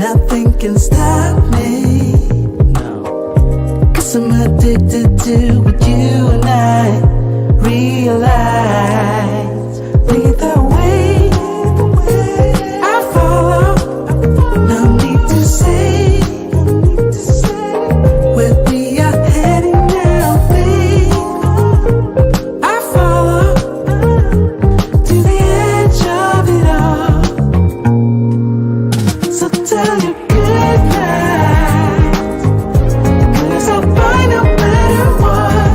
nothing can stop me. No. 'Cause I'm addicted to what you and I realize. Lead the way, I follow. No need to say where we are heading now, babe. I follow to the edge of it all. So tell your good night, 'cause I'll find no matter what.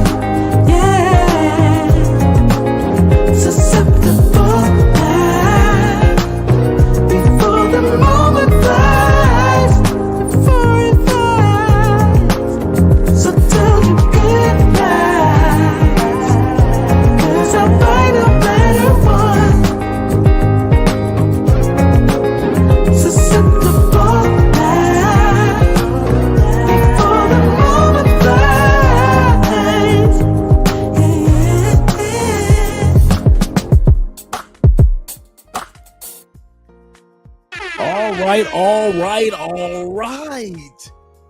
Yeah, susceptible now before the moment flies, before it flies. So tell your good night, 'cause I'll find no matter what. Susceptible now before the moment flies. All right.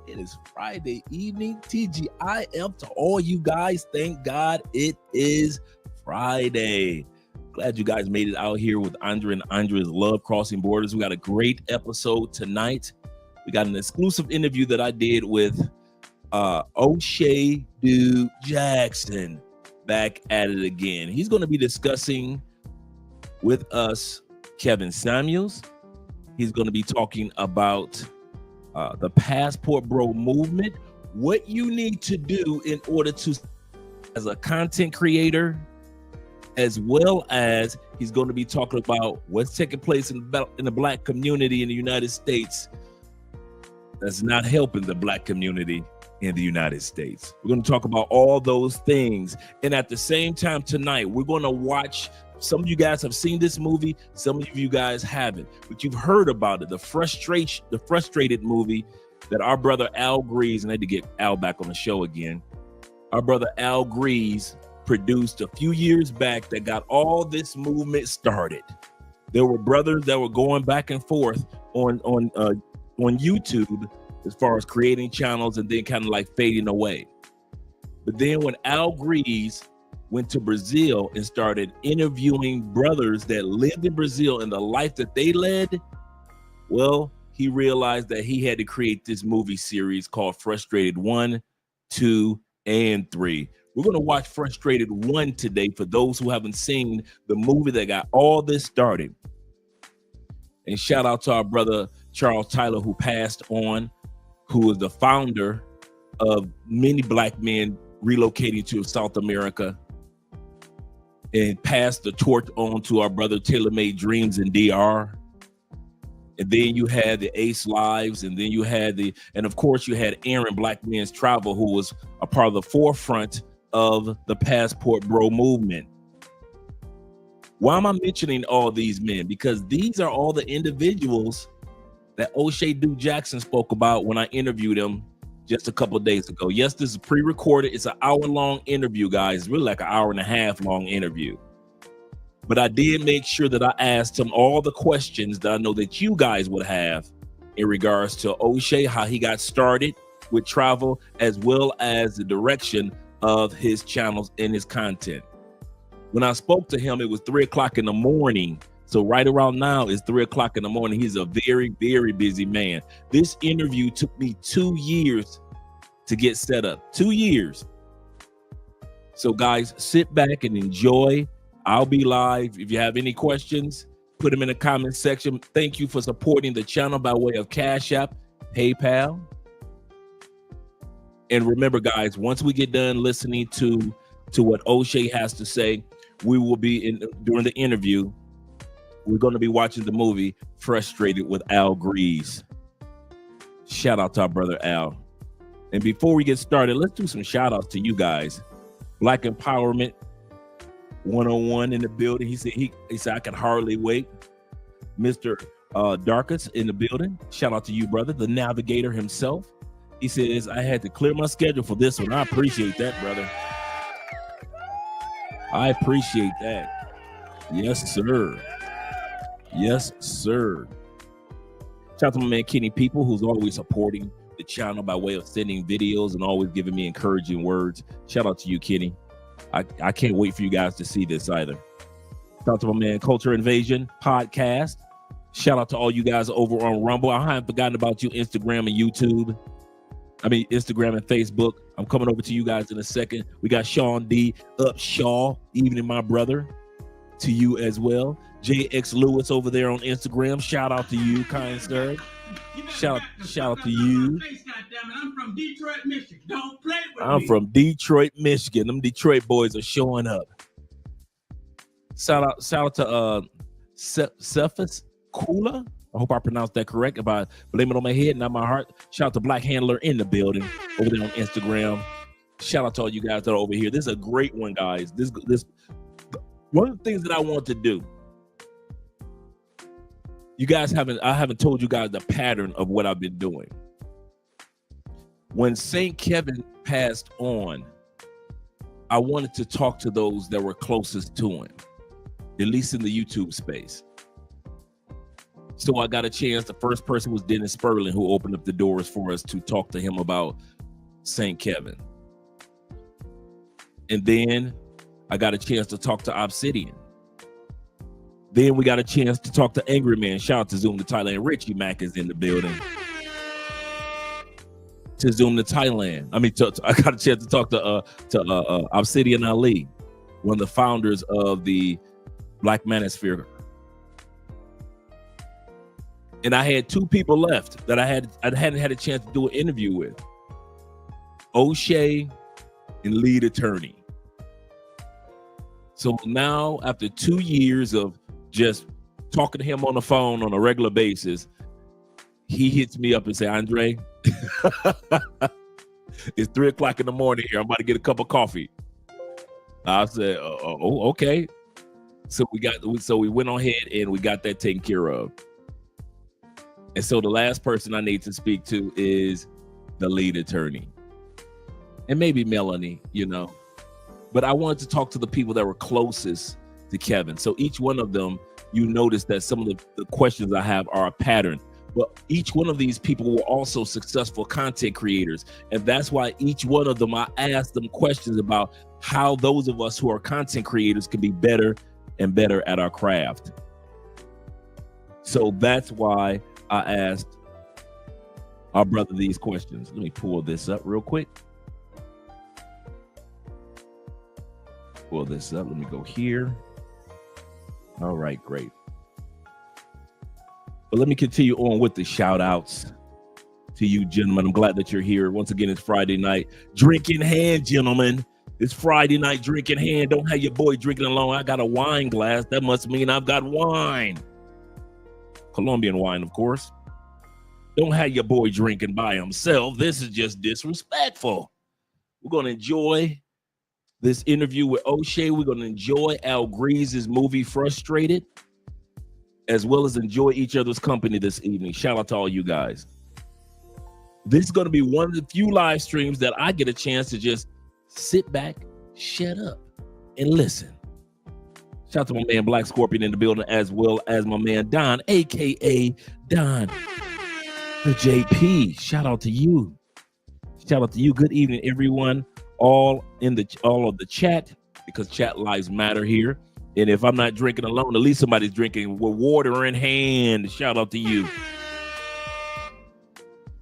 It is Friday evening. TGIF to all you guys. Thank God it is Friday. Glad you guys made it out here with Andre and Andre's Love Crossing Borders. We got a great episode tonight. We got an exclusive interview that I did with OSHAY Dude Jackson. Back at it again. He's going to be discussing with us Kevin Samuels. He's going to be talking about the Passport Bro movement, what you need to do in order to, as a content creator, as well as he's going to be talking about what's taking place in the Black community in the United States that's not helping the Black community in the United States. We're going to talk about all those things. And at the same time tonight, we're going to watch. Some of you guys have seen this movie. Some of you guys haven't, but you've heard about it. The Frustrated movie that our brother Al Grease, and I had to get Al back on the show again. Our brother Al Grease produced a few years back that got all this movement started. There were brothers that were going back and forth on YouTube as far as creating channels and then kind of like fading away. But then when Al Grease went to Brazil and started interviewing brothers that lived in Brazil and the life that they led, well, he realized that he had to create this movie series called Frustrated 1, 2, and 3. We're going to watch Frustrated 1 today for those who haven't seen the movie that got all this started. And shout out to our brother Charles Tyler, who passed on, who is the founder of many Black men relocating to South America, and passed the torch on to our brother Taylor Made Dreams in DR. And then you had the Ace Lives, and then you had and of course you had Aaron Black Men's Travel, who was a part of the forefront of the Passport Bro movement. Why am I mentioning all these men? Because these are all the individuals that OSHAY Dude Jackson spoke about when I interviewed him just a couple of days ago. Yes, this is pre-recorded. It's an hour-long interview, guys. It's really like an hour and a half long interview. But I did make sure that I asked him all the questions that I know that you guys would have in regards to OSHAY, how he got started with travel, as well as the direction of his channels and his content. When I spoke to him, it was 3 o'clock in the morning. So right around now is 3 o'clock in the morning. He's a very, very busy man. This interview took me 2 years to get set up. 2 years. So guys, sit back and enjoy. I'll be live. If you have any questions, put them in the comment section. Thank you for supporting the channel by way of Cash App, PayPal. And remember, guys, once we get done listening to what OSHAY has to say, we will be during the interview. We're going to be watching the movie Frustrated with Al Grease. Shout out to our brother Al. And before we get started, let's do some shout outs to you guys. Black Empowerment 101 in the building. He said I can hardly wait. Mr. Darkus in the building. Shout out to you, brother. The Navigator himself. He says I had to clear my schedule for this one. I appreciate that, brother. I appreciate that. Yes, sir. Yes, sir. Shout out to my man Kenny People, who's always supporting the channel by way of sending videos and always giving me encouraging words. Shout out to you, Kenny. I can't wait for you guys to see this either. Shout out to my man Culture Invasion Podcast. Shout out to all you guys over on Rumble. I haven't forgotten about you, Instagram and YouTube. Instagram and Facebook. I'm coming over to you guys in a second. We got Sean D. Upshaw, evening, my brother. To you as well. JX Lewis over there on Instagram. Shout out to you, kind sir. Shout out to you. I'm from Detroit, Michigan. Don't play with me. I'm from Detroit, Michigan. Them Detroit boys are showing up. Shout out to Cephas Kula. I hope I pronounced that correct. If I blame it on my head, not my heart. Shout out to Black Handler in the building over there on Instagram. Shout out to all you guys that are over here. This is a great one, guys. This one of the things that I want to do. I haven't told you guys the pattern of what I've been doing. When St. Kevin passed on, I wanted to talk to those that were closest to him, at least in the YouTube space. So I got a chance. The first person was Dennis Sperling, who opened up the doors for us to talk to him about St. Kevin. And then I got a chance to talk to Obsidian. Then we got a chance to talk to Angry Man. Shout out to Zoom to Thailand. Richie Mack is in the building. To Zoom to Thailand. I got a chance to talk to Obsidian Ali, one of the founders of the Black Manosphere. And I had two people left that I hadn't had a chance to do an interview with. OSHAY and lead attorney. So now, after 2 years of just talking to him on the phone on a regular basis, he hits me up and say, Andre, it's 3 o'clock in the morning here. I'm about to get a cup of coffee. I said, oh, okay. So we went on ahead and we got that taken care of. And so the last person I need to speak to is the lead attorney. And maybe Melanie, But I wanted to talk to the people that were closest to Kevin. So each one of them, you notice that some of the questions I have are a pattern. But each one of these people were also successful content creators. And that's why each one of them, I asked them questions about how those of us who are content creators can be better and better at our craft. So that's why I asked our brother these questions. Let me pull this up real quick. Pull this up. Let me go here. All right, great. But let me continue on with the shout outs to you, gentlemen. I'm glad that you're here. Once again, it's Friday night. Drink in hand, gentlemen. It's Friday night, drink in hand. Don't have your boy drinking alone. I got a wine glass. That must mean I've got wine. Colombian wine, of course. Don't have your boy drinking by himself. This is just disrespectful. We're going to enjoy this interview with OSHAY. We're going to enjoy Al Grease's movie Frustrated, as well as enjoy each other's company this evening. Shout out to all you guys. This is going to be one of the few live streams that I get a chance to just sit back, shut up, and listen. Shout out to my man Black Scorpion in the building, as well as my man Don, aka Don the JP. Shout out to you. Shout out to you. Good evening, everyone. All of the chat, because chat lives matter here. And if I'm not drinking alone, at least somebody's drinking with water in hand. Shout out to you.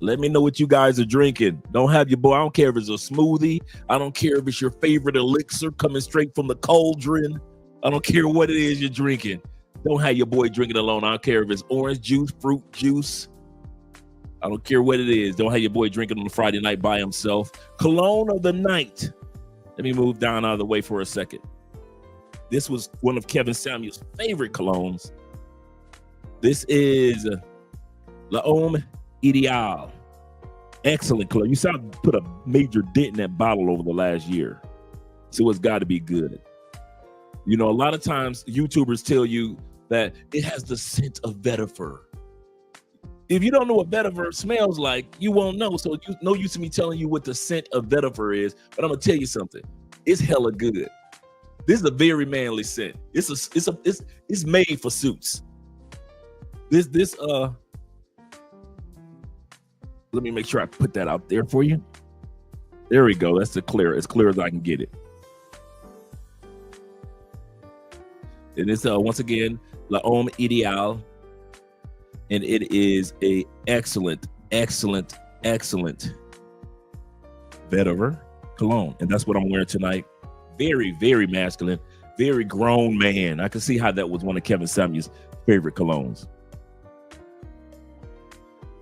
Let me know what you guys are drinking. Don't have your boy. I don't care if it's a smoothie. I don't care if it's your favorite elixir coming straight from the cauldron. I don't care what it is you're drinking. Don't have your boy drinking alone. I don't care if it's orange juice, fruit juice. I don't care what it is. Don't have your boy drinking on a Friday night by himself. Cologne of the night. Let me move down out of the way for a second. This was one of Kevin Samuel's favorite colognes. This is L'Homme Ideal. Excellent cologne. You saw I put a major dent in that bottle over the last year. So it's got to be good. A lot of times YouTubers tell you that it has the scent of vetiver. If you don't know what vetiver smells like, you won't know. So no use to me telling you what the scent of vetiver is, but I'm gonna tell you something. It's hella good. This is a very manly scent. It's made for suits. This Let me make sure I put that out there for you. There we go. That's as clear as I can get it. And it's once again L'Homme Ideal, and it is a excellent vetiver cologne, and that's what I'm wearing tonight. Very, very masculine, very grown man. I can see how that was one of Kevin Samuel's favorite colognes.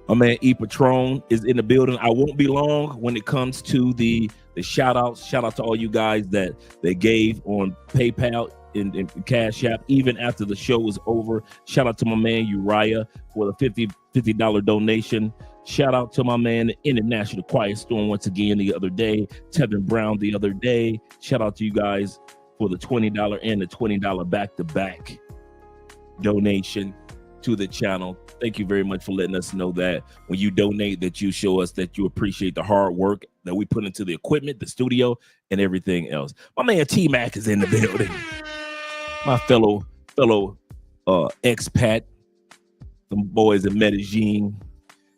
My man E Patron is in the building. I won't be long when it comes to the shout outs. Shout out to all you guys that they gave on PayPal and Cash App, even after the show is over. Shout out to my man Uriah for the $50 donation. Shout out to my man International Quiet Storm once again the other day. Tevin Brown the other day. Shout out to you guys for the $20 and the $20 back-to-back donation to the channel. Thank you very much for letting us know that when you donate, that you show us that you appreciate the hard work that we put into the equipment, the studio, and everything else. My man T-Mac is in the building. My fellow expat, some boys in Medellin.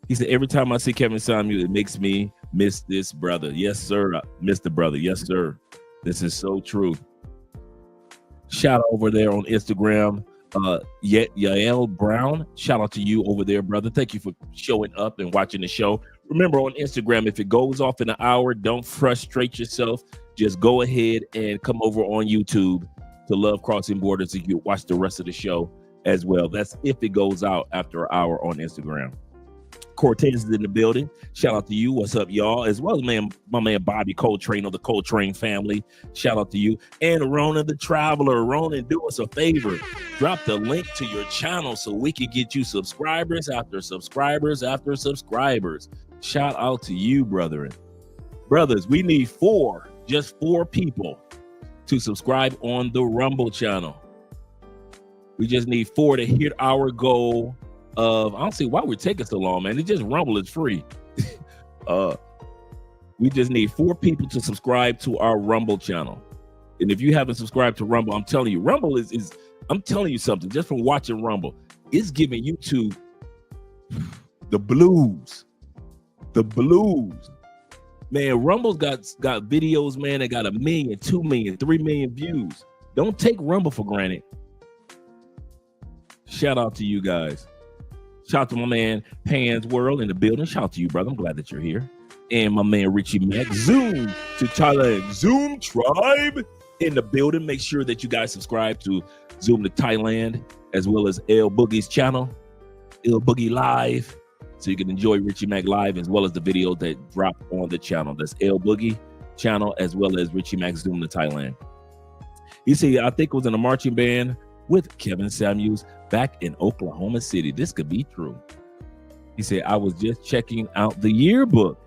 He said, every time I see Kevin Samuel, it makes me miss this brother. Yes, sir. I miss the brother. Yes, sir. This is so true. Shout out over there on Instagram. Yael Brown, shout out to you over there, brother. Thank you for showing up and watching the show. Remember, on Instagram, if it goes off in an hour, don't frustrate yourself. Just go ahead and come over on YouTube to Love Crossing Borders so you can watch the rest of the show as well. That's if it goes out after an hour on Instagram. Cortez is in the building. Shout out to you. What's up, y'all? As well as my man Bobby Coltrane of the Coltrane family. Shout out to you. And Rona the Traveler. Rona, do us a favor. Drop the link to your channel so we can get you subscribers after subscribers after subscribers. Shout out to you, brethren. Brothers, we need just four people to subscribe on the Rumble channel. We just need 4 to hit our goal of, I don't see why we're taking so long, man. It just Rumble is free. We just need 4 people to subscribe to our Rumble channel. And if you haven't subscribed to Rumble, I'm telling you, Rumble is I'm telling you something, just from watching Rumble, it's giving YouTube the blues. The blues. Man, Rumble's got videos, man, that got 1 million, 2 million, 3 million views. Don't take Rumble for granted. Shout out to you guys. Shout out to my man Pan's World in the building. Shout out to you, brother. I'm glad that you're here. And my man Richie Mack. Zoom to Thailand. Zoom Tribe in the building. Make sure that you guys subscribe to Zoom to Thailand, as well as L Boogie's channel, L Boogie Live, so you can enjoy Richie Mack Live, as well as the videos that drop on the channel. That's L Boogie channel, as well as Richie Mack Zoom to Thailand. You see, I think it was in a marching band with Kevin Samuels back in Oklahoma City. This could be true. He said, I was just checking out the yearbook.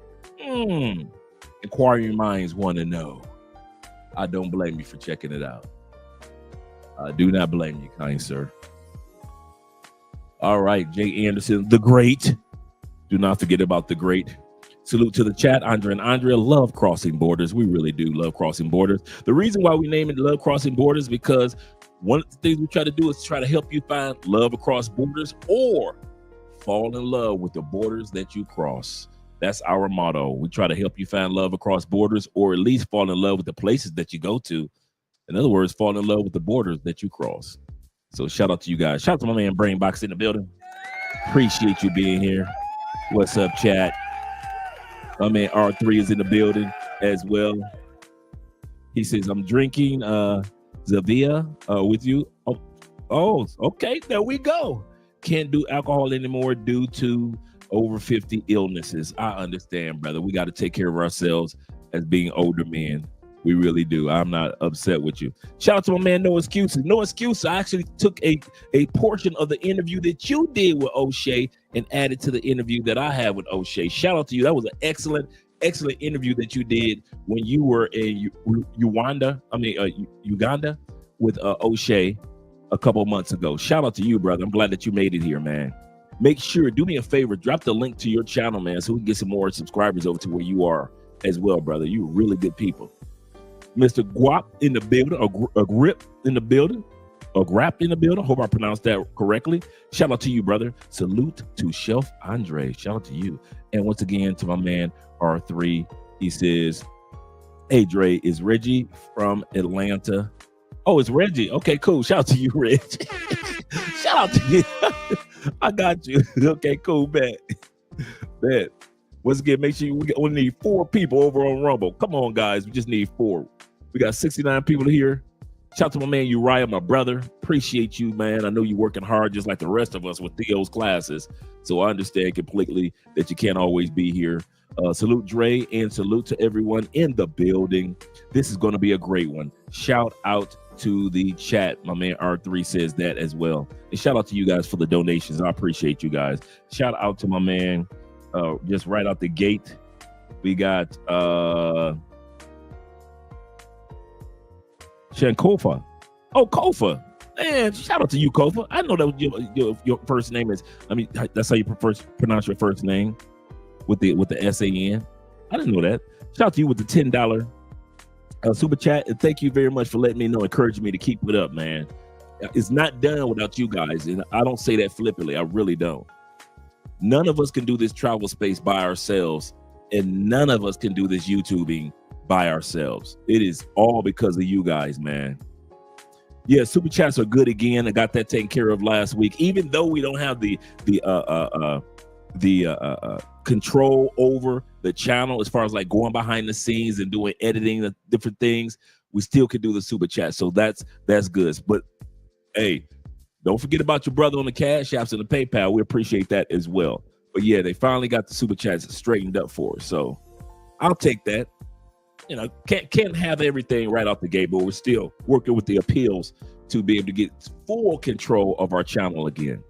Inquiring minds want to know. I don't blame you for checking it out. I do not blame you, kind sir. All right, Jay Anderson, the great. Do not forget about the great. Salute to the chat. Andre and Andrea love crossing borders. We really do love crossing borders. The reason why we name it Love Crossing Borders, because one of the things we try to do is try to help you find love across borders, or fall in love with the borders that you cross. That's our motto. We try to help you find love across borders, or at least fall in love with the places that you go to. In other words, fall in love with the borders that you cross. So shout out to you guys. Shout out to my man Brainbox in the building. Appreciate you being here. What's up, chat? My man R3 is in the building as well. He says, I'm drinking Zavia with you. Oh, okay. There we go. Can't do alcohol anymore due to over 50 illnesses. I understand, brother. We got to take care of ourselves as being older men. We really do. I'm not upset with you. Shout out to my man, No Excuses. No Excuses. I actually took a portion of the interview that you did with OSHAY and added to the interview that I had with OSHAY. Shout out to you. That was an excellent interview that you did when you were in Uganda with OSHAY a couple months ago. Shout out to you, brother. I'm glad that you made it here, man. Make sure, do me a favor, drop the link to your channel, man, so we can get some more subscribers over to where you are as well, brother. You're really good people. Mr. Guap in the building, a grip in the building. Grap in the building. Hope I pronounced that correctly. Shout out to you, brother. Salute to Chef Andre. Shout out to you. And once again, to my man R3. He says, hey, Dre, is Reggie from Atlanta? Oh, it's Reggie. Okay, cool. Shout out to you, Reggie. Shout out to you. I got you. Okay, cool. Bet. Once again, make sure we only need 4 people over on Rumble. Come on, guys. We just need 4. We got 69 people here. Shout out to my man Uriah, my brother. Appreciate you, man. I know you're working hard just like the rest of us with Theo's classes. So I understand completely that you can't always be here. Salute Dre and salute to everyone in the building. This is going to be a great one. Shout out to the chat. My man R3 says that as well. And shout out to you guys for the donations. I appreciate you guys. Shout out to my man just right out the gate. We got Shankofa. Oh, Kofa. Man, shout out to you, Kofa. I know that your first name is, I mean, that's how you pronounce your first name with the S-A-N. I didn't know that. Shout out to you with the $10 super chat. And thank you very much for letting me know, encouraging me to keep it up, man. It's not done without you guys. And I don't say that flippantly. I really don't. None of us can do this travel space by ourselves. And none of us can do this YouTubing by ourselves. It is all because of you guys, man. Yeah, super chats are good again. I got that taken care of last week. Even though we don't have the control over the channel as far as like going behind the scenes and doing editing and different things, we still can do the super chat. So that's good. But hey, don't forget about your brother on the Cash Apps and the PayPal. We appreciate that as well. But yeah, they finally got the super chats straightened up for us. So I'll take that. You know, can't have everything right off the gate, but we're still working with the appeals to be able to get full control of our channel again.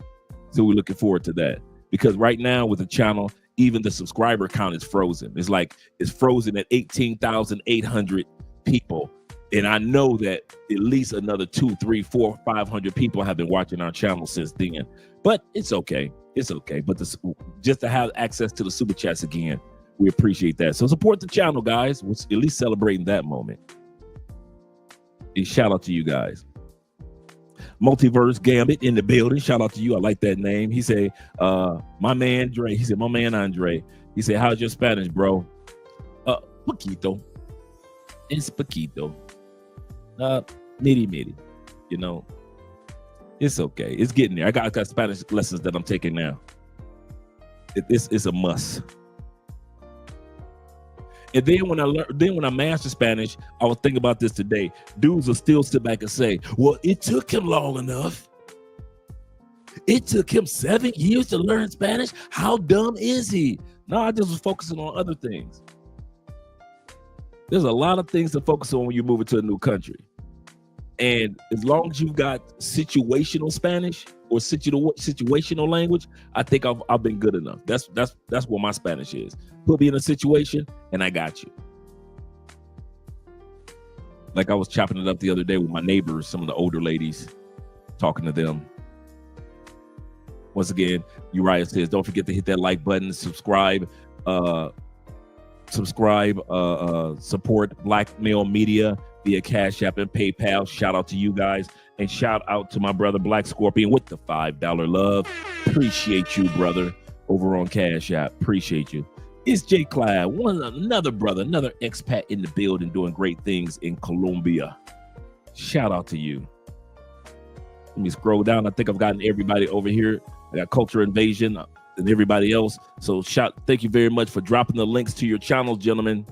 So we're looking forward to that, because right now with the channel, even the subscriber count is frozen. It's frozen at 18,800 people. And I know that at least another 200, 300, 400, 500 people have been watching our channel since then. But it's okay. It's okay. But just to have access to the super chats again, we appreciate that. So support the channel, guys. We're at least celebrating that moment. And shout out to you guys. Multiverse Gambit in the building. Shout out to you. I like that name. He said, my man Dre. He said, my man Andre. He said, how's your Spanish, bro? Poquito. It's poquito. Miri. You know, it's okay. It's getting there. I got Spanish lessons that I'm taking now. It's a must. And then when I master Spanish, I was thinking about this today. Dudes will still sit back and say, well, it took him long enough. It took him 7 years to learn Spanish. How dumb is he? No, I just was focusing on other things. There's a lot of things to focus on when you move into a new country. And as long as you've got situational Spanish or situational language, I think I've been good enough. That's what my Spanish is. Put me in a situation and I got you. Like I was chopping it up the other day with my neighbors, some of the older ladies, talking to them. Once again, Uriah says, don't forget to hit that like button, subscribe, support Black Male Media via Cash App and PayPal. Shout out to you guys, and shout out to my brother Black Scorpion with the $5 love. Appreciate you, brother, over on Cash App. Appreciate you. It's Jay Clyde, another brother, another expat in the building doing great things in Colombia. Shout out to you. Let me scroll down. I think I've gotten everybody over here. I got Culture Invasion and everybody else. So thank you very much for dropping the links to your channel, gentlemen.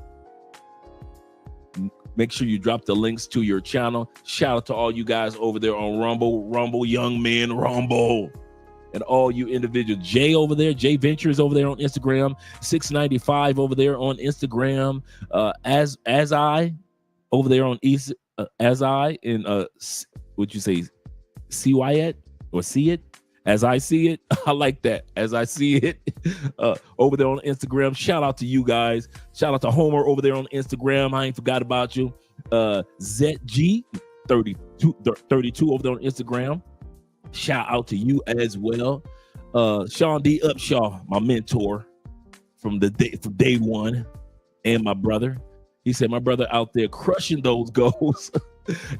Make sure you drop the links to your channel. Shout out to all you guys over there on Rumble, Young Men Rumble. And all you individuals. Jay over there, Jay Ventures over there on Instagram, 695 over there on Instagram, as I over there on East, as I in would you say CY it or see it? As I see it. I like that. As I see it. Over there on Instagram. Shout out to you guys. Shout out to Homer over there on Instagram. I ain't forgot about you. ZG32 over there on Instagram. Shout out to you as well. Sean D. Upshaw, my mentor from day one, and my brother. He said, my brother out there crushing those goals.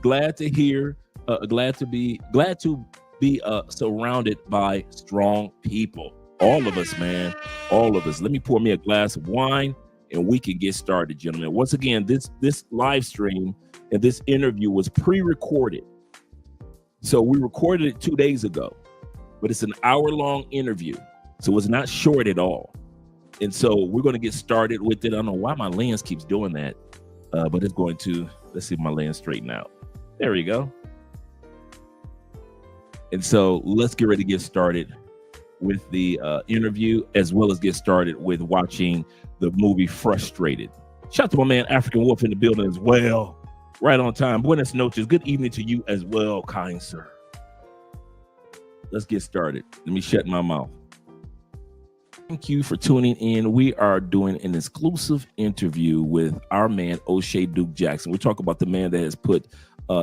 Glad to hear glad to be surrounded by strong people. All of us, man. All of us. Let me pour me a glass of wine and we can get started, gentlemen. Once again, this live stream and this interview was pre-recorded. So we recorded it 2 days ago, but it's an hour-long interview. So it's not short at all. And so we're going to get started with it. I don't know why my lens keeps doing that, but it's going to. Let's see if my lens straighten out. There we go. And so let's get ready to get started with the interview, as well as get started with watching the movie Frustrated. Shout out to my man African Wolf in the building as well. Right on time. Buenas noches. Good evening to you as well, kind sir. Let's get started. Let me shut my mouth. Thank you for tuning in. We are doing an exclusive interview with our man, OSHAY Duke Jackson. We're talking about the man that has put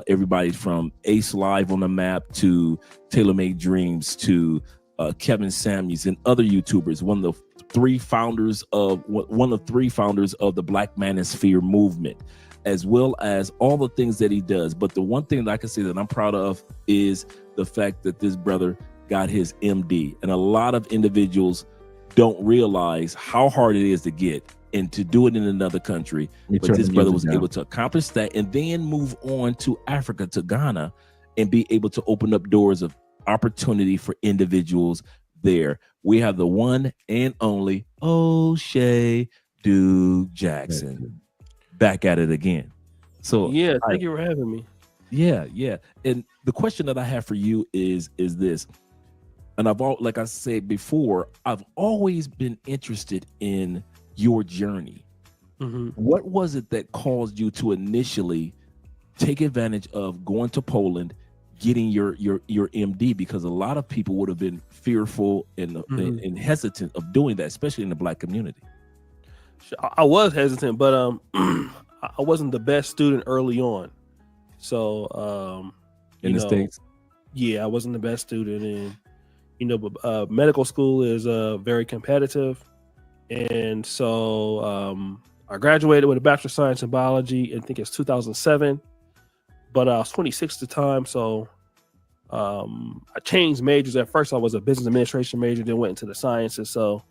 everybody from Ace Live on the map to Tailor Made Dreams to Kevin Samuels and other YouTubers. One of three founders of the Black Manosphere movement, as well as all the things that he does. But the one thing that I can say that I'm proud of is the fact that this brother got his MD. And a lot of individuals don't realize how hard it is to get and to do it in another country. But this brother was able to accomplish that and then move on to Africa, to Ghana, and be able to open up doors of opportunity for individuals there. We have the one and only OSHAY Duke Jackson back at it again. So yeah, thank you for having me. Yeah. And the question that I have for you is this. And like I said before, I've always been interested in your journey. Mm-hmm. What was it that caused you to initially take advantage of going to Poland, getting your MD? Because a lot of people would have been fearful and hesitant of doing that, especially in the Black community. I was hesitant, but I wasn't the best student early on. So in the States, yeah, I wasn't the best student, and medical school is very competitive, and so I graduated with a Bachelor of Science in Biology. I think it's 2007, but I was 26 at the time, so I changed majors. At first, I was a business administration major, then went into the sciences, so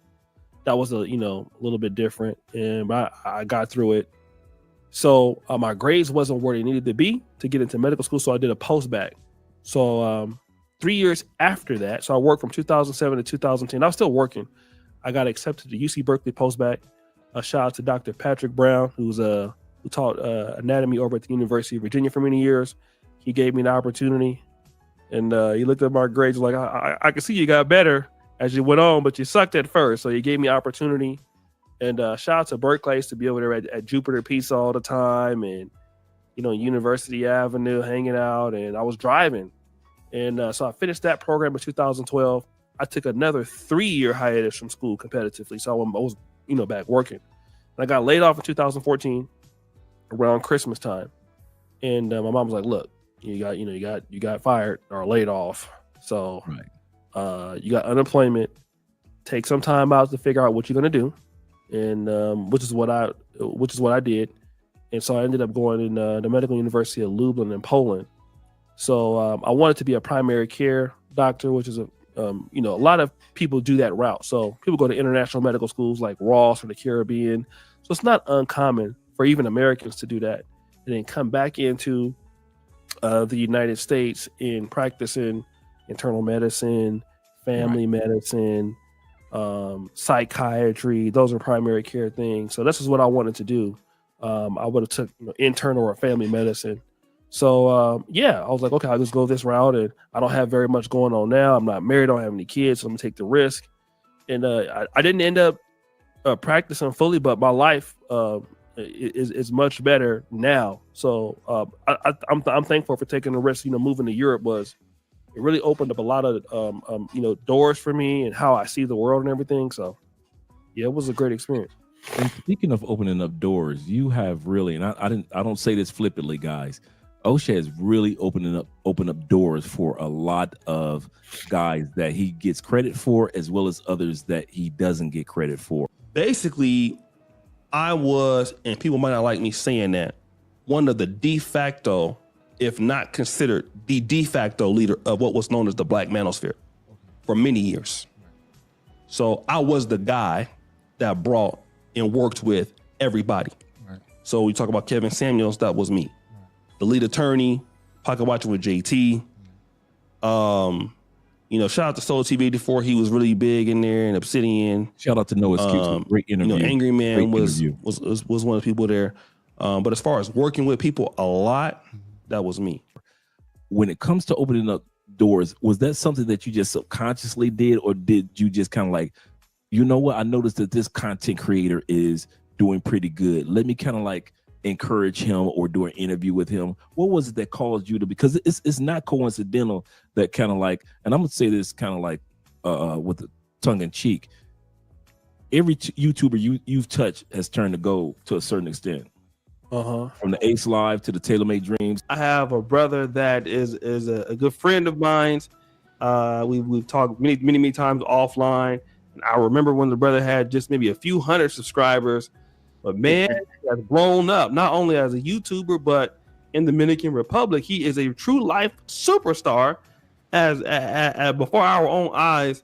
that was a little bit different, and I got through it. So my grades wasn't where they needed to be to get into medical school, so I did a post-bac. So 3 years after that, so I worked from 2007 to 2010. I was still working. I got accepted to UC Berkeley post-bac. A shout out to Dr. Patrick Brown, who taught anatomy over at the University of Virginia for many years. He gave me an opportunity, and he looked at my grades like, I can see you got better as you went on, but you sucked at first. So he gave me opportunity. And shout out to Berkeley. I used to be over there at Jupiter Pizza all the time, and University Avenue, hanging out, and I was driving. And so I finished that program in 2012. I took another 3-year hiatus from school competitively, so I was back working. And I got laid off in 2014 around Christmas time, and my mom was like, "Look, you got fired or laid off, so you got unemployment. Take some time out to figure out what you're gonna do." And which is what I did. And so I ended up going in the Medical University of Lublin in Poland. So I wanted to be a primary care doctor, which is a lot of people do that route. So people go to international medical schools like Ross or the Caribbean. So it's not uncommon for even Americans to do that and then come back into the United States and practicing internal medicine, family medicine, psychiatry. Those are primary care things. So this is what I wanted to do. I would have took internal or family medicine. So I was like, okay, I'll just go this route, and I don't have very much going on now. I'm not married, I don't have any kids, so I'm gonna take the risk. And I didn't end up practicing fully, but my life is much better now. So I'm thankful for taking the risk. Moving to Europe it really opened up a lot of doors for me and how I see the world and everything. So yeah, it was a great experience. And speaking of opening up doors, you have really, and I don't say this flippantly, guys. OSHAY has really opened up doors for a lot of guys that he gets credit for, as well as others that he doesn't get credit for. Basically, I was, and people might not like me saying that, one of the de facto if not considered the de facto leader of what was known as the Black Manosphere for many years. So I was the guy that brought and worked with everybody. Right. So we talk about Kevin Samuels, that was me. Right. The lead attorney, pocket watching with JT. You know, shout out to Soul TV before he was really big in there, and Obsidian. Shout out to No Excuse. Great interview. You know, Angry Man was one of the people there. But as far as working with people a lot, that was me. When it comes to opening up doors, was that something that you just subconsciously did, or did you just kind of like, you know what, I noticed that this content creator is doing pretty good, let me kind of like encourage him or do an interview with him? What was it that caused you to, because it's not coincidental that kind of like, and I'm gonna say this kind of like with the tongue in cheek, every YouTuber you've touched has turned to gold to a certain extent. From the Ace Live to the Tailor-Made Dreams. I have a brother that is a good friend of mine. We've talked many times offline. And I remember when the brother had just maybe a few hundred subscribers, but man, he has blown up, not only as a YouTuber, but in the Dominican Republic. He is a true life superstar as before our own eyes.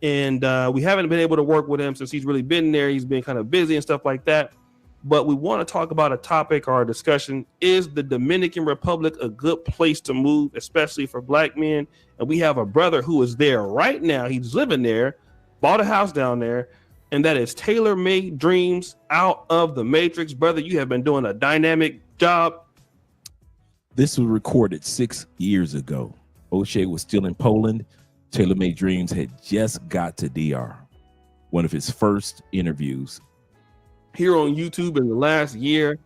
And we haven't been able to work with him since he's really been there. He's been kind of busy and stuff like that. But we want to talk about a topic or a discussion. Is the Dominican Republic a good place to move, especially for Black men? And we have a brother who is there right now. He's living there, bought a house down there, and that is Tailor-Made Dreams out of the Matrix. Brother, you have been doing a dynamic job. This was recorded 6 years ago. OSHAY was still in Poland. Tailor-Made Dreams had just got to DR. One of his first interviews. Here on YouTube in the last year,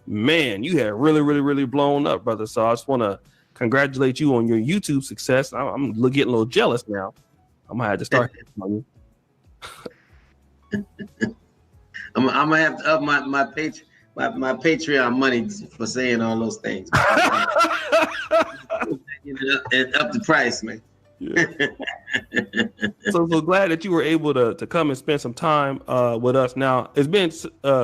man, you have really blown up, brother. So I just want to congratulate you on your YouTube success. I'm getting a little jealous now. I'm gonna have to start. I'm gonna have to up my Patreon money for saying all those things. And up the price, man. Yeah. so glad that you were able to come and spend some time with us. Now, it's been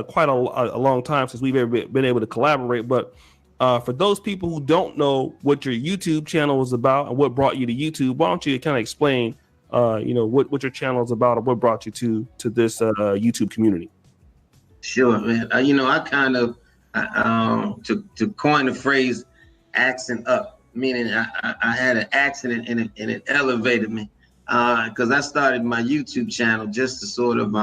quite a long time since we've ever been able to collaborate, but for those people who don't know what your YouTube channel is about and what brought you to YouTube, why don't you kind of explain what your channel is about and what brought you to this YouTube community? Sure, man. I kind of to coin the phrase "accent up," meaning I had an accident and it elevated me because I started my YouTube channel just to sort of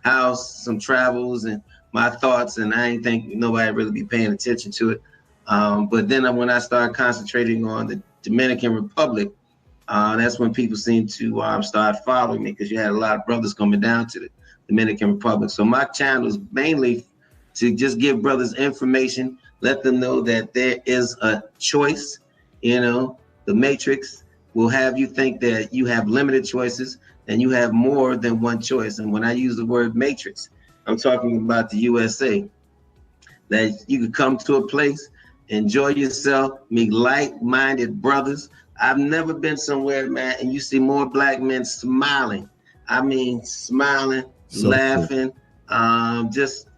house some travels and my thoughts, and I didn't think nobody really be paying attention to it. But then when I started concentrating on the Dominican Republic, that's when people seemed to start following me, because you had a lot of brothers coming down to the Dominican Republic. So my channel is mainly to just give brothers information, let them know that there is a choice. The Matrix will have you think that you have limited choices and you have more than one choice. And when I use the word Matrix, I'm talking about the USA, that you could come to a place, enjoy yourself, meet like-minded brothers. I've never been somewhere, man, and you see more Black men smiling. I mean, smiling, laughing, just,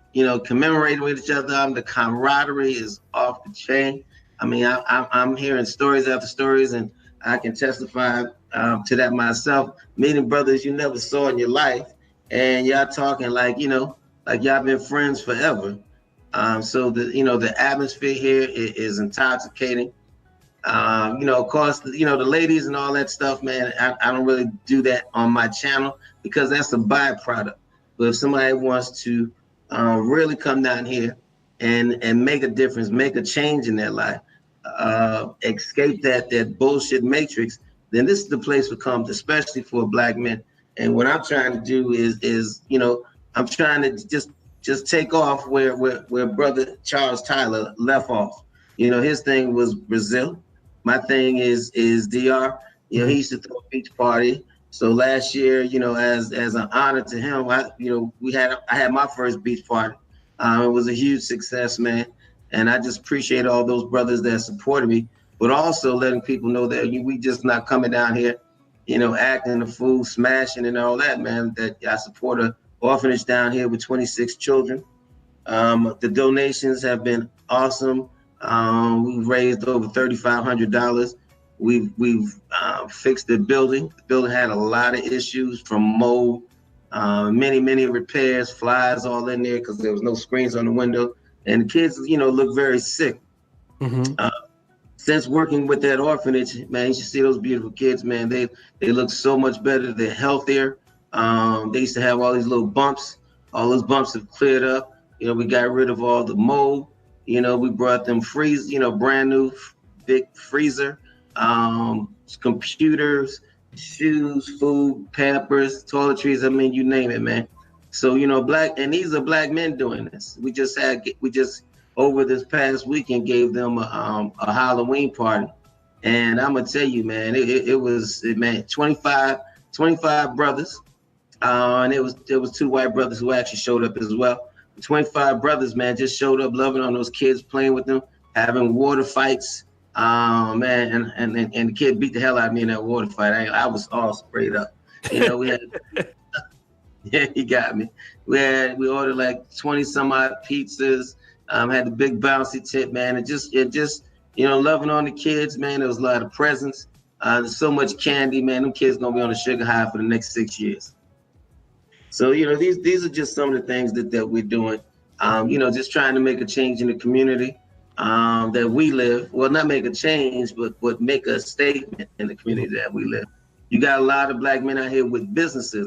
commemorating with each other. The camaraderie is off the chain. I mean, I'm hearing stories after stories, and I can testify to that myself. Meeting brothers you never saw in your life, and y'all talking like y'all been friends forever. So the atmosphere here is intoxicating. Of course, the ladies and all that stuff, man. I don't really do that on my channel because that's a byproduct. But if somebody wants to really come down here and make a difference, make a change in their life, escape that bullshit matrix, then this is the place to come, especially for Black men. And what I'm trying to do is I'm trying to just take off where brother Charles Tyler left off. His thing was Brazil. My thing is DR. He used to throw a beach party. So last year, as an honor to him, I had my first beach party. It was a huge success, man. And I just appreciate all those brothers that supported me, but also letting people know that we just not coming down here, acting a fool, smashing and all that, man. That I support an orphanage down here with 26 children. The donations have been awesome. We've raised over $3,500. We've fixed the building. The building had a lot of issues from mold, many repairs, flies all in there because there was no screens on the window, and the kids, look very sick. Since working with that orphanage, man, you should see those beautiful kids, man. They look so much better. They're healthier. They used to have all these little bumps. All those bumps have cleared up. We got rid of all the mold. We brought them brand new big freezer, computers, shoes, food, pampers, toiletries. I mean, you name it, man. So, these are black men doing this. We just over this past weekend gave them a Halloween party, and I'm gonna tell you, man, it was 25 brothers, and there was 2 white brothers who actually showed up as well. 25 brothers, man, just showed up, loving on those kids, playing with them, having water fights, man, and the kid beat the hell out of me in that water fight. I was all sprayed up. We had. Yeah, he got me. We ordered like 20 some odd pizzas. Had the big bouncy tip, man. It just, loving on the kids, man. There was a lot of presents. There's so much candy, man. Them kids gonna be on a sugar high for the next 6 years. So, these are just some of the things that we're doing. Just trying to make a change in the community that we live. Well, not make a change, but make a statement in the community that we live. You got a lot of black men out here with businesses.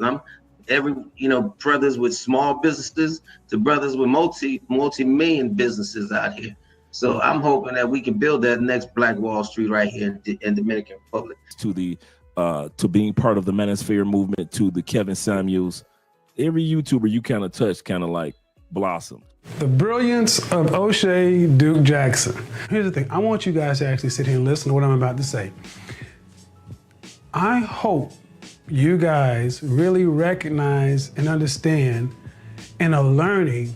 Brothers with small businesses to brothers with multi-million businesses out here. So I'm hoping that we can build that next Black Wall Street right here in Dominican Republic. To being part of the Manosphere movement, to the Kevin Samuels, every YouTuber you kind of touched kind of like blossomed. The brilliance of OSHAY Duke Jackson. Here's the thing. I want you guys to actually sit here and listen to what I'm about to say. I hope you guys really recognize and understand and are learning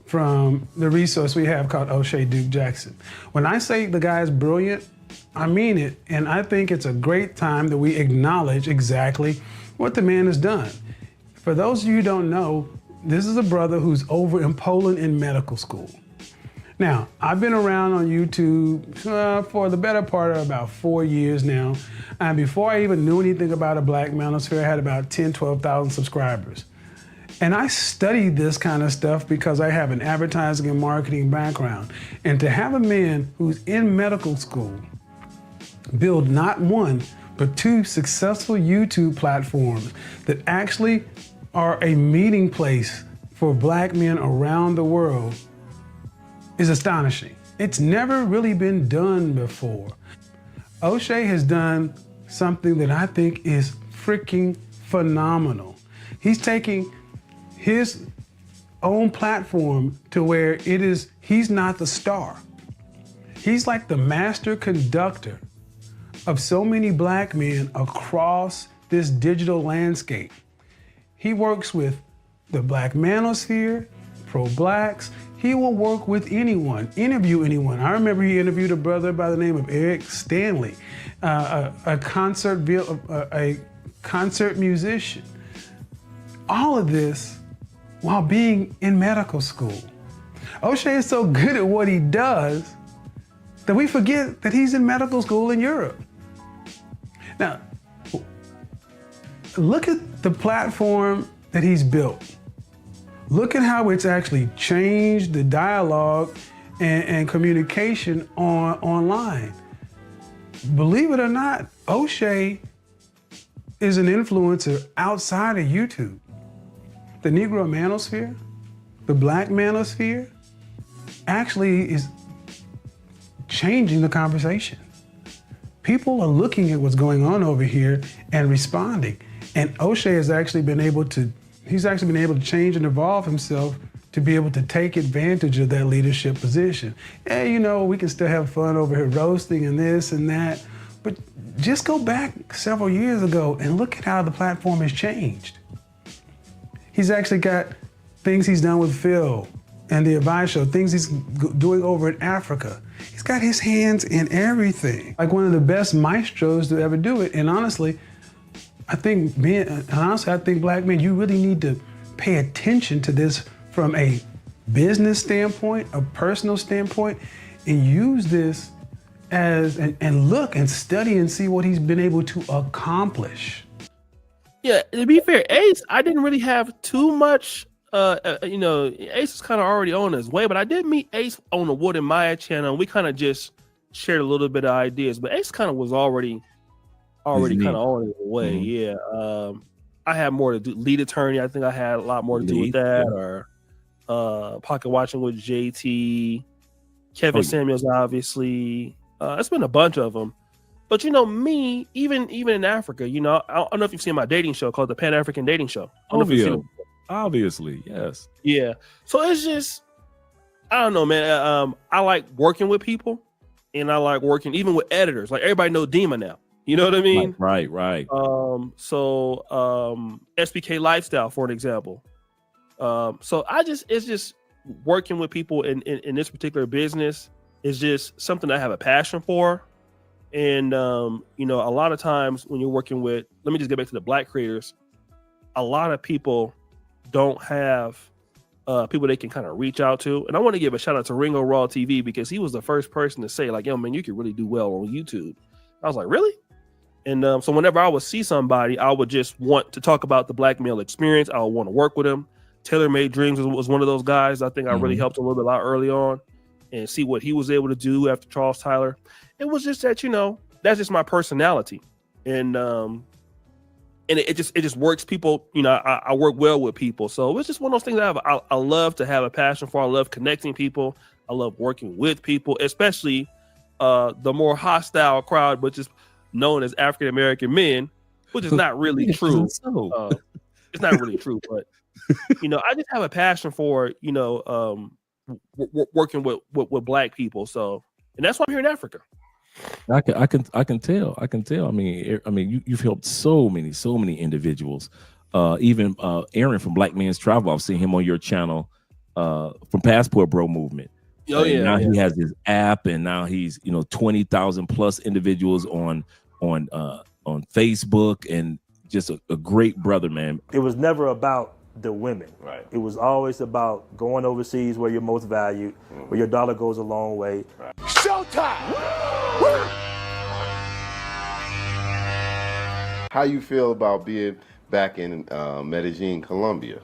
from the resource we have called OSHAY Duke Jackson. When I say the guy's brilliant, I mean it, and I think it's a great time that we acknowledge exactly what the man has done. For those of you who don't know, this is a brother who's over in Poland in medical school. Now, I've been around on YouTube for the better part of about 4 years now. And before I even knew anything about a Black Manosphere, I had about 10, 12,000 subscribers. And I studied this kind of stuff because I have an advertising and marketing background. And to have a man who's in medical school build not 1, but 2 successful YouTube platforms that actually are a meeting place for black men around the world is astonishing. It's never really been done before. OSHAY has done something that I think is freaking phenomenal. He's taking his own platform to where he's not the star. He's like the master conductor of so many black men across this digital landscape. He works with the Black Manosphere, pro-blacks. He will work with anyone, interview anyone. I remember he interviewed a brother by the name of Eric Stanley, a concert musician. All of this while being in medical school. OSHAY is so good at what he does that we forget that he's in medical school in Europe. Now, look at the platform that he's built. Look at how it's actually changed the dialogue and communication online. Believe it or not, OSHAY is an influencer outside of YouTube. The Negro Manosphere, the Black Manosphere, actually is changing the conversation. People are looking at what's going on over here and responding. And OSHAY has actually been able to change and evolve himself to be able to take advantage of that leadership position. Hey, we can still have fun over here roasting and this and that, but just go back several years ago and look at how the platform has changed. He's actually got things he's done with Phil and the Advice Show, things he's doing over in Africa. He's got his hands in everything. Like one of the best maestros to ever do it. And honestly, I think black men, you really need to pay attention to this from a business standpoint, a personal standpoint, and use this as and look and study and see what he's been able to accomplish. Yeah, to be fair, Ace, I didn't really have too much. Ace was kind of already on his way, but I did meet Ace on the Wood and Maya channel. And we kind of just shared a little bit of ideas, but Ace kind of was already kind of on his way. Yeah, I had more to do. Lead attorney, I think I had a lot more to do with that. Or pocket watching with JT, Kevin Samuels, obviously. It's been a bunch of them. But me, even in Africa, I don't know if you've seen my dating show called the Pan African Dating Show. Obviously, yes. Yeah. So it's just, I don't know, man. I like working with people, and I like working even with editors. Like everybody knows Dima now. You know what I mean? Right. So SBK Lifestyle, for an example. So it's just working with people in this particular business is just something I have a passion for. And, a lot of times when you're working with, let me just get back to the Black creators, a lot of people don't have people they can kind of reach out to. And I want to give a shout out to Ringo Raw TV because he was the first person to say, like, yo, man, you could really do well on YouTube. I was like, really? And so whenever I would see somebody, I would just want to talk about the Black male experience. I would want to work with him. Taylor Made Dreams was one of those guys. I think I really helped a little bit early on and see what he was able to do after Charles Tyler. It was just that, that's just my personality. And it just works. People, I work well with people. So it's just one of those things I love to have a passion for. I love connecting people. I love working with people, especially the more hostile crowd, which is known as African-American men, which is not really true. It's not really true, but I just have a passion for, working with Black people. So, and that's why I'm here in Africa. I can tell. I mean, you've helped so many individuals. Even Aaron from Black Man's Travel, I've seen him on your channel from Passport Bro Movement. Oh yeah. Now he has his app, and now he's 20,000 plus individuals on Facebook, and just a great brother, man. It was never about the women. Right. It was always about going overseas where you're most valued, where your dollar goes a long way. Right. Showtime! How you feel about being back in Medellin, Colombia?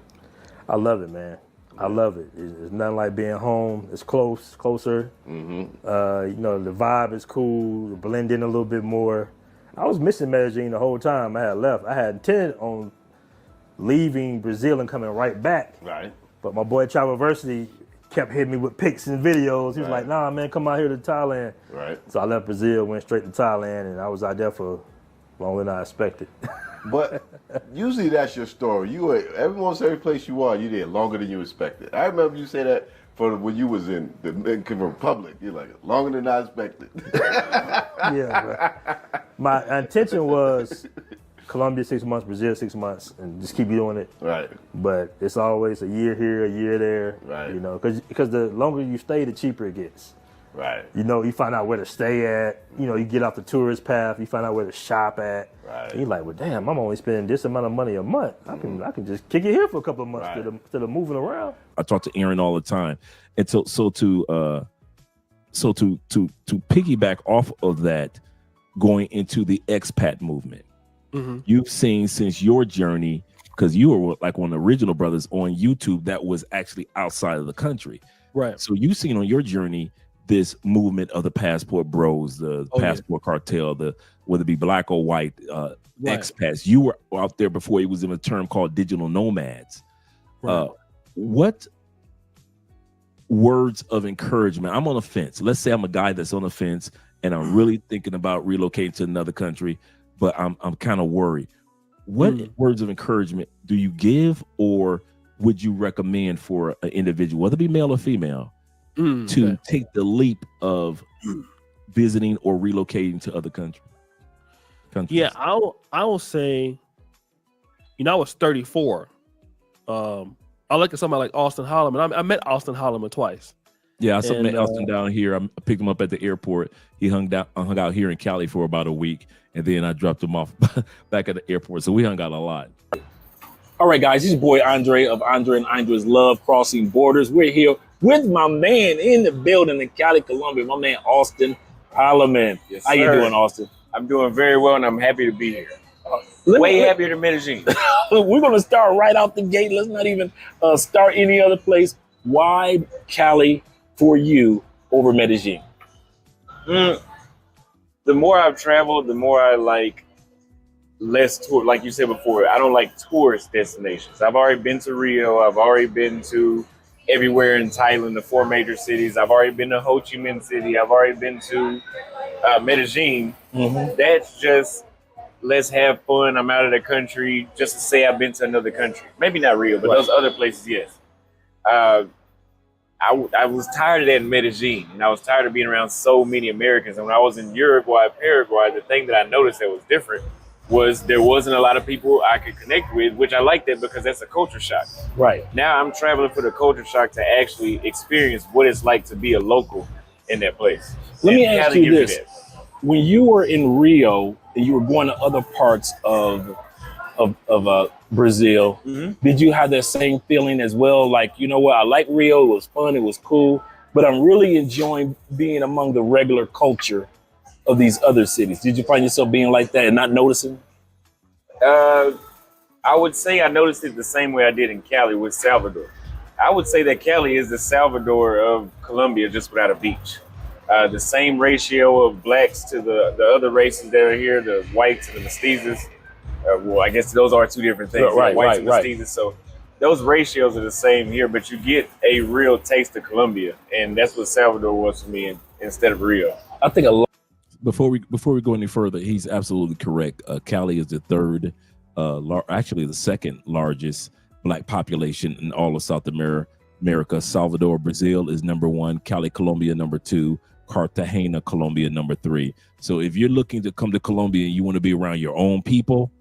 I love it, man. I love it. It's nothing like being home. It's closer. Mm-hmm. The vibe is cool. Blend in a little bit more. I was missing Medellin the whole time I had left. I had intended on leaving Brazil and coming right back. Right. But my boy Traversity kept hitting me with pics and videos. He was like, nah, man, come out here to Thailand. Right. So I left Brazil, went straight to Thailand, and I was out there for longer than I expected. But usually that's your story. Almost every place you are, you there longer than you expected. I remember you say that for when you was in the Dominican Republic. You're like, longer than I expected. Yeah, bro. My intention was Colombia 6 months, Brazil 6 months, and just keep doing it. Right. But it's always a year here, a year there. Right. Because the longer you stay, the cheaper it gets. Right. You find out where to stay at. You get off the tourist path. You find out where to shop at. Right. And you're like, well, damn, I'm only spending this amount of money a month. I can just kick it here for a couple of months instead of moving around. I talk to Aaron all the time, and so to piggyback off of that, going into the expat movement, you've seen since your journey, because you were like one of the original brothers on YouTube that was actually outside of the country, right? So you've seen on your journey this movement of the Passport Bros, the Passport Cartel, whether it be Black or white expats. You were out there before it was in a term called digital nomads. Right. What words of encouragement? I'm on the fence. Let's say I'm a guy that's on the fence and I'm really thinking about relocating to another country, but I'm kind of worried. What words of encouragement do you give, or would you recommend for an individual, whether it be male or female, to take the leap of visiting or relocating to other countries? Yeah, I will say, I was 34. I look at somebody like Austin Holloman. I met Austin Holloman twice. Yeah, I met Austin down here. I picked him up at the airport. He hung out here in Cali for about a week, and then I dropped him off back at the airport. So we hung out a lot. All right, guys, this is your boy Andre of Andre and Andre's Love Crossing Borders. We're here with my man in the building in Cali, Colombia, my man Austin Parliament. Yes, How you sir. doing, Austin? I'm doing very well, and I'm happy to be here. Way happier than Medellin. We're going to start right out the gate. Let's not even start any other place. Why Cali for you over Medellin? The more I've traveled, the more I like less tour. Like you said before, I don't like tourist destinations. I've already been to Rio. I've already been to everywhere in Thailand, the 4 major cities. I've already been to Ho Chi Minh City. I've already been to Medellin. That's just, let's have fun. I'm out of the country just to say I've been to another country. Maybe not Rio, but those other places, yes. I was tired of that in Medellin, and I was tired of being around so many Americans. And when I was in Uruguay, Paraguay, the thing that I noticed that was different was there wasn't a lot of people I could connect with, which I liked that because that's a culture shock. Right. Now I'm traveling for the culture shock to actually experience what it's like to be a local in that place. Let me And ask Cali you gives this. that. When you were in Rio and you were going to other parts of Brazil, did you have that same feeling as well? Like, you know what, I like Rio, it was fun, it was cool, but I'm really enjoying being among the regular culture of these other cities. Did you find yourself being like that and not noticing? I would say I noticed it the same way I did in Cali with Salvador. I would say that Cali is the Salvador of Colombia, just without a beach. The same ratio of blacks to the other races that are here, the whites and the mestizos. Well, I guess those are two different things. Right, whites right, and right. mestizos. So those ratios are the same here, but you get a real taste of Colombia, and that's what Salvador was for me instead of Rio. I think a lot. Before we go any further, he's absolutely correct. Cali is the third, actually the second largest black population in all of South America. Salvador, Brazil is number 1. Cali, Colombia, number 2. Cartagena, Colombia, number 3. So if you're looking to come to Colombia and you want to be around your own people,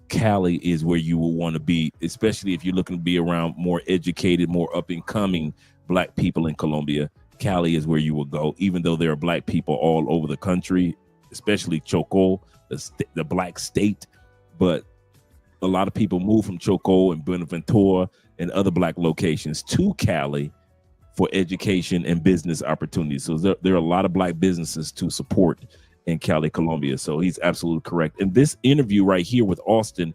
Cali is where you will want to be, especially if you're looking to be around more educated, more up and coming black people in Colombia. Cali is where you will go, even though there are black people all over the country, especially Chocó, the black state. But a lot of people move from Chocó and Buenaventura and other black locations to Cali for education and business opportunities. So there are a lot of black businesses to support in Cali, Colombia. So he's absolutely correct. And this interview right here with Austin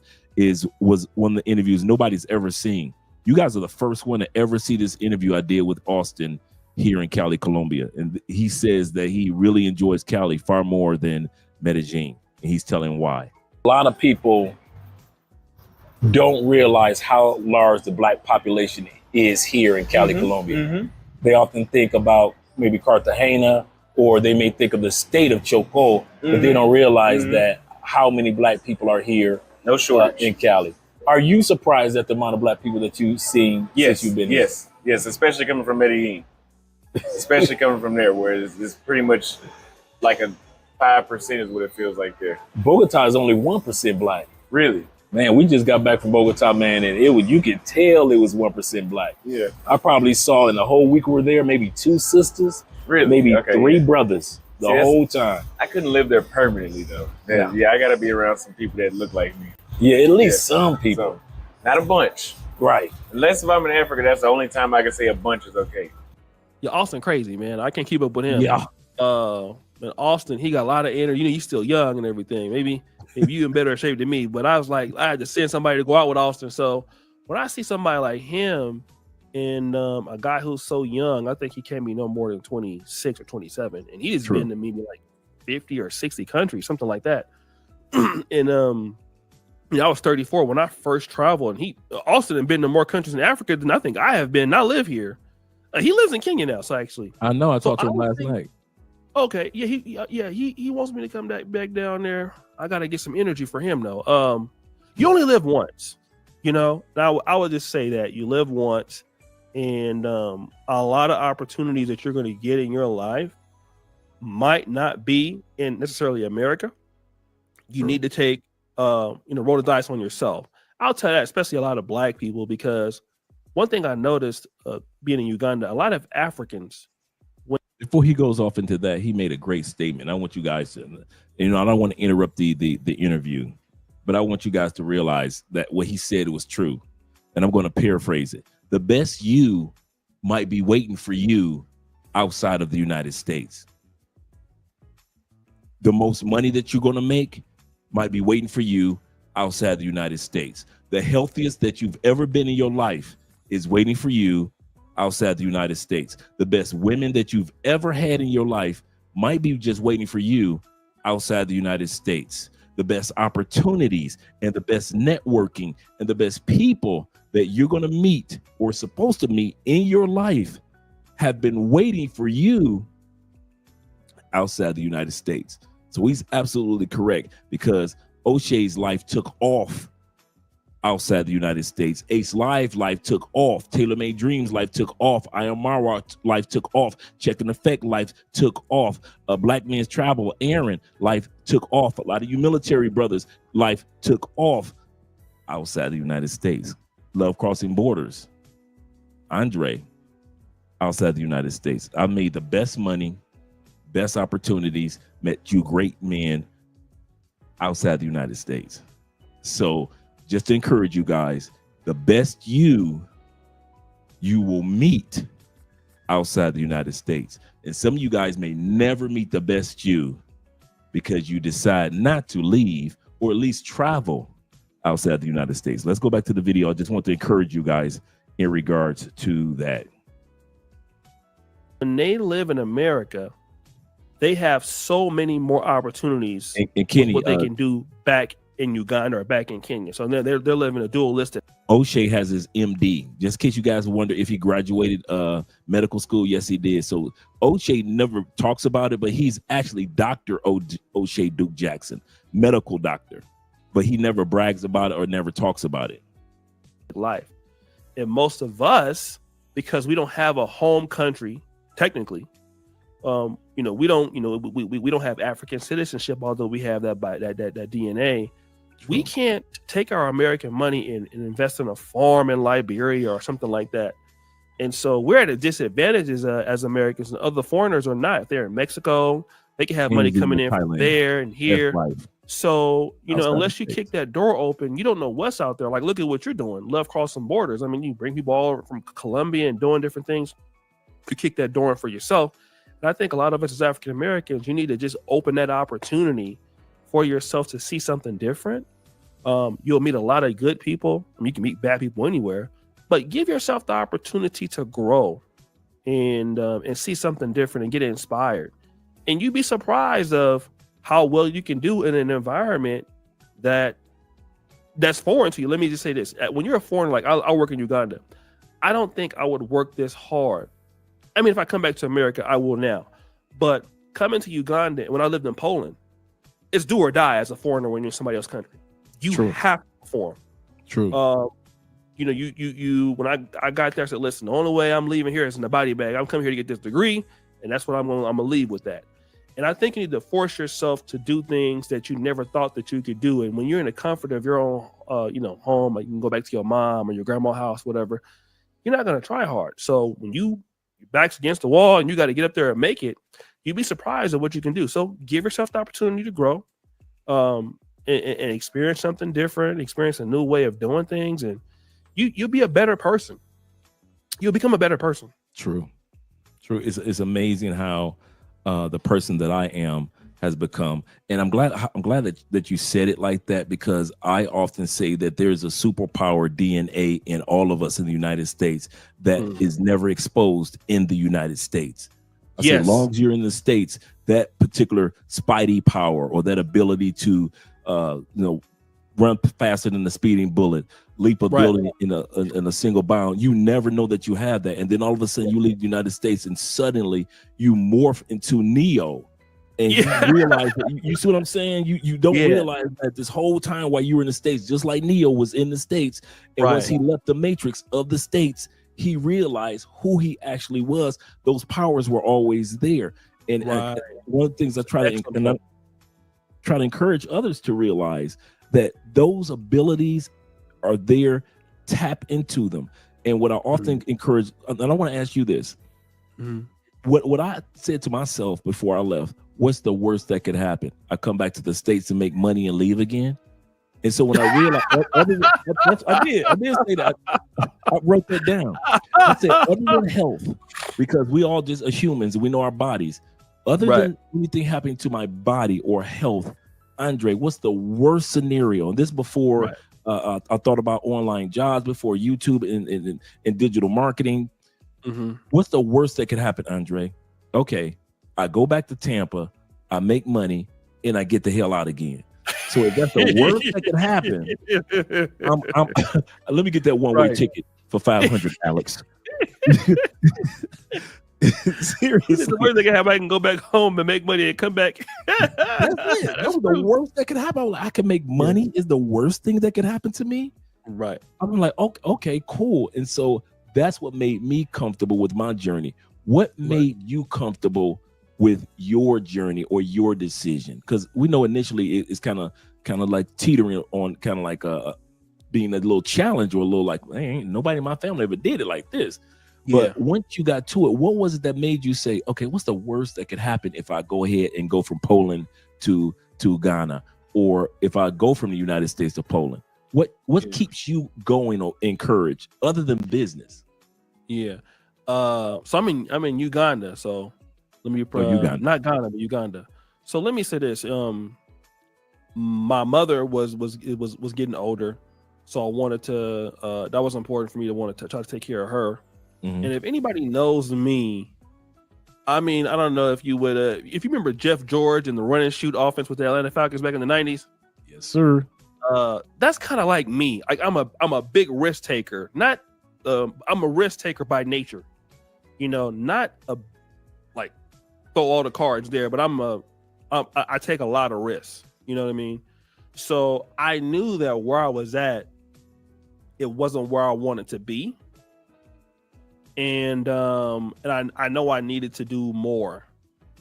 was one of the interviews nobody's ever seen. You guys are the first one to ever see this interview I did with Austin here in Cali, Colombia. And he says that he really enjoys Cali far more than Medellin. And he's telling why. A lot of people don't realize how large the black population is here in Cali, Colombia. They often think about maybe Cartagena, or they may think of the state of Chocó, but they don't realize that how many black people are here No shortage. in Cali. Are you surprised at the amount of black people that you've seen since you've been here? Yes, especially coming from Medellin. Especially coming from there, where it's pretty much like a 5% is what it feels like there. Bogota is only 1% black. Really? Man, we just got back from Bogota, man, and you could tell it was 1% black. Yeah. I probably saw in the whole week we were there, maybe 2 sisters, Really? maybe Okay, 3 yeah. brothers the See, whole time. I couldn't live there permanently though. Yeah. Yeah, I got to be around some people that look like me. Yeah, at least some people. So, not a bunch. Right. Unless if I'm in Africa, that's the only time I can say a bunch is okay. Yeah, Austin crazy, man. I can't keep up with him. Yeah. But Austin, he got a lot of energy. You know, he's still young and everything. Maybe you in better shape than me. But I was like, I had to send somebody to go out with Austin. So when I see somebody like him and a guy who's so young, I think he can't be no more than 26 or 27. And he's been to maybe like 50 or 60 countries, something like that. And I was 34 when I first traveled. And Austin had been to more countries in Africa than I think I have been. And I live here. He lives in Kenya now, so actually. I know. I talked to him last night. Okay, he wants me to come back down there. I gotta get some energy for him though. You only live once, you know. Now I would just say that you live once, and a lot of opportunities that you're going to get in your life might not be in necessarily America. You need to take roll the dice on yourself. I'll tell you that, especially a lot of black people, because one thing I noticed being in Uganda, a lot of Africans. Before he goes off into that, he made a great statement. I want you guys to, I don't want to interrupt the interview, but I want you guys to realize that what he said was true. And I'm going to paraphrase it. The best you might be waiting for you outside of the United States. The most money that you're going to make might be waiting for you outside the United States. The healthiest that you've ever been in your life is waiting for you outside the United States. The best women that you've ever had in your life might be just waiting for you outside the United States. The best opportunities and the best networking and the best people that you're going to meet or supposed to meet in your life have been waiting for you outside the United States. So he's absolutely correct, because OSHAY's life took off outside the United States. Ace Live life took off. Taylor Made Dreams life took off. I Am Mara life took off. Check and Effect life took off. Black Men's Travel, Aaron life took off. A lot of you military brothers life took off outside the United States. Love Crossing Borders, Andre, outside the United States. I made the best money, best opportunities, met you great men outside the United States. So just to encourage you guys, the best you will meet outside the United States. And some of you guys may never meet the best you because you decide not to leave or at least travel outside the United States. Let's go back to the video. I just want to encourage you guys in regards to that. When they live in America, they have so many more opportunities and Kenny, what they can do back in Uganda or back in Kenya. So they're living a dualistic. OSHAY has his MD. Just in case you guys wonder if he graduated medical school, yes, he did. So OSHAY never talks about it, but he's actually Dr. OSHAY Duke Jackson, medical doctor. But he never brags about it or never talks about it. Life. And most of us, because we don't have a home country, technically, we don't have African citizenship, although we have that by that DNA. True. We can't take our American money and invest in a farm in Liberia or something like that. And so we're at a disadvantage as Americans, and other foreigners are not. If they're in Mexico, they can have money coming in from there and here. So, unless you kick that door open, you don't know what's out there. Like, look at what you're doing. Love Crossing Borders. I mean, you bring people all over from Colombia and doing different things. You kick that door in for yourself. And I think a lot of us as African Americans, you need to just open that opportunity for yourself to see something different. You'll meet a lot of good people. I mean, you can meet bad people anywhere, but give yourself the opportunity to grow and see something different and get inspired. And you'd be surprised of how well you can do in an environment that's foreign to you. Let me just say this. When you're a foreigner, like I work in Uganda, I don't think I would work this hard. I mean, if I come back to America, I will now. But coming to Uganda, when I lived in Poland, it's do or die as a foreigner when you're in somebody else's country. You have to perform. True. When I got there, I said, listen, the only way I'm leaving here is in the body bag. I'm coming here to get this degree, and that's what I'm gonna leave with that. And I think you need to force yourself to do things that you never thought that you could do. And when you're in the comfort of your own, home, like you can go back to your mom or your grandma's house, whatever, you're not going to try hard. So when your back's against the wall and you got to get up there and make it, you'd be surprised at what you can do. So give yourself the opportunity to grow, and experience something different, experience a new way of doing things. And you'll be a better person. You'll become a better person. True. It's amazing how the person that I am has become. And I'm glad that you said it like that, because I often say that there's a superpower DNA in all of us in the United States that is never exposed in the United States. I say, as long as you're in the States, that particular spidey power or that ability to run faster than the speeding bullet, leap a building in a single bound, you never know that you have that. And then all of a sudden you leave the United States and suddenly you morph into Neo. And you realize that, you see what I'm saying? You don't realize that this whole time while you were in the States, just like Neo was in the States, and once he left the matrix of the States, he realized who he actually was. Those powers were always there. And one of the things I try to encourage others to realize that those abilities are there. Tap into them. And what I often encourage, and I want to ask you this, what I said to myself before I left, what's the worst that could happen? I come back to the States and make money and leave again. And so when I realized, I did say that. I wrote that down. I said, other than health, because we all just as humans, we know our bodies. Other than anything happening to my body or health, Andre, what's the worst scenario? And this before I thought about online jobs, before YouTube and digital marketing. What's the worst that could happen, Andre? Okay, I go back to Tampa, I make money, and I get the hell out again. So if that's the worst that could happen, let me get that one-way ticket for $500, Alex. Seriously, the worst that can happen, I can go back home and make money and come back. That's it. That was the worst that could happen. I can make money is the worst thing that could happen to me. Right. I'm like, okay, cool. And so that's what made me comfortable with my journey. What made you comfortable with your journey or your decision? Because we know initially it's kind of like teetering on kind of like being a little challenge or a little like, hey, ain't nobody in my family ever did it like this. But once you got to it, what was it that made you say, okay, what's the worst that could happen if I go ahead and go from Poland to Ghana, or if I go from the United States to Poland? What keeps you going or encouraged other than business? Yeah. So I'm in Uganda. So let me Uganda. Not Ghana, but Uganda. So let me say this. My mother was getting older, so I wanted to. That was important for me to want to try to take care of her. And if anybody knows me, I mean, I don't know if you would, if you remember Jeff George and the run and shoot offense with the Atlanta Falcons back in the 90s. Yes, sir. That's kind of like me. I'm a big risk taker. Not, I'm a risk taker by nature. You know, not a like throw all the cards there, but I take a lot of risks. You know what I mean? So I knew that where I was at, it wasn't where I wanted to be. And I know I needed to do more,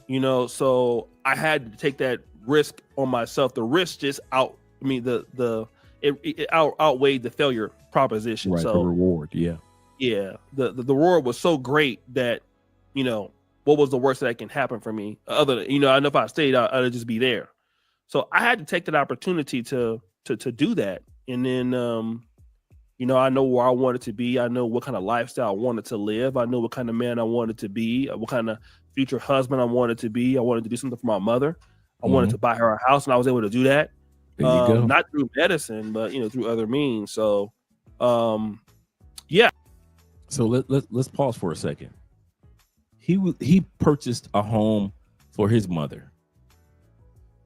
you know, so I had to take that risk on myself. The risk just outweighed the failure proposition. Right, So the reward, the reward was so great that, you know, what was the worst that can happen for me? Other than, you know, I know if I stayed, I'd just be there. So I had to take that opportunity to do that, and then you know, I know where I wanted to be. I know what kind of lifestyle I wanted to live. I know what kind of man I wanted to be, what kind of future husband I wanted to be. I wanted to do something for my mother. I wanted to buy her a house, and I was able to do that. There you go. Not through medicine, but, you know, through other means. So, So let's pause for a second. He purchased a home for his mother.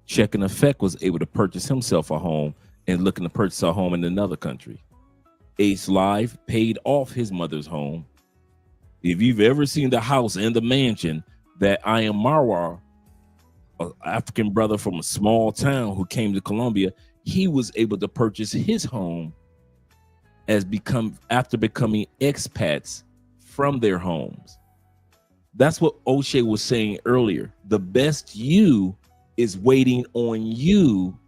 Check and Effect was able to purchase himself a home and looking to purchase a home in another country. Ace Live paid off his mother's home. If you've ever seen the house and the mansion that I Am Marwar, an African brother from a small town who came to Colombia, he was able to purchase his home after becoming expats from their homes. That's what OSHAY was saying earlier. The best you is waiting on you,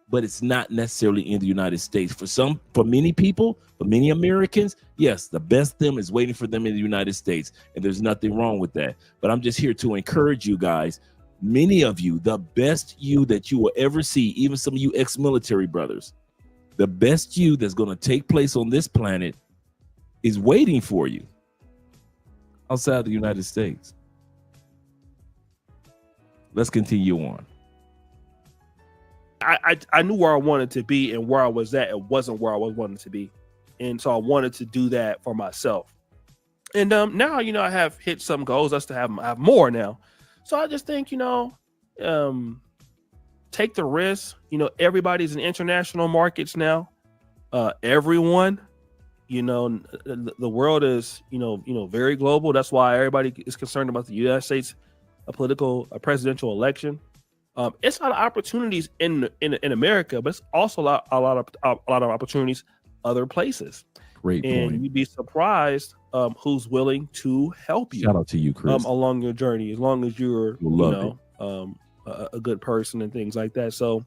but it's not necessarily in the United States. For many people, for many Americans, yes, the best them is waiting for them in the United States. And there's nothing wrong with that. But I'm just here to encourage you guys. Many of you, the best you that you will ever see, even some of you ex-military brothers, the best you that's going to take place on this planet is waiting for you outside the United States. Let's continue on. I knew where I wanted to be, and where I was at, it wasn't where I was wanting to be. And so I wanted to do that for myself. And now, you know, I have hit some goals. Us to have more now. So I just think, you know, take the risk. You know, everybody's in international markets now. Everyone, you know, the world is, you know, very global. That's why everybody is concerned about the United States, a presidential election. It's a lot of opportunities in America, but it's also a lot of opportunities other places. Great point. And you'd be surprised who's willing to help you. Shout out to you, Chris. Along your journey, as long as you're a good person and things like that. So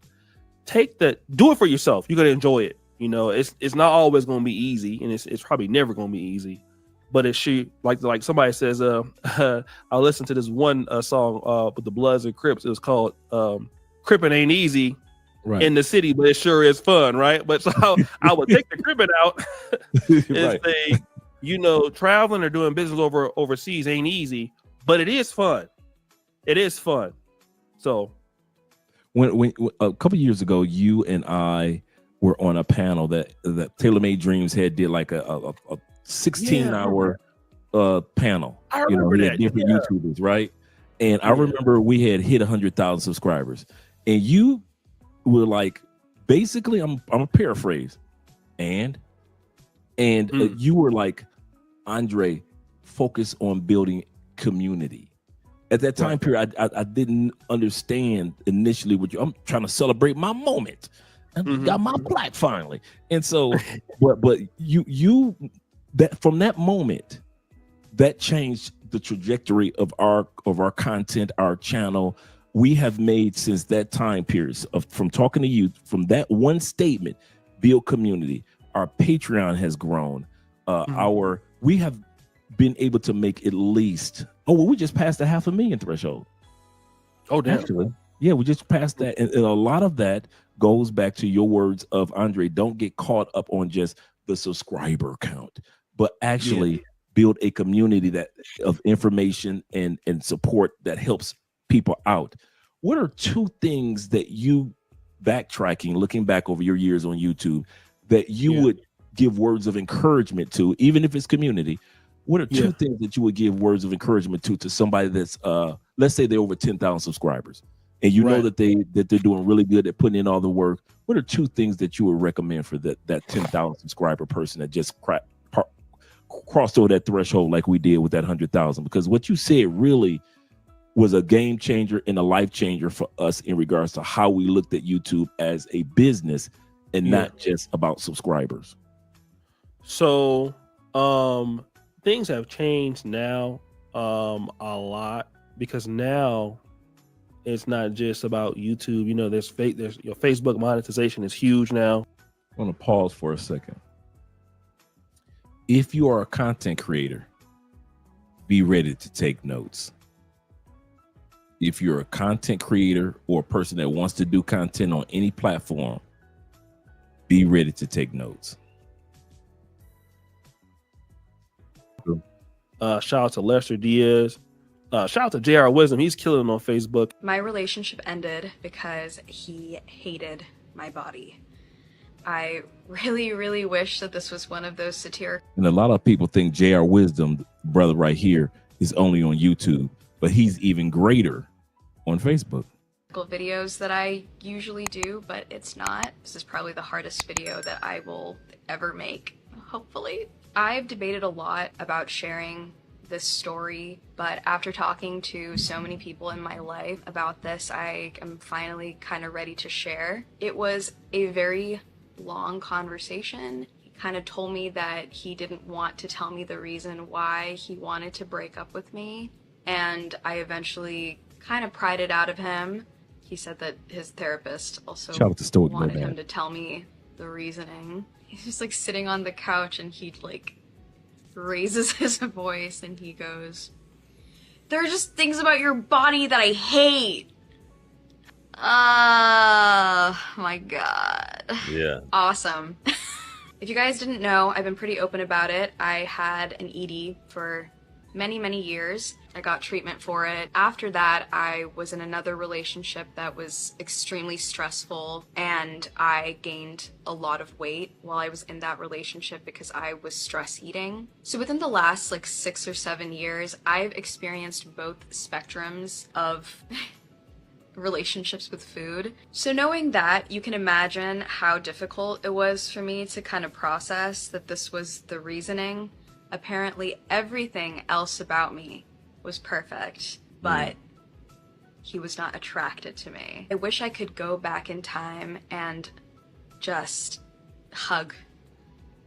do it for yourself. You're gonna enjoy it. You know, it's not always gonna be easy, and it's probably never gonna be easy. But it should, like somebody says, I listened to this one song with the Bloods and Crips. It was called Crippin' Ain't Easy. in the city, but it sure is fun, right? But so I would take the cribbing out and say, you know, traveling or doing business overseas ain't easy, but it is fun. It is fun. So when a couple years ago, you and I were on a panel that TaylorMade Dreams had did like a 16-hour panel. I remember that. Different YouTubers, right? And I remember we had hit 100,000 subscribers, and you were like, basically, I'm a paraphrase, and you were like, Andre, focus on building community. At that time period, I didn't understand initially I'm trying to celebrate my moment. I got my plaque finally. And so, but you that from that moment, that changed the trajectory of our content, our channel. We have made since that time period from talking to you, from that one statement, build community. Our Patreon has grown. We have been able to make at least, we just passed the 500,000 threshold. Oh, damn. Actually, yeah, we just passed that. And a lot of that goes back to your words of, Andre, don't get caught up on just the subscriber count, but actually build a community of information and support that helps people out. What are two things that you, looking back over your years on YouTube, that you would give words of encouragement to, even if it's community? What are two things that you would give words of encouragement to somebody that's let's say they're over 10,000 subscribers, and you know that they're doing really good at putting in all the work? What are two things that you would recommend for that 10,000 subscriber person that just crossed over that threshold like we did with that 100,000? Because what you said really was a game changer and a life changer for us in regards to how we looked at YouTube as a business and not just about subscribers. So things have changed now a lot, because now it's not just about YouTube. You know, there's your Facebook monetization is huge now. I want to pause for a second. If you are a content creator, be ready to take notes. If you're a content creator or a person that wants to do content on any platform, be ready to take notes. Shout out to Lester Diaz. Shout out to JR Wisdom. He's killing on Facebook. My relationship ended because he hated my body. I really, really wish that this was one of those satirical. And a lot of people think JR Wisdom, brother right here, is only on YouTube, but he's even greater on Facebook. Videos that I usually do, but it's not. This is probably the hardest video that I will ever make, hopefully. I've debated a lot about sharing this story, but after talking to so many people in my life about this, I am finally kind of ready to share. It was a very long conversation. He kind of told me that he didn't want to tell me the reason why he wanted to break up with me, and I eventually kind of pried it out of him. He said that his therapist also wanted him to tell me the reasoning. He's just like sitting on the couch and he like raises his voice and he goes, "There are just things about your body that I hate." Oh my God. Yeah. Awesome. If you guys didn't know, I've been pretty open about it. I had an ED for many, many years. I got treatment for it. After that, I was in another relationship that was extremely stressful, and I gained a lot of weight while I was in that relationship because I was stress eating. So within the last like 6 or 7 years, I've experienced both spectrums of relationships with food. So knowing that, you can imagine how difficult it was for me to kind of process that this was the reasoning. Apparently everything else about me was perfect, but he was not attracted to me. I wish I could go back in time and just hug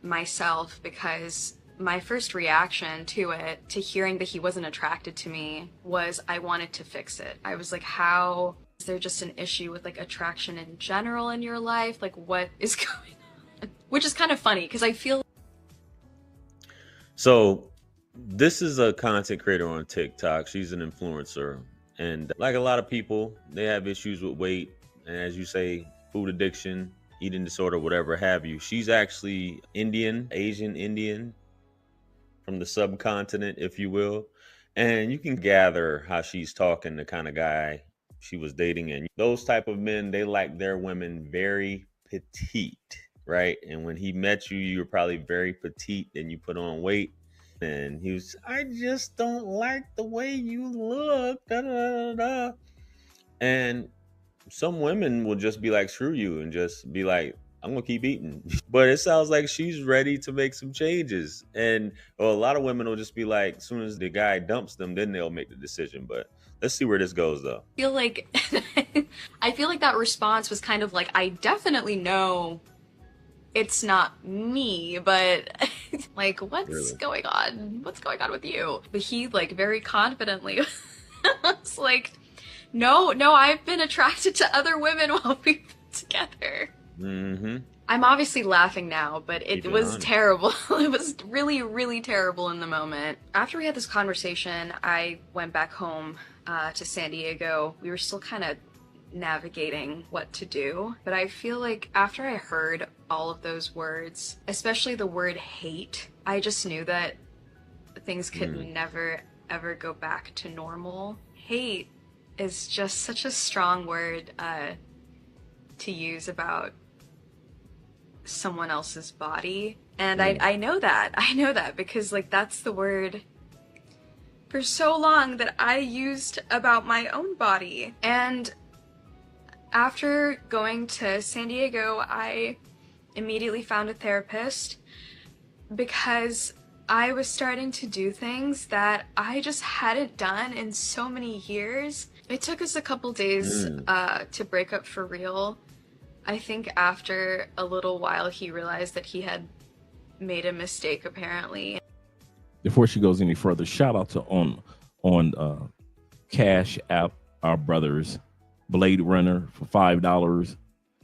myself, because my first reaction to it, to hearing that he wasn't attracted to me, was I wanted to fix it. I was like, how is there just an issue with like attraction in general in your life? Like, what is going on? Which is kind of funny because I feel. So this is a content creator on TikTok. She's an influencer. And like a lot of people, they have issues with weight. And as you say, food addiction, eating disorder, whatever have you. She's actually Asian Indian from the subcontinent, if you will. And you can gather how she's talking, the kind of guy she was dating. And those type of men, they like their women very petite, right? And when he met you, you were probably very petite and you put on weight. And he was, I just don't like the way you look. Da, da, da, da. And some women will just be like, screw you, and just be like, I'm gonna keep eating. But it sounds like she's ready to make some changes. And a lot of women will just be like, as soon as the guy dumps them, then they'll make the decision. But let's see where this goes, though. I feel like that response was kind of like, I definitely know it's not me, but like, what's going on? What's going on with you? But he like very confidently was like, no, I've been attracted to other women while we've been together. Mm-hmm. I'm obviously laughing now, but it was terrible. It was really, really terrible in the moment. After we had this conversation, I went back home to San Diego. We were still kind of navigating what to do, but I feel like after I heard all of those words, especially the word hate, I just knew that things could never, ever go back to normal. Hate is just such a strong word to use about someone else's body, and I know that because like that's the word for so long that I used about my own body. And after going to San Diego, I immediately found a therapist because I was starting to do things that I just hadn't done in so many years. It took us a couple days to break up for real. I think after a little while, he realized that he had made a mistake, apparently. Before she goes any further, shout out to on Cash App, our brothers, Blade Runner for $5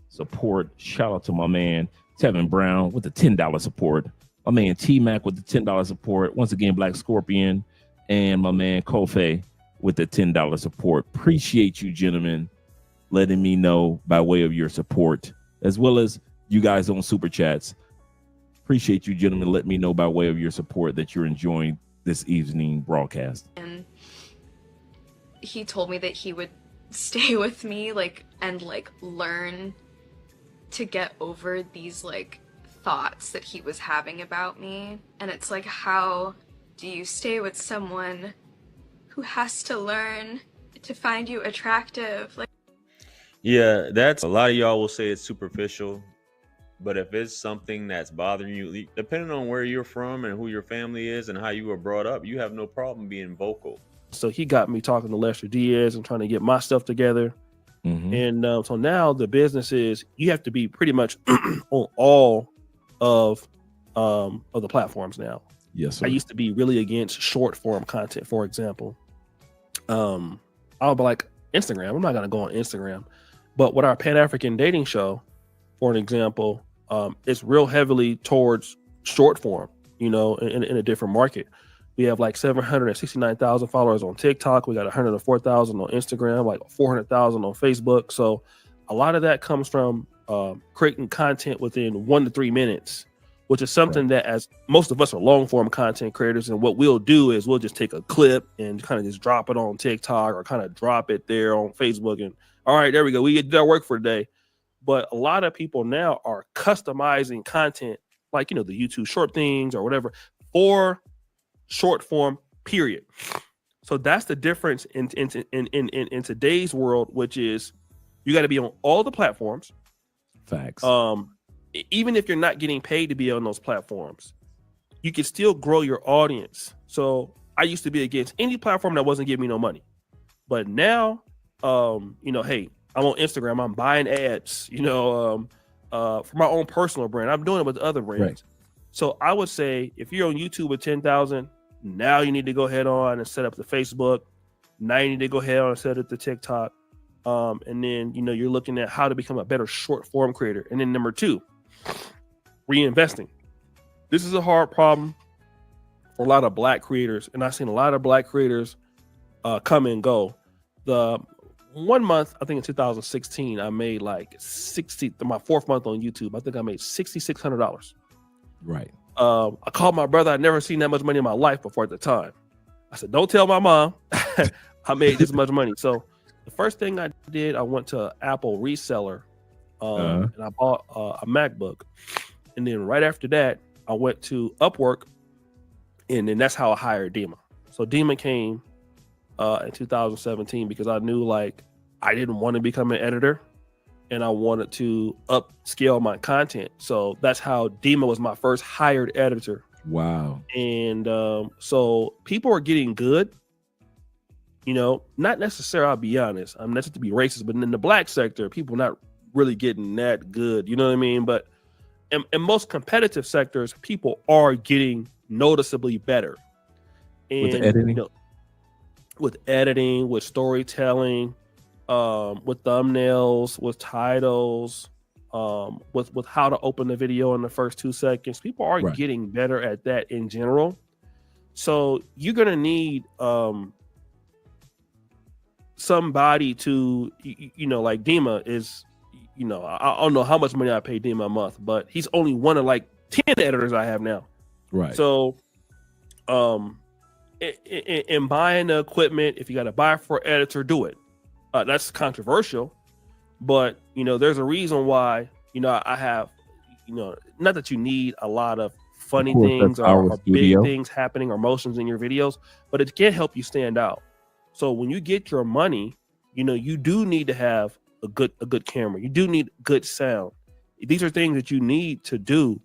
support. Shout out to my man Tevin Brown with the $10 support. My man T-Mac with the $10 support. Once again, Black Scorpion, and my man Kofe with the $10 support. Appreciate you, gentlemen, letting me know by way of your support, as well as you guys on Super Chats. Appreciate you, gentlemen, letting me know by way of your support that you're enjoying this evening broadcast. And he told me that he would stay with me, and learn to get over these thoughts that he was having about me. And it's like, how do you stay with someone who has to learn to find you attractive? Yeah, that's a lot of y'all will say it's superficial, but if it's something that's bothering you, depending on where you're from and who your family is and how you were brought up, you have no problem being vocal. So he got me talking to Lester Diaz and trying to get my stuff together. And so now the business is, you have to be pretty much on all of the platforms now. Yes, sir. I used to be really against short form content, for example. I'll be like, Instagram, I'm not going to go on Instagram. But with our Pan-African dating show, for an example, it's real heavily towards short form, in a different market. We have 769,000 followers on TikTok. We got 104,000 on Instagram, 400,000 on Facebook. So a lot of that comes from creating content within 1 to 3 minutes, which is something that, as most of us are long form content creators, and what we'll do is we'll just take a clip and kind of just drop it on TikTok or kind of drop it there on Facebook. And all right, there we go. We did our work for today. But a lot of people now are customizing content, the YouTube short things or whatever, for short form, period. So that's the difference in today's world, which is you got to be on all the platforms. Facts. Even if you're not getting paid to be on those platforms, you can still grow your audience. So I used to be against any platform that wasn't giving me no money, but now, hey, I'm on Instagram. I'm buying ads, for my own personal brand. I'm doing it with other brands. Right. So I would say if you're on YouTube with 10,000, now you need to go ahead on and set up the Facebook. Now you need to go ahead on and set up the TikTok. And then, you're looking at how to become a better short form creator. And then number 2, reinvesting. This is a hard problem for a lot of Black creators. And I've seen a lot of Black creators come and go. 1 month, I think in 2016, I made like 60. My 4th month on YouTube, I think I made $6,600. Right. I called my brother. I'd never seen that much money in my life before at the time. I said, "Don't tell my mom I made this much money." So the first thing I did, I went to Apple reseller, and I bought a MacBook. And then right after that, I went to Upwork, and then that's how I hired Dima. So Dima came in 2017 because I knew like I didn't want to become an editor, and I wanted to upscale my content. So that's how Dima was my first hired editor. Wow. And so people are getting good, you know, not necessarily, I'll be honest, I'm not to be racist, but in the black sector, people not really getting that good, you know what I mean? But in most competitive sectors, people are getting noticeably better. And, With the editing? you know, with editing, with storytelling, with thumbnails, with titles, with how to open the video in the first 2 seconds. People are getting better at that in general. So you're gonna need somebody to, you know, like Dima is, you know, I don't know how much money I pay Dima a month, but he's only one of like 10 editors I have now. Right. So in buying the equipment, if you got to buy for an editor, do it. That's controversial, but you know, there's a reason why, you know, I have, you know, not that you need a lot of funny things or big things happening or motions in your videos, but it can help you stand out. So when you get your money, you know, you do need to have a good camera. You do need good sound. These are things that you need to do.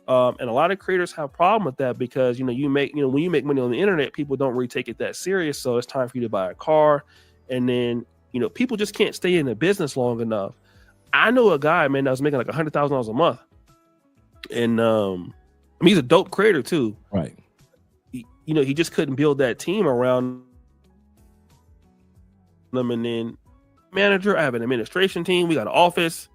And a lot of creators have a problem with that because, you know, when you make money on the internet, people don't really take it that serious. So it's time for you to buy a car. And then, you know, people just can't stay in the business long enough. I know a guy, man, that was making like $100,000 a month. And I mean, he's a dope creator too. Right. You know, he just couldn't build that team around them. And then manager, I have an administration team. We got an office.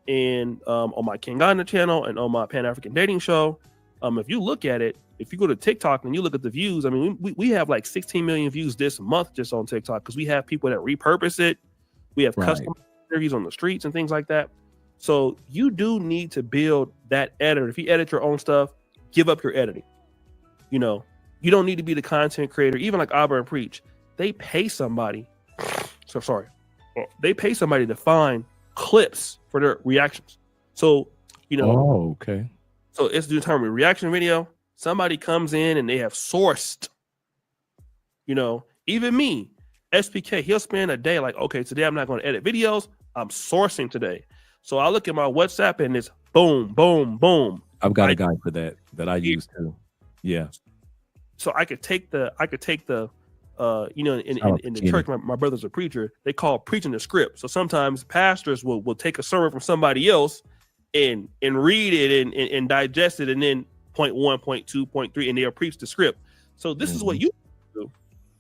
And on my Kingana channel and on my Pan-African dating show, if you look at it, if you go to TikTok and you look at the views, I mean, we have like 16 million views this month just on TikTok because we have people that repurpose it. We have custom interviews on the streets and things like that. So you do need to build that editor. If you edit your own stuff, give up your editing. You know, you don't need to be the content creator. Even like Abba and Preach, they pay somebody. They pay somebody to find clips for their reactions. So, you know, so it's determined reaction video. Somebody comes in and they have sourced, you know, even me, SPK, he'll spend a day like, okay, today I'm not going to edit videos. I'm sourcing today. So I look at my WhatsApp and it's boom, boom, boom. I've got a guy for that I use too. Yeah. So I could take the you know, in the church, my brother's a preacher. They call preaching the script. So sometimes pastors will take a sermon from somebody else and read it and digest it, and then point 1, point 2, point 3, and they'll preach the script. So this is what you do.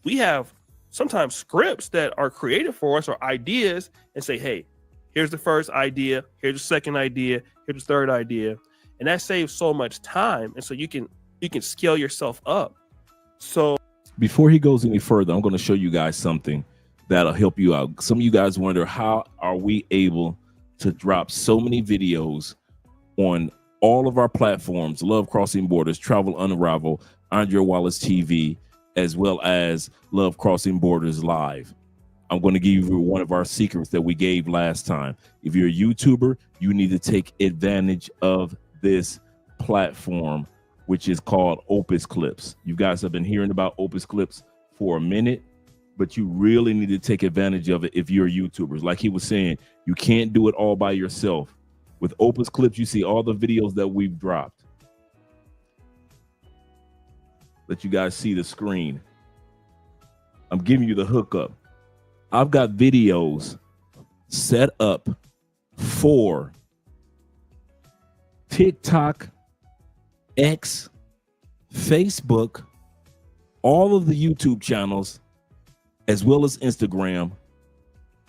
We have sometimes scripts that are created for us or ideas and say, hey, here's the first idea, here's the second idea, here's the third idea. And that saves so much time. And so you can scale yourself up. So before he goes any further, I'm going to show you guys something that'll help you out. Some of you guys wonder, how are we able to drop so many videos on all of our platforms, Love Crossing Borders, Travel Unravel, Andre Wallace TV, as well as Love Crossing Borders Live? I'm going to give you one of our secrets that we gave last time. If you're a YouTuber, you need to take advantage of this platform, which is called Opus Clips. You guys have been hearing about Opus Clips for a minute, but you really need to take advantage of it if you're YouTubers. Like he was saying, you can't do it all by yourself. With Opus Clips, you see all the videos that we've dropped. Let you guys see the screen. I'm giving you the hookup. I've got videos set up for TikTok, X, Facebook, all of the YouTube channels, as well as Instagram,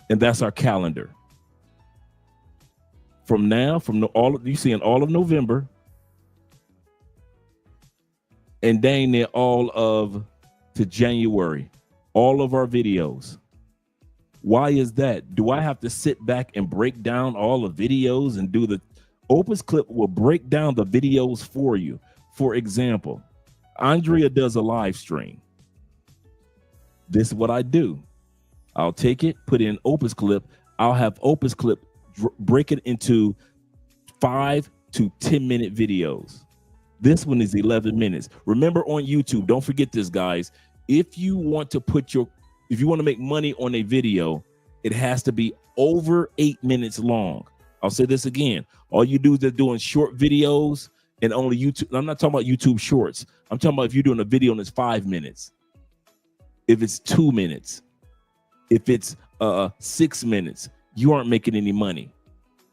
and that's our calendar. From now, you see in all of November, and dang near all of to January, all of our videos Why is that? Do I have to sit back and break down all the videos and do the Opus Clip will break down the videos for you. For example, Andrea does a live stream. This is what I do. I'll take it, put it in Opus Clip. I'll have Opus Clip break it into 5 to 10 minute videos. This one is 11 minutes. Remember on YouTube, don't forget this, guys. If you want to make money on a video, it has to be over 8 minutes long. I'll say this again. All you do is they're doing short videos and only YouTube. I'm not talking about YouTube shorts. I'm talking about if you're doing a video and it's 5 minutes. If it's 2 minutes, if it's 6 minutes, you aren't making any money.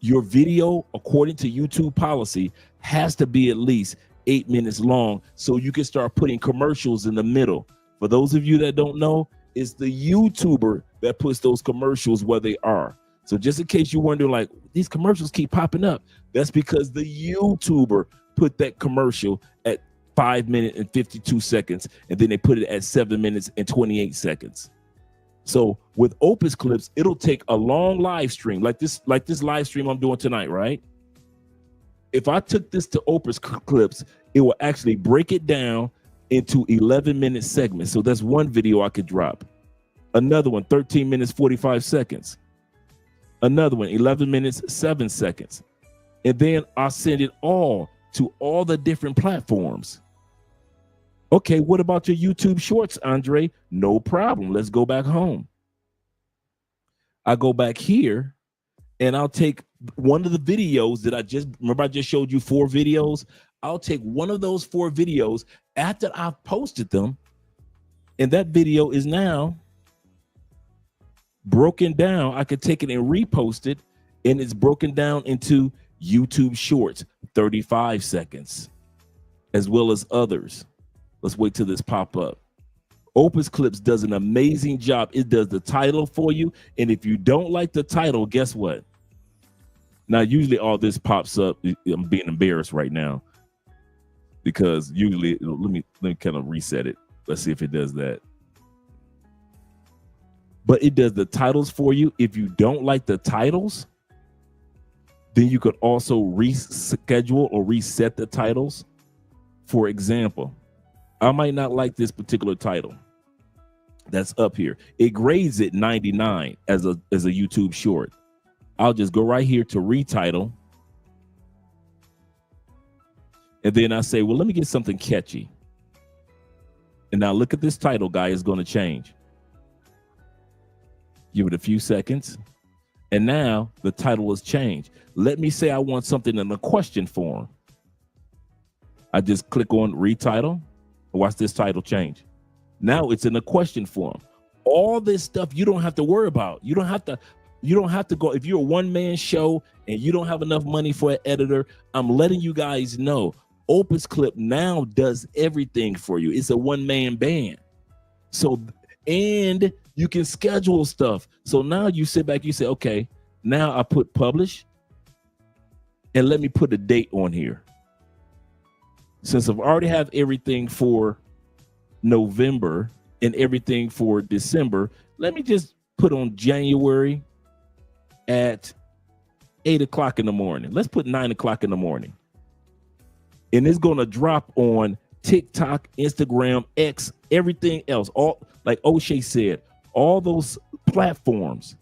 Your video, according to YouTube policy, has to be at least 8 minutes long so you can start putting commercials in the middle. For those of you that don't know, it's the YouTuber that puts those commercials where they are. So just in case you're wondering, like, these commercials keep popping up, that's because the YouTuber put that commercial at 5 minutes and 52 seconds, and then they put it at 7 minutes and 28 seconds. So with Opus Clips, it'll take a long live stream, like this live stream I'm doing tonight, right? If I took this to Opus Clips, it will actually break it down into 11-minute segments. So that's one video I could drop. Another one, 13 minutes, 45 seconds. Another one, 11 minutes, 7 seconds. And then I'll send it all to all the different platforms. Okay, what about your YouTube shorts, Andre? No problem. Let's go back home. I go back here and I'll take one of the videos that I just showed you 4 videos. I'll take one of those 4 videos after I've posted them, and that video is now broken down. I could take it and repost it, and it's broken down into YouTube shorts, 35 seconds, as well as others. Let's wait till this pop up. Opus Clips does an amazing job. It does the title for you, and if you don't like the title, guess what? Now, usually all this pops up. I'm being embarrassed right now because usually, let me kind of reset it. Let's see if it does that. But it does the titles for you. If you don't like the titles, then you could also reschedule or reset the titles. For example, I might not like this particular title that's up here. It grades it 99 as a YouTube short. I'll just go right here to retitle. And then I say, well, let me get something catchy. And now look at this title, guy, is going to change. Give it a few seconds. And now the title has changed. Let me say I want something in a question form. I just click on retitle. Watch this title change. Now it's in a question form. All this stuff you don't have to worry about. You don't have to go. If you're a one-man show and you don't have enough money for an editor, I'm letting you guys know Opus Clip now does everything for you. It's a one-man band. So, and you can schedule stuff. So now you sit back, you say, okay, now I put publish and let me put a date on here. Since I've already have everything for November and everything for December, let me just put on January at 8 o'clock in the morning. Let's put 9 o'clock in the morning. And it's going to drop on TikTok, Instagram, X, everything else. All, like OSHAY said, all those platforms.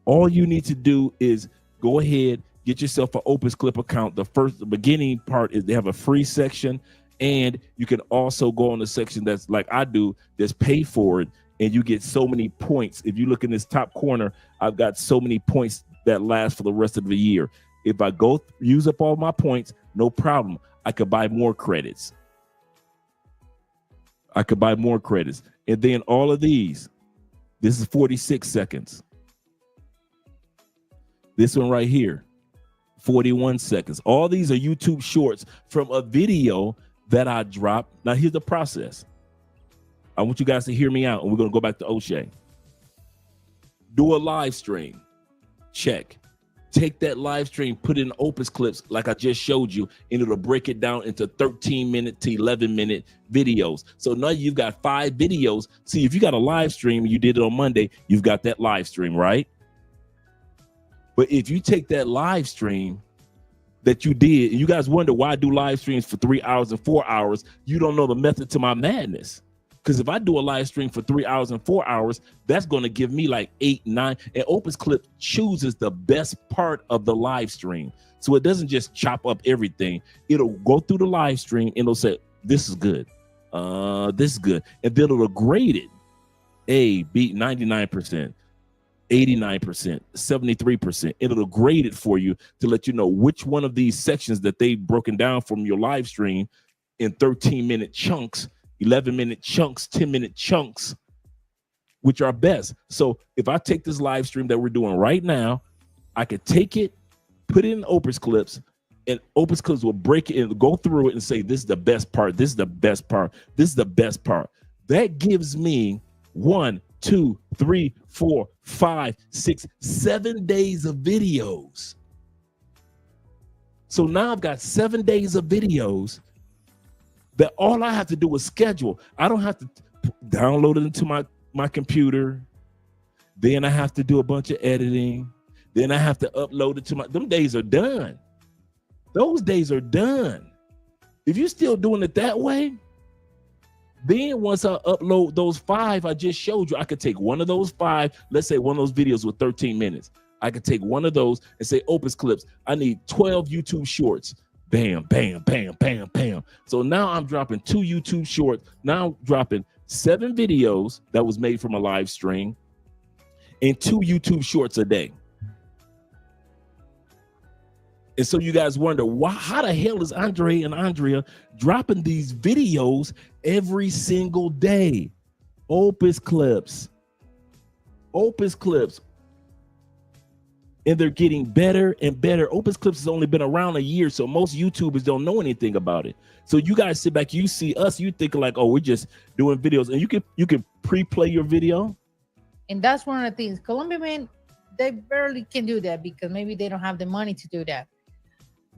All you need to do is go ahead, get yourself an Opus Clip account. The beginning part is they have a free section, and you can also go on the section that's like I do, that's pay for it, and you get so many points. If you look in this top corner, I've got so many points that last for the rest of the year. If I go use up all my points, no problem. I could buy more credits. And then all of these, this is 46 seconds. This one right here, 41 seconds. All these are YouTube shorts from a video that I dropped. Now here's the process. I want you guys to hear me out, and we're going to go back to OSHAY. Do a live stream. Check. take that live stream, put it in Opus Clips like I just showed you, and it'll break it down into 13-minute to 11-minute videos. So now you've got 5 videos. See, if you got a live stream, you did it on Monday, you've got that live stream, right? But if you take that live stream that you did, and you guys wonder why I do live streams for 3 hours and 4 hours, you don't know the method to my madness. Because if I do a live stream for 3 hours and 4 hours, that's going to give me like 8, 9. And Opus Clip chooses the best part of the live stream. So it doesn't just chop up everything. It'll go through the live stream and it'll say, this is good. This is good. And then it'll grade it. A, B, 99%, 89%, 73%. It'll grade it for you to let you know which one of these sections that they've broken down from your live stream in 13-minute chunks, 11-minute chunks, 10-minute chunks, which are best. So if I take this live stream that we're doing right now, I could take it, put it in Opus Clips, and Opus Clips will break it and go through it and say, this is the best part, this is the best part, this is the best part. That gives me 1, 2, 3, 4, 5, 6, 7 days of videos. So now I've got 7 days of videos that all I have to do is schedule. I don't have to download it into my computer. Then I have to do a bunch of editing. Then I have to upload it to them days are done. Those days are done. If you're still doing it that way, then once I upload those 5 I just showed you, I could take one of those 5, let's say one of those videos with 13 minutes. I could take one of those and say, Opus Clips, I need 12 YouTube shorts. Bam, bam, bam, bam, bam. So now I'm dropping 2 YouTube shorts. Now I'm dropping 7 videos that was made from a live stream and 2 YouTube shorts a day. And so you guys wonder, why? How the hell is Andre and Andrea dropping these videos every single day? Opus Clips. Opus Clips. And they're getting better and better. Opus Clips has only been around a year, so most YouTubers don't know anything about it. So you guys sit back, you see us, you think like, oh, we're just doing videos, and you can pre-play your video. And that's one of the things. Colombian men, they barely can do that because maybe they don't have the money to do that.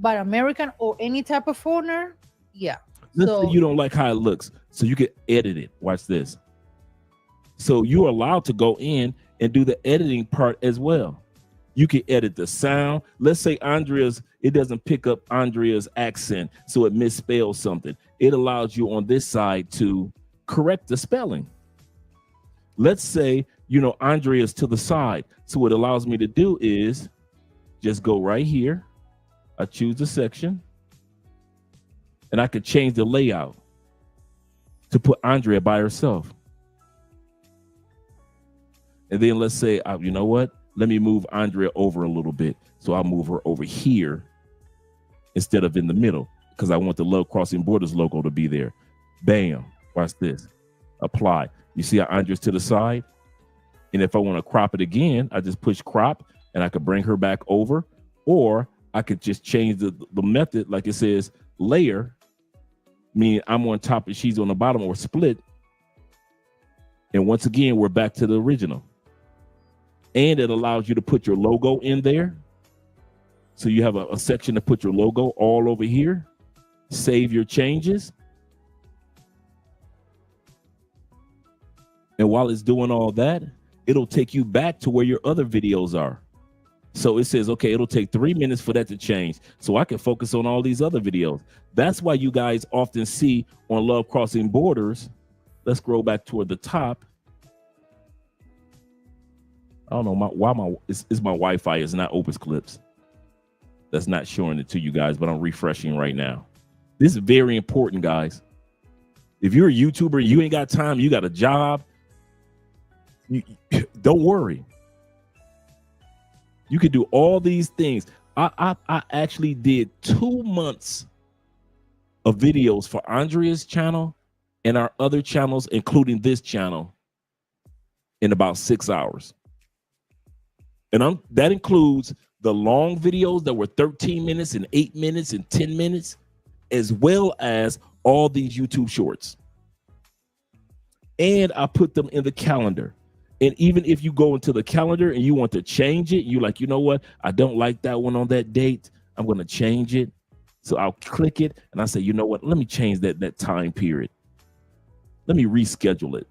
But American or any type of foreigner, yeah. Let's say you don't like how it looks, so you can edit it. Watch this. So you're allowed to go in and do the editing part as well. You can edit the sound. Let's say it doesn't pick up Andrea's accent, so it misspells something. It allows you on this side to correct the spelling. Let's say, Andrea's to the side. So what it allows me to do is just go right here. I choose the section, and I could change the layout to put Andrea by herself. And then let's say, you know what? Let me move Andrea over a little bit. So I'll move her over here instead of in the middle because I want the Love Crossing Borders logo to be there. Bam. Watch this. Apply. You see how Andrea's to the side? And if I want to crop it again, I just push crop and I could bring her back over, or I could just change the method like it says layer, meaning I'm on top and she's on the bottom, or split. And once again, we're back to the original. And it allows you to put your logo in there. So you have a section to put your logo all over here. Save your changes. And while it's doing all that, it'll take you back to where your other videos are. So it says, okay, it'll take 3 minutes for that to change. So I can focus on all these other videos. That's why you guys often see on Love Crossing Borders. Let's scroll back toward the top. I don't know why my Wi-Fi is not Opus Clips. That's not showing it to you guys, but I'm refreshing right now. This is very important, guys. If you're a YouTuber, you ain't got time, you got a job, don't worry. You can do all these things. I actually did 2 months of videos for Andrea's channel and our other channels, including this channel, in about 6 hours. And that includes the long videos that were 13 minutes and 8 minutes and 10 minutes, as well as all these YouTube shorts. And I put them in the calendar. And even if you go into the calendar and you want to change it, you like, you know what? I don't like that one on that date. I'm going to change it. So I'll click it and I say, you know what? Let me change that time period. Let me reschedule it.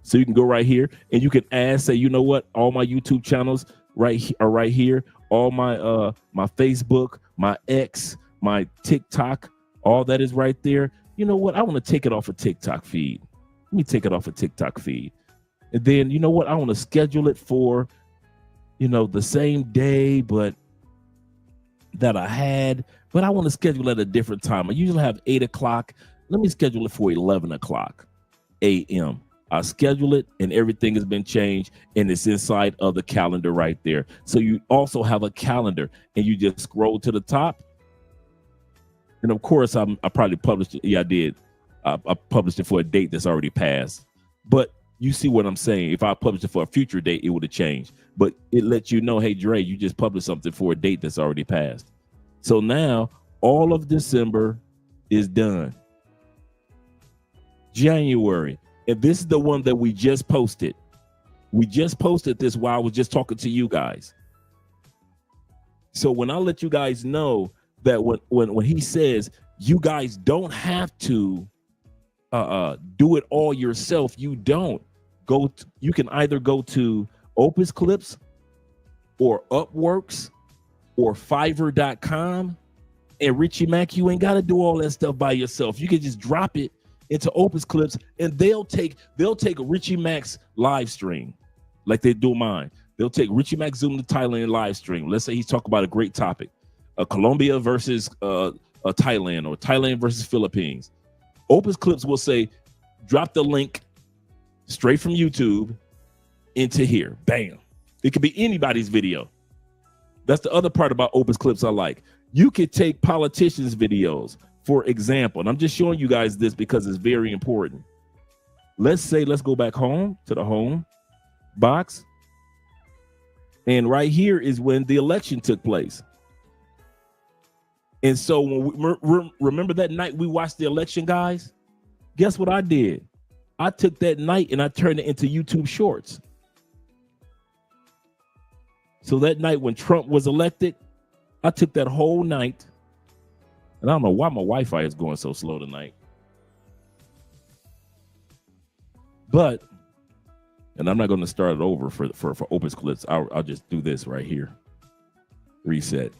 So you can go right here and you can add, say, you know what? All my YouTube channels are right here. All my my Facebook, my X, my TikTok, all that is right there. You know what? I want to take it off a TikTok feed. Let me take it off a TikTok feed. And then, you know what? I want to schedule it for, you know, the same day, but that I had, but I want to schedule it at a different time. I usually have 8 o'clock. Let me schedule it for 11 o'clock a.m. I schedule it and everything has been changed and it's inside of the calendar right there. So you also have a calendar and you just scroll to the top. And of course, I probably published it. Yeah, I did. I published it for a date that's already passed. But you see what I'm saying? If I published it for a future date, it would have changed. But it lets you know, hey, Dre, you just published something for a date that's already passed. So now all of December is done. January. And this is the one that we just posted. We just posted this while I was just talking to you guys. So when I let you guys know that when he says you guys don't have to do it all yourself, you don't. You can either go to Opus Clips or Upworks or Fiverr.com, and Richie Mack, you ain't got to do all that stuff by yourself. You can just drop it into Opus Clips and they'll take Richie Mack's live stream like they do mine. They'll take Richie Mack Zoom to Thailand live stream. Let's say he's talking about a great topic, Colombia versus Thailand, or Thailand versus Philippines. Opus Clips will say, drop the link straight from YouTube into here. Bam. It could be anybody's video. That's the other part about Opus Clips I like. You could take politicians' videos, for example, and I'm just showing you guys this because it's very important. Let's go back home to the home box. And right here is when the election took place. And so when we remember that night we watched the election, guys, guess what I did? I took that night and I turned it into YouTube shorts. So that night when Trump was elected, I took that whole night, and I don't know why my Wi-Fi is going so slow tonight. But, and I'm not going to start it over for Opus Clips. I'll just do this right here. Reset.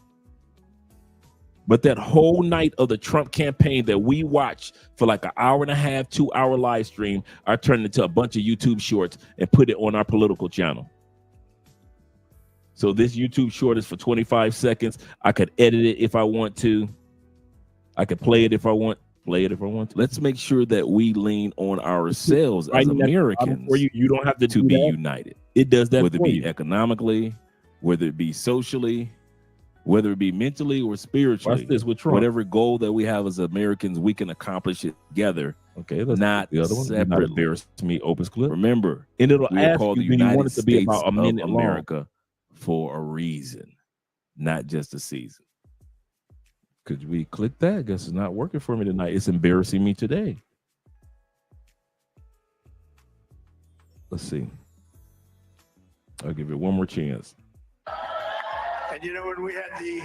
But that whole night of the Trump campaign that we watched for like an hour and a half, 2 hour live stream, I turned into a bunch of YouTube shorts and put it on our political channel. So this YouTube short is for 25 seconds. I could edit it if I want to. I could play it if I want. Let's make sure that we lean on ourselves as Americans. You don't have to be united. It does that, whether it be economically, whether it be socially, whether it be mentally or spiritually. Watch this with Trump. Whatever goal that we have as Americans, we can accomplish it together. Okay, let's not the other one. Separate. Embarrass me, Opus Clip. Remember, and it'll ask you, the United States to be about a minute of America for a reason, not just a season. Could we click that? I guess it's not working for me tonight. It's embarrassing me today. Let's see. I'll give it one more chance. And you know, when we had the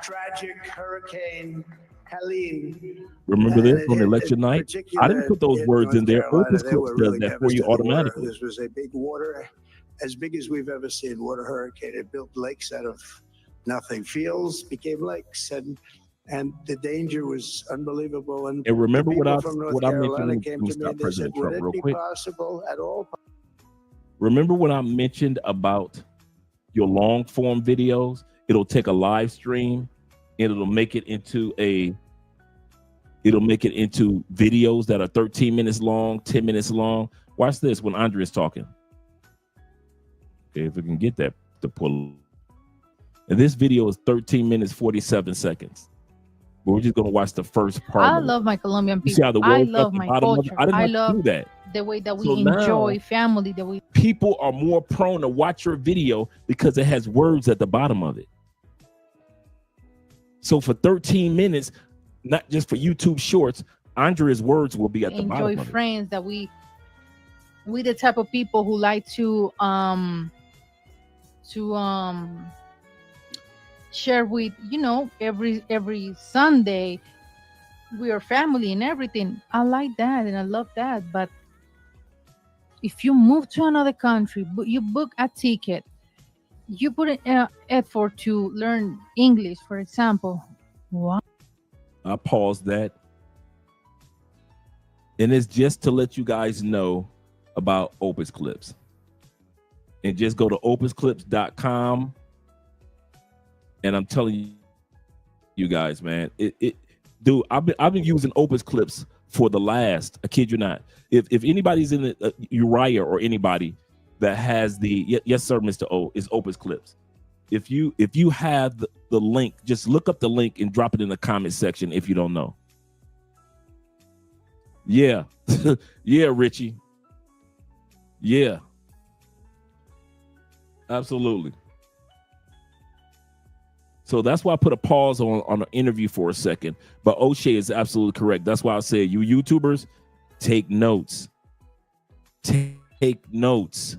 tragic Hurricane Helene. Remember this on election night? I didn't put those words in there. Opus Clips does that for you automatically. This was a big water, as big as we've ever seen, water hurricane. It built lakes out of nothing. Fields became lakes, and the danger was unbelievable. And remember what I mentioned came to me and they said, would it be possible at all? Remember what I mentioned about your long form videos? It'll take a live stream and it'll make it into videos that are 13 minutes long, 10 minutes long. Watch this when Andre is talking. Okay, if we can get that to pull. And this video is 13 minutes, 47 seconds. But we're just going to watch the first part. I love my Colombian people. I love my culture. I love the way that we enjoy family. That we people are more prone to watch your video because it has words at the bottom of it. So for 13 minutes, not just for YouTube Shorts, Andrea's words will be at the bottom of it. Enjoy friends that we we the type of people who like to share with, you know, every Sunday we are family and everything. I like that and I love that. But if you move to another country, but you book a ticket, you put an effort to learn English, for example. Wow. I paused that. And it's just to let you guys know about Opus Clips. And just go to opusclips.com. And I'm telling you guys, man, dude, I've been using Opus Clips for the last, I kid you not. If anybody's in the Uriah or anybody that has the, yes sir, Mr. O, is Opus Clips. If you have the link, just look up the link and drop it in the comment section if you don't know. Yeah. Yeah, Richie. Yeah. Absolutely. So that's why I put a pause on the interview for a second. But OSHAY is absolutely correct. That's why I say, you YouTubers, take notes. Take notes.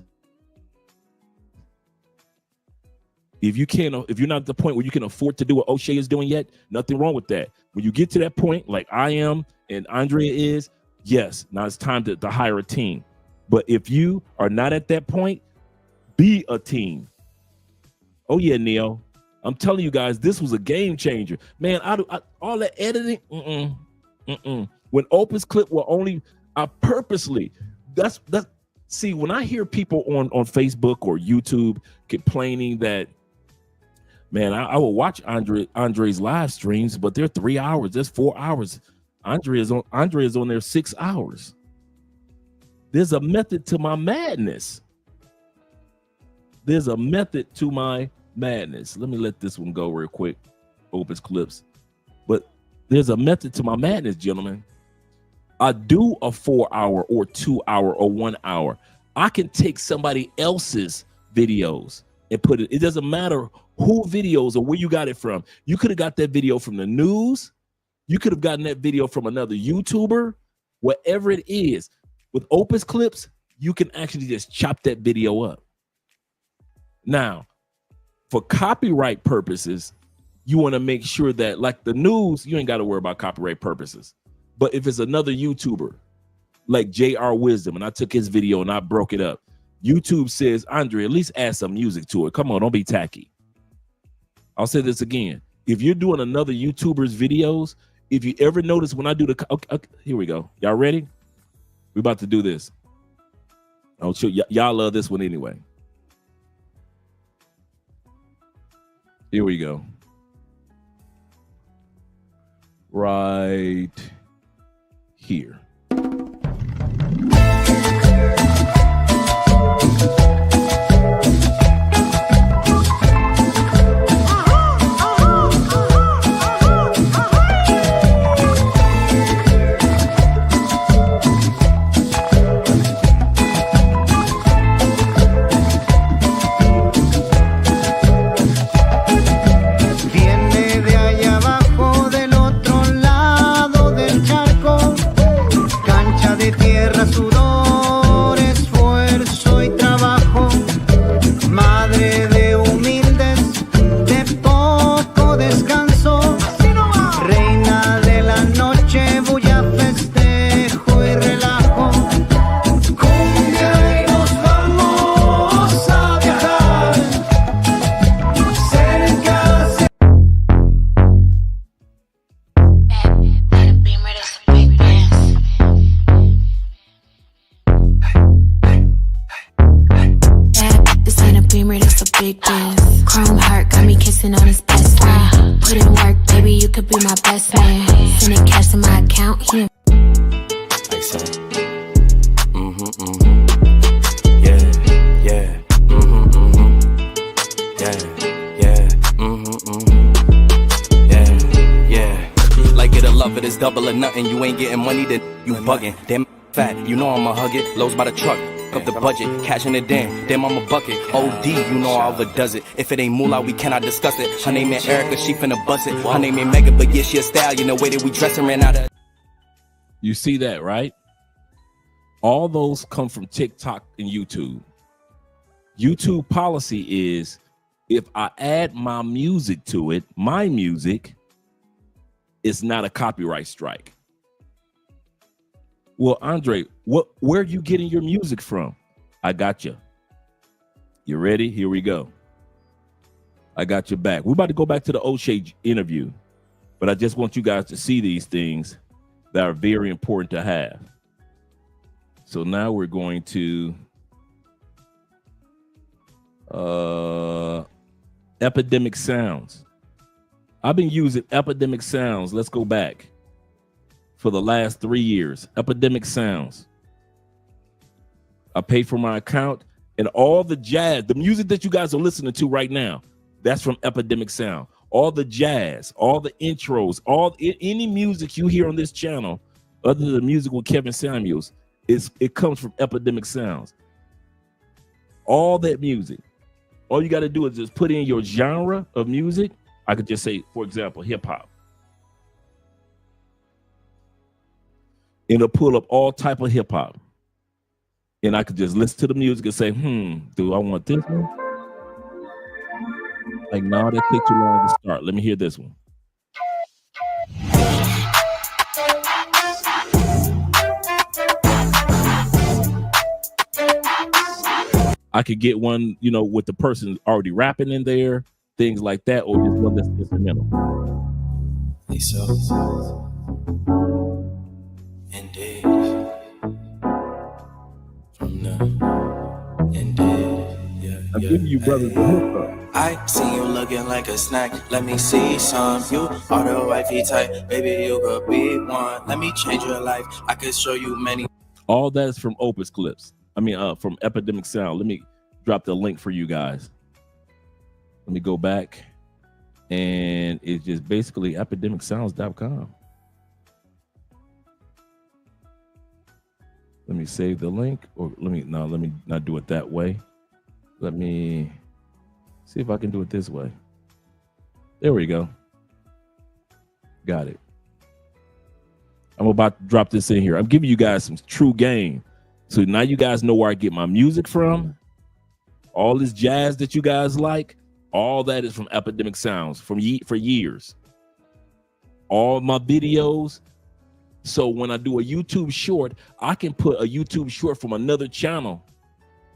If you're not at the point where you can afford to do what OSHAY is doing yet, nothing wrong with that. When you get to that point, like I am and Andrea is, yes, now it's time to hire a team. But if you are not at that point, be a team. Oh yeah, Neo. I'm telling you guys, this was a game changer, man. All that editing, When Opus Clip will only, I purposely, that's see, when I hear people on Facebook or YouTube complaining that, man, I will watch Andre's live streams, but they're 3 hours, there's 4 hours. Andre is on there 6 hours. There's a method to my madness. There's a method to my madness. Let me let this one go real quick. Opus Clips. But there's a method to my madness, gentlemen. I do a 4 hour or 2 hour or 1 hour. I can take somebody else's videos and put it. It doesn't matter who videos or where you got it from. You could have got that video from the news. You could have gotten that video from another YouTuber, whatever it is. With Opus Clips, you can actually just chop that video up. Now, for copyright purposes, you want to make sure that, like the news, you ain't got to worry about copyright purposes. But if it's another YouTuber, like JR Wisdom, and I took his video and I broke it up, YouTube says, Andre, at least add some music to it. Come on, don't be tacky. I'll say this again. If you're doing another YouTuber's videos, if you ever notice when I do the, okay, here we go. Y'all ready? We're about to do this. Oh, sure, y'all love this one anyway. Here we go. Right here. And you ain't getting money, then you bugging. Damn fat, you know I'ma hug it. Lows by the truck, up the budget, cashing it in. Damn, I'm a bucket. OD, you know I overdoes it. If it ain't moolah, we cannot discuss it. Her name ain't Erica, she finna bust it. Her name ain't Megan, but yeah, she a stallion. The way that we dress her ran out of. You see that, right? All those come from TikTok and YouTube. YouTube policy is if I add my music to it, my music, it's not a copyright strike. Well, Andre, where are you getting your music from? I got you. You ready? Here we go. I got your back. We're about to go back to the OSHAY interview, but I just want you guys to see these things that are very important to have. So now we're going to epidemic sounds. I've been using epidemic sounds. Let's go back for the last 3 years. Epidemic sounds. I pay for my account, and all the jazz, the music that you guys are listening to right now, that's from Epidemic Sound. All the jazz, all the intros, any music you hear on this channel, other than the music with Kevin Samuels, it comes from Epidemic Sounds. All that music. All you got to do is just put in your genre of music. I could just say, for example, hip hop. It'll pull up all type of hip hop. And I could just listen to the music and say, do I want this one? Like, no, that takes too long to start. Let me hear this one. I could get one, with the person already rapping in there, things like that, or just one that's instrumental. Indeed. From the indeed. I'm giving you brothers the hook up. I see you looking like a snack. Let me see some. You are the wifey type. Baby, you could be one. Let me change your life. I could show you many. All that is from Opus Clips. From Epidemic Sound. Let me drop the link for you guys. Let me go back. And it's just basically epidemicsounds.com. Let me save the link, or let me not do it that way. Let me see if I can do it this way. There we go. Got it. I'm about to drop this in here. I'm giving you guys some true game. So now you guys know where I get my music from. All this jazz that you guys like, all that is from Epidemic Sounds for years. All my videos. So when I do a YouTube short, I can put a YouTube short from another channel,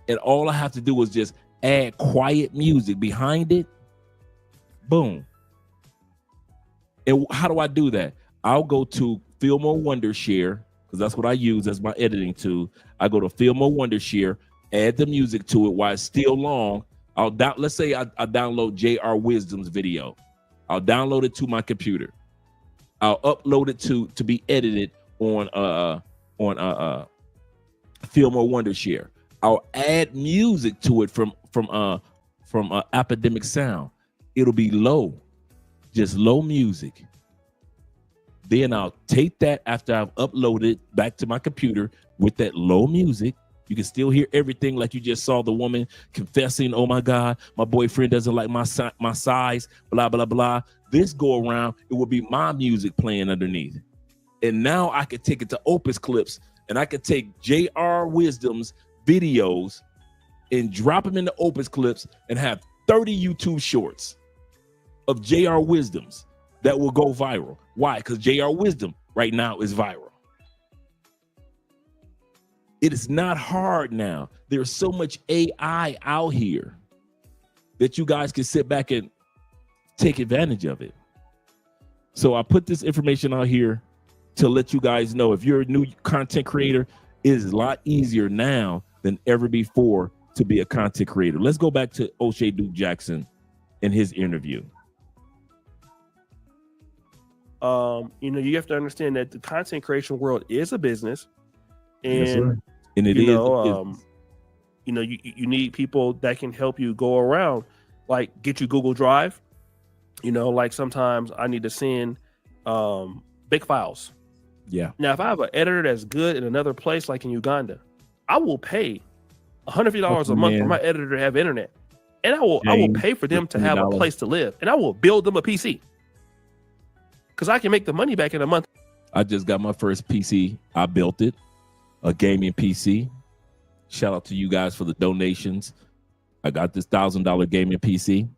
and all I have to do is just add quiet music behind it. Boom. And how do I do that? I'll go to Film or Wondershare, because that's what I use as my editing tool. I go to Film or Wondershare, add the music to it while it's still long. Let's say I download J.R. Wisdom's video. I'll download it to my computer. I'll upload it to be edited on Film or Wondershare. I'll add music to it from Epidemic Sound. It'll be low, just low music. Then I'll take that after I've uploaded back to my computer with that low music. You can still hear everything, like you just saw the woman confessing, oh my God, my boyfriend doesn't like my size, blah, blah, blah. This go around, it will be my music playing underneath. And now I could take it to Opus Clips, and I could take J.R. Wisdom's videos and drop them into Opus Clips and have 30 YouTube shorts of J.R. Wisdom's that will go viral. Why? Because J.R. Wisdom right now is viral. It is not hard now. There's so much AI out here that you guys can sit back and take advantage of it. So I put this information out here to let you guys know, if you're a new content creator, it is a lot easier now than ever before to be a content creator. Let's go back to OSHAY Duke Jackson in his interview. You have to understand that the content creation world is a business, and yes, and it is. You need people that can help you go around, like get you Google Drive. Like sometimes I need to send big files. Yeah. Now, if I have an editor that's good in another place, like in Uganda, I will pay $150 a month for my editor to have internet, and I will pay for them to have a place to live, and I will build them a PC because I can make the money back in a month. I just got my first PC. I built it. a gaming PC. Shout out to you guys for the donations. I got this $1,000 gaming PC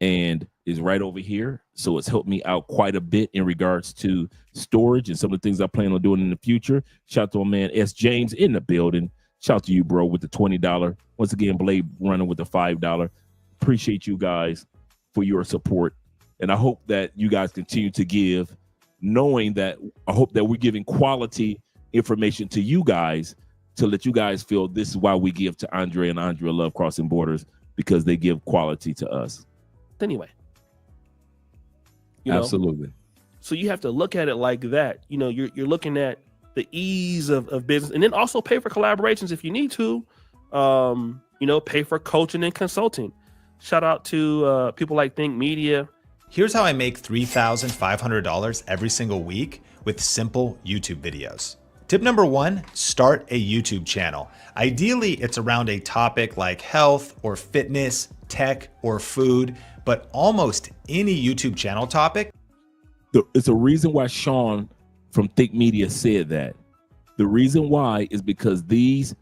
and is right over here. So it's helped me out quite a bit in regards to storage and some of the things I plan on doing in the future. Shout out to my man S. James in the building. Shout out to you, bro, with the $20. Once again, Blade running with the $5. Appreciate you guys for your support. And I hope that you guys continue to give, knowing that I hope that we're giving quality information to you guys to let you guys feel this is why we give to Andre and Andrea Love Crossing Borders, because they give quality to us. Anyway. Absolutely. So you have to look at it like that. You're looking at the ease of business, and then also pay for collaborations if you need to. Pay for coaching and consulting. Shout out to people like Think Media. Here's how I make $3,500 every single week with simple YouTube videos. Tip number 1, start a YouTube channel. Ideally, it's around a topic like health or fitness, tech or food, but almost any YouTube channel topic. It's a reason why Sean from Think Media said that. The reason why is because these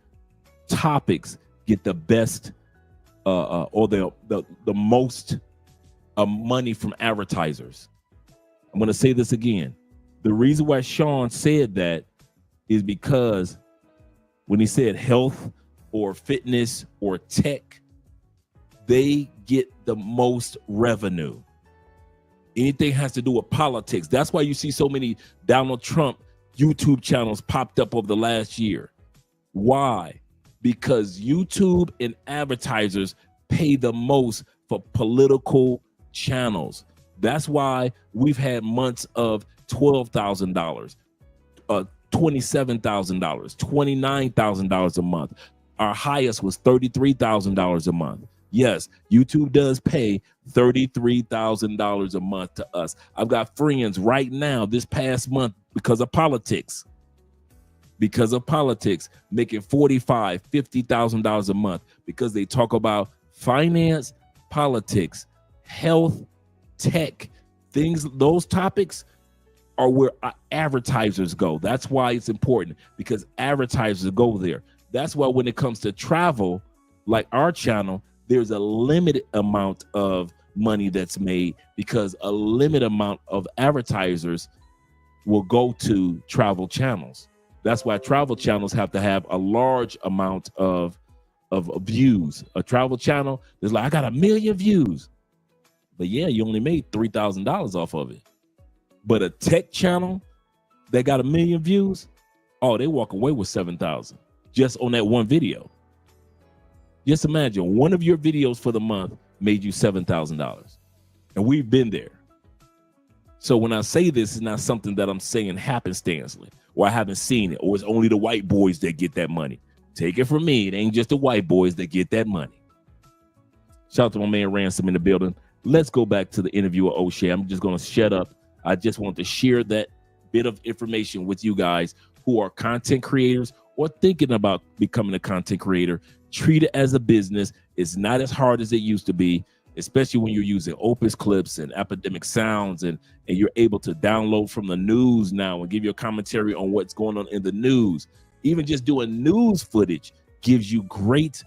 topics get the best or the most money from advertisers. I'm going to say this again. The reason why Sean said that is because when he said health or fitness or tech, they get the most revenue. Anything has to do with politics. That's why you see so many Donald Trump YouTube channels popped up over the last year. Why? Because YouTube and advertisers pay the most for political channels. That's why we've had months of $12,000, $27,000, $29,000 a month. Our highest was $33,000 a month. Yes, YouTube does pay $33,000 a month to us. I've got friends right now this past month because of politics, making $45,000, $50,000 a month because they talk about finance, politics, health, tech, things. Those topics are where advertisers go. That's why it's important, because advertisers go there. That's why when it comes to travel, like our channel, there's a limited amount of money that's made because a limited amount of advertisers will go to travel channels. That's why travel channels have to have a large amount of views. A travel channel is like, I got 1 million views. But yeah, you only made $3,000 off of it. But a tech channel that got 1 million views, oh, they walk away with 7,000 just on that one video. Just imagine one of your videos for the month made you $7,000. And we've been there. So when I say this, it's not something that I'm saying happenstancely, or I haven't seen it, or it's only the white boys that get that money. Take it from me. It ain't just the white boys that get that money. Shout out to my man Ransom in the building. Let's go back to the interview with OSHAY. I'm just going to shut up. I just want to share that bit of information with you guys who are content creators or thinking about becoming a content creator. Treat it as a business. It's not as hard as it used to be, especially when you're using Opus Clips and Epidemic Sounds, and you're able to download from the news now and give your commentary on what's going on in the news. Even just doing news footage gives you great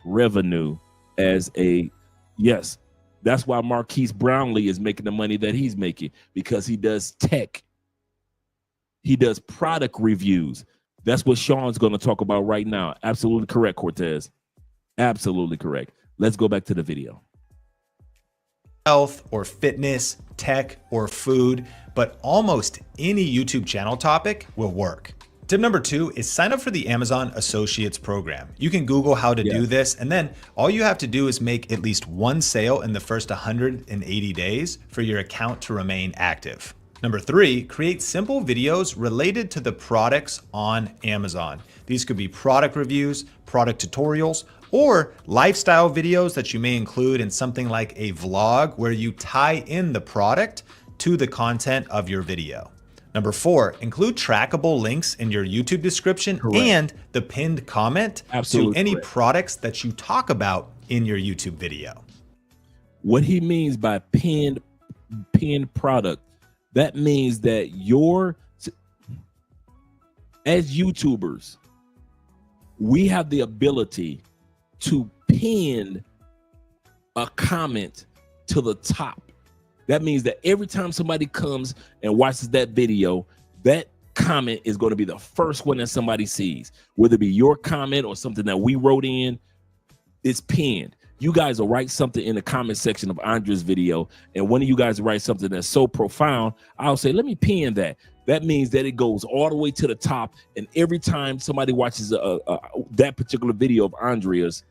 revenue as a, yes, that's why Marquise Brownlee is making the money that he's making, because he does tech. He does product reviews. That's what Sean's going to talk about right now. Absolutely correct, Cortez. Absolutely correct. Let's go back to the video. Health or fitness, tech or food, but almost any YouTube channel topic will work. Tip number 2 is sign up for the Amazon Associates program. You can Google how to do this, and then all you have to do is make at least one sale in the first 180 days for your account to remain active. Number 3, create simple videos related to the products on Amazon. These could be product reviews, product tutorials, or lifestyle videos that you may include in something like a vlog where you tie in the product to the content of your video. Number 4, include trackable links in your YouTube description and the pinned comment to any products that you talk about in your YouTube video. What he means by pinned product, that means that as YouTubers, we have the ability to pin a comment to the top. That means that every time somebody comes and watches that video, that comment is going to be the first one that somebody sees, whether it be your comment or something that we wrote in. It's pinned. You guys will write something in the comment section of Andre's video, and one of you guys write something that's so profound, I'll say, let me pin that. That means that it goes all the way to the top, and every time somebody watches that particular video of Andrea's,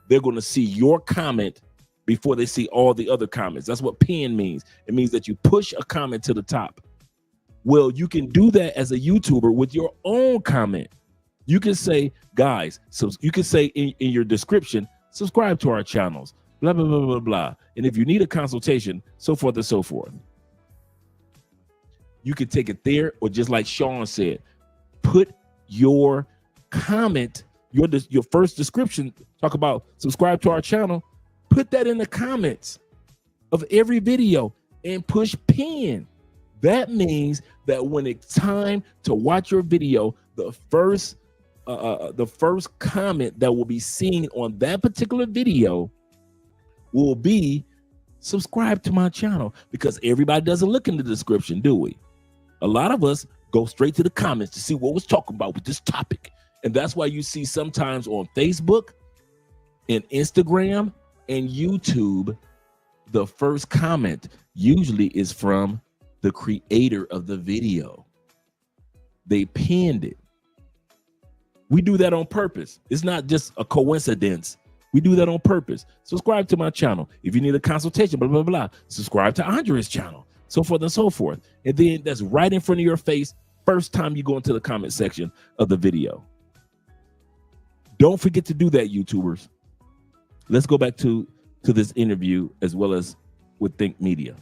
they're going to see your comment before they see all the other comments. That's what pin means. It means that you push a comment to the top. Well, you can do that as a YouTuber with your own comment. You can say, guys, so you can say in your description, subscribe to our channels, blah, blah, blah, blah, blah. And if you need a consultation, so forth and so forth. You can take it there, or just like Sean said, put your comment, your first description, talk about subscribe to our channel, put that in the comments of every video and push pin. That means that when it's time to watch your video, the first comment that will be seen on that particular video will be subscribe to my channel, because everybody doesn't look in the description, do we? A lot of us go straight to the comments to see what was talking about with this topic. And that's why you see sometimes on Facebook and Instagram and YouTube, the first comment usually is from the creator of the video. They pinned it. We do that on purpose. It's not just a coincidence. We do that on purpose. Subscribe to my channel. If you need a consultation, blah, blah, blah, subscribe to Andre's channel, so forth and so forth. And then that's right in front of your face first time you go into the comment section of the video. Don't forget to do that, YouTubers. Let's go back to this interview as well as with Think Media.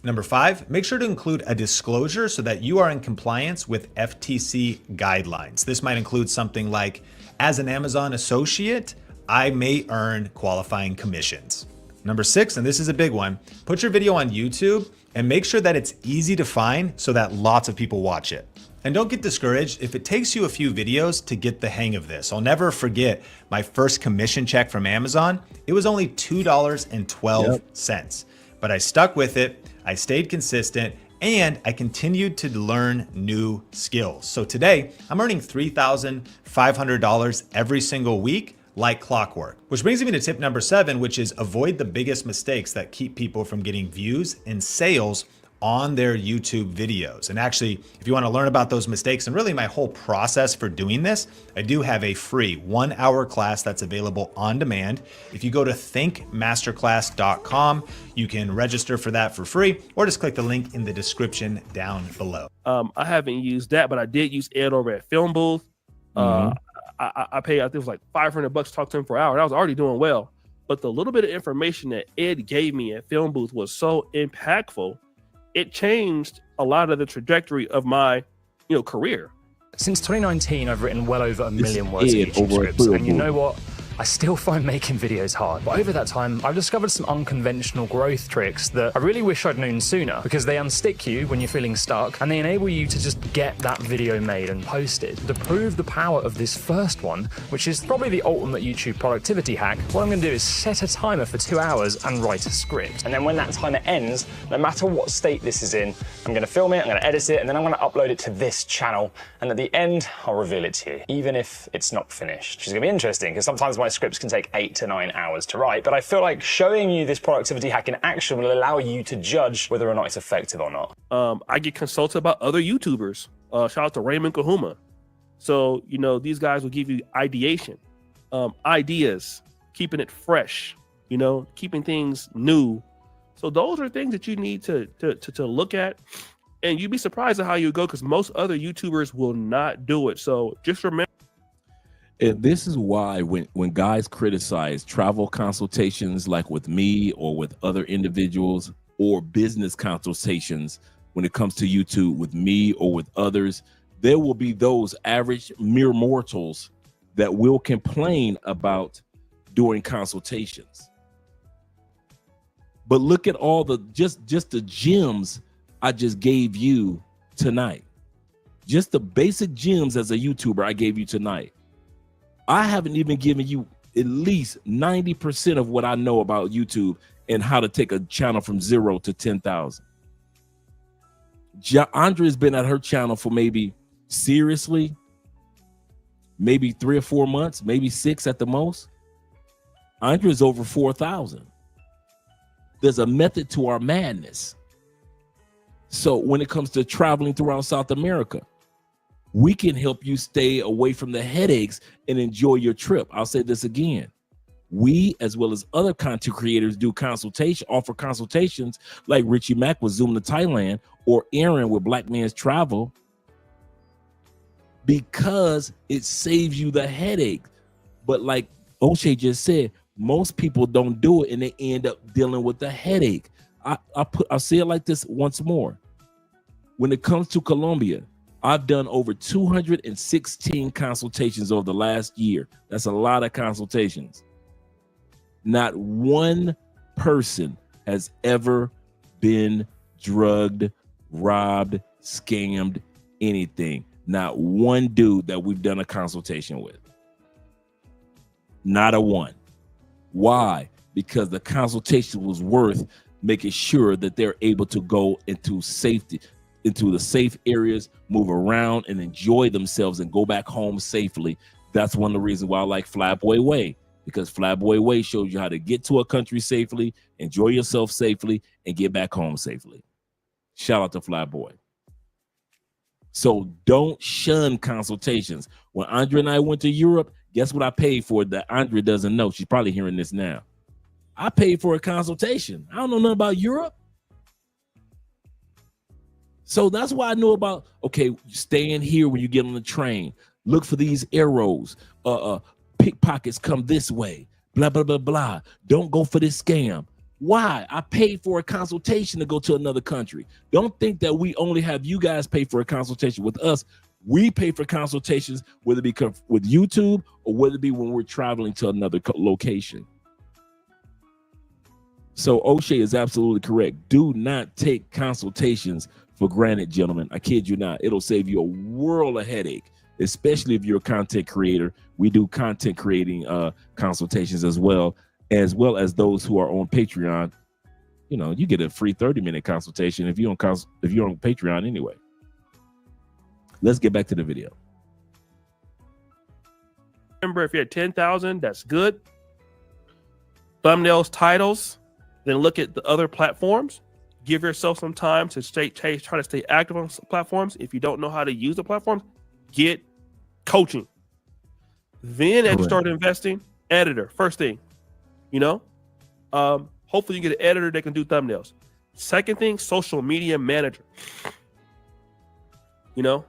Number 5, make sure to include a disclosure so that you are in compliance with FTC guidelines. This might include something like, as an Amazon associate, I may earn qualifying commissions. Number 6, and this is a big one, put your video on YouTube and make sure that it's easy to find so that lots of people watch it. And don't get discouraged if it takes you a few videos to get the hang of this. I'll never forget my first commission check from Amazon. It was only $2.12, but I stuck with it. I stayed consistent and I continued to learn new skills. So today I'm earning $3,500 every single week, like clockwork. Which brings me to tip number 7, which is avoid the biggest mistakes that keep people from getting views and sales on their YouTube videos. And actually, if you want to learn about those mistakes and really my whole process for doing this, I do have a free 1-hour class that's available on demand. If you go to thinkmasterclass.com, you can register for that for free, or just click the link in the description down below. I haven't used that, but I did use Ed over at Film Booth. I paid, I think it was like $500 to talk to him for an hour, and I was already doing well. But the little bit of information that Ed gave me at Film Booth was so impactful. It changed a lot of the trajectory of my, career. Since 2019, I've written well over 1 million words of YouTube scripts, and you know what? I still find making videos hard. But over that time, I've discovered some unconventional growth tricks that I really wish I'd known sooner, because they unstick you when you're feeling stuck, and they enable you to just get that video made and posted. To prove the power of this first one, which is probably the ultimate YouTube productivity hack, what I'm gonna do is set a timer for 2 hours and write a script. And then when that timer ends, no matter what state this is in, I'm gonna film it, I'm gonna edit it, and then I'm gonna upload it to this channel. And at the end, I'll reveal it to you, even if it's not finished, which is gonna be interesting, because sometimes my scripts can take 8 to 9 hours to write, but I feel like showing you this productivity hack in action will allow you to judge whether or not it's effective or not. I get consulted about other YouTubers. Shout out to Raymond Kahuma. So, these guys will give you ideation, ideas, keeping it fresh, keeping things new. So those are things that you need to look at, and you'd be surprised at how you go, because most other YouTubers will not do it. So just remember. And this is why when guys criticize travel consultations, like with me or with other individuals, or business consultations when it comes to YouTube with me or with others, there will be those average mere mortals that will complain about doing consultations. But look at all the just the gems I just gave you tonight. Just the basic gems as a YouTuber I gave you tonight. I haven't even given you at least 90% of what I know about YouTube and how to take a channel from 0 to 10,000. Andrea's been at her channel for maybe 3 or 4 months, maybe 6 at the most. Andrea's over 4,000. There's a method to our madness. So when it comes to traveling throughout South America, we can help you stay away from the headaches and enjoy your trip. I'll say this again. We, as well as other content creators, offer consultations like Richie Mack with Zoom to Thailand or Aaron with Black Man's Travel, because it saves you the headache. But like OSHAY just said, most people don't do it and they end up dealing with the headache. I'll say it like this once more. When it comes to Colombia, I've done over 216 consultations over the last year. That's a lot of consultations. Not one person has ever been drugged, robbed, scammed, anything. Not one dude that we've done a consultation with. Not a one. Why? Because the consultation was worth making sure that they're able to go into safety, into the safe areas, move around and enjoy themselves and go back home safely. That's one of the reasons why I like Flyboy Way, because Flyboy Way shows you how to get to a country safely, enjoy yourself safely, and get back home safely. Shout out to Flyboy. So don't shun consultations. When Andrea and I went to Europe, guess what I paid for that Andrea doesn't know? She's probably hearing this now. I paid for a consultation. I don't know nothing about Europe. So that's why I know about, okay, staying here when you get on the train. Look for these arrows. Pickpockets come this way. Blah, blah, blah, blah. Don't go for this scam. Why? I paid for a consultation to go to another country. Don't think that we only have you guys pay for a consultation with us. We pay for consultations, whether it be with YouTube or whether it be when we're traveling to another location. So OSHAY is absolutely correct. Do not take consultations for granted, gentlemen. I kid you not. It'll save you a world of headache, especially if you're a content creator. We do content creating consultations as well as those who are on Patreon. You know, you get a free 30-minute consultation if you're on Patreon anyway. Let's get back to the video. Remember, if you're at 10,000, that's good. Thumbnails, titles, then look at the other platforms. Give yourself some time to try to stay active on platforms. If you don't know how to use the platforms, get coaching. Then as you start investing, editor, first thing, you know, hopefully you get an editor that can do thumbnails. Second thing, social media manager, you know,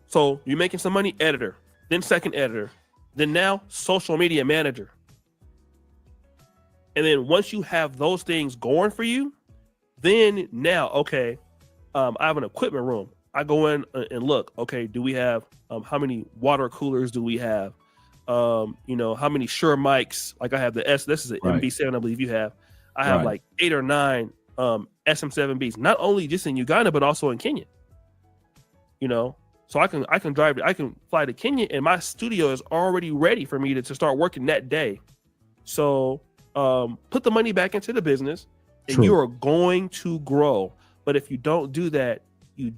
so you're making some money, editor, then second editor, then now social media manager. And then once you have those things going for you, then now, okay, I have an equipment room. I go in and look, okay, do we have, how many water coolers do we have? You know, how many Shure mics? Like I have this is an MB7, I believe you have. I have like 8 or 9 SM7Bs, not only just in Uganda, but also in Kenya. You know, so I can fly to Kenya and my studio is already ready for me to start working that day. So put the money back into the business and you are going to grow. But if you don't do that, you're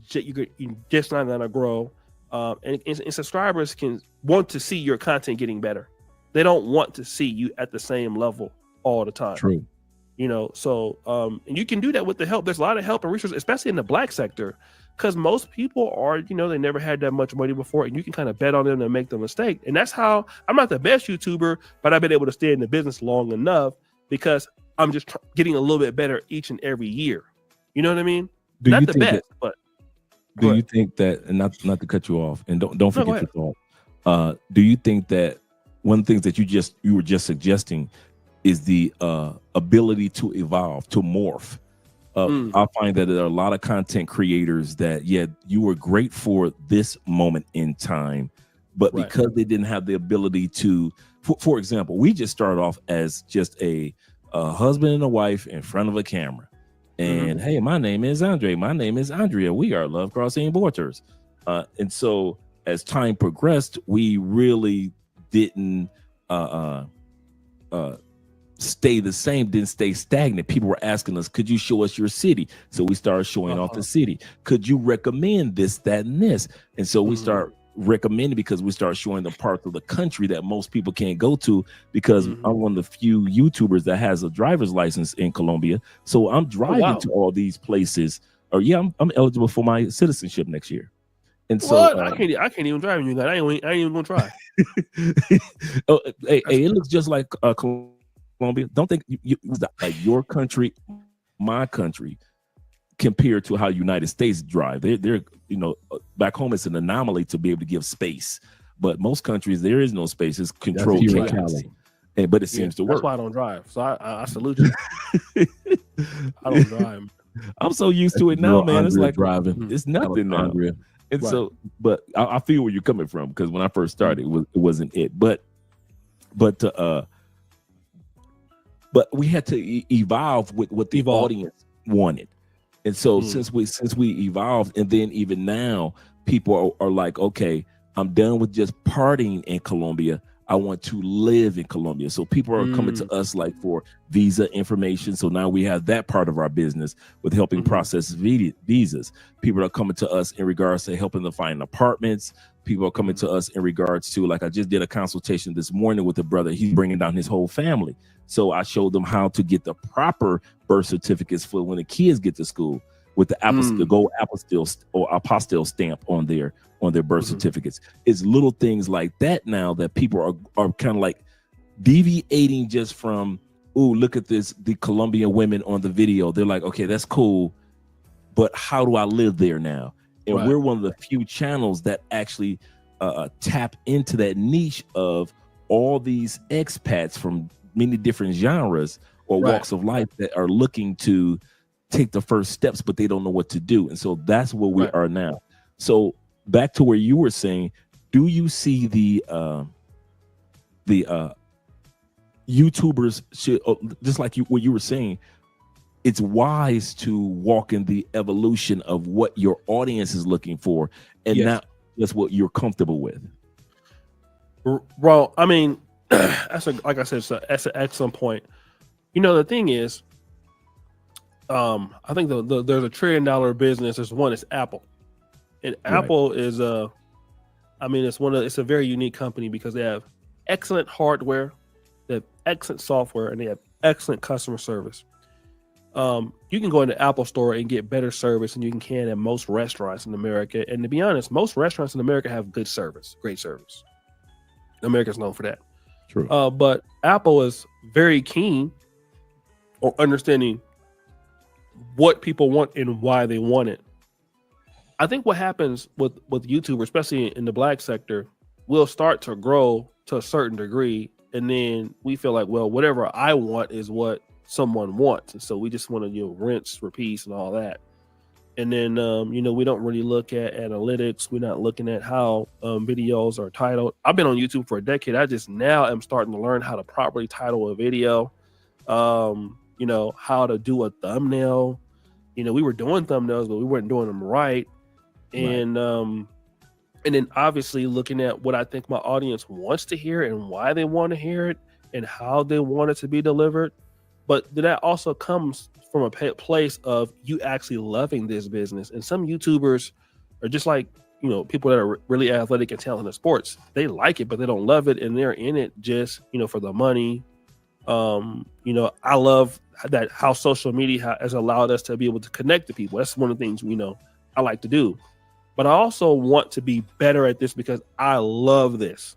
just not gonna grow. And subscribers can want to see your content getting better. They don't want to see you at the same level all the time. True. You know, so and you can do that with the help. There's a lot of help and resources, especially in the Black sector, because most people are, you know, they never had that much money before, and you can kind of bet on them to make the mistake. And that's how I'm not the best YouTuber, but I've been able to stay in the business long enough because I'm just getting a little bit better each and every year. You know what I mean? Not the best, but do you think that, and not to cut you off, and don't forget your thought. Do you think that one of the things that you were just suggesting is the ability to evolve, to morph? I find that there are a lot of content creators that, you were great for this moment in time, but because they didn't have the ability to, for example, we just started off as just a husband and a wife in front of a camera. And hey, my name is Andre. My name is Andrea. We are Love Crossing Borders. And so as time progressed, we really didn't stay the same, didn't stay stagnant. People were asking us, could you show us your city? So we started showing off the city. Could you recommend this, that, and this? And so we start recommending, because we start showing the parts of the country that most people can't go to, because I'm one of the few YouTubers that has a driver's license in Colombia. So I'm driving to all these places. Or I'm eligible for my citizenship next year. And so I can't even drive in you guys. I ain't even gonna try. Hey, it looks just like Colombia. Don't think your country, my country, compared to how United States drive. They're back home it's an anomaly to be able to give space, but most countries there is no space. It's controlled chaos. But it seems to work. That's why I don't drive. So I salute you. I don't drive. I'm so used to it now, man. It's like driving. It's nothing now. And so, but I feel where you're coming from, because when I first started, it wasn't it. But we had to evolve with what the audience wanted. And so since we evolved, and then even now, people are like, okay, I'm done with just partying in Colombia. I want to live in Colombia. So people are coming to us like for visa information. So now we have that part of our business with helping process visas. People are coming to us in regards to helping them find apartments. People are coming to us in regards to, like, I just did a consultation this morning with a brother. He's bringing down his whole family. So I showed them how to get the proper birth certificates for when the kids get to school, with the gold apostille or apostille stamp on their birth certificates. It's little things like that now that people are kind of like deviating just from, oh, look at this, the Colombian women on the video. They're like, okay, that's cool, but how do I live there now? And we're one of the few channels that actually tap into that niche of all these expats from many different genres or walks of life that are looking to take the first steps, but they don't know what to do. And so that's where we are now. So back to where you were saying, do you see the YouTubers should, just like what you were saying, it's wise to walk in the evolution of what your audience is looking for, and not just what you're comfortable with? Well, I mean, like I said, that's an excellent point. The thing is, I think there's $1 trillion business. There's one, it's Apple, and Apple is it's a very unique company because they have excellent hardware, they have excellent software, and they have excellent customer service. You can go into Apple Store and get better service than you can at most restaurants in America. And to be honest, most restaurants in America have good service, great service. America's known for that. True. But Apple is very keen on understanding what people want and why they want it. I think what happens with YouTube, especially in the Black sector, will start to grow to a certain degree, and then we feel like, well, whatever I want is what someone wants, and so we just want to rinse, repeat, and all that. And then we don't really look at analytics. We're not looking at how videos are titled. I've been on YouTube for a decade. I just now am starting to learn how to properly title a video. How to do a thumbnail. We were doing thumbnails, but we weren't doing them right. And then obviously looking at what I think my audience wants to hear and why they want to hear it and how they want it to be delivered. But that also comes from a place of you actually loving this business. And some YouTubers are just like, people that are really athletic and talented in sports. They like it, but they don't love it. And they're in it just, for the money. I love that how social media has allowed us to be able to connect to people. That's one of the things I like to do. But I also want to be better at this because I love this.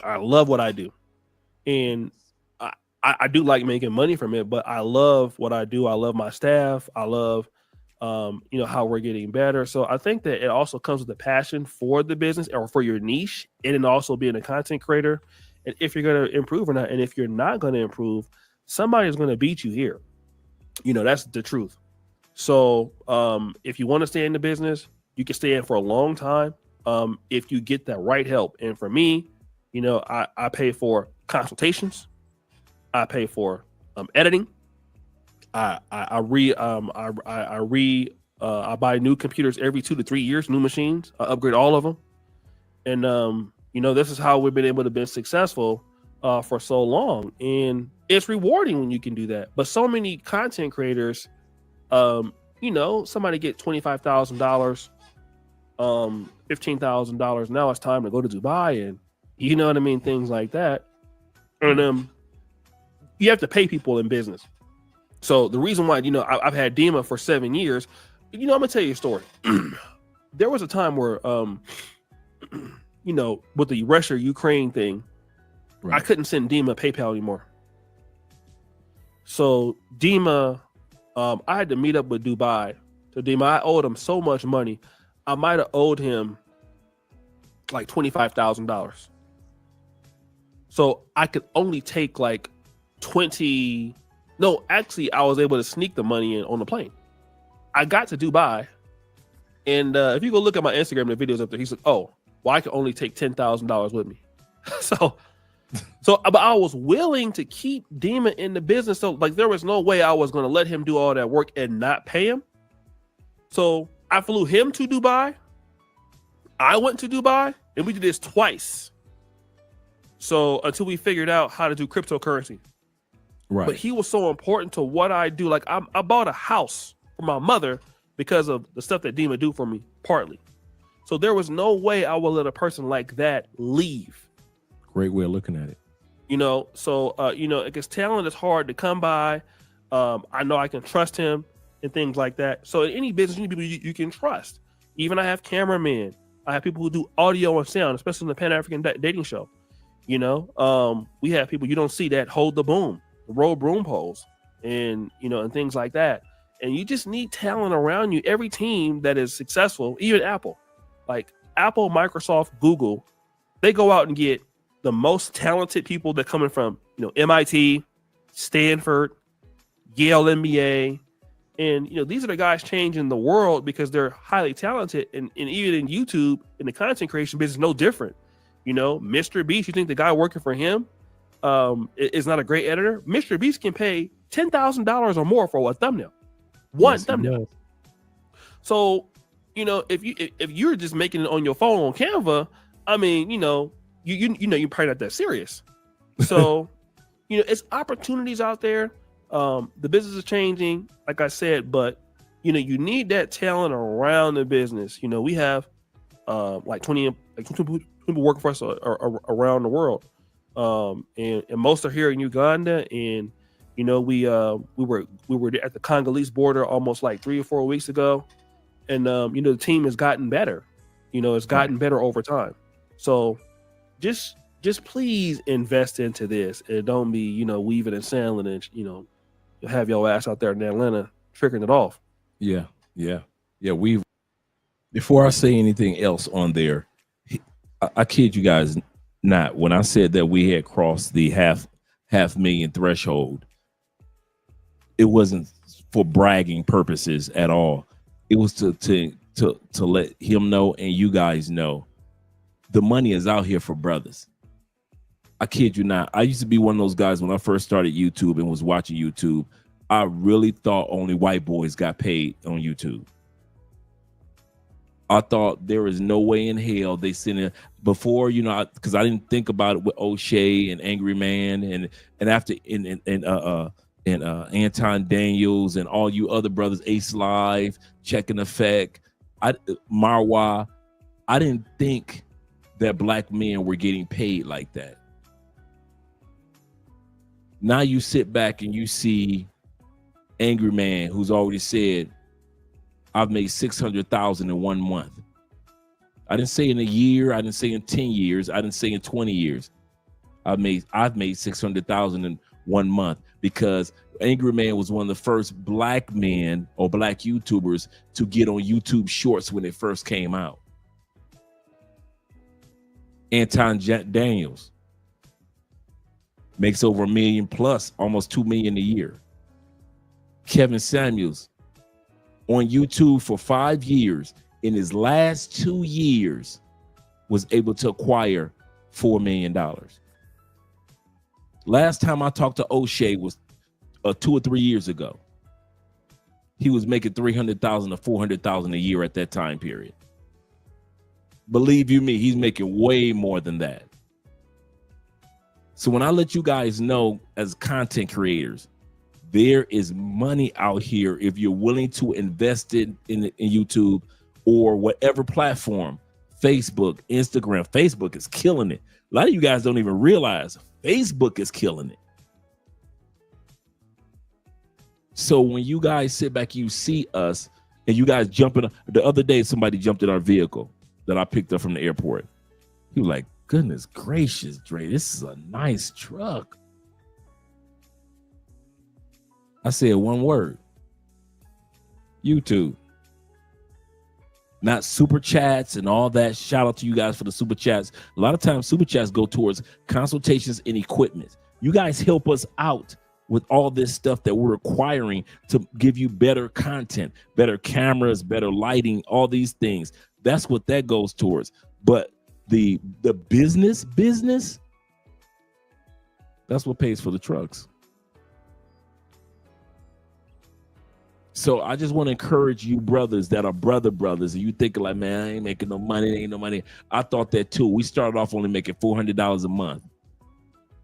I love what I do. And I do like making money from it, but I love what I do. I love my staff. I love, how we're getting better. So I think that it also comes with a passion for the business or for your niche, and then also being a content creator. And if you're going to improve or not, and if you're not going to improve, somebody's going to beat you here. That's the truth. So if you want to stay in the business, you can stay in for a long time if you get that right help. And for me, I pay for consultations. I pay for editing. I I buy new computers every 2 to 3 years, new machines. I upgrade all of them. And, this is how we've been able to be successful for so long. And it's rewarding when you can do that. But so many content creators, somebody get $25,000, $15,000. Now it's time to go to Dubai and you know what I mean? Things like that. And you have to pay people in business. So the reason why, I've had Dima for 7 years, I'm gonna tell you a story. There was a time where, with the Russia-Ukraine thing, I couldn't send Dima PayPal anymore. So Dima, I had to meet up with Dubai. So Dima, I owed him so much money. I might have owed him like $25,000. So I could only take like 20. No, actually, I was able to sneak the money in on the plane. I got to Dubai, and if you go look at my Instagram, the videos up there, he said, "Oh, well, I can only take $10,000 with me." But I was willing to keep Dima in the business. So like, there was no way I was going to let him do all that work and not pay him. So I flew him to Dubai. I went to Dubai, and we did this twice. So until we figured out how to do cryptocurrency. Right. But he was so important to what I do. Like I bought a house for my mother because of the stuff that Dima do for me, partly. So there was no way I would let a person like that leave. Great way of looking at it. Because talent is hard to come by. I know I can trust him and things like that. So in any business, you need people you can trust. Even I have cameramen. I have people who do audio and sound, especially in the Pan-African dating show. We have people you don't see that hold the boom, the roll broom poles, and and things like that. And you just need talent around you. Every team that is successful, even Apple, like Apple, Microsoft, Google, they go out and get the most talented people that coming from MIT, Stanford, Yale MBA, and these are the guys changing the world because they're highly talented. And even in YouTube, in the content creation business, no different. Mr. Beast, you think the guy working for him is not a great editor? Mr. Beast can pay $10,000 or more for a thumbnail. One thumbnail. So, if you're just making it on your phone on Canva, I mean, you're probably not that serious. So, it's opportunities out there. The business is changing, like I said, but you need that talent around the business. We have like 20 people working for us around the world, and most are here in Uganda. And we were at the Congolese border almost like 3 or 4 weeks ago, and the team has gotten better. It's gotten better over time. So just please invest into this, and don't be weaving and sailing and you'll have your ass out there in Atlanta tricking it off. Yeah. Before I say anything else on there, I kid you guys not, when I said that we had crossed the half million threshold, it wasn't for bragging purposes at all. It was to let him know and you guys know the money is out here for brothers. I kid you not. I used to be one of those guys when I first started YouTube and was watching YouTube. I really thought only white boys got paid on YouTube. I thought there is no way in hell they sent it before, because I didn't think about it with OSHAY and Angry Man and after and Anton Daniels and all you other brothers, Ace Live, Check in Effect, Marwa. I didn't think that black men were getting paid like that. Now you sit back and you see Angry Man, who's already said, I've made 600,000 in 1 month. I didn't say in a year. I didn't say in 10 years. I didn't say in 20 years. I've made 600,000 in 1 month because Angry Man was one of the first black men or black YouTubers to get on YouTube Shorts when it first came out. Anton Daniels makes over $1 million plus, almost 2 million a year. Kevin Samuels on YouTube for 5 years. In his last 2 years, was able to acquire $4 million. Last time I talked to OSHAY was 2 or 3 years ago. he was making $300,000 to $400,000 a year at that time period. Believe you me, he's making way more than that. So when I let you guys know as content creators, there is money out here if you're willing to invest in YouTube or whatever platform, Facebook, Instagram. Facebook is killing it. A lot of you guys don't even realize Facebook is killing it. So when you guys sit back, you see us and you guys jumping. The other day, somebody jumped in our vehicle that I picked up from the airport. He was like, goodness gracious, Dre, this is a nice truck. I said one word, YouTube. Not super chats and all that. Shout out to you guys for the super chats. A lot of times super chats go towards consultations and equipment. You guys help us out with all this stuff that we're acquiring to give you better content, better cameras, better lighting, all these things. That's what that goes towards. But the business, that's what pays for the trucks. So I just want to encourage you brothers that are brothers, and you thinking like, man, I ain't making no money, ain't no money. I thought that too. We started off only making $400 a month.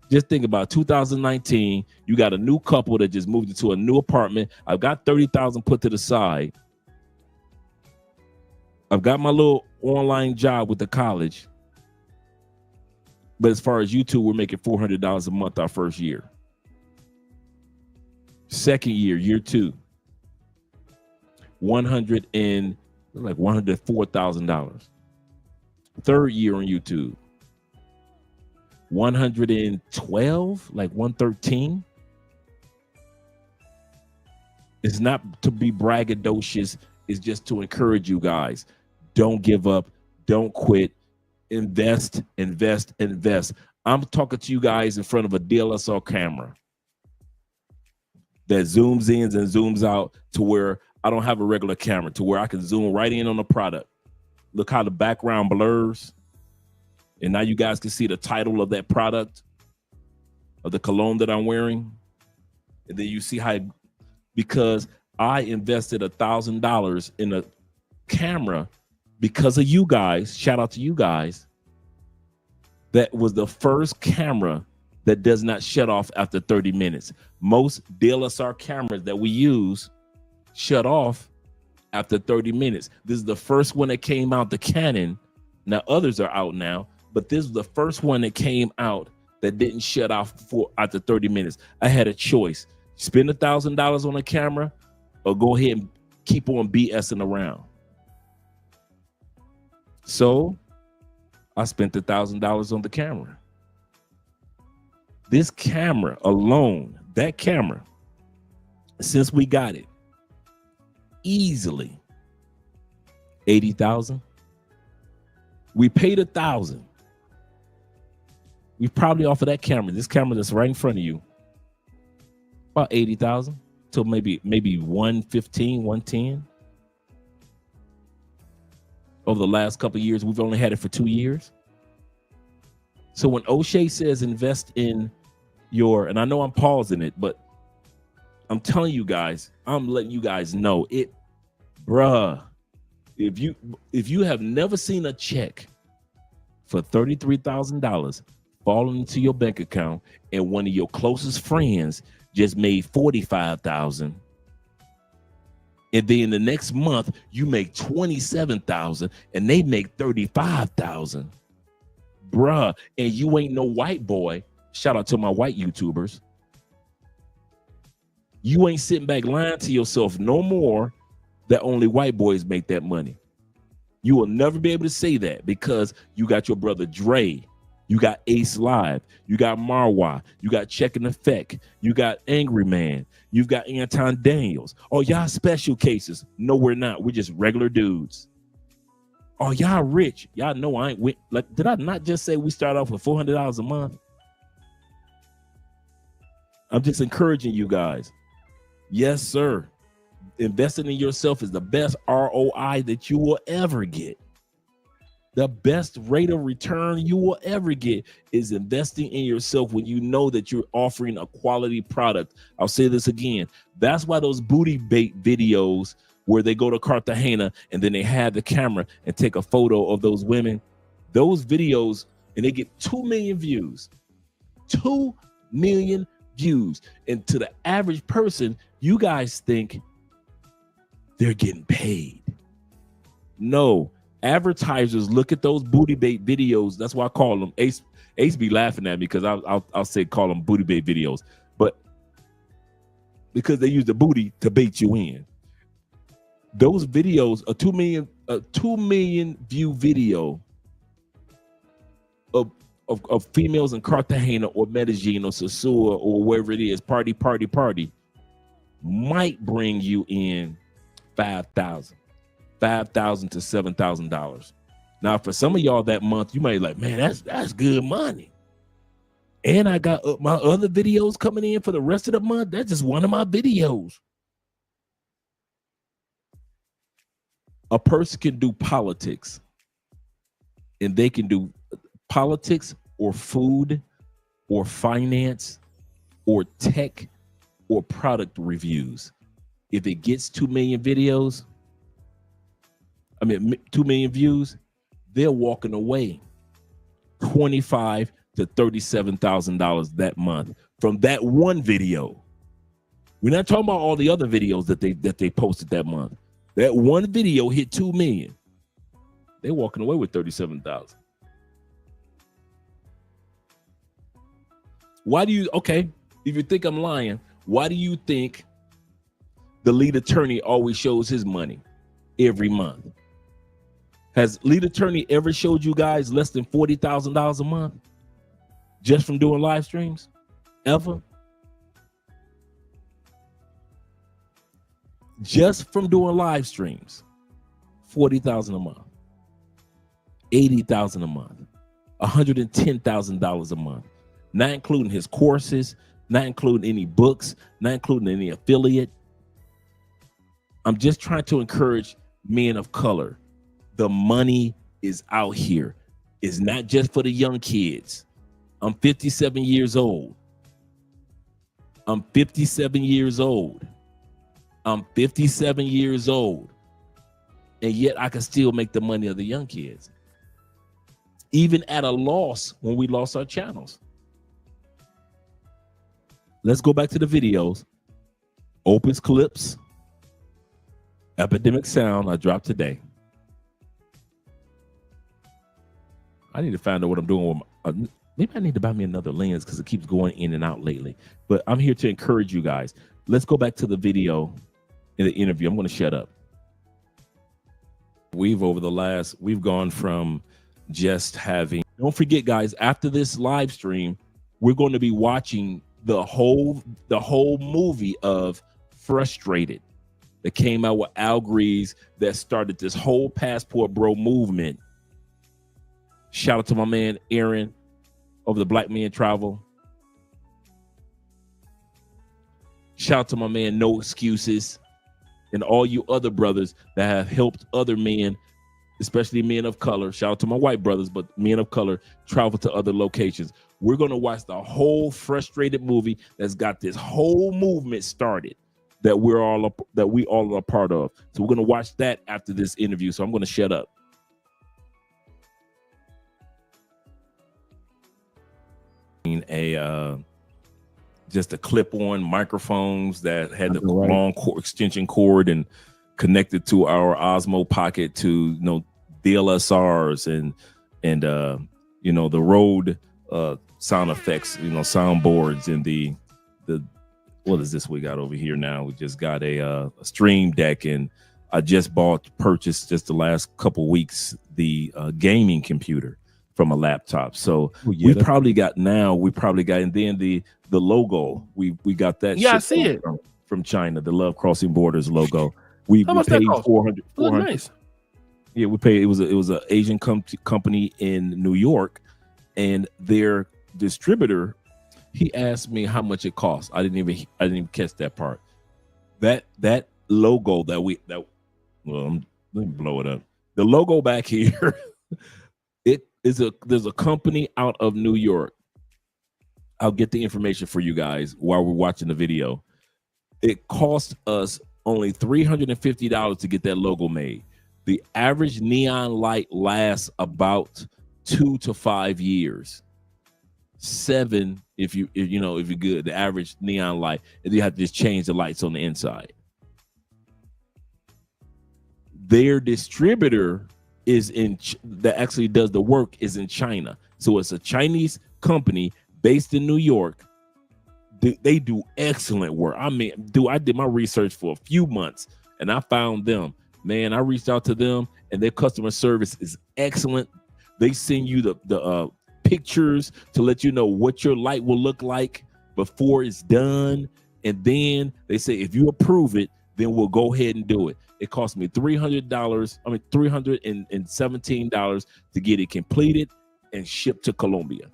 Just think about 2019. You got a new couple that just moved into a new apartment. I've got $30,000 put to the side. I've got my little online job with the college. But as far as YouTube, we're making $400 a month our first year. Second year, year two, $104,000. Third year on YouTube, 112, like 113. It's not to be braggadocious. It's just to encourage you guys. Don't give up. Don't quit. Invest. I'm talking to you guys in front of a DSLR camera that zooms in and zooms out to where I don't have a regular camera, to where I can zoom right in on the product. Look how the background blurs. And now you guys can see the title of that product, of the cologne that I'm wearing. And then you see how, because I invested $1,000 in a camera because of you guys, shout out to you guys, that was the first camera that does not shut off after 30 minutes. Most DSLR cameras that we use shut off after 30 minutes. This is the first one that came out, the Canon. Now others are out now, but this is the first one that came out that didn't shut off after 30 minutes. I had a choice: spend $1,000 on a camera or go ahead and keep on BSing around. So I spent $1,000 on the camera. This camera alone, that camera, since we got it, easily $80,000. We paid $1,000. We probably offer that camera, this camera that's right in front of you, about $80,000 to maybe 115, 110. Over the last couple of years, we've only had it for 2 years. So when OSHAY says invest in your, and I know I'm pausing it, but I'm telling you guys, I'm letting you guys know it, bruh. If you have never seen a check for $33,000 fall into your bank account and one of your closest friends just made $45,000, and then the next month you make $27,000 and they make $35,000, bruh, and you ain't no white boy. Shout out to my white YouTubers. You ain't sitting back lying to yourself no more that only white boys make that money. You will never be able to say that because you got your brother Dre, you got Ace Live, you got Marwa, you got Check and Effect, you got Angry Man, you've got Anton Daniels. Oh, y'all special cases. No, we're not. We're just regular dudes. Oh, y'all rich. Y'all know I ain't like, did I not just say we start off with $400 a month? I'm just encouraging you guys. Yes, sir. Investing in yourself is the best ROI that you will ever get. The best rate of return you will ever get is investing in yourself when you know that you're offering a quality product. I'll say this again. That's why those booty bait videos where they go to Cartagena and then they have the camera and take a photo of those women, those videos, and they get 2 million views. 2 million views. And to the average person, you guys think they're getting paid. No. Advertisers look at those booty bait videos. That's why I call them Ace be laughing at me because I'll say call them booty bait videos, but because they use the booty to bait you in. Those videos, a 2 million view video of females in Cartagena or Medellin or Sosua or wherever it is, party, might bring you in $5,000 to $7,000. Now, for some of y'all that month, you might be like, man, that's good money. And I got my other videos coming in for the rest of the month. That's just one of my videos. A person can do politics, and they can do politics or food or finance or tech or product reviews. If it gets 2 million videos, 2 million views, they're walking away $25,000 to $37,000 that month from that one video. We're not talking about all the other videos that they posted that month. That one video hit 2 million. They're walking away with $37,000. Why do you, okay, if you think I'm lying, why do you think the lead attorney always shows his money every month? Has lead attorney ever showed you guys less than $40,000 a month just from doing live streams? Ever? Just from doing live streams, $40,000 a month, $80,000 a month, $110,000 a month, not including his courses, not including any books, not including any affiliate. I'm just trying to encourage men of color. The money is out here. It's not just for the young kids. I'm 57 years old. I'm 57 years old. I'm 57 years old. And yet I can still make the money of the young kids. Even at a loss when we lost our channels. Let's go back to the videos. Opus Clips. Epidemic Sound I dropped today. I need to find out what I'm doing with my, maybe I need to buy me another lens because it keeps going in and out lately. But I'm here to encourage you guys. Let's go back to the video in the interview. I'm going to shut up. We've gone from just having, don't forget guys, after this live stream, we're going to be watching the whole movie of Frustrated that came out with Al Grease that started this whole Passport Bro movement. Shout out to my man Aaron of the Black Men Travel. Shout out to my man No Excuses and all you other brothers that have helped other men, especially men of color. Shout out to my white brothers, but men of color travel to other locations. We're going to watch the whole Frustrated movie that's got this whole movement started that we all are a part of. So we're going to watch that after this interview. So I'm going to shut up. Just a clip-on microphones that had the long extension cord and connected to our Osmo Pocket to DLSRs and the Rode sound effects, soundboards, and the what is this we got over here now? We just got a Stream Deck, and I just purchased just the last couple weeks the gaming computer from a laptop. So we probably got, and then the logo we got that. Yeah, I see it from China. The Love Crossing Borders logo. We paid 400. Nice. Yeah, we paid. It was an Asian company in New York, and their distributor. He asked me how much it cost. I didn't even catch that part. That logo let me blow it up. The logo back here there's a company out of New York. I'll get the information for you guys while we're watching the video. It cost us only $350 to get that logo made. The average neon light lasts about 2 to 5 years. 7 if you're good. The average neon light, and you have to just change the lights on the inside. Their distributor that actually does the work is in China. So it's a Chinese company based in New York. They do excellent work. I mean, I did my research for a few months and I found them. Man, I reached out to them and their customer service is excellent. They send you the pictures to let you know what your light will look like before it's done. And then they say, if you approve it, then we'll go ahead and do it. It cost me $317 to get it completed and shipped to Colombia.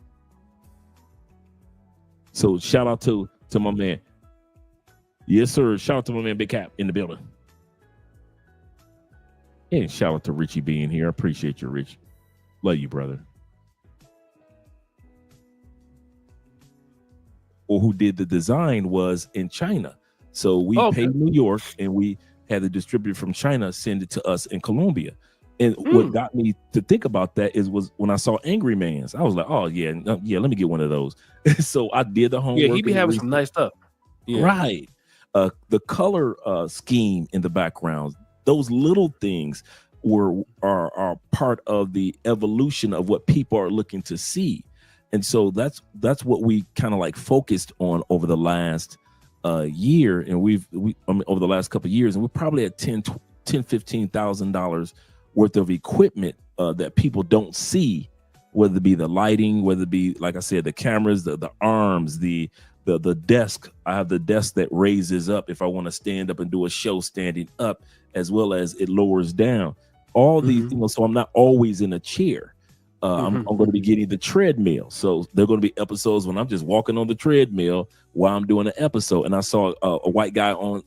So shout out to my man. Yes, sir. Shout out to my man Big Cap in the building. And shout out to Richie being here. I appreciate you, Rich. Love you, brother. Or who did the design was in China. So we paid New York and we had the distributor from China send it to us in Colombia. And what got me to think about that was when I saw Angry Man's, I was like, oh yeah, let me get one of those. So I did the homework. Yeah, he be having some nice stuff. Yeah. Right. The color scheme in the background, those little things are part of the evolution of what people are looking to see. And so that's what we kind of like focused on over the last year. And over the last couple of years, and we're probably at $15,000 worth of equipment that people don't see, whether it be the lighting, whether it be, like I said, the cameras, the arms, the desk. I have the desk that raises up if I want to stand up and do a show standing up, as well as it lowers down. All these, so I'm not always in a chair. I'm going to be getting the treadmill. So there are going to be episodes when I'm just walking on the treadmill while I'm doing an episode. And I saw a white guy on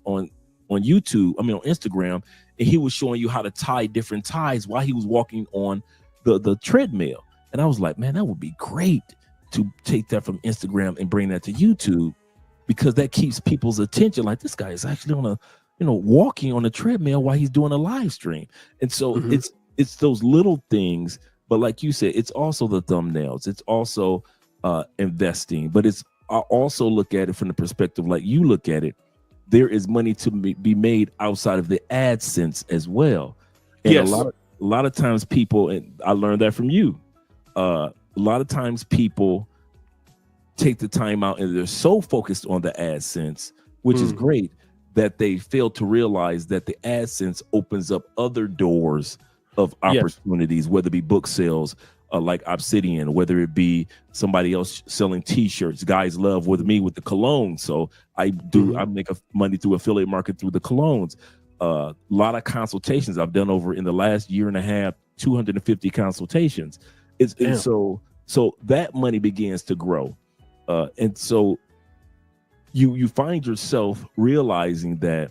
YouTube, on Instagram, and he was showing you how to tie different ties while he was walking on the treadmill. And I was like, man, that would be great to take that from Instagram and bring that to YouTube, because that keeps people's attention. Like, this guy is actually on walking on a treadmill while he's doing a live stream. And so it's those little things. But like you said, it's also the thumbnails. It's also investing. But I also look at it from the perspective like you look at it. There is money to be made outside of the AdSense as well. And yes. a lot of times people, and I learned that from you, a lot of times people take the time out and they're so focused on the AdSense, which is great, that they fail to realize that the AdSense opens up other doors of opportunities, whether it be book sales, like Obsidian, whether it be somebody else selling T-shirts. Guys love with me with the cologne, so I make money through affiliate market through the colognes. A lot of consultations I've done over in the last year and a half, 250 consultations. And so that money begins to grow, and so you find yourself realizing that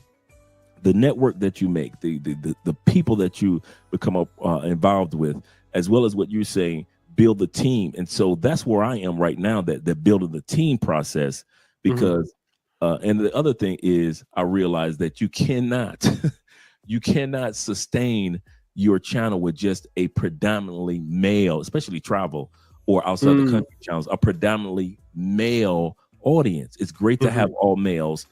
the network that you make, the people that you become involved with, as well as what you're saying, build the team. And so that's where I am right now, that building the team process, because and the other thing is I realize that you cannot sustain your channel with just a predominantly male, especially travel or outside the country channels, a predominantly male audience. It's great to have all males,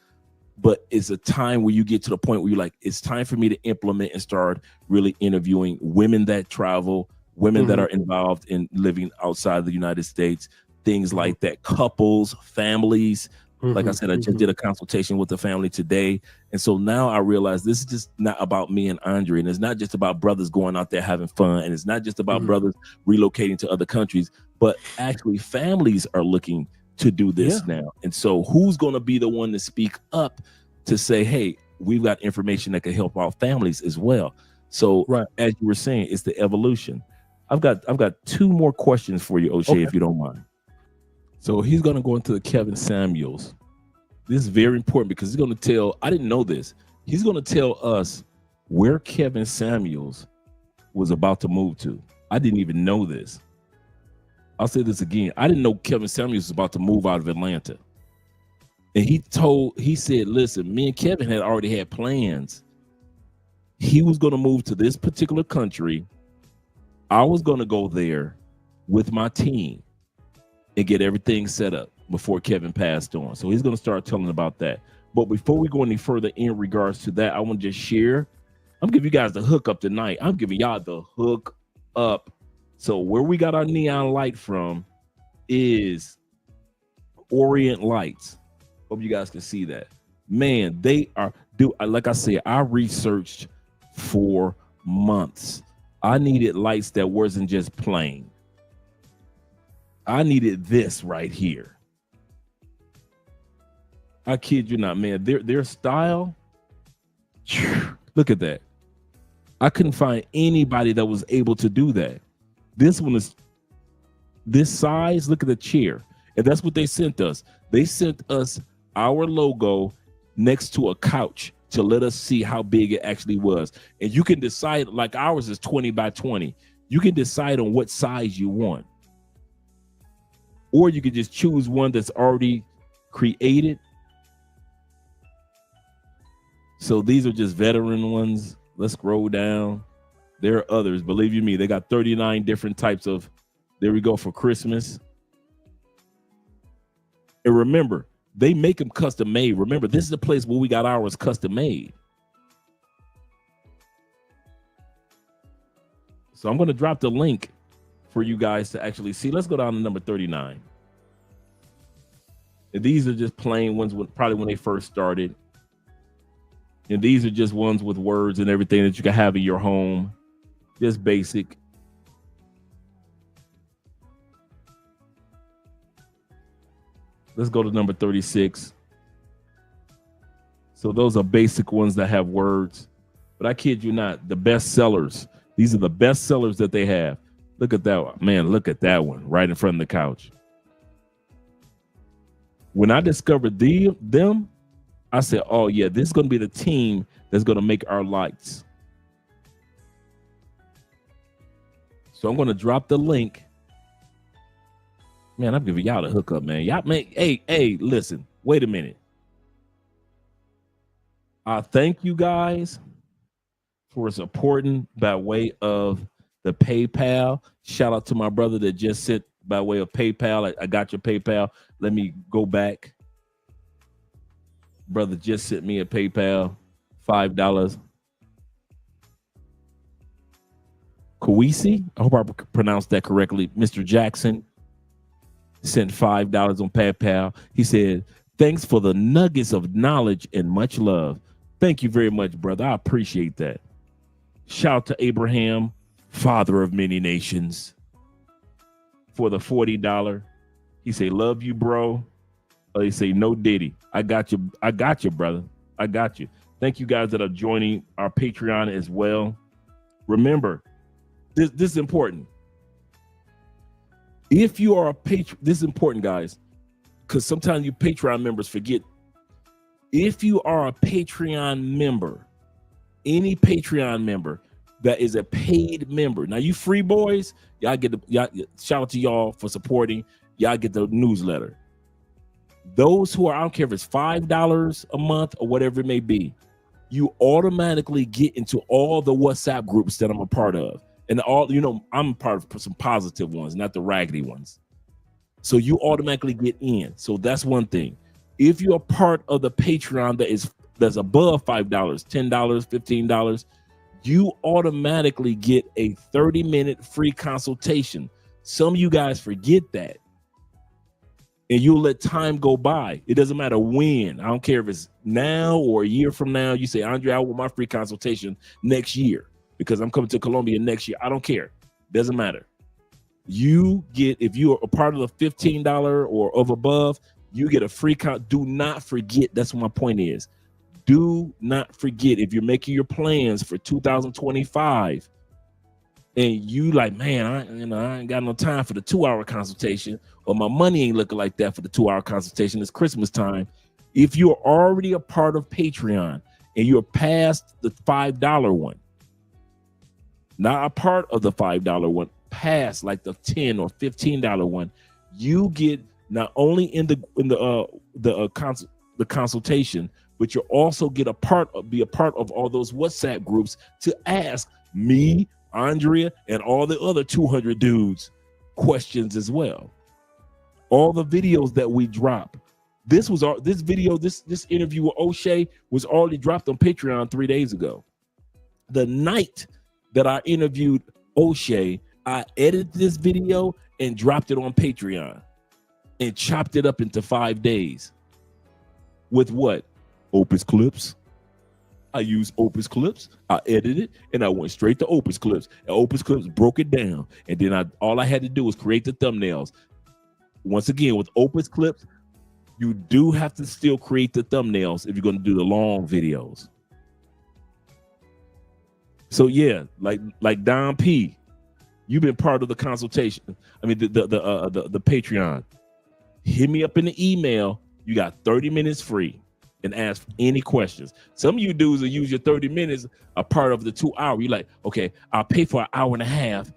but it's a time where you get to the point where you're like, it's time for me to implement and start really interviewing women that travel, women that are involved in living outside the United States, things like that, couples, families. Like I said, I just did a consultation with a family today. And so now I realize this is just not about me and Andre. And it's not just about brothers going out there having fun. And it's not just about brothers relocating to other countries, but actually families are looking to do this now. And so who's going to be the one to speak up to say, hey, we've got information that can help our families as well. So as you were saying, it's the evolution. I've got two more questions for you, OSHAY, if you don't mind. So he's going to go into the Kevin Samuels. This is very important because he's going to tell, I didn't know this. He's going to tell us where Kevin Samuels was about to move to. I didn't even know this. I'll say this again. I didn't know Kevin Samuels was about to move out of Atlanta. And he said, listen, me and Kevin had already had plans. He was going to move to this particular country. I was going to go there with my team and get everything set up before Kevin passed on. So he's going to start telling about that. But before we go any further in regards to that, I want to just share. I'm giving you guys the hook up tonight. I'm giving y'all the hook up. So where we got our neon light from is Orient Lights. Hope you guys can see that. Man, they are, like I said, I researched for months. I needed lights that wasn't just plain. I needed this right here. I kid you not, man. Their style, look at that. I couldn't find anybody that was able to do that. This one is this size. Look at the chair. And that's what they sent us. They sent us our logo next to a couch to let us see how big it actually was. And you can decide, like ours is 20 by 20. You can decide on what size you want. Or you could just choose one that's already created. So these are just veteran ones. Let's scroll down. There are others. Believe you me, they got 39 different types of, there we go, for Christmas. And remember, they make them custom made. Remember, this is the place where we got ours custom made. So I'm going to drop the link for you guys to actually see. Let's go down to number 39. And these are just plain ones, probably when they first started. And these are just ones with words and everything that you can have in your home. Just basic. Let's go to number 36. So those are basic ones that have words. But I kid you not, the best sellers. These are the best sellers that they have. Look at that one. Man, look at that one right in front of the couch. When I discovered them, I said, oh, yeah, this is going to be the team that's going to make our lights. So I'm going to drop the link. Man, I'm giving y'all the hookup, man. Y'all make, hey, listen, wait a minute. I thank you guys for supporting by way of the PayPal. Shout out to my brother that just sent by way of PayPal. I got your PayPal. Let me go back. Brother just sent me a PayPal, $5. Kawisi, I hope I pronounced that correctly. Mr. Jackson sent $5 on PayPal. He said, thanks for the nuggets of knowledge and much love. Thank you very much, brother. I appreciate that. Shout out to Abraham, father of many nations, for the $40. He say, love you, bro. He say, no Diddy. I got you, brother. I got you. Thank you guys that are joining our Patreon as well. Remember, this is important. If you are a patron, this is important, guys, because sometimes you Patreon members forget. If you are a Patreon member, any Patreon member that is a paid member, now you free boys, y'all get shout out to y'all for supporting. Y'all get the newsletter. Those who are, I don't care if it's $5 a month or whatever it may be, you automatically get into all the WhatsApp groups that I'm a part of. And I'm a part of some positive ones, not the raggedy ones. So you automatically get in. So that's one thing. If you're a part of the Patreon that's above $5, $10, $15, you automatically get a 30-minute free consultation. Some of you guys forget that. And you'll let time go by. It doesn't matter when. I don't care if it's now or a year from now. You say, Andre, I want my free consultation next year because I'm coming to Colombia next year. I don't care. Doesn't matter. You get, if you are a part of the $15 or of above, you get a free do not forget. That's what my point is. Do not forget, if you're making your plans for 2025 and you like, man, I ain't got no time for the 2-hour consultation, or my money ain't looking like that for the 2-hour consultation. It's Christmas time. If you're already a part of Patreon and you're past the $5 one, not a part of the $5 one, pass, like the $10 or $15 one, you get not only in the consultation, but you'll also get be a part of all those WhatsApp groups to ask me, Andrea, and all the other 200 dudes questions as well. All the videos that we drop. This interview with OSHAY was already dropped on Patreon 3 days ago. The night that I interviewed OSHAY, I edited this video and dropped it on Patreon and chopped it up into 5 days. With what? Opus Clips. I used Opus Clips. I edited it and I went straight to Opus Clips. And Opus Clips broke it down. And then all I had to do was create the thumbnails. Once again, with Opus Clips, you do have to still create the thumbnails if you're going to do the long videos. So yeah, like Don P, you've been part of the consultation. I mean, the Patreon. Hit me up in the email. You got 30 minutes free and ask any questions. Some of you dudes will use your 30 minutes a part of the 2 hour. You're like, okay, I'll pay for an hour and a half,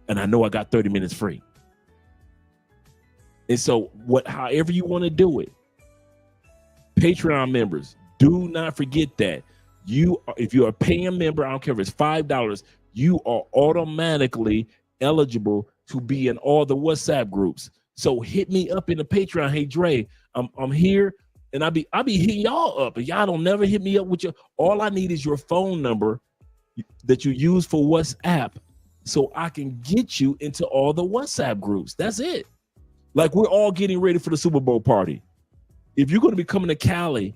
and I know I got 30 minutes free. And so however you want to do it, Patreon members, do not forget that if you're a paying member, I don't care if it's $5, you are automatically eligible to be in all the WhatsApp groups. So hit me up in the Patreon. Hey Dre, I'm here, and I be hitting y'all up, and y'all don't never hit me up with all I need is your phone number that you use for WhatsApp, so I can get you into all the WhatsApp groups. That's it. Like, we're all getting ready for the Super Bowl party. If you're going to be coming to Cali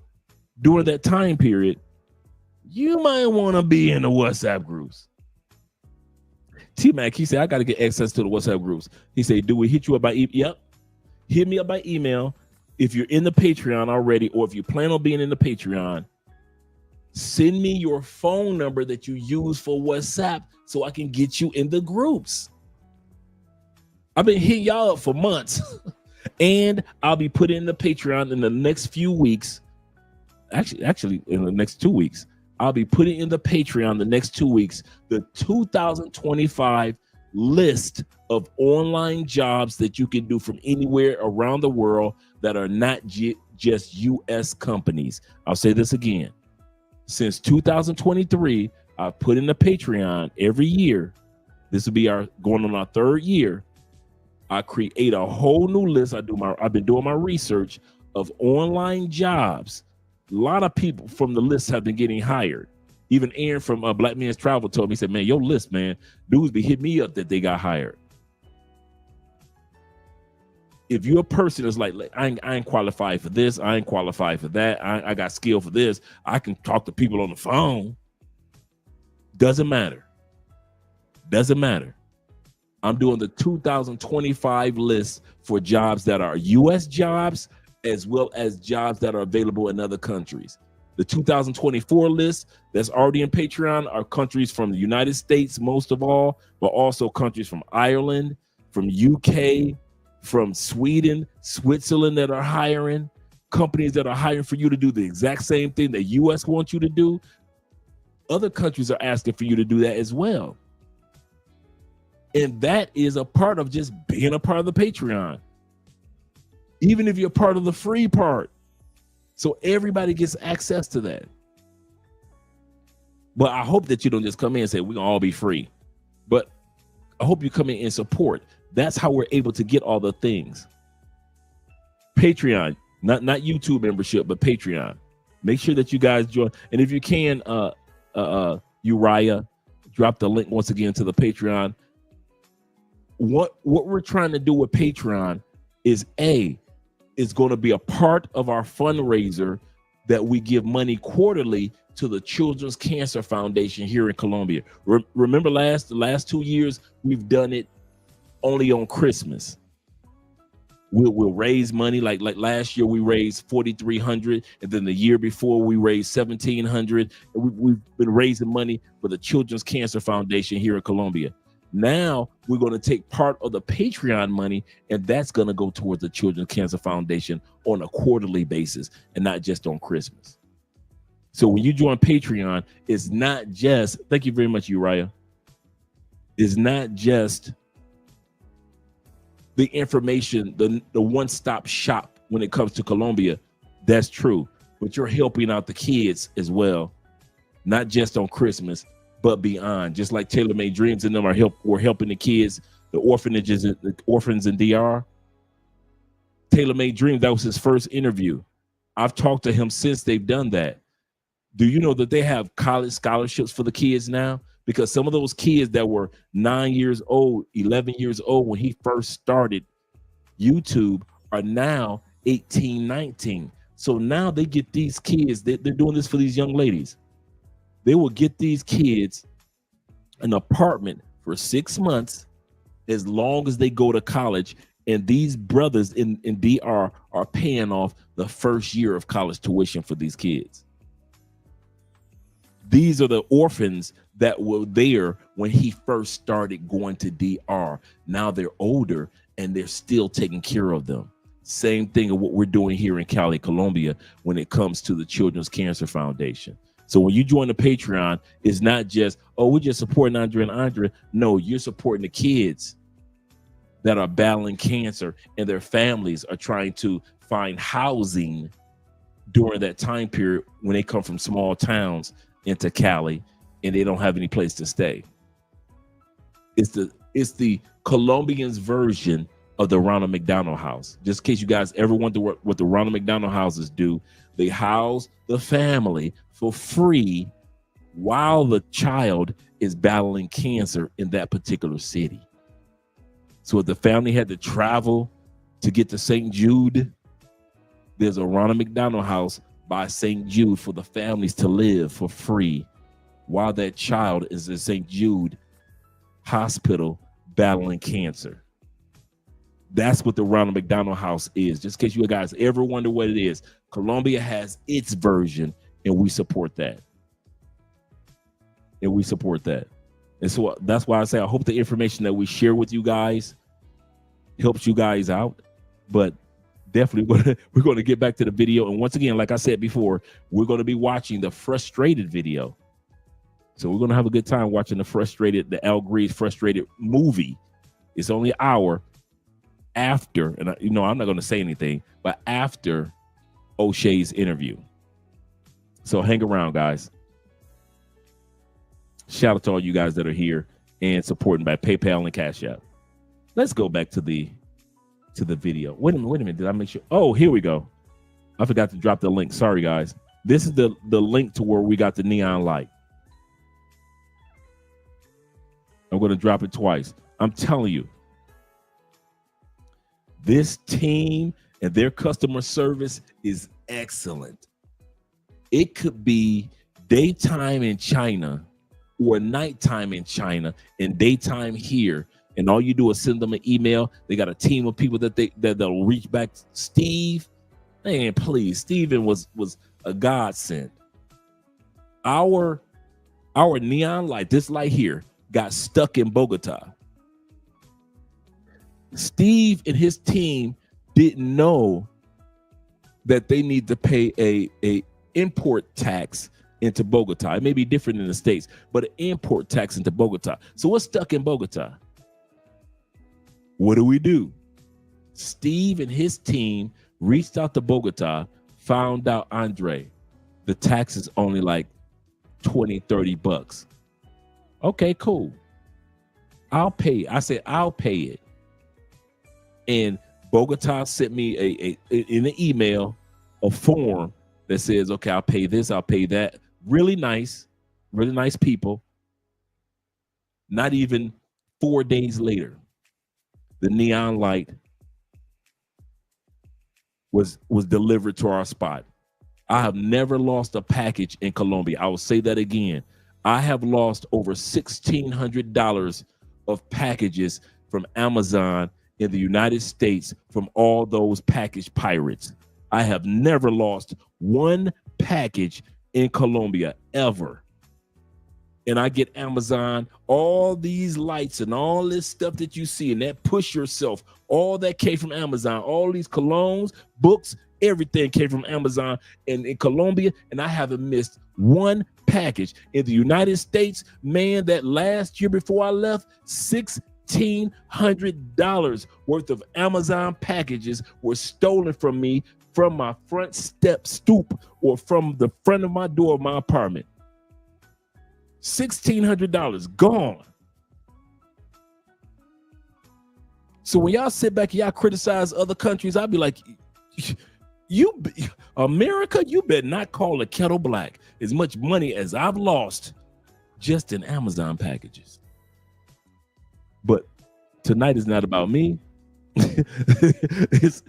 during that time period, you might want to be in the WhatsApp groups. T-Mac, he said, I got to get access to the WhatsApp groups. He said, do we hit you up by email? Yep. Hit me up by email. If you're in the Patreon already, or if you plan on being in the Patreon, send me your phone number that you use for WhatsApp so I can get you in the groups. I've been hitting y'all up for months. And I'll be putting in the Patreon in the next few weeks. Actually, in the next 2 weeks, I'll be putting in the Patreon the next 2 weeks the 2025 list of online jobs that you can do from anywhere around the world that are not just U.S. companies. I'll say this again. Since 2023, I've put in the Patreon every year. This will be going on our third year. I create a whole new list. I've been doing my research of online jobs. A lot of people from the list have been getting hired. Even Aaron from Black Men's Travel told me, he said, man, your list, man, dudes be hitting me up that they got hired. If you're a person that's like I ain't qualified for this, I ain't qualified for that, I got skill for this, I can talk to people on the phone. Doesn't matter. Doesn't matter. I'm doing the 2025 list for jobs that are U.S. jobs as well as jobs that are available in other countries. The 2024 list that's already in Patreon are countries from the United States, most of all, but also countries from Ireland, from UK, from Sweden, Switzerland that are hiring, companies that are hiring for you to do the exact same thing that U.S. wants you to do. Other countries are asking for you to do that as well. And that is a part of just being a part of the Patreon. Even if you're part of the free part. So everybody gets access to that. But I hope that you don't just come in and say, we're going to all be free. But I hope you come in and support. That's how we're able to get all the things. Patreon, not YouTube membership, but Patreon. Make sure that you guys join. And if you can, Uriah, drop the link once again to the Patreon. What we're trying to do with Patreon is going to be a part of our fundraiser that we give money quarterly to the Children's Cancer Foundation here in Colombia. Remember the last 2 years, we've done it only on Christmas. We'll raise money. Like last year, we raised $4,300, and then the year before we raised $1,700. We've been raising money for the Children's Cancer Foundation here in Colombia. Now we're going to take part of the Patreon money, and that's going to go towards the Children's Cancer Foundation on a quarterly basis and not just on Christmas. So when you join Patreon, it's not just, thank you very much, Uriah. It's not just the information, the one-stop shop when it comes to Colombia. That's true. But you're helping out the kids as well, not just on Christmas, but beyond. Just like Taylor Made Dreams and them we're helping the kids, the orphanages, the orphans in DR. Taylor Made Dreams, that was his first interview. I've talked to him since they've done that. Do you know that they have college scholarships for the kids now? Because some of those kids that were 9 years old, 11 years old when he first started YouTube are now 18, 19. So now they get these kids, they're doing this for these young ladies. They will get these kids an apartment for 6 months as long as they go to college. And these brothers in DR are paying off the first year of college tuition for these kids. These are the orphans that were there when he first started going to DR. Now they're older and they're still taking care of them. Same thing of what we're doing here in Cali, Colombia, when it comes to the Children's Cancer Foundation. So when you join the Patreon, it's not just, oh, we're just supporting Andre and Andre. No, you're supporting the kids that are battling cancer and their families are trying to find housing during that time period when they come from small towns into Cali and they don't have any place to stay. It's the Colombians version of the Ronald McDonald House. Just in case you guys ever wonder what the Ronald McDonald houses do, they house the family for free while the child is battling cancer in that particular city. So if the family had to travel to get to St. Jude, there's a Ronald McDonald House by St. Jude for the families to live for free while that child is in St. Jude Hospital battling cancer. That's what the Ronald McDonald House is. Just in case you guys ever wonder what it is, Colombia has its version, and we support that. And we support that. And so that's why I say I hope the information that we share with you guys helps you guys out. But definitely we're going to get back to the video. And once again, like I said before, we're going to be watching the frustrated video. So we're going to have a good time watching the Al Grease frustrated movie. It's only an hour after, and I'm not going to say anything, but after OSHAY's interview. So hang around, guys. Shout out to all you guys that are here and supporting by PayPal and Cash App. Let's go back to the video. Wait a minute. Did I make sure? Oh, here we go. I forgot to drop the link. Sorry, guys. This is the link to where we got the neon light. I'm going to drop it twice. I'm telling you, this team and their customer service is excellent. It could be daytime in China or nighttime in China and daytime here. And all you do is send them an email. They got a team of people that they'll reach back. Steve, man, please. Steven was a godsend. Our neon light, this light here, got stuck in Bogota. Steve and his team didn't know that they need to pay a import tax into Bogota. It may be different in the States, but an import tax into Bogota. So what's stuck in Bogota? What do? Steve and his team reached out to Bogota, found out, Andre, the tax is only like $20-$30. Okay, cool. I'll pay it. I said, I'll pay it. And Bogota sent me in an email a form that says, okay, I'll pay this, I'll pay that. Really nice people. Not even 4 days later, the neon light was delivered to our spot. I have never lost a package in Colombia. I will say that again. I have lost over $1,600 of packages from Amazon in the United States from all those package pirates. I have never lost one package in Colombia ever. And I get Amazon, all these lights and all this stuff that you see and that push yourself, all that came from Amazon, all these colognes, books, everything came from Amazon and in Colombia, and I haven't missed one package. In the United States, man, that last year before I left, 6 $1,600 worth of Amazon packages were stolen from me from my front stoop, or from the front of my door of my apartment. $1,600 gone. So when y'all sit back and y'all criticize other countries, I'll be like, America, you better not call the kettle black. As much money as I've lost just in Amazon packages. But tonight is not about me. It's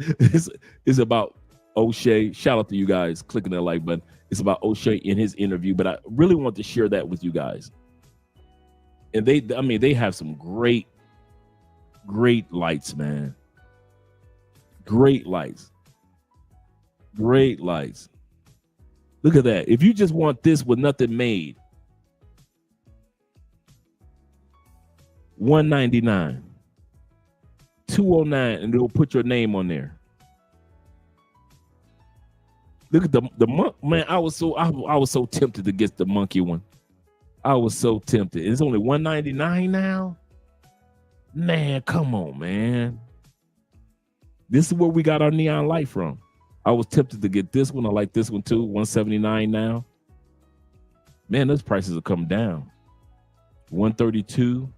about OSHAY. Shout out to you guys clicking that like button. It's about OSHAY in his interview, but I really want to share that with you guys. And they have some great lights, man. Great lights. Great lights. Look at that. If you just want this with nothing made, $199, $209, and they'll put your name on there. Look at the monk, man. I was so tempted to get the monkey one. I was so tempted. It's only $199 now. Man, come on, man. This is where we got our neon light from. I was tempted to get this one. I like this one too. $179 now. Man, those prices are coming down. $132.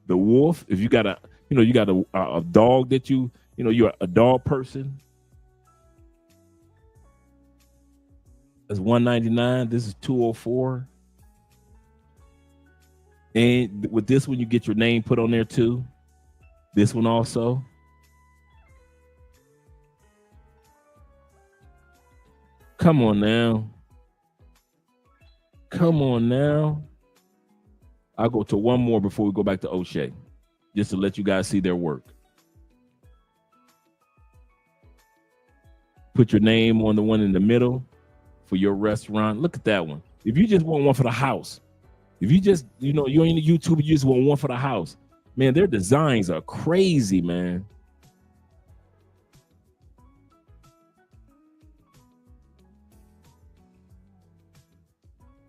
The wolf. If you got a dog that you're a dog person. That's $199. This is $204. And with this one, you get your name put on there too. This one also. Come on now. Come on now. I'll go to one more before we go back to OSHAY, just to let you guys see their work. Put your name on the one in the middle for your restaurant. Look at that one. If you just want one for the house, if you just, you're in the YouTube, you just want one for the house. Man, their designs are crazy, man.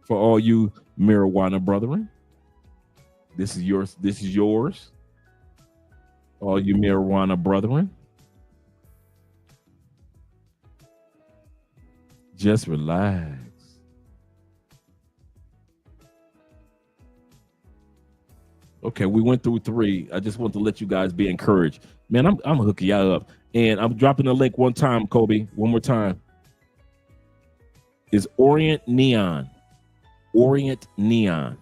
For all you marijuana brethren, this is yours. This is yours. All you marijuana brethren, just relax. Okay, we went through 3. I just want to let you guys be encouraged. Man, I'm hooking y'all up. And I'm dropping the link one time, Kobe. One more time. It's Orient Neon. Orient Neon.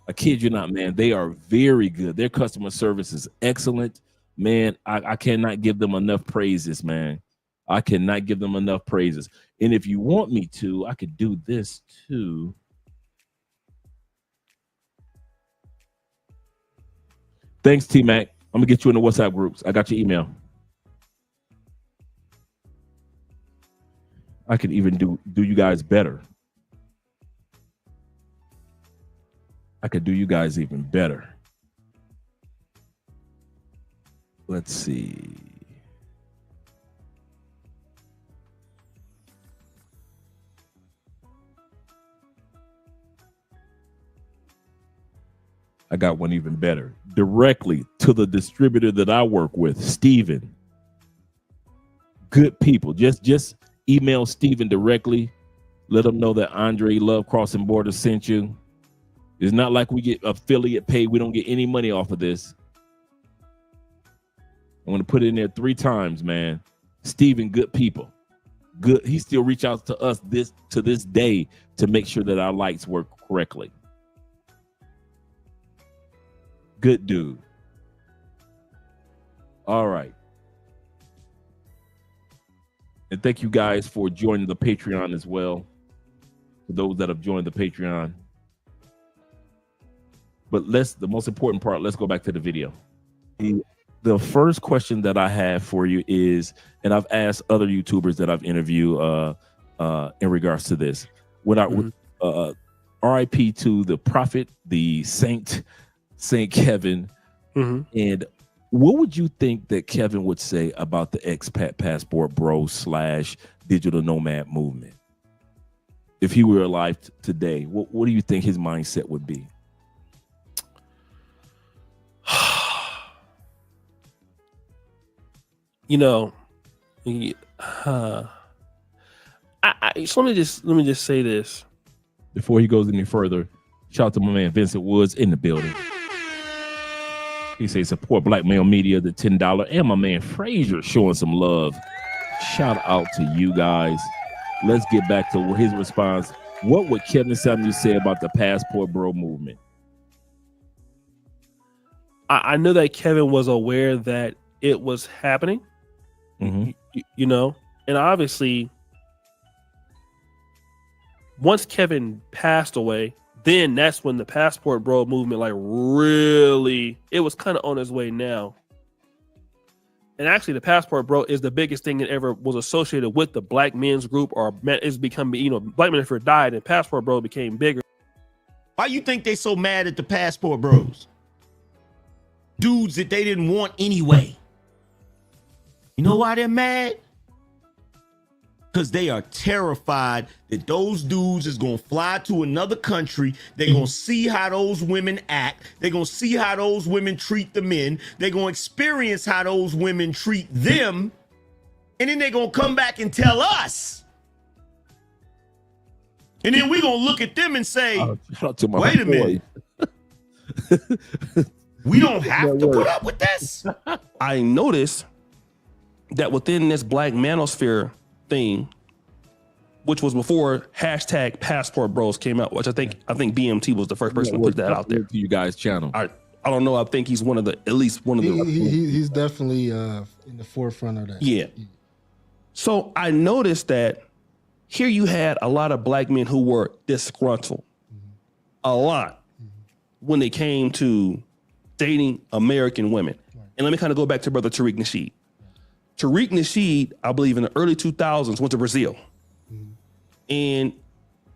I kid you not, man. They are very good. Their customer service is excellent. Man, I cannot give them enough praises, man. I cannot give them enough praises. And if you want me to, I could do this too. Thanks, T-Mac. I'm going to get you in the WhatsApp groups. I got your email. I could even do you guys better. I could do you guys even better. Let's see. I got one even better. Directly to the distributor that I work with, Steven. Good people. Just email Steven directly. Let him know that Andre Love Crossing Borders sent you. It's not like we get affiliate pay. We don't get any money off of this. I'm going to put it in there 3 times, man. Steven, good people. Good. He still reach out to us to this day to make sure that our lights work correctly. Good dude. All right. And thank you guys for joining the Patreon as well. For those that have joined the Patreon. But the most important part, let's go back to the video. The first question that I have for you is, and I've asked other YouTubers that I've interviewed in regards to this. RIP to the prophet, the Saint Kevin. And what would you think that Kevin would say about the expat passport bro / digital nomad movement? If he were alive today, what do you think his mindset would be? you know, so let me just say this before he goes any further. Shout out to my man Vincent Woods in the building. He says support Black Male Media, the $10, and my man Frazier showing some love. Shout out to you guys. Let's get back to his response. What would Kevin Samuels say about the Passport Bro movement? I know that Kevin was aware that it was happening, you know, and obviously once Kevin passed away, then that's when the Passport Bro movement, like, really, it was kind of on its way now. And actually, the Passport Bro is the biggest thing that ever was associated with the Black men's group, or it's become, you know, Black Manosphere died and Passport Bro became bigger. Why you think they so mad at the Passport Bros? Dudes that they didn't want anyway. You know why they're mad? Because they are terrified that those dudes is going to fly to another country. They're going to see how those women act. They're going to see how those women treat the men. They're going to experience how those women treat them. And then they're going to come back and tell us. And then we're going to look at them and say, wait a minute. We don't have to put up with this. I noticed that within this Black Manosphere thing, which was before hashtag Passport Bros came out, which I think BMT was the first person to put that out there. To you guys' channel. I don't know. I think he's one of the, at least one of the. He's definitely in the forefront of that. Yeah. So I noticed that here you had a lot of Black men who were disgruntled, a lot, when they came to dating American women. And let me kind of go back to Brother Tariq Nasheed. Tariq Nasheed, I believe in the early 2000s, went to Brazil. And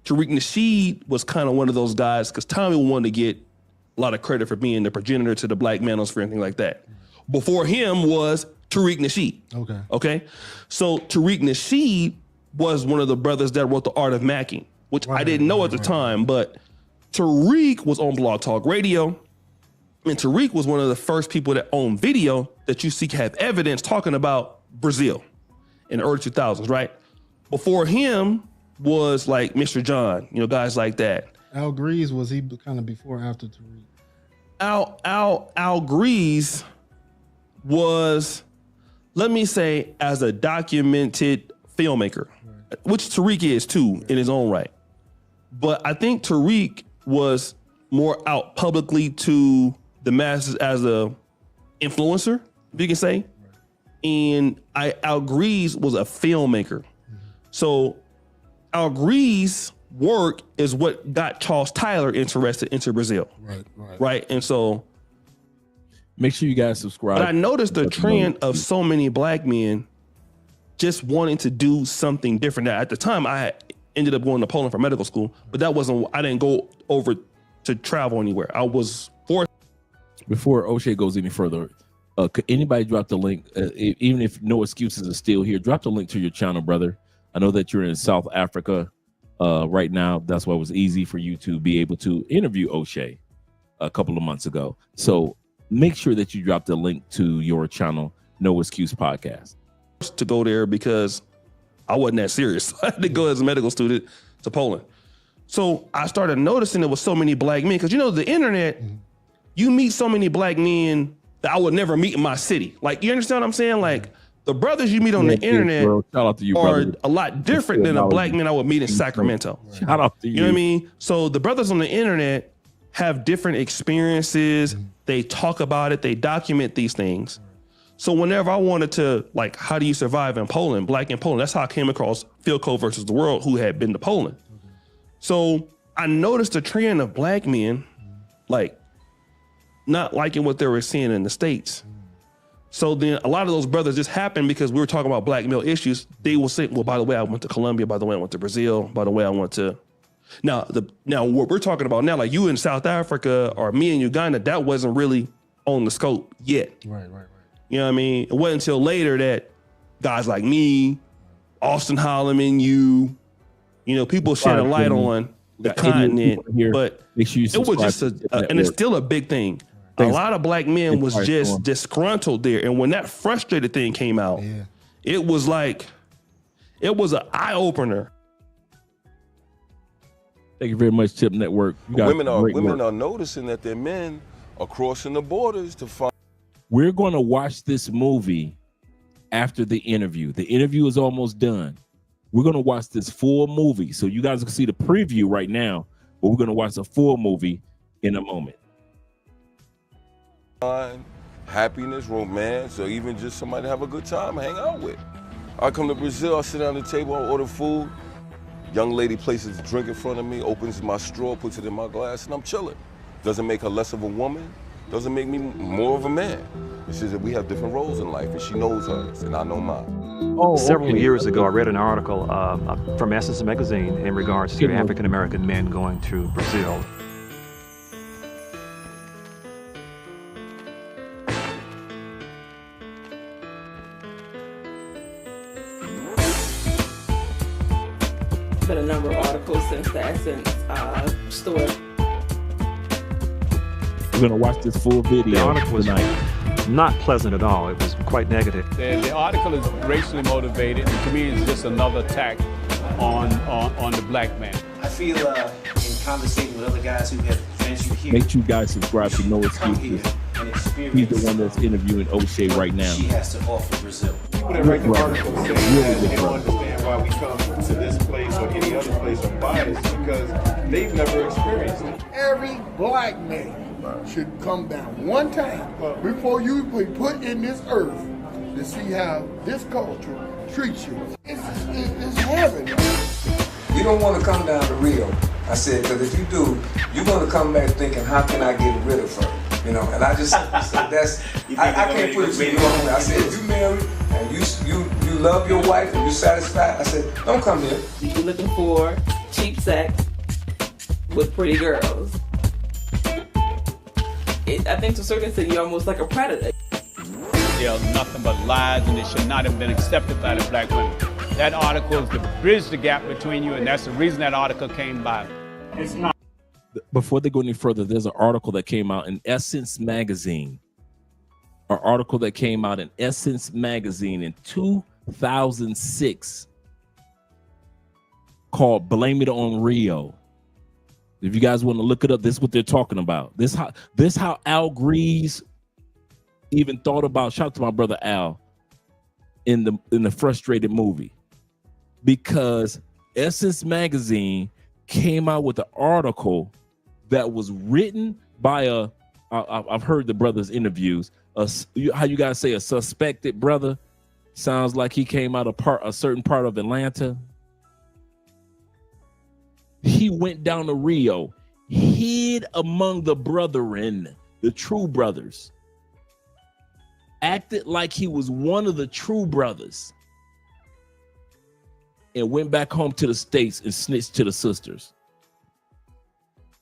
Tariq Nasheed was kind of one of those guys, because Tommy wanted to get a lot of credit for being the progenitor to the Black Manosphere and things like that. Before him was Tariq Nasheed. Okay. So Tariq Nasheed was one of the brothers that wrote The Art of Macking, which I didn't know at the time, but Tariq was on Blog Talk Radio. And Tariq was one of the first people that owned video that you see have evidence talking about Brazil in the early 2000s, right? Before him was like Mr. John, you know, guys like that. Al Grease, was he kind of before or after Tariq? Al Grease was, let me say, as a documented filmmaker, which Tariq is too in his own right. But I think Tariq was more out publicly to the masses as a influencer, if you can say. And Al Grease was a filmmaker. So Al Grease work is what got Charles Tyler interested into Brazil. Right. And so make sure you guys subscribe. But I noticed the trend of so many Black men just wanting to do something different. Now, at the time, I ended up going to Poland for medical school, but that wasn't, I didn't go over to travel anywhere. I was forced. Before OSHAY goes any further, could anybody drop the link, even if No Excuses is still here, drop the link to your channel, brother. I know that you're in South Africa right now. That's why it was easy for you to be able to interview OSHAY a couple of months ago. So make sure that you drop the link to your channel, No Excuse Podcast. To go there because I wasn't that serious. I had to go as a medical student to Poland. So I started noticing there was so many Black men, because you know, the internet, you meet so many Black men that I would never meet in my city. Like, you understand what I'm saying? Like, the brothers you meet on the internet shout out to you, are brother. a lot different than a Black man I would meet in Sacramento. Shout out to you. You know what I mean? So the brothers on the internet have different experiences. They talk about it. They document these things. So whenever I wanted to, like, how do you survive in Poland, Black in Poland, that's how I came across Philco versus the World, who had been to Poland. So I noticed a trend of Black men, like, not liking what they were seeing in the States. So then a lot of those brothers just happened because we were talking about Black male issues. They will say, well, by the way, I went to Colombia. By the way, I went to Brazil. By the way, I went to... Now what we're talking about now, like you in South Africa or me in Uganda, that wasn't really on the scope yet. Right. You know what I mean? It wasn't until later that guys like me, Austin Holloman, you know, people shed a light on the continent. But make sure you it was just and it's still a big thing. a lot of black men was Thanks, just Storm. disgruntled there. And when that frustrated thing came out, it was like, it was an eye opener. Thank you very much, Tip Network. You guys Women great work. are noticing that their men are crossing the borders to find. We're going to watch this movie after the interview. The interview is almost done. We're going to watch this full movie. So you guys can see the preview right now, but we're going to watch the full movie in a moment. Happiness, romance, or even just somebody to have a good time, hang out with. I come to Brazil, I sit down at the table, I order food. Young lady places a drink in front of me, opens my straw, puts it in my glass, and I'm chilling. Doesn't make her less of a woman, doesn't make me more of a man. It's just that we have different roles in life, and she knows hers, and I know mine. Several years ago, I read an article from Essence magazine in regards to African-American men going to Brazil. Been a number of articles since the Essence store. We're going to watch this full video The article was tonight. not pleasant at all. It was quite negative. The article is racially motivated, and to me, it's just another attack on the black man. I feel in conversating with other guys who have ventured here. Make sure you guys subscribe to No Excuses. He's the one that's interviewing OSHAY right now. She has to offer Brazil. People that write the articles say that they don't understand why we come to this place or any other place are biased because they've never experienced it. Every black man should come down one time before you be put in this earth to see how this culture treats you. It's heaven. You don't want to come down to Rio. I said, because if you do, you're going to come back thinking, how can I get rid of her? You know, and I just said, I can't put it to you wrong. I said, if you married and you love your wife and you're satisfied, I said, don't come here. You're looking for cheap sex with pretty girls. I think to a certain extent, you're almost like a predator. There's nothing but lies, and it should not have been accepted by the black women. That article is to bridge the gap between you, and that's the reason that article came by. It's not. Before they go any further, there's an article that came out in Essence magazine. An article that came out in Essence magazine in 2006 called "Blame It on Rio." If you guys want to look it up, this is what they're talking about. This how Al Grease even thought about. Shout out to my brother Al in the Frustrated movie, because Essence magazine came out with an article that was written by I've heard the brother's interviews. How you guys say a suspected brother? Sounds like he came out of a certain part of Atlanta. He went down to Rio, hid among the brethren, the true brothers, acted like he was one of the true brothers, and went back home to the States and snitched to the sisters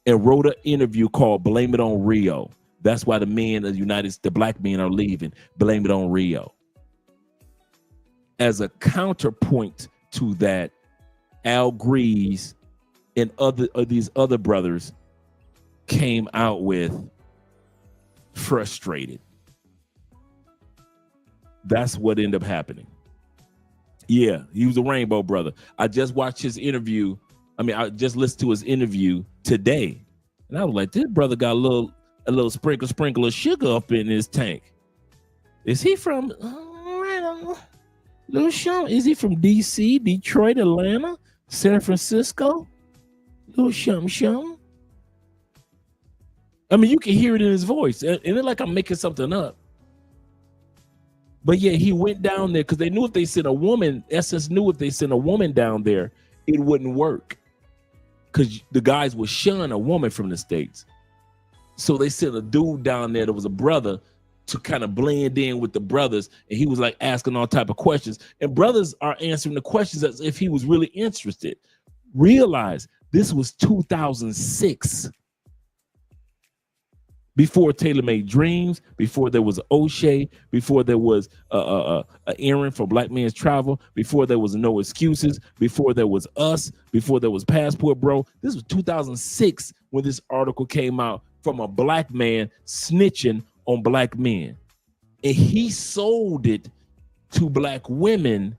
and wrote an interview called "Blame It on Rio." That's why the black men are leaving. Blame it on Rio. As a counterpoint to that, Al Grease and these other brothers came out with Frustrated. That's what ended up happening. Yeah, he was a rainbow brother. I just watched his interview. I just listened to his interview today, and I was like, this brother got a little sprinkle of sugar up in his tank. Is he from Little Sean? Is he from DC, Detroit, Atlanta, San Francisco? Little Sean. I mean, you can hear it in his voice, and it's like I'm making something up. But yeah, he went down there because they knew if they sent a woman, Essence knew if they sent a woman down there, it wouldn't work, because the guys would shun a woman from the States. So they sent a dude down there that was a brother to kind of blend in with the brothers, and he was like asking all type of questions, and brothers are answering the questions as if he was really interested. Realize this was 2006. Before Taylor Made Dreams, before there was OSHAY, before there was a Aaron for Black Men's Travel, before there was No Excuses, before there was Us, before there was Passport Bro. This was 2006 when this article came out from a black man snitching on black men. And he sold it to black women.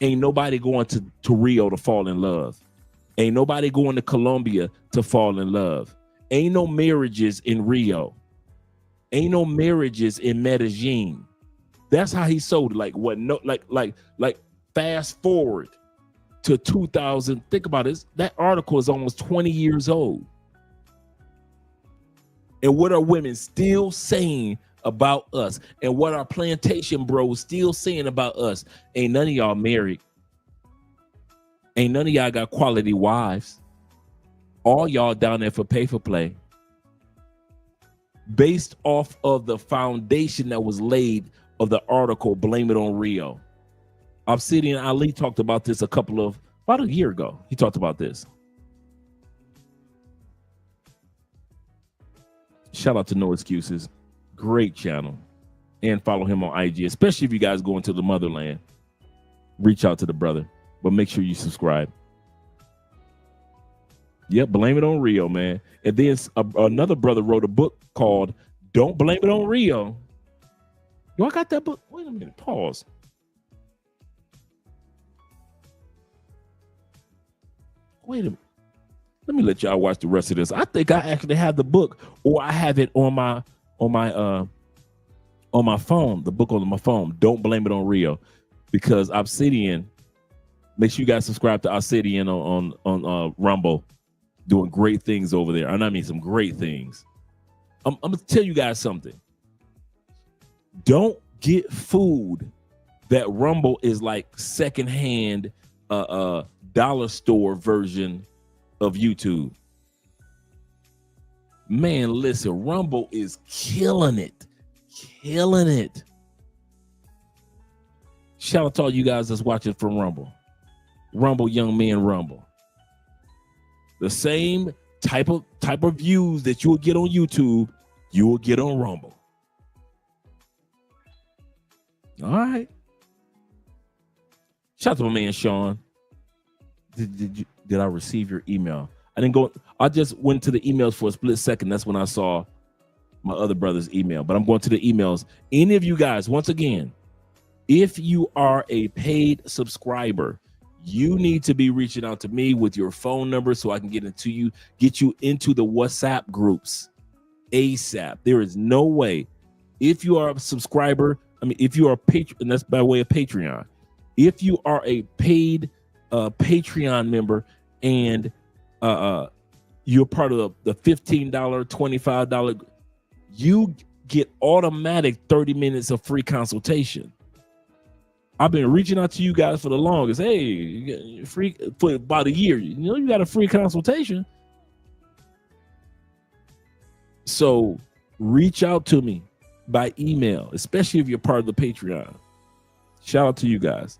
Ain't nobody going to Rio to fall in love. Ain't nobody going to Colombia to fall in love. Ain't no marriages in Rio. Ain't no marriages in Medellin. That's how he sold it. Like what? No, like fast forward to 2000. Think about it. That article is almost 20 years old. And what are women still saying about us? And what are plantation bros still saying about us? Ain't none of y'all married. Ain't none of y'all got quality wives. All y'all down there for pay for play. Based off of the foundation that was laid of the article, Blame It on Rio. Obsidian Ali talked about this about a year ago. He talked about this. Shout out to No Excuses. Great channel. And follow him on IG, especially if you guys go into the motherland. Reach out to the brother, but make sure you subscribe. Yep, Blame It on Rio, man. And then another brother wrote a book called Don't Blame It on Rio. Yo, I got that book. Wait a minute, pause. Wait a minute. Let me let y'all watch the rest of this. I think I actually have the book, or I have it on my phone, the book on my phone. Don't Blame It on Rio. Because Obsidian, make sure you guys subscribe to Obsidian on Rumble. Doing great things over there. And I mean some great things. I'm gonna tell you guys something. Don't get food that Rumble is like secondhand dollar store version of YouTube. Man, listen, Rumble is killing it. Killing it. Shout out to all you guys that's watching from Rumble. Rumble Young Men Rumble. The same type of views that you will get on YouTube, you will get on Rumble. All right. Shout out to my man Sean. Did I receive your email? I didn't go. I just went to the emails for a split second. That's when I saw my other brother's email. But I'm going to the emails. Any of you guys, once again, if you are a paid subscriber, you need to be reaching out to me with your phone number so I can get you into the WhatsApp groups ASAP. There is no way. If you are a subscriber, if you are a patron, and that's by way of Patreon. If you are a paid Patreon member and you're part of the $15, $25, you get automatic 30 minutes of free consultation. I've been reaching out to you guys for the longest. Hey, you get free for about a year. You know, you got a free consultation. So reach out to me by email, especially if you're part of the Patreon. Shout out to you guys.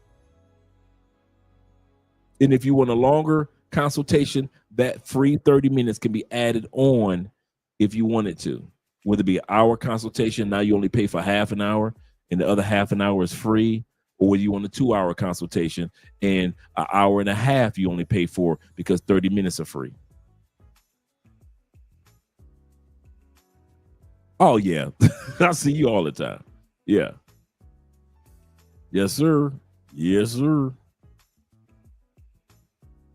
And if you want a longer consultation, that free 30 minutes can be added on if you wanted to. Whether it be an hour consultation, now you only pay for half an hour and the other half an hour is free. Or whether you want a 2-hour consultation and an hour and a half you only pay for because 30 minutes are free. Oh, yeah. I see you all the time. Yeah. Yes, sir. Yes, sir.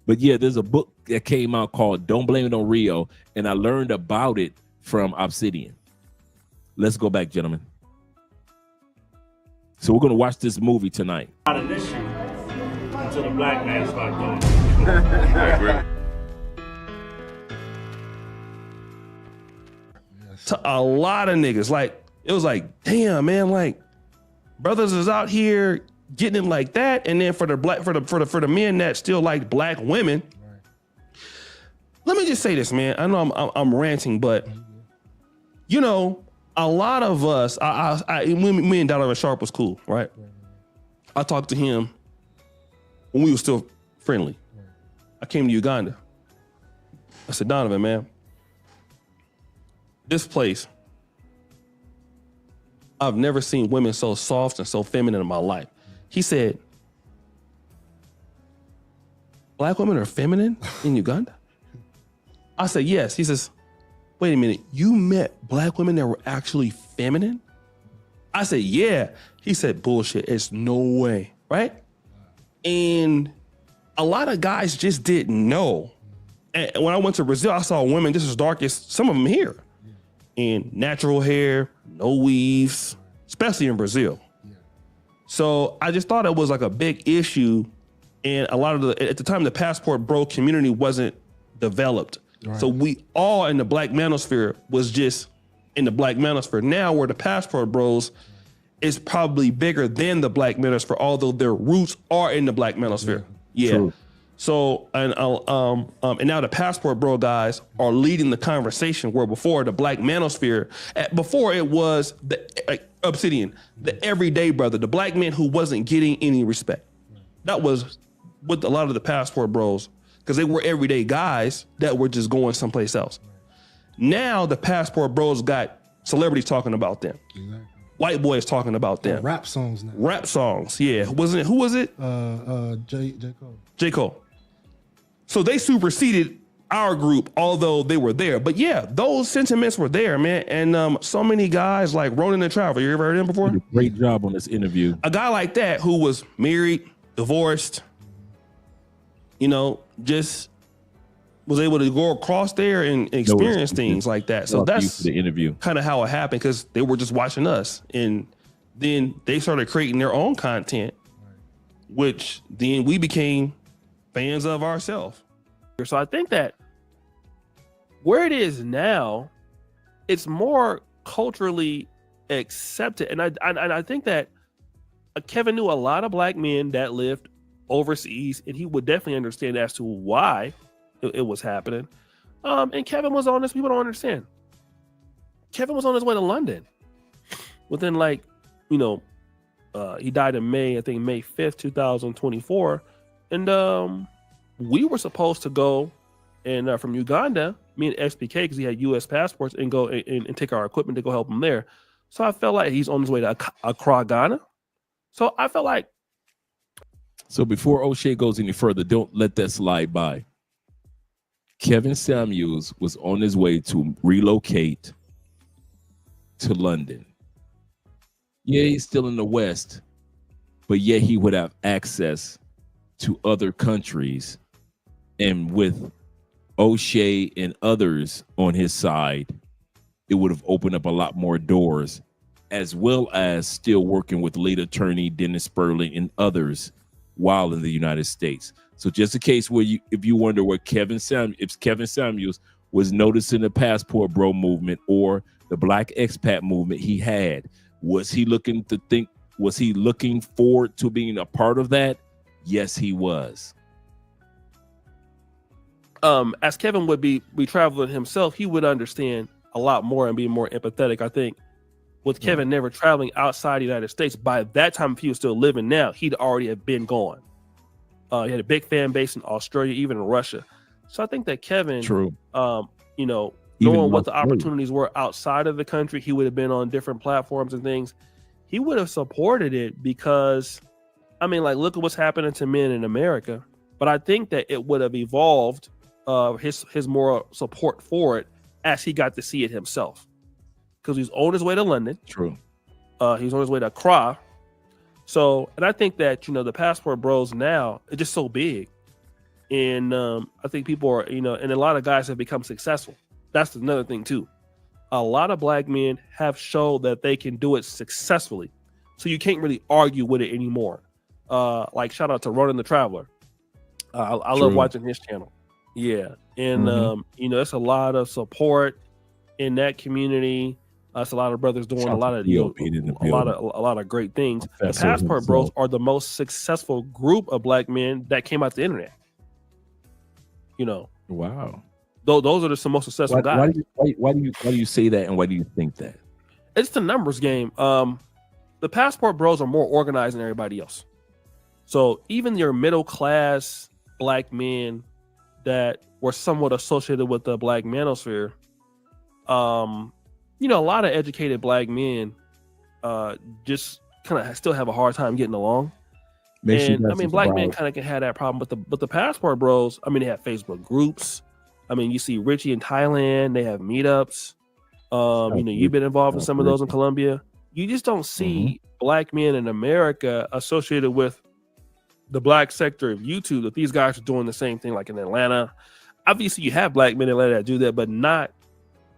But yeah, there's a book that came out called Don't Blame It on Rio, and I learned about it from Obsidian. Let's go back, gentlemen. So we're going to watch this movie tonight. Not an issue until the black man start doing it. I agree. To a lot of niggas, like it was like, damn, man, like brothers is out here getting it like that, and then for the men that still like black women. Right. Let me just say this, man. I know I'm ranting, but you know, a lot of us, me and Donovan Sharp was cool, right? I talked to him when we were still friendly. I came to Uganda. I said, Donovan, man, this place, I've never seen women so soft and so feminine in my life. He said, black women are feminine in Uganda? I said, yes. He says, wait a minute, you met black women that were actually feminine? I said, yeah. He said, bullshit, it's no way, right? And a lot of guys just didn't know. And when I went to Brazil, I saw women just as dark as some of them here. And natural hair, no weaves, especially in Brazil. So I just thought it was like a big issue. And a lot of at the time, the passport bro community wasn't developed. Right. So we all in the black manosphere was just in the black manosphere. Now where the passport bros is probably bigger than the black manosphere, although their roots are in the black manosphere. Yeah. True. So and now the passport bro guys are leading the conversation where before the black manosphere, before it was the Obsidian, the everyday brother, the black man who wasn't getting any respect. That was with a lot of the passport bros because they were everyday guys that were just going someplace else. Now the passport bros got celebrities talking about them. Exactly. White boys talking about them. Rap songs now. Rap songs, yeah. Who was it? J. Cole. J. Cole. So they superseded our group, although they were there. But yeah, those sentiments were there, man. And so many guys like Ronan the Traveler, you ever heard him before? Great job on this interview. A guy like that who was married, divorced, just was able to go across there and experience things like that. So that's the interview. Kind of how it happened because they were just watching us. And then they started creating their own content, which then we became fans of ourselves. So I think that where it is now, it's more culturally accepted. And I think that Kevin knew a lot of black men that lived overseas, and he would definitely understand as to why it was happening. And Kevin was on this. People don't understand. Kevin was on his way to London within he died in May 5th, 2024. And we were supposed to go and from Uganda, me and SPK, because he had U.S. passports, and go and take our equipment to go help him there. So I felt like he's on his way to Accra, Ghana. So I felt like. So before OSHAY goes any further, don't let that slide by. Kevin Samuels was on his way to relocate to London. Yeah, he's still in the West, but yet he would have access to other countries, and with OSHAY and others on his side, it would have opened up a lot more doors, as well as still working with lead attorney Dennis Sperling and others while in the United States. So just in case if you wonder what Kevin Samuels was noticing the passport bro movement or the black expat movement he had, was he looking forward to being a part of that? Yes, he was. As Kevin would be traveling himself, he would understand a lot more and be more empathetic. I think with Kevin never traveling outside the United States, by that time, if he was still living now, he'd already have been gone. He had a big fan base in Australia, even in Russia. So I think that Kevin, knowing what the opportunities were outside of the country, he would have been on different platforms and things. He would have supported it because, look at what's happening to men in America. But I think that it would have evolved his moral support for it as he got to see it himself. Because he's on his way to London. True. He's on his way to Accra. So, and I think that, the passport bros now are just so big. And I think people are, and a lot of guys have become successful. That's another thing too. A lot of black men have showed that they can do it successfully. So you can't really argue with it anymore. Shout out to Ronan the Traveler. I love watching his channel. Yeah. And, it's a lot of support in that community. It's a lot of brothers doing a lot of great things. The passport bros are the most successful group of black men that came out the internet. Wow. Those are the most successful guys. Why do you say that, and why do you think that? It's the numbers game. The passport bros are more organized than everybody else. So even your middle class black men that were somewhat associated with the black manosphere, a lot of educated black men just kind of still have a hard time getting along. Black men kind of can have that problem, but the passport bros, they have Facebook groups, I mean, you see Richie in Thailand, they have meetups. You know, you've been involved in some of those in Colombia. You just don't see black men in America associated with the black sector of YouTube, that these guys are doing the same thing like in Atlanta. Obviously, you have black men in Atlanta that do that, but not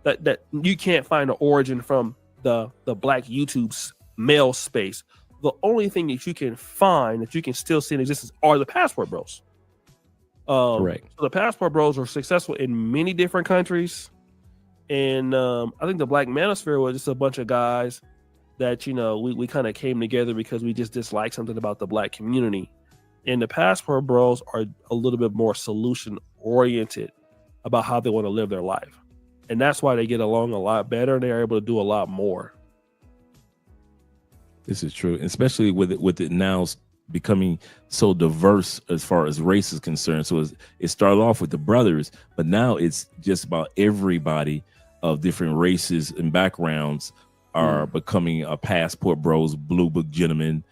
that you can't find an origin from the black YouTube's male space. The only thing that you can find that you can still see in existence are the Passport Bros. Correct. So the Passport Bros are successful in many different countries. And I think the Black Manosphere was just a bunch of guys that, you know, we kind of came together because we just disliked something about the black community. And the Passport Bros are a little bit more solution oriented about how they want to live their life. And that's why they get along a lot better and they're able to do a lot more. This is true, especially with it now becoming so diverse as far as race is concerned. So it started off with the brothers, but now it's just about everybody of different races and backgrounds are becoming Passport Bros, Blue Book Gentlemen,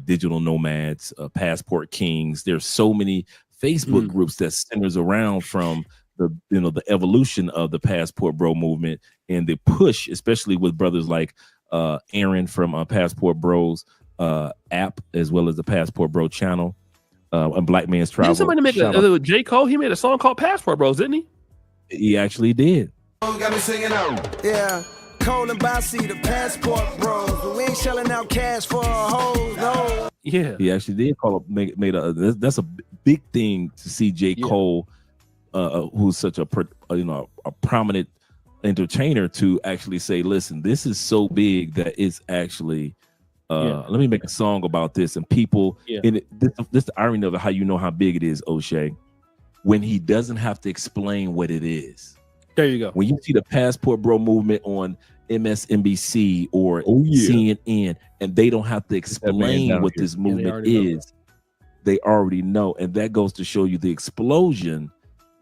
digital nomads, Passport Kings. There's so many Facebook groups that centers around from the evolution of the Passport Bro movement and the push, especially with brothers like Aaron from Passport Bros app, as well as the Passport Bro channel, and Black Man's Travel. Didn't somebody make J. Cole? He made a song called Passport Bros, didn't he? He actually did. Got me singing out. Yeah. Cole and Bossy, the Passport Bros. But we ain't shelling out cash for our hoes, no. Yeah. He actually did that's a big thing to see J. Cole, who's such a prominent entertainer, to actually say, listen, this is so big that it's actually let me make a song about this. And people in it, this the irony of how you know how big it is, OSHAY, when he doesn't have to explain what it is. There you go. When you see the Passport Bro movement on MSNBC or CNN, and they don't have to explain what this movement is, they already know. And that goes to show you the explosion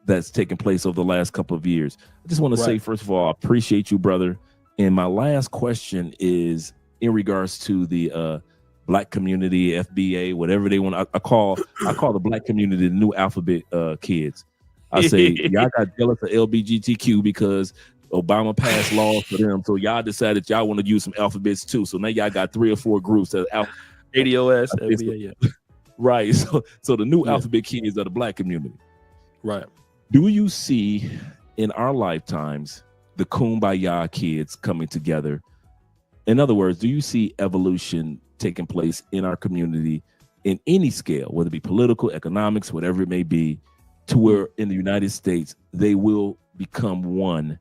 that's taken place over the last couple of years. I just want to say, first of all, I appreciate you, brother. And my last question is in regards to the black community, FBA, whatever they want. I call the black community the new alphabet kids. I say y'all got jealous of LGBTQ because Obama passed laws for them. So y'all decided y'all want to use some alphabets too. So now y'all got 3 or 4 groups that ADOS, FBA, right. So the new alphabet kids are the black community. Right. Do you see in our lifetimes the Kumbaya kids coming together? In other words, do you see evolution taking place in our community in any scale, whether it be political, economics, whatever it may be, to where in the United States they will become one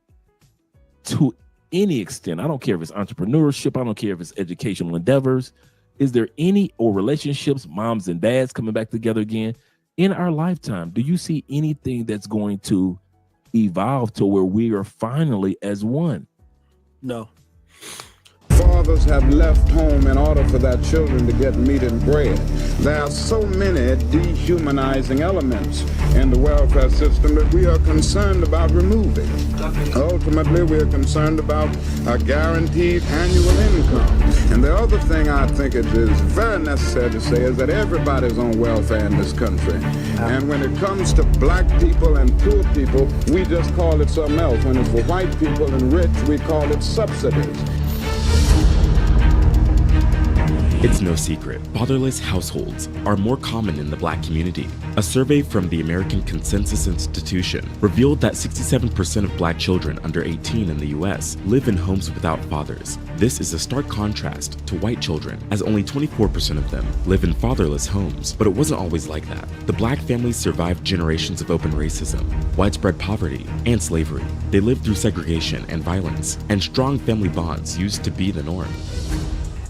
to any extent? I don't care if it's entrepreneurship, I don't care if it's educational endeavors. Is there any, or relationships, moms and dads coming back together again in our lifetime? Do you see anything that's going to evolve to where we are finally as one? No. Fathers have left home in order for their children to get meat and bread. There are so many dehumanizing elements in the welfare system that we are concerned about removing. Ultimately, we are concerned about a guaranteed annual income. And the other thing I think it is very necessary to say is that everybody's on welfare in this country. And when it comes to black people and poor people, we just call it something else. When it's for white people and rich, we call it subsidies. It's no secret, fatherless households are more common in the black community. A survey from the American Consensus Institution revealed that 67% of black children under 18 in the US live in homes without fathers. This is a stark contrast to white children, as only 24% of them live in fatherless homes. But it wasn't always like that. The black families survived generations of open racism, widespread poverty, and slavery. They lived through segregation and violence, and strong family bonds used to be the norm.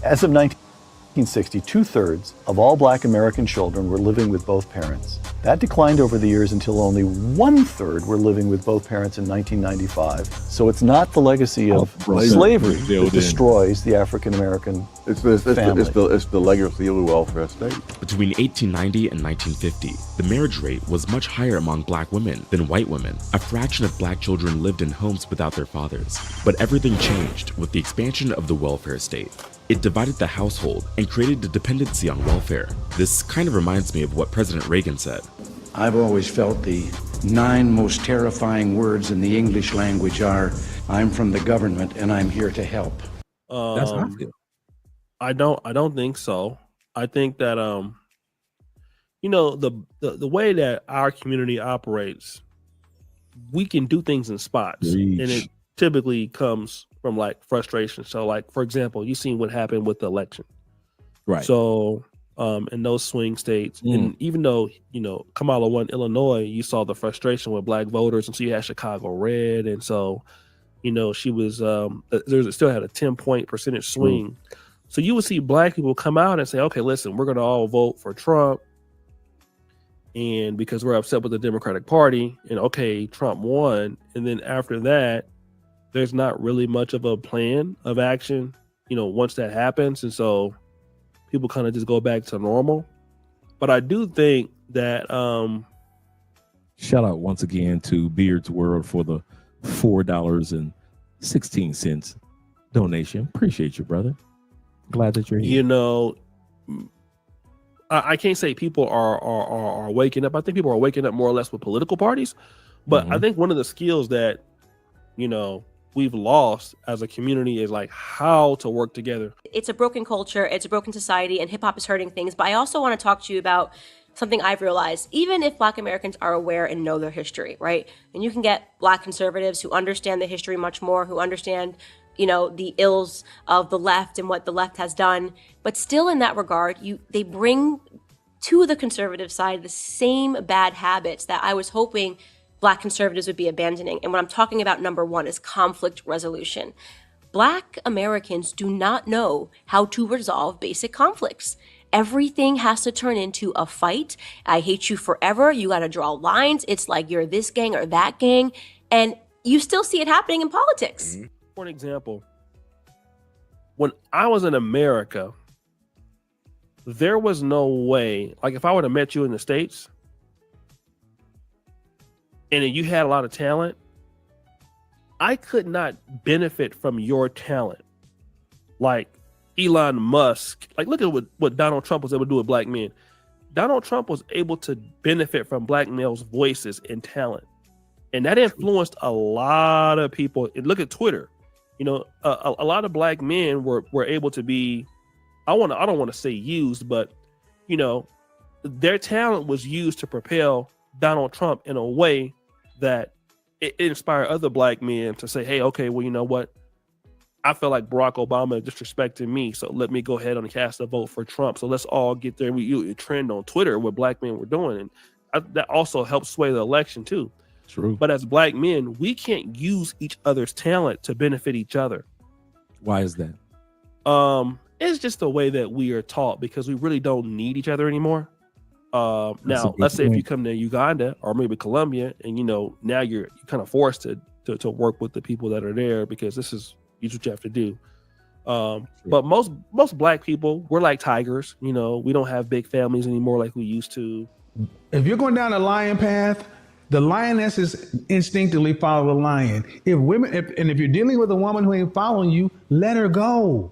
As of 1960, 2/3 of all black American children were living with both parents. That declined over the years until only 1/3 were living with both parents in 1995. So it's not the legacy of slavery that destroys the African American family. It's the legacy of the welfare state. Between 1890 and 1950, the marriage rate was much higher among black women than white women. A fraction of black children lived in homes without their fathers. But everything changed with the expansion of the welfare state. It divided the household and created a dependency on welfare. This kind of reminds me of what President Reagan said. I've always felt the 9 most terrifying words in the English language are, I'm from the government and I'm here to help. That's how I feel. I don't think so. I think that you know, the way that our community operates, we can do things in spots, and it typically comes from like frustration. So, like for example, you seen what happened with the election, right? So, in those swing states, and even though you know Kamala won Illinois, you saw the frustration with black voters, and so you had Chicago red, and so you know she was still had a 10-point percentage swing. So you would see black people come out and say, okay, listen, we're going to all vote for Trump. And because we're upset with the Democratic Party, and okay, Trump won. And then after that, there's not really much of a plan of action, you know, once that happens. And so people kind of just go back to normal. But I do think that shout out once again to Beard's World for the $4.16 donation. Appreciate you, brother. Glad that you're here. You know, I can't say people are waking up. I think people are waking up more or less with political parties. But I think one of the skills that, you know, we've lost as a community is like how to work together. It's a broken culture. It's a broken society, and hip hop is hurting things. But I also want to talk to you about something I've realized. Even if Black Americans are aware and know their history, right? And you can get Black conservatives who understand the history much more, who understand, you know, the ills of the left and what the left has done. But still in that regard, they bring to the conservative side the same bad habits that I was hoping Black conservatives would be abandoning. And what I'm talking about, number one, is conflict resolution. Black Americans do not know how to resolve basic conflicts. Everything has to turn into a fight. I hate you forever. You got to draw lines. It's like you're this gang or that gang. And you still see it happening in politics. For an example, when I was in America, there was no way, like if I would have met you in the States and you had a lot of talent, I could not benefit from your talent. Like Elon Musk, like look at what Donald Trump was able to do with black men. Donald Trump was able to benefit from black males' voices and talent. And that influenced a lot of people. And look at Twitter. You know, a lot of black men were able to be, I don't want to say used, but, you know, their talent was used to propel Donald Trump in a way that it inspired other black men to say, hey, okay, well, you know what? I feel like Barack Obama is disrespecting me, so let me go ahead and cast a vote for Trump. So let's all get there. We trend on Twitter what black men were doing. And that also helped sway the election too. True. But as black men, we can't use each other's talent to benefit each other. Why is that? It's just the way that we are taught, because we really don't need each other anymore. Now, let's say if you come to Uganda or maybe Colombia, and you know now you're kind of forced to work with the people that are there because this is what you have to do. But most black people, we're like tigers. You know, we don't have big families anymore like we used to. If you're going down the lion path, the lionesses instinctively follow the lion. If you're dealing with a woman who ain't following you, let her go.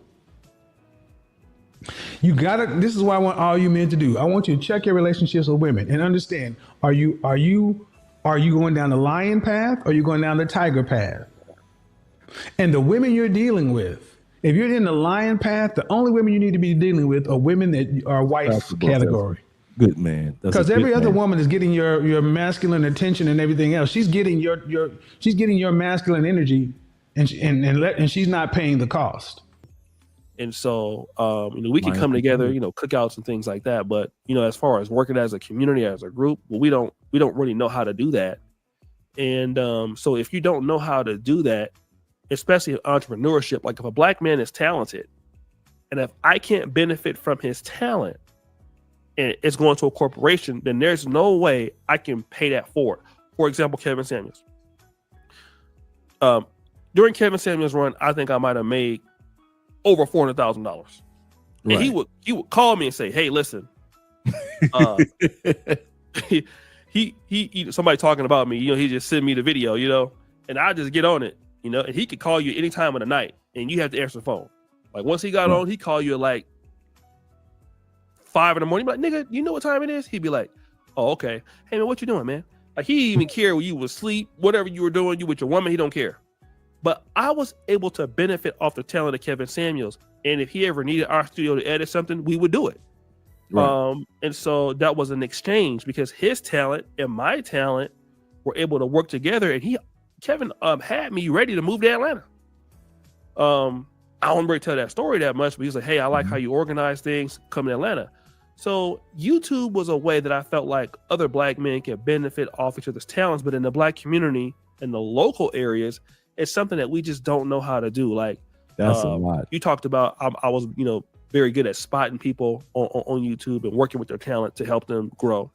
You gotta. This is what I want all you men to do. I want you to check your relationships with women and understand: are you going down the lion path or are you going down the tiger path? And the women you're dealing with, if you're in the lion path, the only women you need to be dealing with are women that are white category. Good man. Because every other woman is getting your masculine attention and everything else. She's getting your masculine energy, and she's not paying the cost. And so, you know, we can come together, you know, cookouts and things like that. But you know, as far as working as a community, as a group, well, we don't really know how to do that. And so, if you don't know how to do that, especially entrepreneurship, like if a black man is talented, and if I can't benefit from his talent, and it's going to a corporation, then there's no way I can pay that forward. For example, Kevin Samuels. During Kevin Samuels' run, I think I might have made over $400,000. And he would call me and say, "Hey, listen, he somebody talking about me. You know, he just send me the video, you know, and I just get on it, you know. And he could call you any time of the night, and you have to answer the phone. Like once he got on, he call you at like 5 a.m. He'd be like, nigga, you know what time it is? He'd be like, oh, okay. Hey man, what you doing, man? Like he didn't even care when you was asleep, whatever you were doing, you with your woman, he don't care. But I was able to benefit off the talent of Kevin Samuels. And if he ever needed our studio to edit something, we would do it. Right. And so that was an exchange because his talent and my talent were able to work together. And Kevin had me ready to move to Atlanta. I don't really tell that story that much, but he's like, hey, I like how you organize things, come to Atlanta. So YouTube was a way that I felt like other Black men could benefit off each other's talents, but in the Black community, in the local areas, it's something that we just don't know how to do. Like that's a lot. You talked about, I was, very good at spotting people on YouTube and working with their talent to help them grow.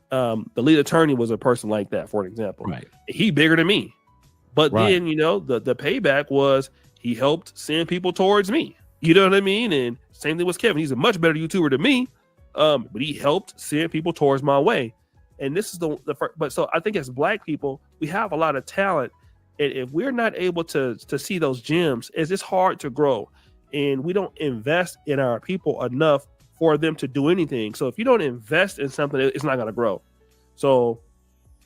The lead attorney was a person like that, for an example. Right. He bigger than me, but Right. then the payback was he helped send people towards me. You know what I mean? And same thing with Kevin. He's a much better YouTuber than me, but he helped send people towards my way. And this is the first. But so I think as Black people, we have a lot of talent, and if we're not able to see those gems, it's just hard to grow. And we don't invest in our people enough for them to do anything. So if you don't invest in something, it's not going to grow. So,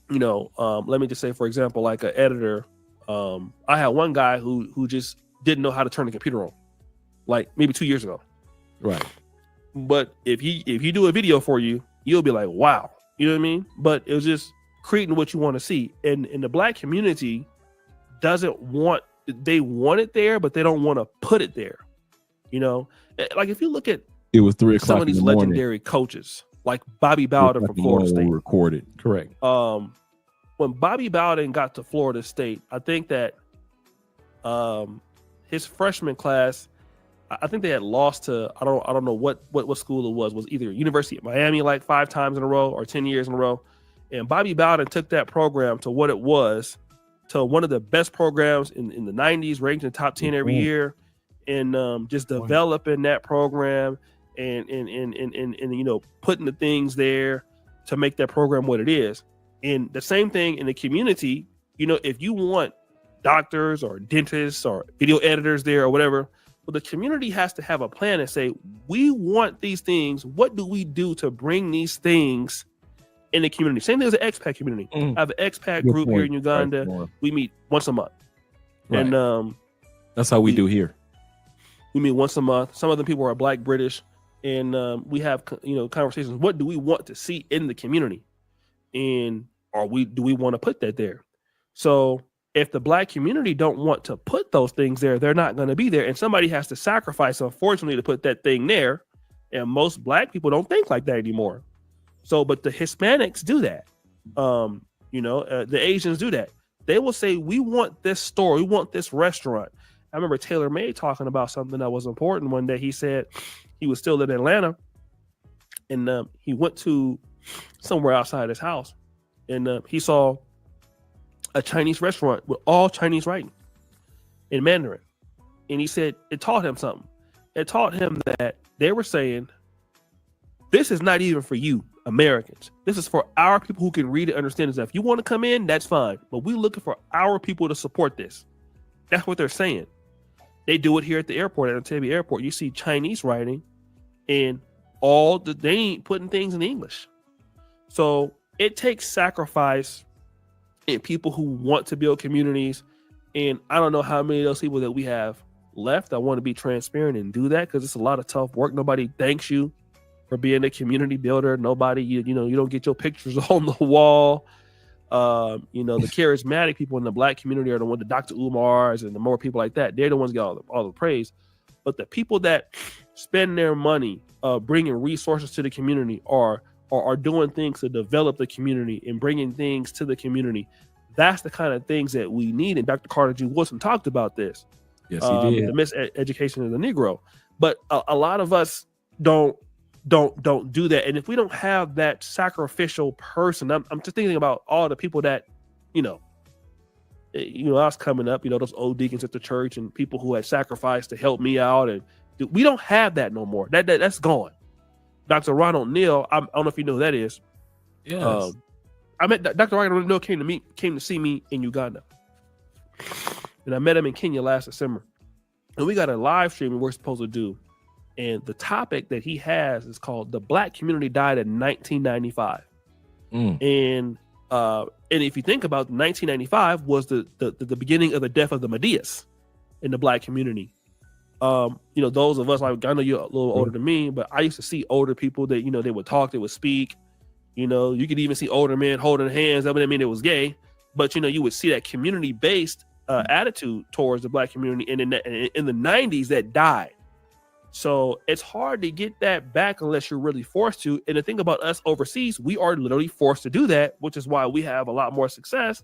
let me just say, for example, like an editor, I had one guy who just didn't know how to turn the computer on, like maybe 2 years ago. Right. But if you do a video for you, you'll be like, wow, you know what I mean? But it was just creating what you want to see. And in the Black community they want it there, but they don't want to put it there. Like if you look at it was 3 o'clock some of these legendary coaches, like Bobby Bowden from Florida State. Recorded, correct. When Bobby Bowden got to Florida State, I think that his freshman class, I think they had lost to I don't know what school it was either University of Miami like 5 times in a row or 10 years in a row. And Bobby Bowden took that program to what it was, to one of the best programs in the 90s, ranked in the top 10 every year. And just developing that program and putting the things there to make that program what it is. And the same thing in the community, if you want doctors or dentists or video editors there or whatever, well, the community has to have a plan and say, we want these things. What do we do to bring these things in the community? Same thing as the expat community. I have an expat group here in Uganda. Right. We meet once a month. Right. And that's how we do here. We meet once a month. Some of the people are Black British, and we have conversations. What do we want to see in the community, and do we want to put that there? So if the Black community don't want to put those things there, they're not going to be there, and somebody has to sacrifice, unfortunately, to put that thing there. And most Black people don't think like that anymore. So, but the Hispanics do that. The Asians do that. They will say, "We want this store. We want this restaurant." I remember Taylor May talking about something that was important one day. He said he was still in Atlanta, and he went to somewhere outside his house, and he saw a Chinese restaurant with all Chinese writing in Mandarin. And he said it taught him something. It taught him that they were saying, this is not even for you Americans. This is for our people who can read and understand this. If you want to come in, that's fine. But we're looking for our people to support this. That's what they're saying. They do it here at the airport, at Entebbe Airport. You see Chinese writing, and they ain't putting things in English. So it takes sacrifice in people who want to build communities. And I don't know how many of those people that we have left. I want to be transparent and do that because it's a lot of tough work. Nobody thanks you for being a community builder. Nobody, you don't get your pictures on the wall. The charismatic people in the Black community are the ones, the Dr. Umars and the more people like that. They're the ones that get all the praise. But the people that spend their money bringing resources to the community are doing things to develop the community and bringing things to the community. That's the kind of things that we need. And Dr. Carter G. Woodson talked about this. Yes, he did. The miseducation of the Negro. But a lot of us don't do that. And if we don't have that sacrificial person, I'm just thinking about all the people that, I was coming up, those old deacons at the church and people who had sacrificed to help me out. And we don't have that no more. That's gone. Dr. Ronald Neal, I don't know if you know who that is. Yes. I met Dr. Ronald Neal came to see me in Uganda. And I met him in Kenya last December. And we got a live stream we're supposed to do. And the topic that he has is called "The Black Community Died in 1995." And And if you think about 1995 was the beginning of the death of the Medias in the black community. Those of us, like, I know you're a little older than me, but I used to see older people that, they would talk, they would speak. You could even see older men holding hands. That wouldn't mean it was gay, but you would see that community-based attitude towards the black community. And in the 90s, that died. So it's hard to get that back unless you're really forced to. And the thing about us overseas, we are literally forced to do that, which is why we have a lot more success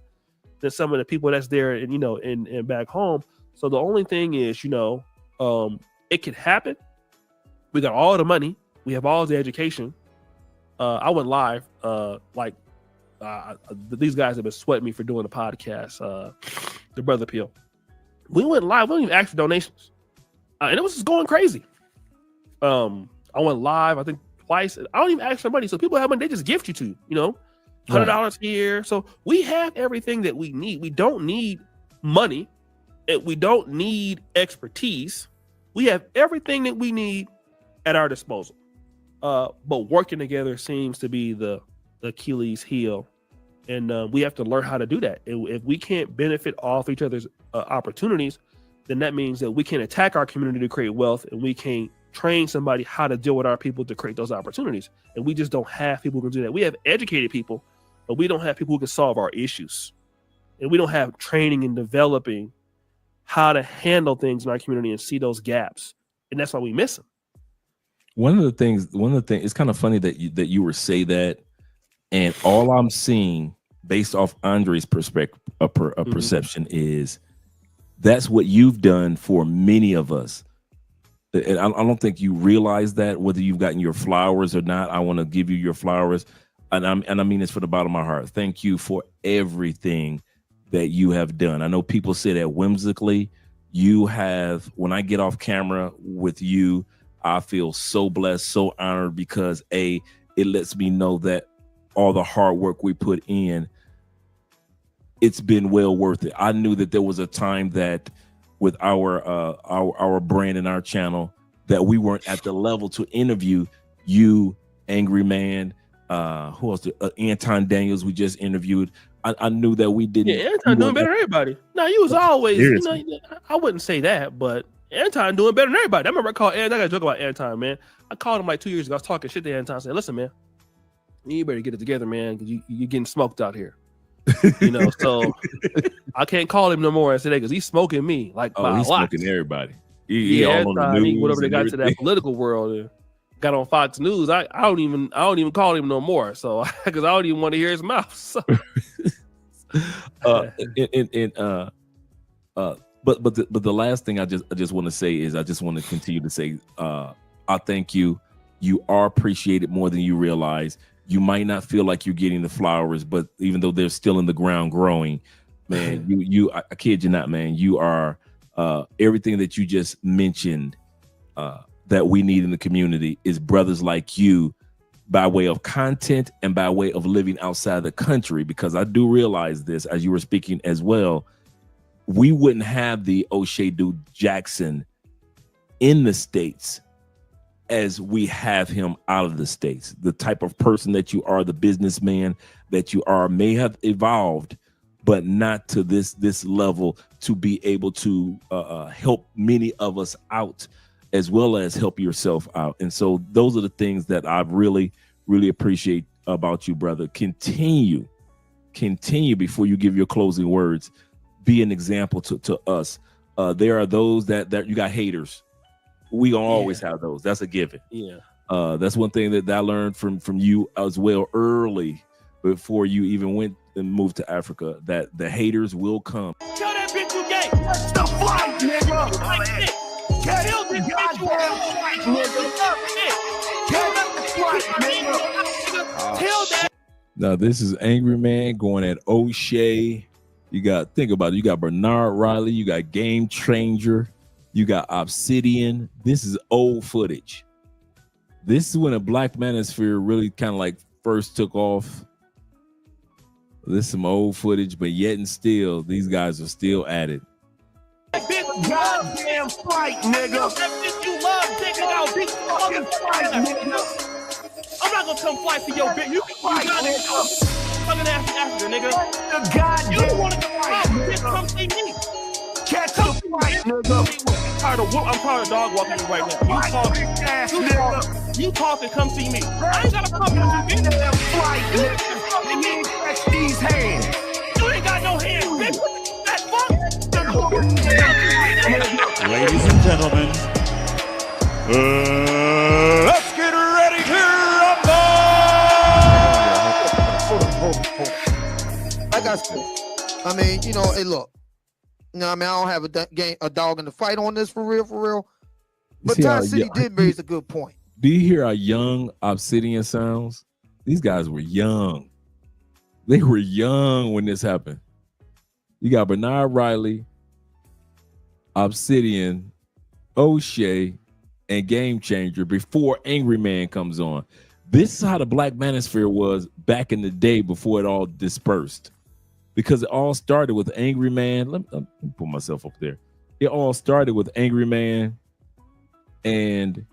than some of the people that's there and in back home. So the only thing is, it can happen. We got all the money, we have all the education. I went live, these guys have been sweating me for doing the podcast, the Brother Peel. We went live, we didn't even ask for donations. And it was just going crazy. I went live, I think twice. I don't even ask for money. So people have money, they just gift you to, $100 here. So we have everything that we need. We don't need money. We don't need expertise. We have everything that we need at our disposal. But working together seems to be the Achilles heel. And we have to learn how to do that. If we can't benefit off each other's opportunities, then that means that we can attack our community to create wealth, and we can't train somebody how to deal with our people to create those opportunities. And we just don't have people who can do that. We have educated people, but we don't have people who can solve our issues. And we don't have training and developing how to handle things in our community and see those gaps. And that's why we miss them. One of the things, it's kind of funny that you were say that, and all I'm seeing based off Andre's perspective, perception is that's what you've done for many of us. And I don't think you realize that, whether you've gotten your flowers or not. I want to give you your flowers. And I mean this for the bottom of my heart. Thank you for everything that you have done. I know people say that whimsically. You have, when I get off camera with you, I feel so blessed, so honored, because it lets me know that all the hard work we put in, it's been well worth it. I knew that there was a time that with our brand and our channel that we weren't at the level to interview you, Angry Man, who else? Anton Daniels, we just interviewed. I knew that we didn't. Yeah, Anton doing better than everybody. No, he was always, I wouldn't say that, but Anton doing better than everybody. I remember I called Anton. I got a joke about Anton, man. I called him like 2 years ago. I was talking shit to Anton. I said, listen, man, you better get it together, man, because you're getting smoked out here. So I can't call him no more today because he's smoking me like by he's a lot. smoking everybody. He all on the news, whatever they got to that political world and got on Fox News. I don't even call him no more. So because I don't even want to hear his mouth. So. But the last thing I just want to say is I just want to continue to say I thank you. You are appreciated more than you realize. You might not feel like you're getting the flowers, but even though they're still in the ground growing, man, I kid you not, man, you are everything that you just mentioned that we need in the community is brothers like you, by way of content and by way of living outside the country. Because I do realize this, as you were speaking as well, we wouldn't have the OSHAY dude Jackson in the States as we have him out of the States. The type of person that you are, the businessman that you are, may have evolved, but not to this level to be able to help many of us out, as well as help yourself out. And so those are the things that I really, really appreciate about you, brother. Continue before you give your closing words. Be an example to us. There are those that you got haters. We gonna always have those. That's a given. Yeah. That's one thing that I learned from you as well early, before you even went and moved to Africa, that the haters will come. Tell that bitch you gay. Stop flying, nigga. Tell this bitch you nigga. Tell that. Now this is Angry Man going at OSHAY. You got, think about it. You got Bernard Riley. You got Game Changer. You got Obsidian. This is old footage. This is when a Black Manosphere really kind of like first took off. This is some old footage, but yet and still, these guys are still at it. Goddamn fight, nigga. You love taking out big fucking fight, nigga. I'm not gonna come fight for your bitch. You can fight, nigga. fucking ass in Africa, nigga. You want to come out, bitch, come see me. Catch the fight, nigga. I'm tired of dog walking you right now. You talk and come see me. I ain't got a problem with you, bitch. You ain't catch these hands. You ain't got no hands, bitch. That fuck. Ladies and gentlemen, let's get ready to rumble! Like I said, I mean, you know, hey, look. You know, I mean, I don't have a dog in the fight on this for real. But Ty City did raise a good point. Do you hear how young Obsidian sounds? These guys were young. They were young when this happened. You got Bernard Riley, Obsidian, OSHAY, and Game Changer before Angry Man comes on. This is how the Black Manosphere was back in the day before it all dispersed. Because it all started with Angry Man. Let me put myself up there. It all started with Angry Man and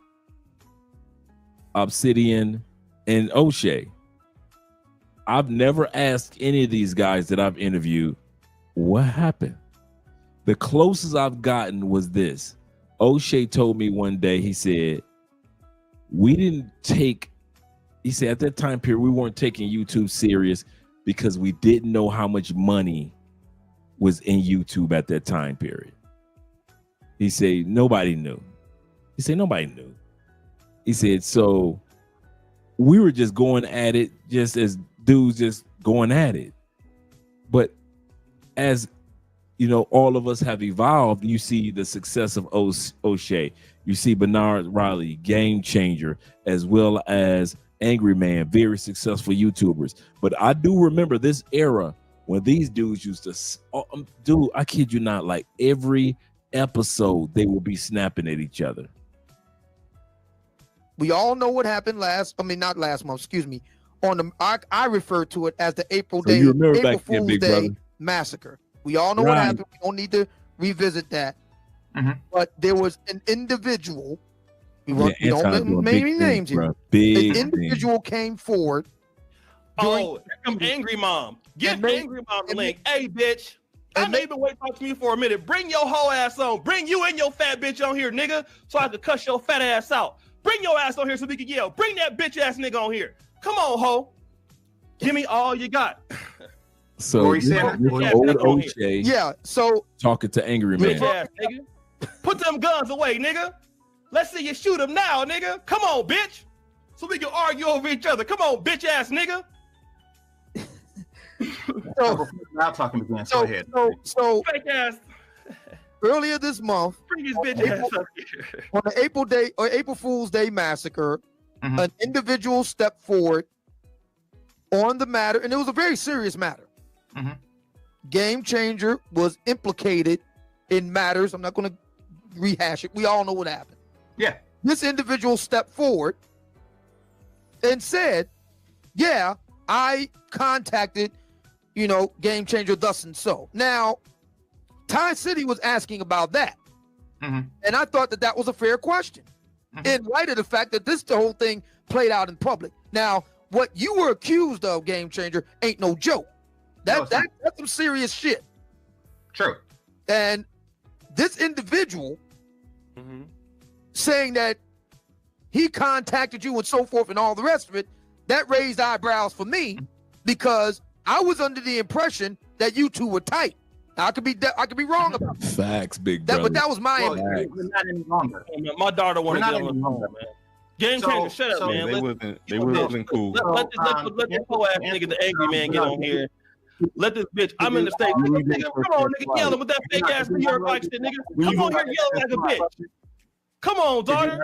Obsidian and OSHAY. I've never asked any of these guys that I've interviewed, what happened? The closest I've gotten was this. OSHAY told me one day, he said, he said at that time period, we weren't taking YouTube serious because we didn't know how much money was in YouTube at that time period. He said, nobody knew. He said, nobody knew. He said, so we were just going at it just as dudes just going at it. But as you know, all of us have evolved. You see the success of OSHAY. You see Bernard Riley, Game Changer, as well as Angry Man, very successful YouTubers. But I do remember this era when these dudes used to, dude, I kid you not, like every episode they will be snapping at each other. We all know what happened not last month, excuse me. On the I refer to it as the April Fool's Day massacre. We all know what happened. We don't need to revisit that. But there was an individual. We don't name any names here. An individual came forward. Oh, here come Angry Mom. Give Angry Mom the link. Hey, bitch. I may been waiting to talk to you for a minute. Bring your whole ass on. Bring you and your fat bitch on here, nigga, so I could cuss your fat ass out. Bring your ass on here so we can yell. Bring that bitch ass nigga on here. Come on, ho. Give me all you got. So old OSHAY, so talking to Angry Man. Ass, nigga. Put them guns away, nigga. Let's see you shoot them now, nigga. Come on, bitch. So we can argue over each other. Come on, bitch ass nigga. Now talking again. Go ahead. So fake ass. Earlier this month, bring his bitch ass up here. On the April Fool's Day massacre, an individual stepped forward on the matter, and it was a very serious matter. Game Changer was implicated in matters. I'm not going to rehash it. We all know what happened. Yeah. This individual stepped forward and said, yeah, I contacted, Game Changer thus and so. Now, Ty City was asking about that. And I thought that was a fair question in light of the fact that the whole thing played out in public. Now, what you were accused of, Game Changer, ain't no joke. That's some serious shit. True. And this individual saying that he contacted you and so forth and all the rest of it, that raised eyebrows for me because I was under the impression that you two were tight. Now, I could be wrong about that. Facts, big brother. But that was my impression. We're not any longer. My daughter wanted to get on the phone, man. Game Changer, shut up, man. They wasn't cool. Let this whole ass nigga, the Angry Man, get on here. Let this bitch, I'm in the state. Nigga, come on, nigga, yelling with that fake ass New York like shit, nigga. Come on here yelling like a bitch. Come on, daughter.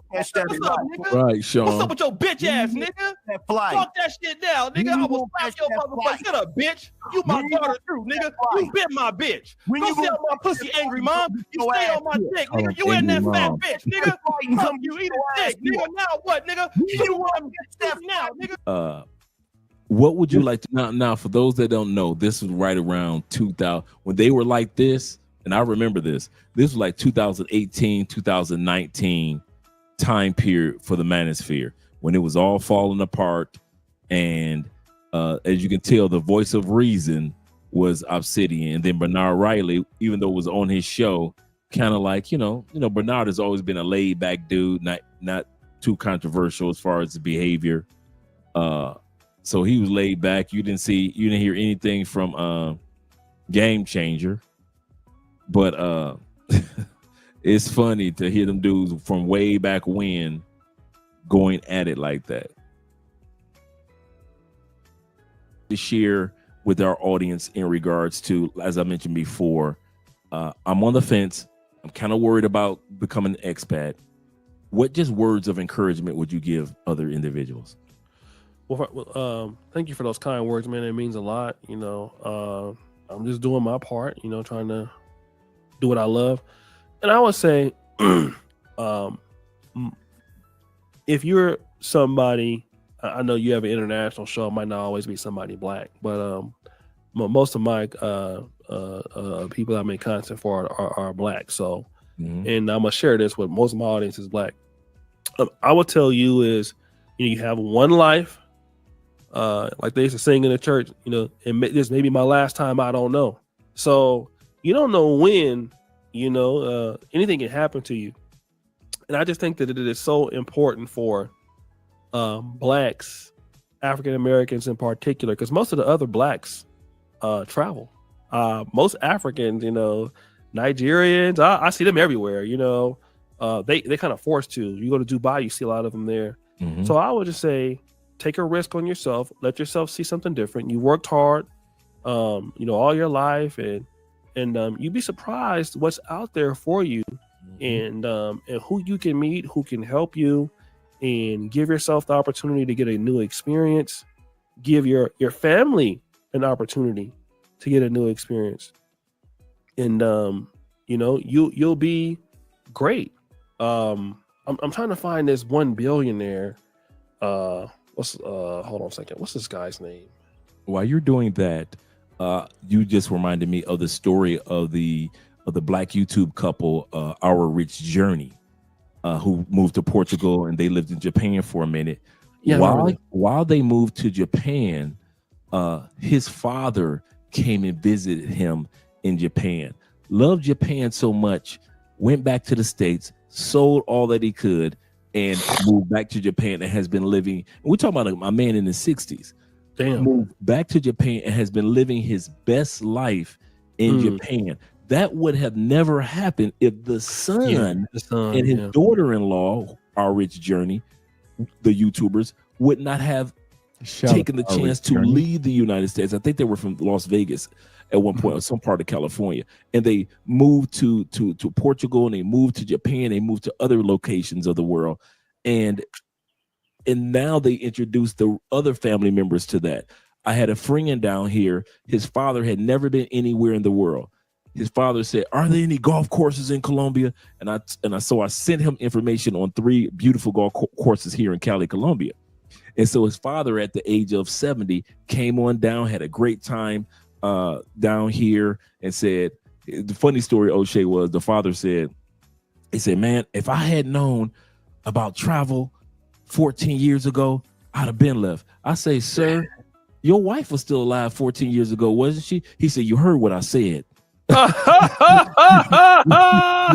What's up, nigga? Right, Sean. What's up with your bitch ass, nigga? Fuck that shit down, nigga. I will slap your motherfucker. Shut up, bitch. You my daughter too, nigga. You been my bitch. Don't sell my pussy, Angry Mom. You stay on my dick, nigga. You in that fat bitch, nigga. Fuck you, eat a dick, nigga. Now what, nigga? You want to get now, nigga? What would you like to now for those that don't know, this was right around 2000 when they were like this, and I remember this was like 2018, 2019 time period for the Manosphere when it was all falling apart, and As you can tell, the voice of reason was Obsidian. And then Bernard Riley, even though it was on his show, kind of like, Bernard has always been a laid back dude, not too controversial as far as his behavior. So he was laid back. You didn't hear anything from Game Changer. But it's funny to hear them dudes from way back when going at it like that. To share with our audience in regards to, as I mentioned before, I'm on the fence. I'm kind of worried about becoming an expat. What just words of encouragement would you give other individuals? Well, thank you for those kind words, man. It means a lot. I'm just doing my part, trying to do what I love. And I would say, if you're somebody, I know you have an international show, it might not always be somebody black, but most of my people I make content for are black. So, and I'm gonna share this with most of my audience is black. I will tell you is, you have one life, like they used to sing in the church. This may be my last time. I don't know. So you don't know when. Anything can happen to you, and I just think that it is so important for blacks, African Americans in particular, because most of the other blacks travel. Most Africans, Nigerians, I see them everywhere. They kind of forced to. You go to Dubai, you see a lot of them there. So I would just say, take a risk on yourself. Let yourself see something different. You worked hard, all your life, and you'd be surprised what's out there for you, and who you can meet, who can help you, and give yourself the opportunity to get a new experience. Give your family an opportunity to get a new experience, and you'll be great. I'm trying to find this one billionaire. Hold on a second. What's this guy's name? While you're doing that, you just reminded me of the story of the black YouTube couple, Our Rich Journey, who moved to Portugal, and they lived in Japan for a minute. Yeah, while they moved to Japan, his father came and visited him in Japan. Loved Japan so much, went back to the States, sold all that he could, and moved back to Japan, and has been living. We're talking about a man in his 60s. Damn. Moved back to Japan and has been living his best life in Japan. That would have never happened if the son and his daughter-in-law, Our Rich Journey, the YouTubers, would not have taken the chance to leave the United States. I think they were from Las Vegas at one point, or some part of California, and they moved to Portugal, and they moved to Japan, they moved to other locations of the world, and now they introduced the other family members to that. I had a friend down here. His father had never been anywhere in the world. His father said, "Are there any golf courses in Colombia?" And I sent him information on 3 beautiful golf courses here in Cali, Colombia. And so his father, at the age of 70, came on down, had a great time down here, and said, the funny story, OSHAY, was the father said, he said, "Man, if I had known about travel 14 years ago, I'd have been left." I say, "Sir, your wife was still alive 14 years ago, wasn't she?" He said, "You heard what I said." You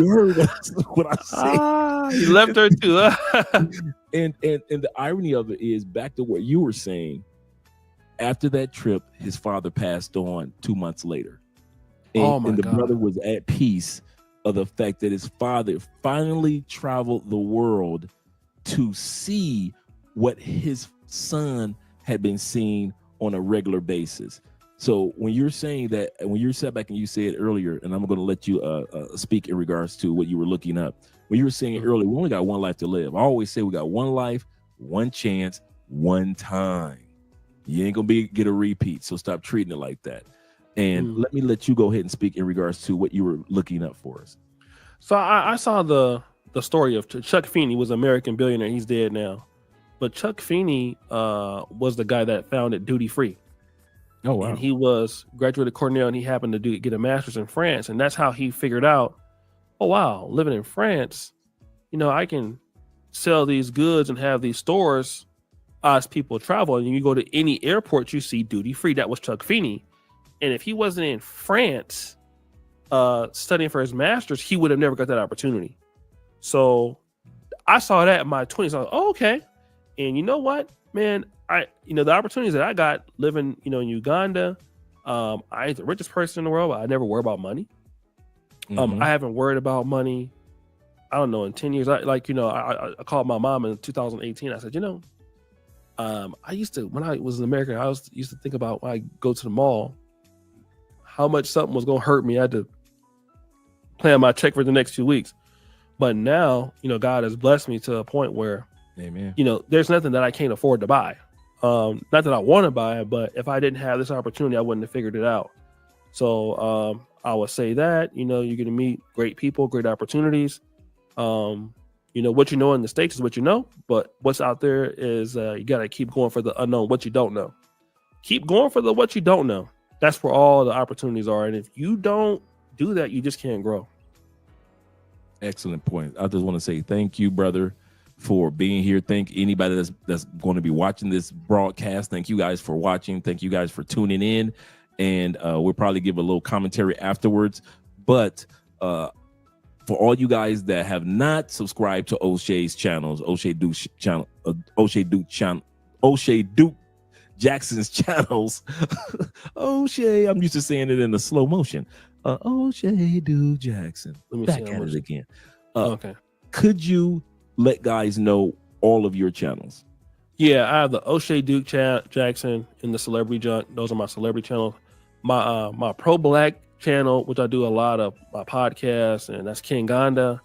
heard what I said. He left her too. and the irony of it is, back to what you were saying, after that trip, his father passed on 2 months later. And the brother was at peace of the fact that his father finally traveled the world to see what his son had been seeing on a regular basis. So when you're saying that, when you sat back and you said earlier, and I'm going to let you speak in regards to what you were looking up, when you were saying earlier, we only got one life to live. I always say we got one life, one chance, one time. You ain't going to get a repeat, so stop treating it like that. And let you go ahead and speak in regards to what you were looking up for us. So I saw the story of Chuck Feeney. Was an American billionaire. He's dead now. But Chuck Feeney was the guy that founded Duty Free. Oh, wow. And he was graduated Cornell, and he happened to get a master's in France. And that's how he figured out, oh, wow, living in France, I can sell these goods and have these stores as people travel, and you go to any airport, you see duty free. That was Chuck Feeney. And if he wasn't in France studying for his master's, he would have never got that opportunity. So I saw that in my 20s. I was like, oh, okay. And you know what, man, the opportunities that I got living, in Uganda, I ain't the richest person in the world, but I never worry about money. I haven't worried about money. I don't know, in 10 years, I called my mom in 2018. I said, I used to, when I was in America, I used to think about when I go to the mall, how much something was going to hurt me. I had to plan my check for the next 2 weeks. But now, God has blessed me to a point where, amen. There's nothing that I can't afford to buy. Not that I want to buy it, but if I didn't have this opportunity, I wouldn't have figured it out. So I would say that, you're going to meet great people, great opportunities. What you know in the States is what you know, but what's out there is you got to keep going for the unknown, what you don't know. Keep going for what you don't know. That's where all the opportunities are. And if you don't do that, you just can't grow. Excellent point. I just want to say thank you, brother, for being here. Thank anybody that's going to be watching this broadcast. Thank you guys for watching. Thank you guys for tuning in. And we'll probably give a little commentary afterwards. But for all you guys that have not subscribed to OSHAY's channels, OSHAY Duke Jackson's channels. OSHAY, I'm used to saying it in the slow motion. OSHAY Duke Jackson. Let me back at it again. Okay. Could you let guys know all of your channels? Yeah, I have the OSHAY Duke Jackson and the Celebrity Junk. Those are my celebrity channels. My pro black channel, which I do a lot of my podcasts, and that's King Ganda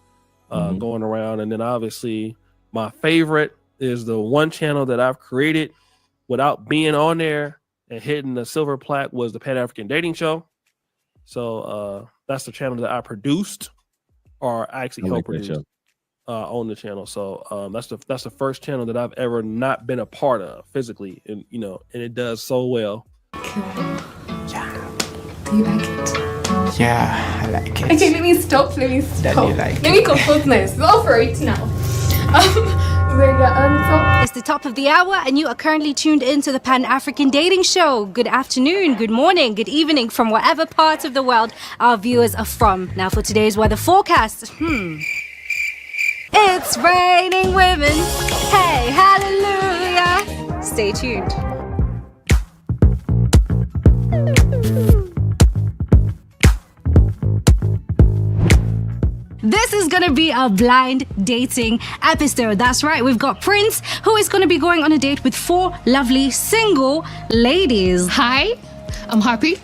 going around. And then obviously my favorite is the one channel that I've created without being on there and hitting the silver plaque was the Pan African Dating Show. So that's the channel that I produced, or I actually co-produced on the channel. So that's the first channel that I've ever not been a part of physically, and and it does so well. Do you like it? Yeah, I like it. Okay, let me stop. That you like Let me compose this. Go for it now. It's the top of the hour, and you are currently tuned into the Pan-African Dating Show. Good afternoon, good morning, good evening from whatever part of the world our viewers are from. Now for today's weather forecast. It's raining women. Hey, hallelujah. Stay tuned. This is going to be a blind dating episode. That's right. We've got Prince, who is going to be going on a date with 4 lovely single ladies. Hi, I'm Happy.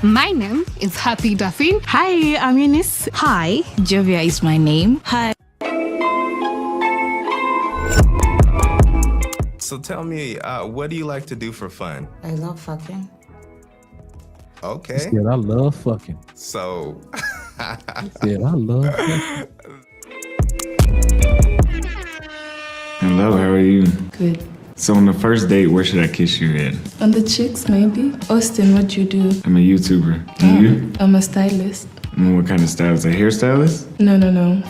My name is Happy Daffin. Hi, I'm Eunice. Hi, Jovia is my name. Hi. So tell me, what do you like to do for fun? I love fucking. Okay. Said I love fucking. So. Said I love fucking. Hello, how are you? Good. So on the first date, where should I kiss you at? On the cheeks, maybe. Austin, what do you do? I'm a YouTuber. And you? I'm a stylist. What kind of stylist? A hairstylist? No.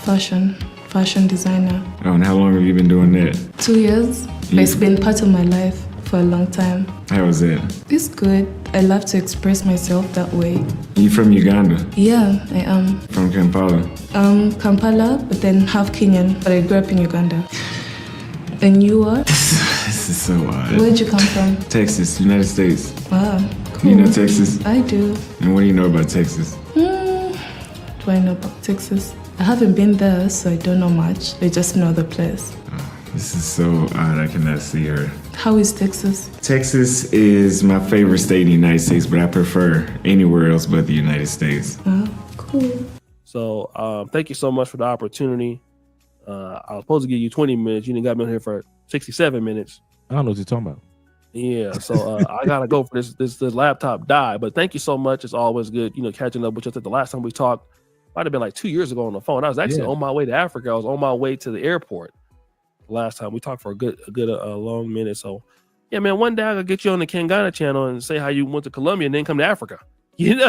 Fashion designer. Oh, and how long have you been doing that? 2 years. But it's been part of my life for a long time. How was it? It's good. I love to express myself that way. You from Uganda? Yeah, I am. From Kampala? Kampala, but then half Kenyan, but I grew up in Uganda. And you are? This is so odd. Where'd you come from? Texas, United States. Wow, cool. You know Texas? I do. And what do you know about Texas? Do I know about Texas? I haven't been there, so I don't know much. I just know the place. This is so odd, I cannot see her. How is Texas? Texas is my favorite state in the United States, but I prefer anywhere else but the United States. Oh, cool. So thank you so much for the opportunity. I was supposed to give you 20 minutes. You didn't got me on here for 67 minutes. I don't know what you're talking about. Yeah, so I gotta go for this laptop died. But thank you so much. It's always good, catching up with you. I think the last time we talked might have been like 2 years ago on the phone. I was actually on my way to Africa. I was on my way to the airport last time. We talked for a good long minute. So yeah, man, one day I could get you on the Kangana channel and say how you went to Colombia and then come to Africa. Yeah.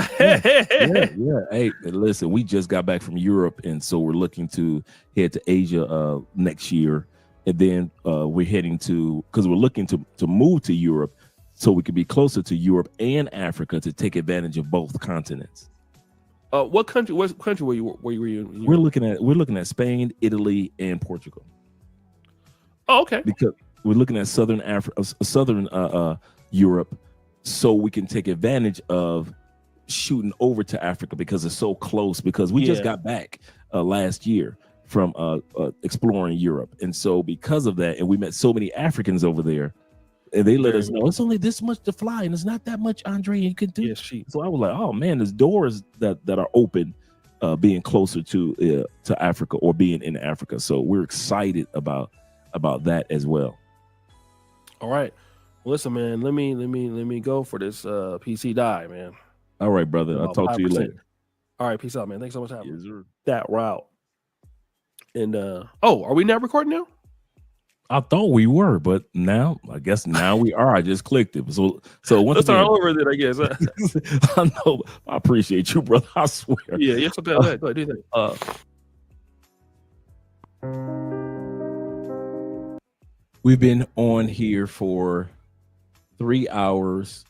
Hey, listen, we just got back from Europe, and so we're looking to head to Asia next year. and then we're heading to, because we're looking to move to Europe so we can be closer to Europe and Africa to take advantage of both continents. What country were you in? We're looking at Spain, Italy, and Portugal. Oh, okay. Because we're looking at southern Europe, so we can take advantage of shooting over to Africa because it's so close. Because we just got back last year from exploring Europe, and so because of that, and we met so many Africans over there, and they let us know it's only this much to fly, and it's not that much, Andre, you can do. Yes, so I was like, oh man, there's doors that are open, being closer to Africa or being in Africa. So we're excited about that as well. All right. Well, listen, man, let me go for this PC die, man. All right, brother. I'll talk to you later. All right, peace out, man. Thanks so much for having me. Yes, that route. And are we now recording now? I thought we were, but now I guess we are. I just clicked it. So once let's start over then, I guess. I know. I appreciate you, brother. I swear. Yeah, yes, okay. Go ahead, do that. We've been on here for 3 hours,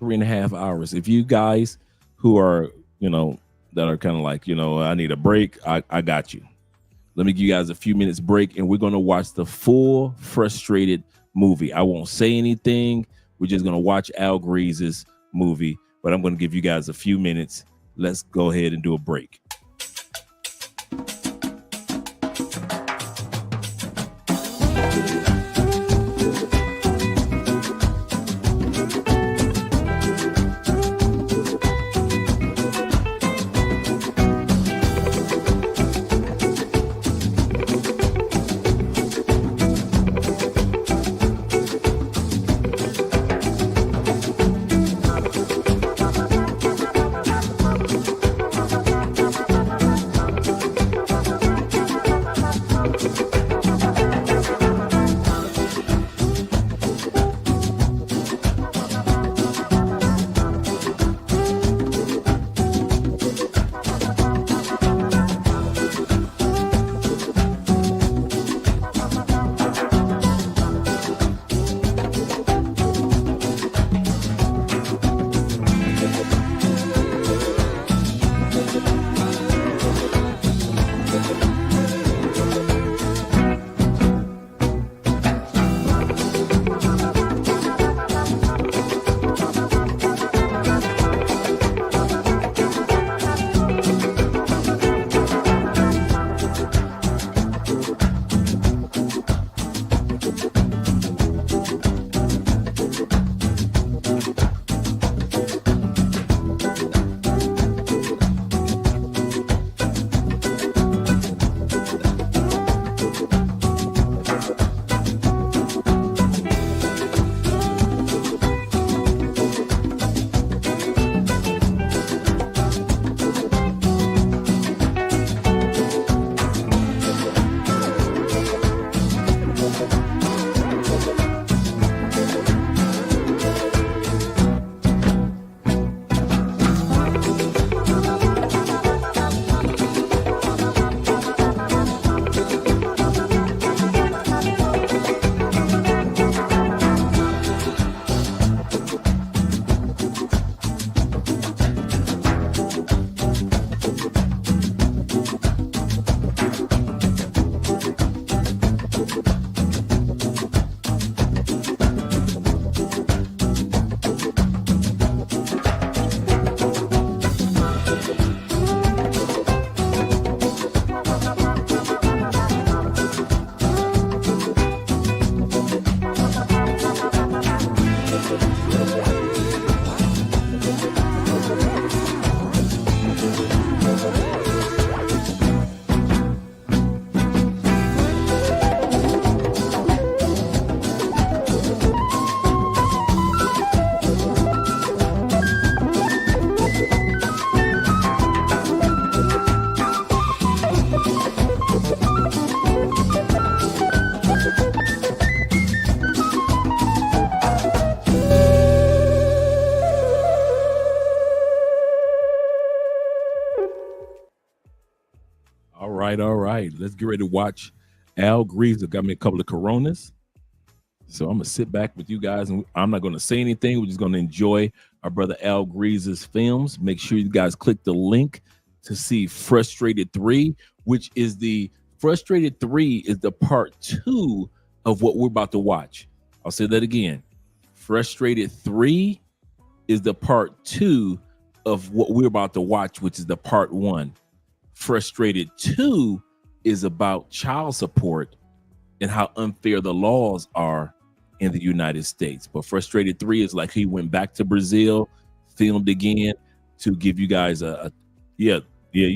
3.5 hours. If you guys who are, that are kind of like, I need a break, I got you. Let me give you guys a few minutes break, and we're going to watch the full Frustrated movie. I won't say anything. We're just going to watch Al Grease's movie, but I'm going to give you guys a few minutes. Let's go ahead and do a break. All right. Let's get ready to watch Al Greaves got me a couple of Coronas. So I'm going to sit back with you guys, and I'm not going to say anything. We're just going to enjoy our brother Al Greaves' films. Make sure you guys click the link to see Frustrated 3, which is the Frustrated 3 is the part 2 of what we're about to watch. I'll say that again. Frustrated 3 is the part 2 of what we're about to watch, which is the part 1. Frustrated 2 is about child support and how unfair the laws are in the United States. But Frustrated 3 is like he went back to Brazil, filmed again to give you guys you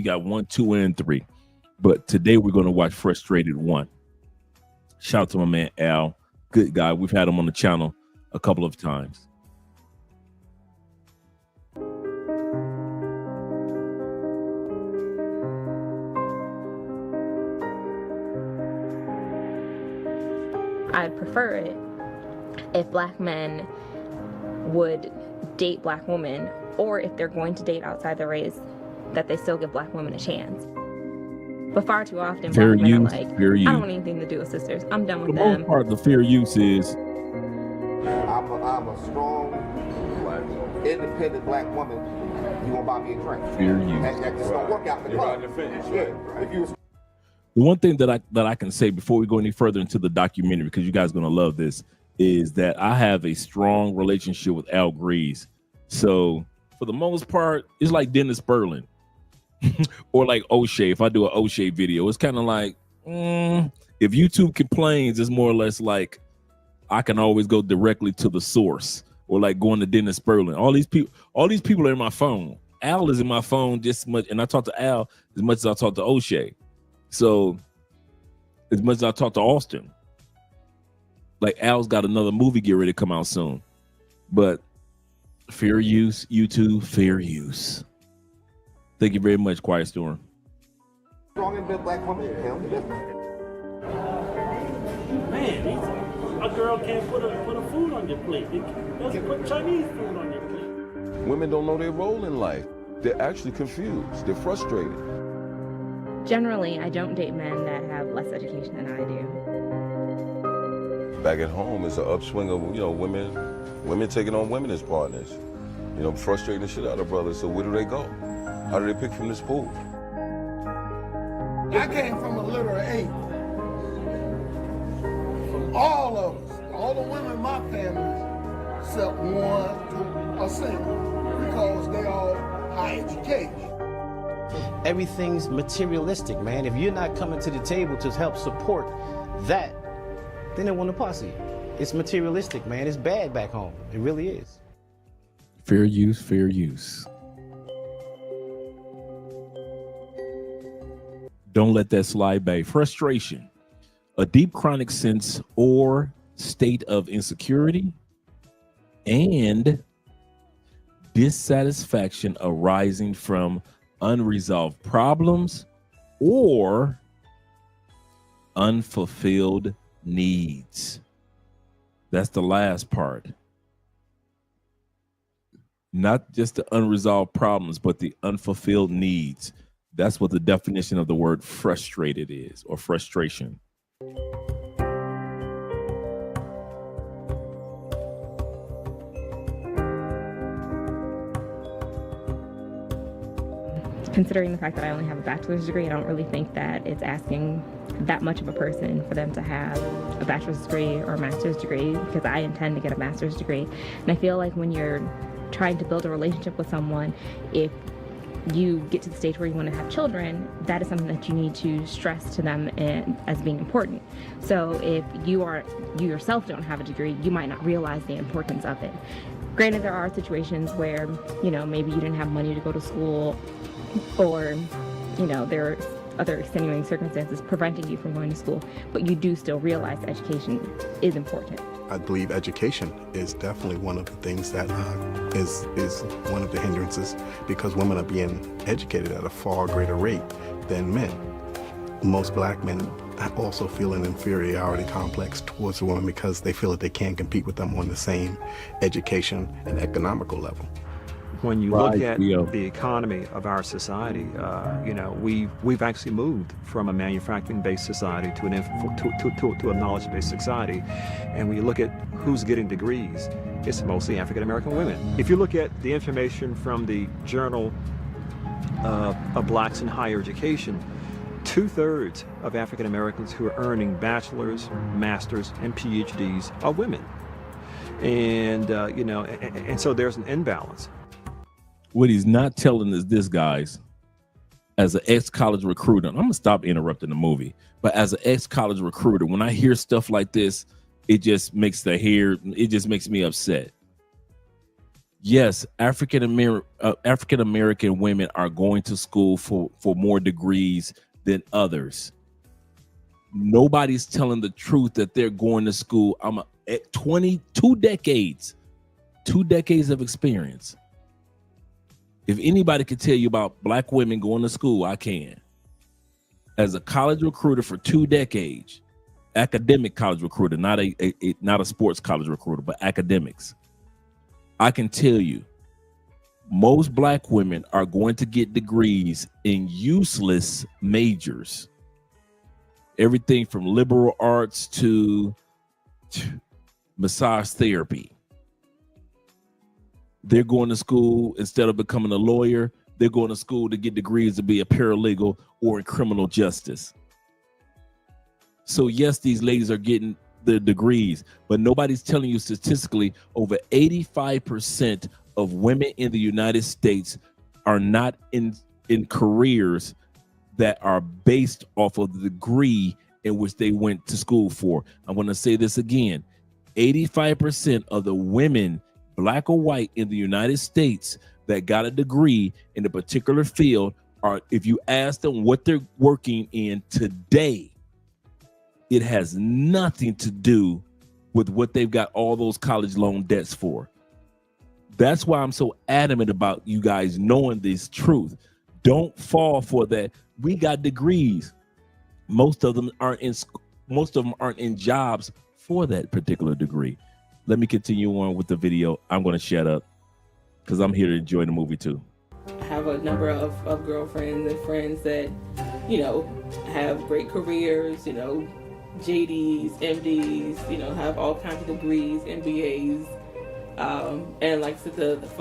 got 1, 2, and 3. But today we're going to watch Frustrated 1. Shout out to my man Al, good guy. We've had him on the channel a couple of times. I'd prefer it if black men would date black women, or if they're going to date outside their race, that they still give black women a chance. But far too often, black men are like, I don't want anything to do with sisters. I'm done with them. The most part, the fair use is I'm a strong, independent black woman. You won't buy me a drink. Fair use. That just don't work out in the club. If you The one thing that I can say before we go any further into the documentary, because you guys are going to love this, is that I have a strong relationship with Al Greaves. So for the most part, it's like Dennis Berlin or like OSHAY. If I do an OSHAY video, it's kind of like, if YouTube complains, it's more or less like I can always go directly to the source, or like going to Dennis Berlin. All these people are in my phone. Al is in my phone just as much, and I talk to Al as much as I talk to OSHAY. So as much as I talk to Austin, like Al's got another movie get ready to come out soon. But fair use, YouTube, fair use. Thank you very much, Quiet Storm. strong, independent black woman, Man, a girl can't put a food on your plate. They doesn't put Chinese food on your plate. Women don't know their role in life. They're actually confused. They're frustrated. Generally, I don't date men that have less education than I do. Back at home, it's an upswing of women taking on women as partners. Frustrating the shit out of brothers. So where do they go? How do they pick from this pool? I came from a literal eight. From all of us, all the women in my family, except one, are single because they all high education. Everything's materialistic, man. If you're not coming to the table to help support that, then they want to posse. It's materialistic, man. It's bad back home. It really is. Fair use, fair use. Don't let that slide by. Frustration, a deep chronic sense or state of insecurity and dissatisfaction arising from unresolved problems or unfulfilled needs. That's the last part. Not just the unresolved problems, but the unfulfilled needs. That's what the definition of the word frustrated is, or frustration. Considering the fact that I only have a bachelor's degree, I don't really think that it's asking that much of a person for them to have a bachelor's degree or a master's degree, because I intend to get a master's degree. And I feel like when you're trying to build a relationship with someone, if you get to the stage where you want to have children, that is something that you need to stress to them as being important. So if you yourself don't have a degree, you might not realize the importance of it. Granted, there are situations where, maybe you didn't have money to go to school, or, there are other extenuating circumstances preventing you from going to school, but you do still realize education is important. I believe education is definitely one of the things that is one of the hindrances, because women are being educated at a far greater rate than men. Most black men also feel an inferiority complex towards a woman because they feel that they can't compete with them on the same education and economical level. when you Right, look at yeah. the economy of our society, you know, we've actually moved from a manufacturing-based society to a knowledge-based society. And when you look at who's getting degrees, it's mostly African-American women. If you look at the information from the Journal of Blacks in Higher Education, 2/3 of African Americans who are earning bachelor's, master's, and PhDs are women. And, you know, and so there's an imbalance. What he's not telling us this, guys, as an ex-college recruiter, I'm going to stop interrupting the movie, but as an ex-college recruiter, when I hear stuff like this, it just makes me upset. Yes, African American women are going to school for more degrees than others. Nobody's telling the truth that they're going to school. I'm at 22 decades of experience. If anybody could tell you about Black women going to school, I can. As a college recruiter for 2 decades, academic college recruiter, not a sports college recruiter, but academics, I can tell you, most Black women are going to get degrees in useless majors. Everything from liberal arts to massage therapy. They're going to school, instead of becoming a lawyer, they're going to school to get degrees to be a paralegal or in criminal justice. So yes, these ladies are getting the degrees, but nobody's telling you statistically over 85% of women in the United States are not in careers that are based off of the degree in which they went to school for. I'm going to say this again. 85% of the women, Black or white, in the United States that got a degree in a particular field are, if you ask them what they're working in today, it has nothing to do with what they've got all those college loan debts for. That's why I'm so adamant about you guys knowing this truth. Don't fall for that. We got degrees. Most of them aren't in jobs for that particular degree. Let me continue on with the video. I'm going to shut up because I'm here to enjoy the movie too. I have a number of girlfriends and friends that, you know, have great careers, you know, JDs, MDs, you know, have all kinds of degrees, MBAs, and like for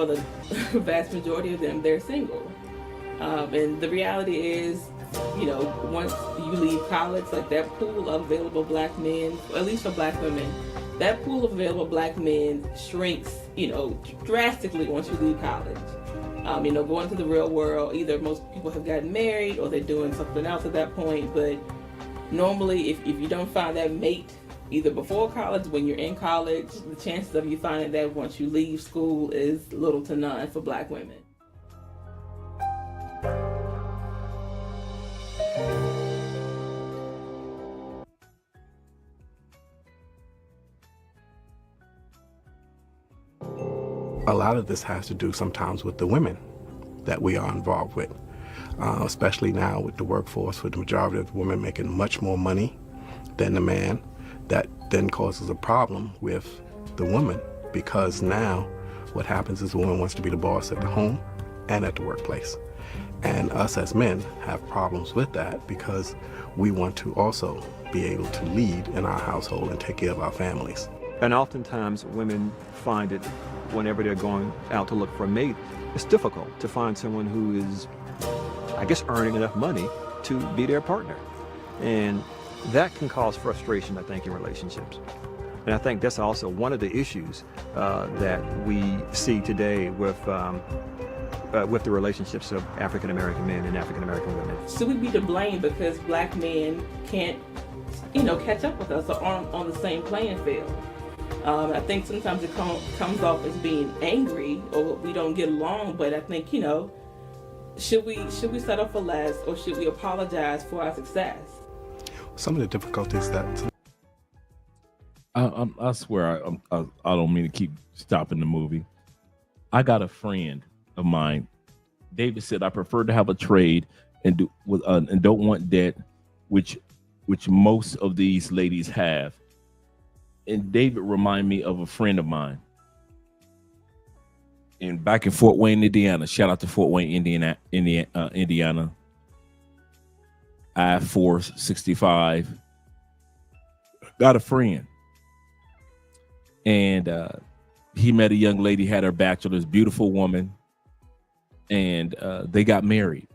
the vast majority of them, they're single. And the reality is, you know, once you leave college, like that pool of available Black men, at least for Black women, that pool of available Black men shrinks, you know, drastically once you leave college. You know, going to the real world, either most people have gotten married or they're doing something else at that point, but normally, if you don't find that mate either before college, when you're in college, the chances of you finding that once you leave school is little to none for Black women. A lot of this has to do sometimes with the women that we are involved with, especially now with the workforce, with the majority of the women making much more money than the man. That then causes a problem with the woman, because now what happens is the woman wants to be the boss at the home and at the workplace. And us as men have problems with that because we want to also be able to lead in our household and take care of our families. And oftentimes women find it, whenever they're going out to look for a mate, it's difficult to find someone who is, I guess, earning enough money to be their partner. And that can cause frustration, I think, in relationships. And I think that's also one of the issues that we see today with the relationships of African American men and African American women. Should we be to blame because Black men can't, you know, catch up with us or aren't on the same playing field? I think sometimes it comes off as being angry or we don't get along, but I think, you know, should we settle for less or should we apologize for our success? Some of the difficulties that I swear I don't mean to keep stopping the movie. I got a friend of mine. David said I prefer to have a trade and don't want debt, which most of these ladies have. And David reminded me of a friend of mine. And back in Fort Wayne, Indiana. Shout out to Fort Wayne, Indiana. I-465. Got a friend. And he met a young lady, had her bachelor's, beautiful woman. And they got married.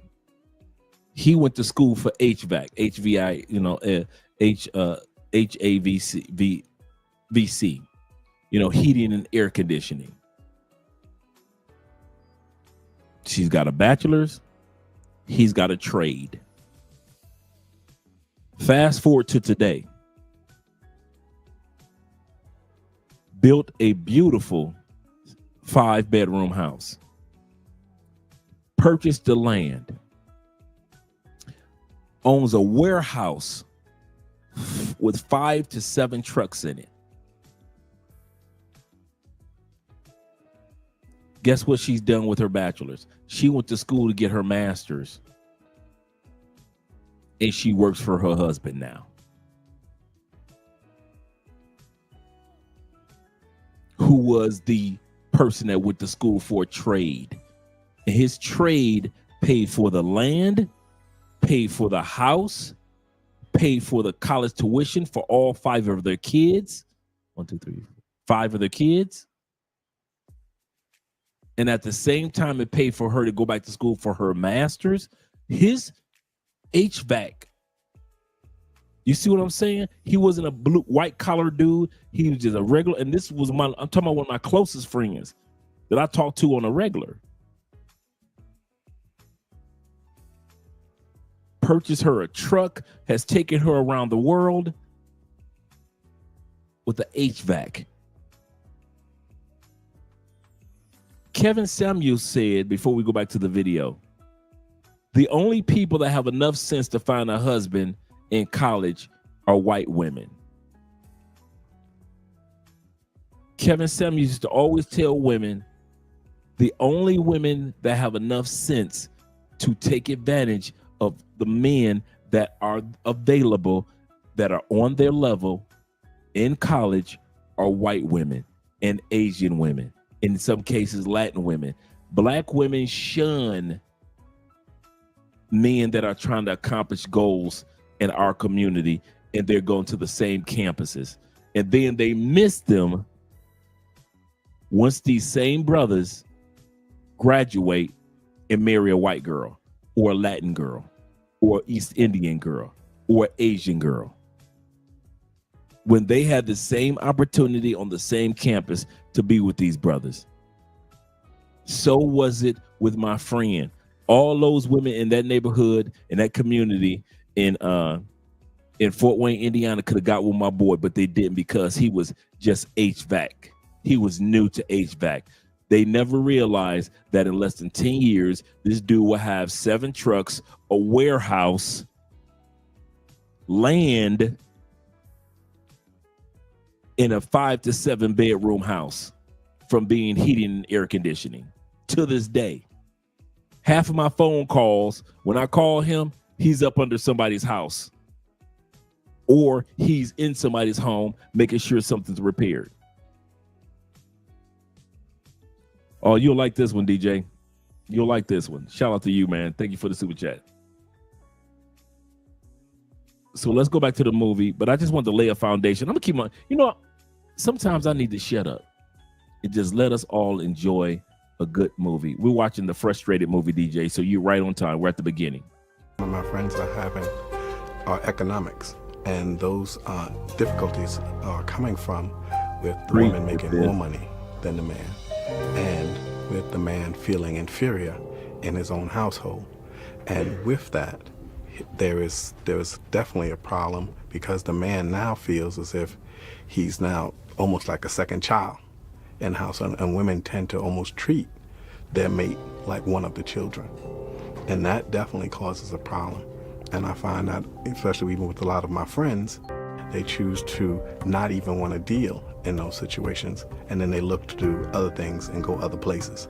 He went to school for HVAC, HVI, HAVC, heating and air conditioning. She's got a bachelor's. He's got a trade. Fast forward to today. Built a beautiful 5-bedroom house. Purchased the land. Owns a warehouse with 5 to 7 trucks in it. Guess what she's done with her bachelor's? She went to school to get her master's. And she works for her husband now. Who was the person that went to school for a trade. And his trade paid for the land, paid for the house, paid for the college tuition for all 5 of their kids. 1, 2, 3, 4, 5 of their kids. And at the same time, it paid for her to go back to school for her master's. His HVAC. You see what I'm saying? He wasn't a white collar dude. He was just a regular. And this was I'm talking about one of my closest friends that I talk to on a regular. Purchased her a truck, has taken her around the world with the HVAC. Kevin Samuels said, before we go back to the video, the only people that have enough sense to find a husband in college are white women. Kevin Samuels used to always tell women, the only women that have enough sense to take advantage of the men that are available, that are on their level in college, are white women and Asian women. In some cases, Latin women. Black women shun men that are trying to accomplish goals in our community, and they're going to the same campuses. And then they miss them once these same brothers graduate and marry a white girl or a Latin girl or East Indian girl or Asian girl. When they had the same opportunity on the same campus to be with these brothers. So was it with my friend. All those women in that neighborhood, in that community, in Fort Wayne, Indiana, could have got with my boy, but they didn't because he was just HVAC. He was new to HVAC. They never realized that in less than 10 years, this dude will have 7 trucks, a warehouse, land, in a 5 to 7 bedroom house from being heating and air conditioning. To this day, half of my phone calls, when I call him, he's up under somebody's house or he's in somebody's home making sure something's repaired. Oh, you'll like this one, DJ. You'll like this one. Shout out to you, man. Thank you for the super chat. So let's go back to the movie, but I just want to lay a foundation. I'm gonna keep on, sometimes I need to shut up and just let us all enjoy a good movie. We're watching the Frustrated movie, DJ, so you're right on time. We're at the beginning. One of my friends are having economics, and those difficulties are coming from with the woman making more money than the man, and with the man feeling inferior in his own household. And with that, there is definitely a problem because the man now feels as if he's now almost like a second child in house, and women tend to almost treat their mate like one of the children, and that definitely causes a problem. And I find that, especially even with a lot of my friends, they choose to not even want to deal in those situations, and then they look to do other things and go other places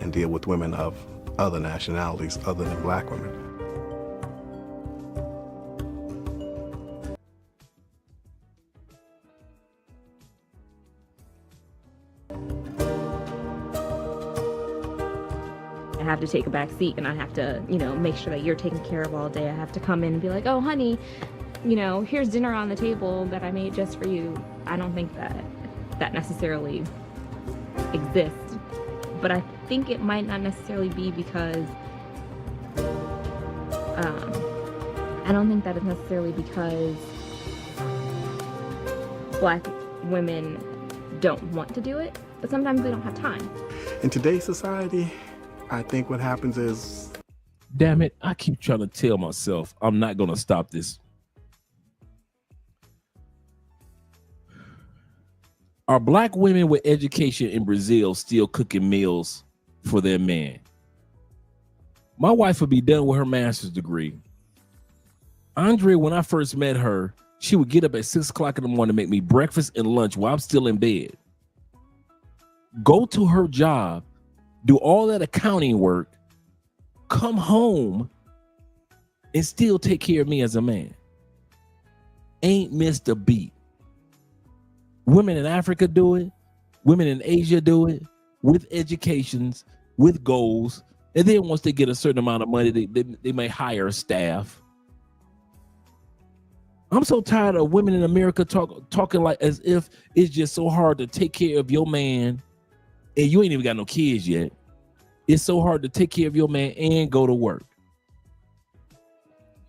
and deal with women of other nationalities other than black women. have to take a back seat and I have to, you know, make sure that you're taken care of all day. I have to come in and be like, oh, honey, you know, here's dinner on the table that I made just for you. I don't think that necessarily exists. But I think it might not necessarily be because, I don't think that is necessarily because Black women don't want to do it, but sometimes they don't have time. In today's society, I think what happens is, damn it, I keep trying to tell myself I'm not going to stop this. Are Black women with education in Brazil still cooking meals for their man? My wife would be done with her master's degree. Andrea, when I first met her, she would get up at 6 o'clock in the morning to make me breakfast and lunch while I'm still in bed. Go to her job, do all that accounting work, come home, and still take care of me as a man. Ain't missed a beat. Women in Africa do it. Women in Asia do it with educations, with goals. And then once they get a certain amount of money, they may hire staff. I'm so tired of women in America talking like as if it's just so hard to take care of your man and you ain't even got no kids yet. It's so hard to take care of your man and go to work.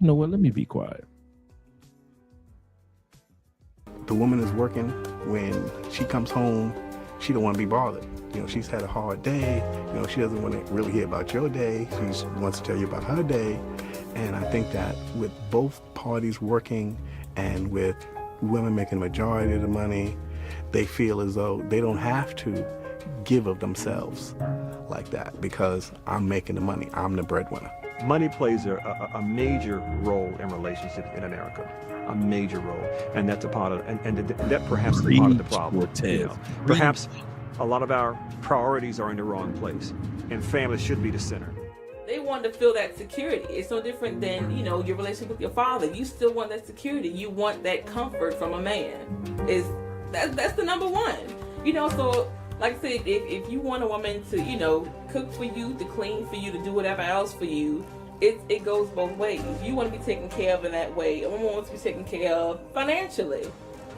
You know what? Let me be quiet. the woman is working. When she comes home, she don't want to be bothered. You know, she's had a hard day. You know, she doesn't want to really hear about your day. She wants to tell you about her day. And I think that with both parties working and with women making the majority of the money, they feel as though they don't have to give of themselves like that because I'm making the money. I'm the breadwinner. Money plays a major role in relationships in America, a major role, and that's a part of, and that perhaps is part of the problem. You know, perhaps a lot of our priorities are in the wrong place, and family should be the center. They want to feel that security. It's no different than, you know, your relationship with your father. You still want that security. You want that comfort from a man. That's the number one. You know, so like I said, if you want a woman to, you know, cook for you, to clean for you, to do whatever else for you, it goes both ways. You want to be taken care of in that way. A woman wants to be taken care of financially.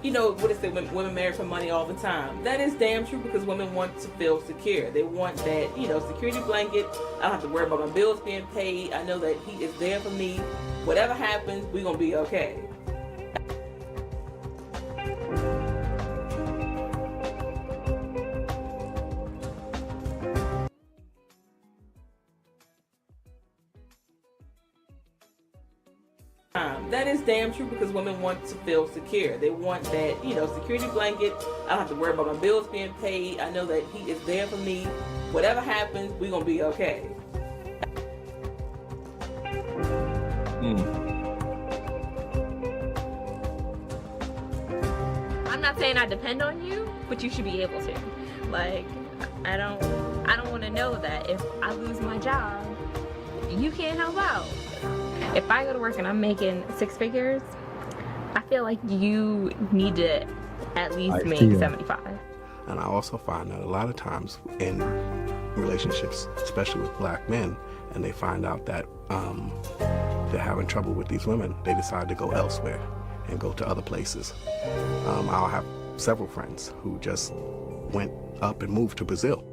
You know, what is it, women marry for money all the time. That is damn true because women want to feel secure. They want that, you know, security blanket. I don't have to worry about my bills being paid. I know that he is there for me. Whatever happens, we're going to be okay. That is damn true because women want to feel secure. They want that, you know, security blanket. I don't have to worry about my bills being paid. I know that he is there for me. Whatever happens, we're going to be okay. I'm not saying I depend on you, but you should be able to. Like, I don't want to know that if I lose my job, you can't help out. If I go to work and I'm making 6 figures, I feel like you need to at least make 75. And I also find that a lot of times in relationships, especially with black men, and they find out that they're having trouble with these women, they decide to go elsewhere and go to other places. I'll have several friends who just went up and moved to Brazil.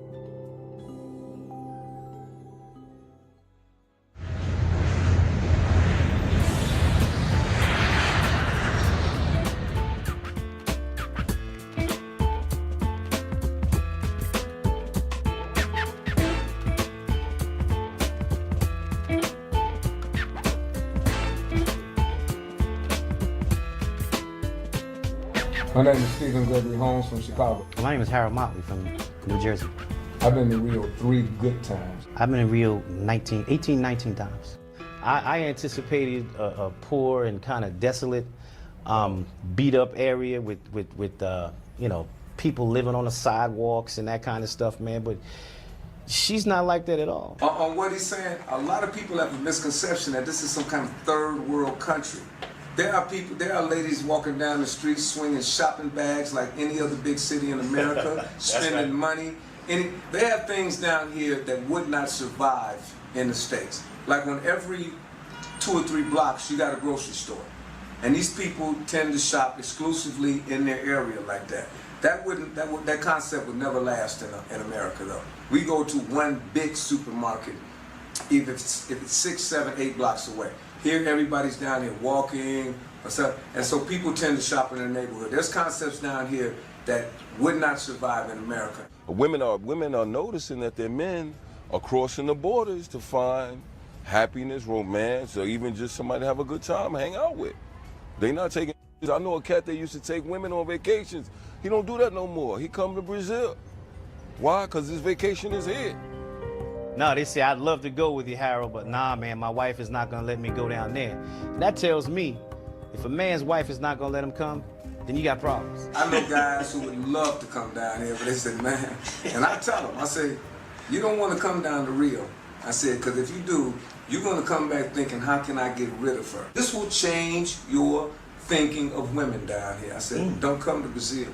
My name is Stephen Gregory Holmes from Chicago. My name is Harold Motley from New Jersey. I've been to Rio 3 good times. I've been in Rio 18, 19 times. I anticipated a poor and kind of desolate, beat up area with you know, people living on the sidewalks and that kind of stuff, man, but she's not like that at all. On what he's saying, a lot of people have a misconception that this is some kind of third world country. There are ladies walking down the street swinging shopping bags like any other big city in America, spending money, And they have things down here that would not survive in the States. Like on every 2 or 3 blocks, you got a grocery store. And these people tend to shop exclusively in their area like that. That concept would never last in America though. We go to one big supermarket, if it's 6, 7, 8 blocks away. Here everybody's down here walking, or so, and so people tend to shop in their neighborhood. There's concepts down here that would not survive in America. Women are noticing that their men are crossing the borders to find happiness, romance, or even just somebody to have a good time, hang out with. They not taking. I know a cat that used to take women on vacations. He don't do that no more. He come to Brazil. Why? Because his vacation is here. No, they say, I'd love to go with you, Harold, but nah, man, my wife is not gonna let me go down there. And that tells me, if a man's wife is not gonna let him come, then you got problems. I know guys who would love to come down here, but they say, man, and I tell them, I say, you don't want to come down to Rio. I said, because if you do, you're going to come back thinking, how can I get rid of her? This will change your thinking of women down here. I said, don't come to Brazil.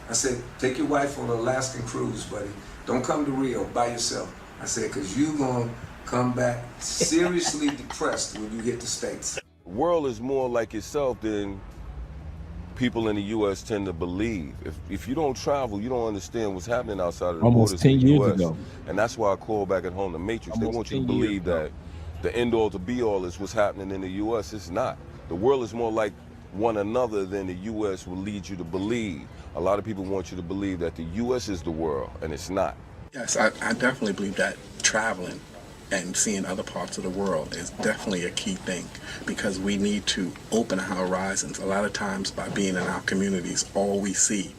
I said, take your wife on an Alaskan cruise, buddy. Don't come to Rio by yourself. I said, because you're going to come back seriously depressed when you hit the States. The world is more like itself than people in the U.S. tend to believe. If you don't travel, you don't understand what's happening outside of the Almost borders 10 of the years U.S. ago. And that's why I call back at home the Matrix. They want you to 10 years believe ago. that the end all to be all is what's happening in the U.S. It's not. The world is more like one another than the U.S. will lead you to believe. A lot of people want you to believe that the U.S. is the world, and it's not. Yes, I definitely believe that traveling and seeing other parts of the world is definitely a key thing, because we need to open our horizons. A lot of times by being in our communities, all we see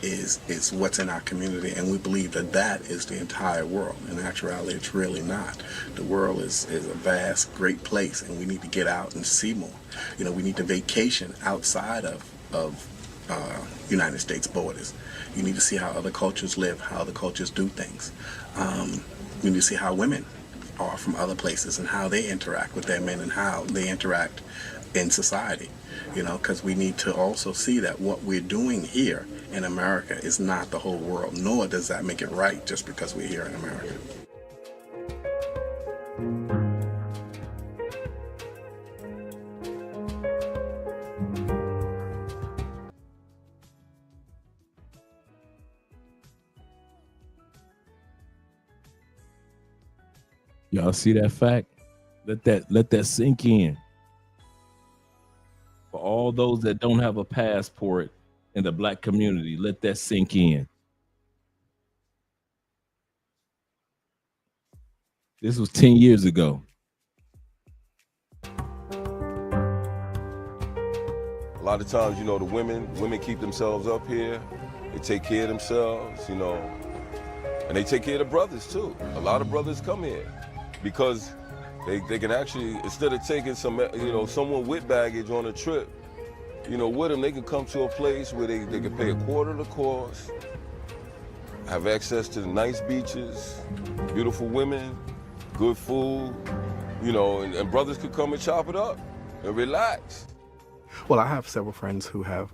is what's in our community, and we believe that that is the entire world. In actuality, it's really not. The world is a vast, great place, and we need to get out and see more. You know, we need to vacation outside of United States borders. You need to see how other cultures live, how other cultures do things. You need to see how women are from other places and how they interact with their men and how they interact in society. You know, because we need to also see that what we're doing here in America is not the whole world, nor does that make it right just because we're here in America. Y'all see that fact? Let that sink in. For all those that don't have a passport in the Black community, let that sink in. This was 10 years ago. A lot of times, you know, the women keep themselves up here. They take care of themselves, you know, and they take care of the brothers too. A lot of brothers come here because they can actually, instead of taking someone with baggage on a trip, you know, with them, they can come to a place where they can pay a quarter of the cost, have access to the nice beaches, beautiful women, good food, you know, and brothers could come and chop it up and relax. Well, I have several friends who have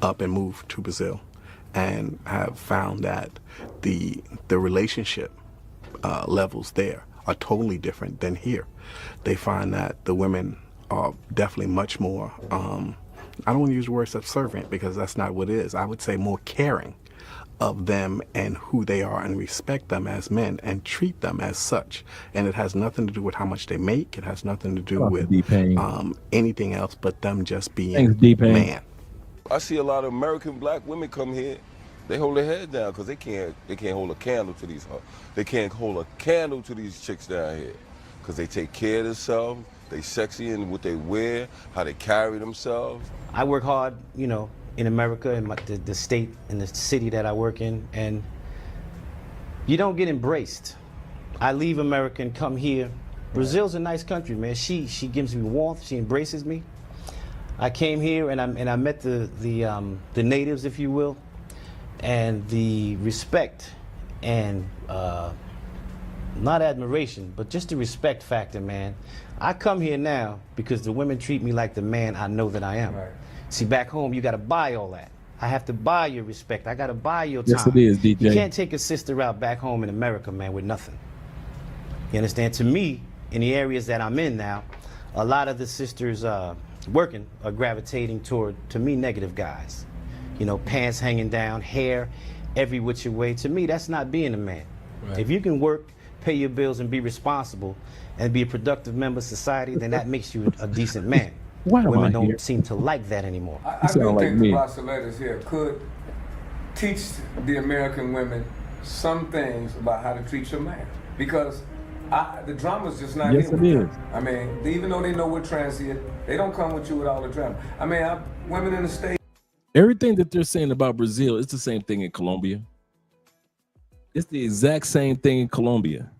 up and moved to Brazil and have found that the relationship levels there are totally different than here. They find that the women are definitely much more, I don't want to use the word subservient because that's not what it is. I would say more caring of them and who they are and respect them as men and treat them as such. And it has nothing to do with how much they make. It has nothing to do with anything else but them just being man. I see a lot of American Black women come here. They hold their head down because they can't hold a candle to these. They can't hold a candle to these chicks down here because they take care of themselves. They sexy in what they wear, how they carry themselves. I work hard, you know, in America, in the state, in the city that I work in, and you don't get embraced. I leave America and come here. Brazil's a nice country, man. She gives me warmth. She embraces me. I came here and I met the natives, if you will, and the respect and not admiration, but just the respect factor, man. I come here now because the women treat me like the man I know that I am. Right. See, back home, you got to buy all that. I have to buy your respect. I got to buy your time. Yes, it is, DJ. You can't take a sister out back home in America, man, with nothing. You understand? To me, in the areas that I'm in now, a lot of the sisters working are gravitating toward, to me, negative guys. You know, pants hanging down, hair every which way. To me, that's not being a man. Right. If you can work, pay your bills, and be responsible, and be a productive member of society, then that makes you a decent man. Women don't seem to like that anymore. I do think the Brasileiras here could teach the American women some things about how to treat your man, because the drama's just not yes, here. It is. I mean, even though they know we're transient, they don't come with you with all the drama. I mean, women in the States. Everything that they're saying about Brazil, it's the same thing in Colombia. It's the exact same thing in Colombia.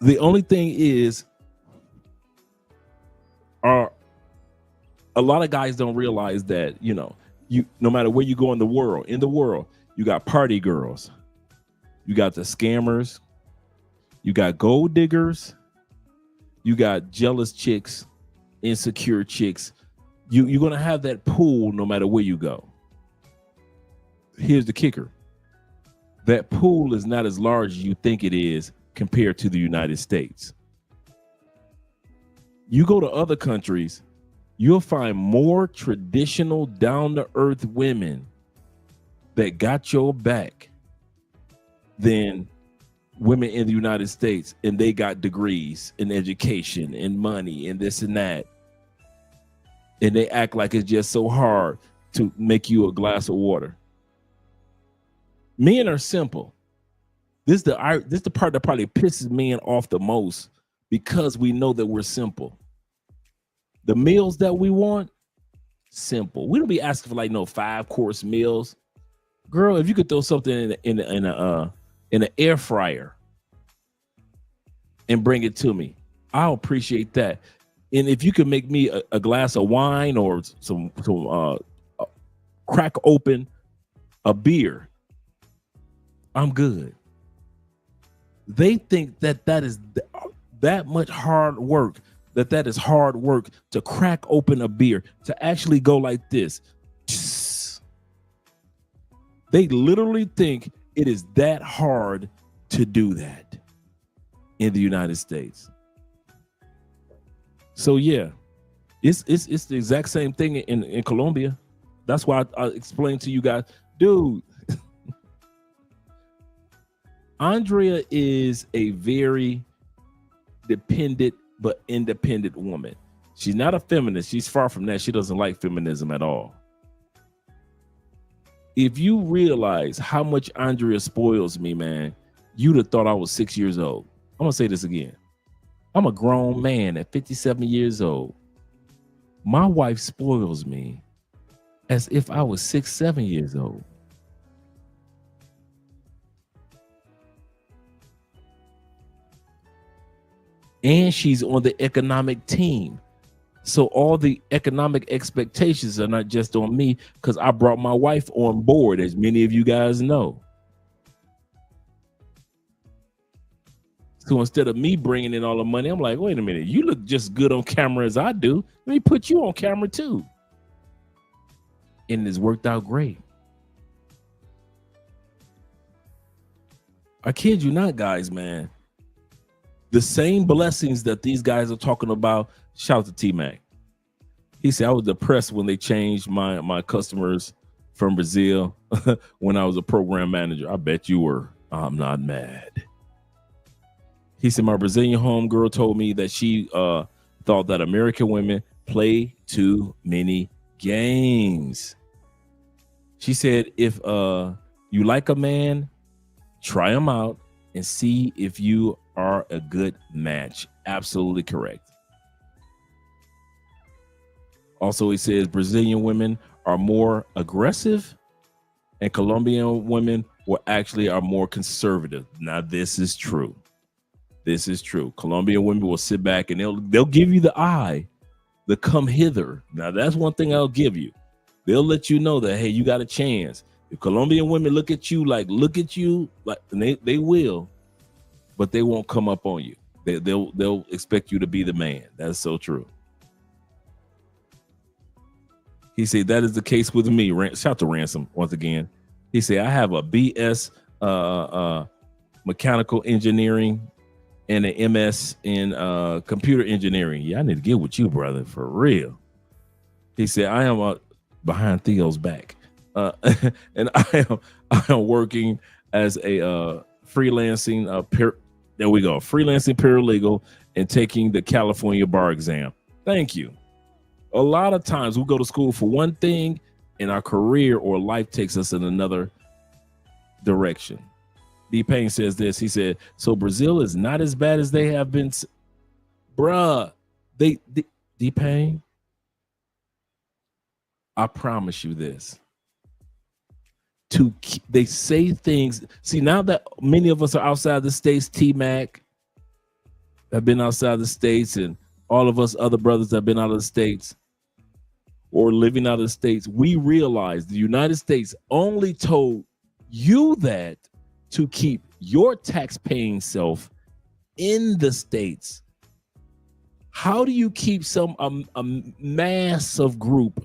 The only thing is, a lot of guys don't realize that, you know, no matter where you go in the world, you got party girls, you got the scammers, you got gold diggers, you got jealous chicks, insecure chicks. You're gonna have that pool no matter where you go. Here's the kicker. That pool is not as large as you think it is compared to the United States. You go to other countries, you'll find more traditional, down-to-earth women that got your back than women in the United States, and they got degrees in education and money and this and that. And they act like it's just so hard to make you a glass of water. Men are simple. This is the part that probably pisses men off the most, because we know that we're simple. The meals that we want, simple. We don't be asking for like no 5-course meals. Girl, if you could throw something in an air fryer and bring it to me, I'll appreciate that. And if you could make me a glass of wine or some crack open a beer, I'm good. They think that is that much hard work, that is hard work to crack open a beer, to actually go like this. They literally think it is that hard to do that in the United States. So yeah, it's the exact same thing in Colombia. That's why I explained to you guys, dude. Andrea is a very dependent but independent woman. She's not a feminist. She's far from that. She doesn't like feminism at all. If you realize how much Andrea spoils me, man, you'd have thought I was 6 years old. I'm gonna say this again. I'm a grown man at 57 years old. My wife spoils me as if I was 6, 7 years old. And she's on the economic team. So all the economic expectations are not just on me, because I brought my wife on board, as many of you guys know. So instead of me bringing in all the money, I'm like, wait a minute, you look just good on camera as I do. Let me put you on camera too. And it's worked out great. I kid you not, guys, man. The same blessings that these guys are talking about. Shout out to T-Mac. He said, I was depressed when they changed my customers from Brazil when I was a program manager. I bet you were. I'm not mad. He said, my Brazilian homegirl told me that she thought that American women play too many games. She said, if you like a man, try him out and see if you are a good match. Absolutely correct. Also, he says Brazilian women are more aggressive and Colombian women are more conservative. Now, this is true. This is true. Colombian women will sit back and they'll give you the eye, the come hither. Now, that's one thing I'll give you. They'll let you know that, hey, you got a chance. If Colombian women look at you, and they will, but they won't come up on you. They'll expect you to be the man. That's so true. He said that is the case with me. Shout to Ransom once again. He said I have a BS mechanical engineering and an MS in computer engineering. Yeah, I need to get with you, brother, for real. He said I am behind Theo's back, and I am working as a freelancing freelancing paralegal and taking the California bar exam. Thank you. A lot of times we go to school for one thing and our career or life takes us in another direction. D. Payne says this. He said, so Brazil is not as bad as they have been. Bruh, D. Payne, I promise you this. They say things. See, now that many of us are outside the States, T-Mac have been outside the States, and all of us other brothers have been out of the States or living out of the States, we realize the United States only told you that to keep your tax-paying self in the States. How do you keep a massive group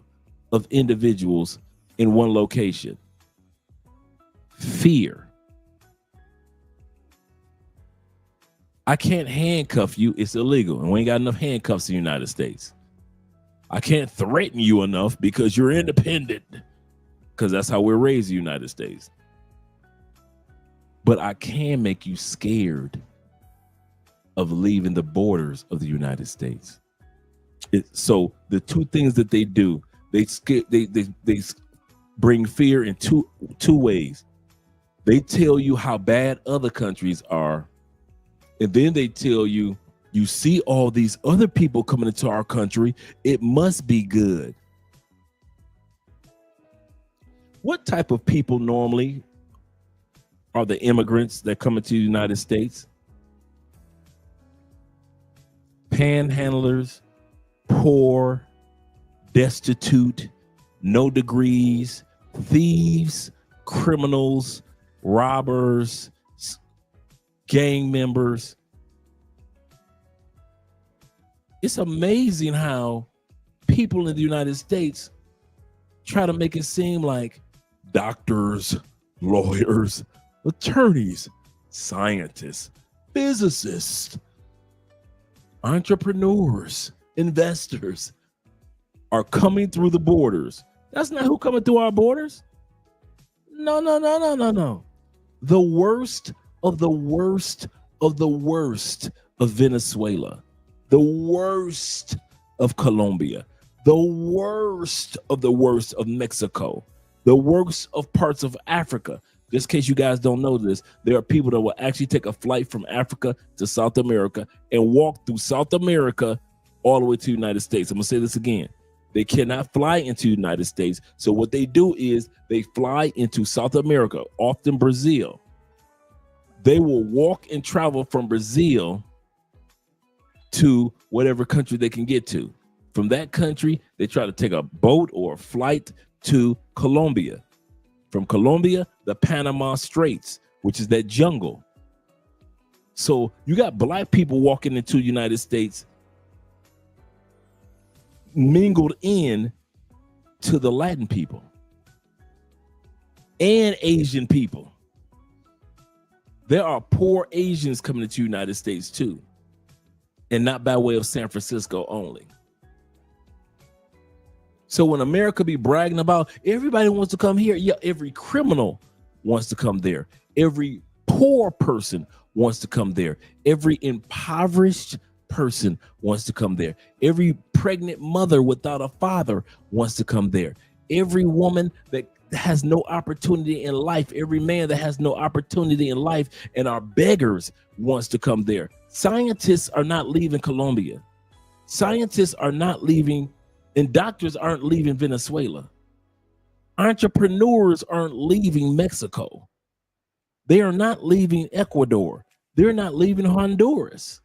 of individuals in one location? Fear. I can't handcuff you. It's illegal. And we ain't got enough handcuffs in the United States. I can't threaten you enough because you're independent. Because that's how we're raised in the United States. But I can make you scared of leaving the borders of the United States. So the two things that they do, they bring fear in two ways. They tell you how bad other countries are, and then they tell you, you see all these other people coming into our country, it must be good. What type of people normally are the immigrants that come into the United States? Panhandlers, poor, destitute, no degrees, thieves, criminals, robbers, gang members. It's amazing how people in the United States try to make it seem like doctors, lawyers, attorneys, scientists, physicists, entrepreneurs, investors are coming through the borders. That's not who coming through our borders. No. The worst of the worst of the worst of Venezuela, the worst of Colombia, the worst of the worst of Mexico, the worst of parts of Africa. Just in case you guys don't know this, there are people that will actually take a flight from Africa to South America and walk through South America all the way to the United States. I'm gonna say this again. They cannot fly into the United States. So what they do is they fly into South America, often Brazil. They will walk and travel from Brazil to whatever country they can get to. From that country, they try to take a boat or a flight to Colombia. From Colombia, the Panama Straits, which is that jungle. So you got black people walking into the United States mingled in to the Latin people and Asian people. There are poor Asians coming into the United States too, and not by way of San Francisco only. So when America be bragging about everybody wants to come here, yeah, every criminal wants to come there. Every poor person wants to come there. Every impoverished person wants to come there. Every pregnant mother without a father wants to come there. Every woman that has no opportunity in life, every man that has no opportunity in life and are beggars wants to come there. Scientists are not leaving Colombia. Scientists are not leaving, and doctors aren't leaving Venezuela. Entrepreneurs aren't leaving Mexico. They are not leaving Ecuador. They're not leaving Honduras.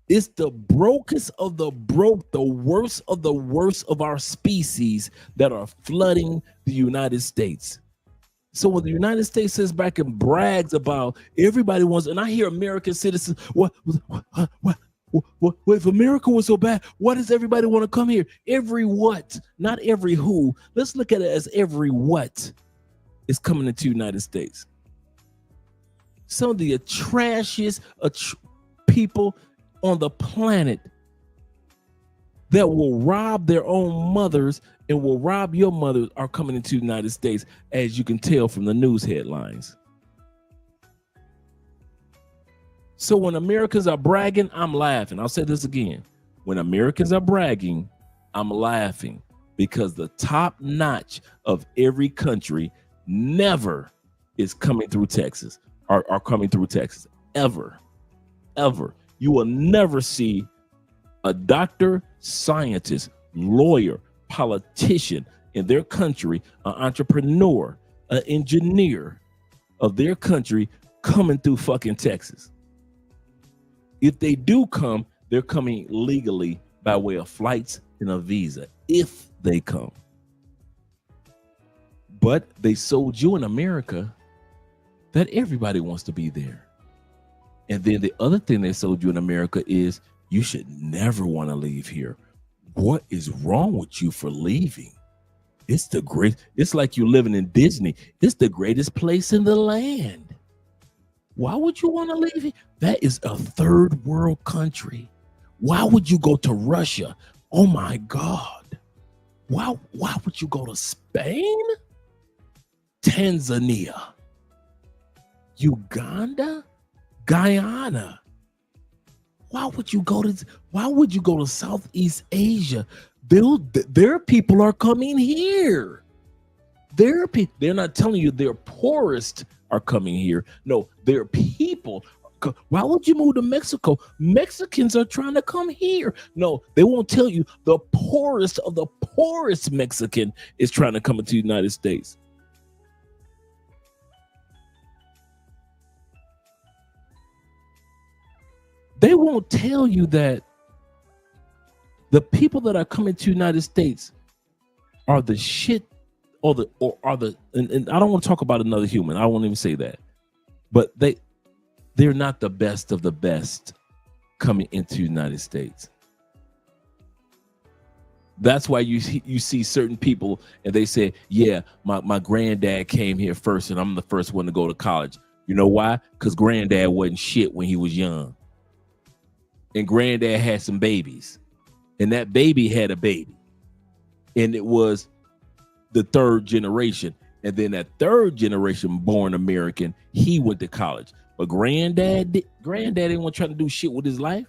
It's the brokest of the broke, the worst of the worst of our species that are flooding the United States. So when the United States sits back and brags about everybody wants, and I hear American citizens, what? well, if America was so bad, why does everybody want to come here? Every what? Not every who. Let's look at it as every what is coming into the United States. Some of the trashiest people on the planet that will rob their own mothers and will rob your mother are coming into the United States, as you can tell from the news headlines. So when Americans are bragging, I'm laughing. I'll say this again. When Americans are bragging, I'm laughing, because the top notch of every country never is coming through Texas, are coming through Texas, ever. You will never see a doctor, scientist, lawyer, politician in their country, an entrepreneur, an engineer of their country coming through fucking Texas. If they do come, they're coming legally by way of flights and a visa, if they come. But they sold you in America that everybody wants to be there. And then the other thing they sold you in America is you should never want to leave here. What is wrong with you for leaving? It's like you're living in Disney. It's the greatest place in the land. Why would you want to leave it? That is a third world country. Why would you go to Russia? Oh my God. Why would you go to Spain? Tanzania? Uganda? Guyana? Why would you go to Southeast Asia? Their people are coming here. They're not telling you their poorest are coming here. No, their people. Why would you move to Mexico? Mexicans are trying to come here. No, they won't tell you the poorest of the poorest Mexican is trying to come into the United States. They won't tell you that the people that are coming to the United States are the shit, and I don't want to talk about another human. I won't even say that. But they're not the best of the best coming into the United States. That's why you see certain people and they say, yeah, my granddad came here first and I'm the first one to go to college. You know why? Because granddad wasn't shit when he was young. And granddad had some babies. And that baby had a baby. And it was the third generation. And then that third generation born American, he went to college. But granddad didn't want to try to do shit with his life.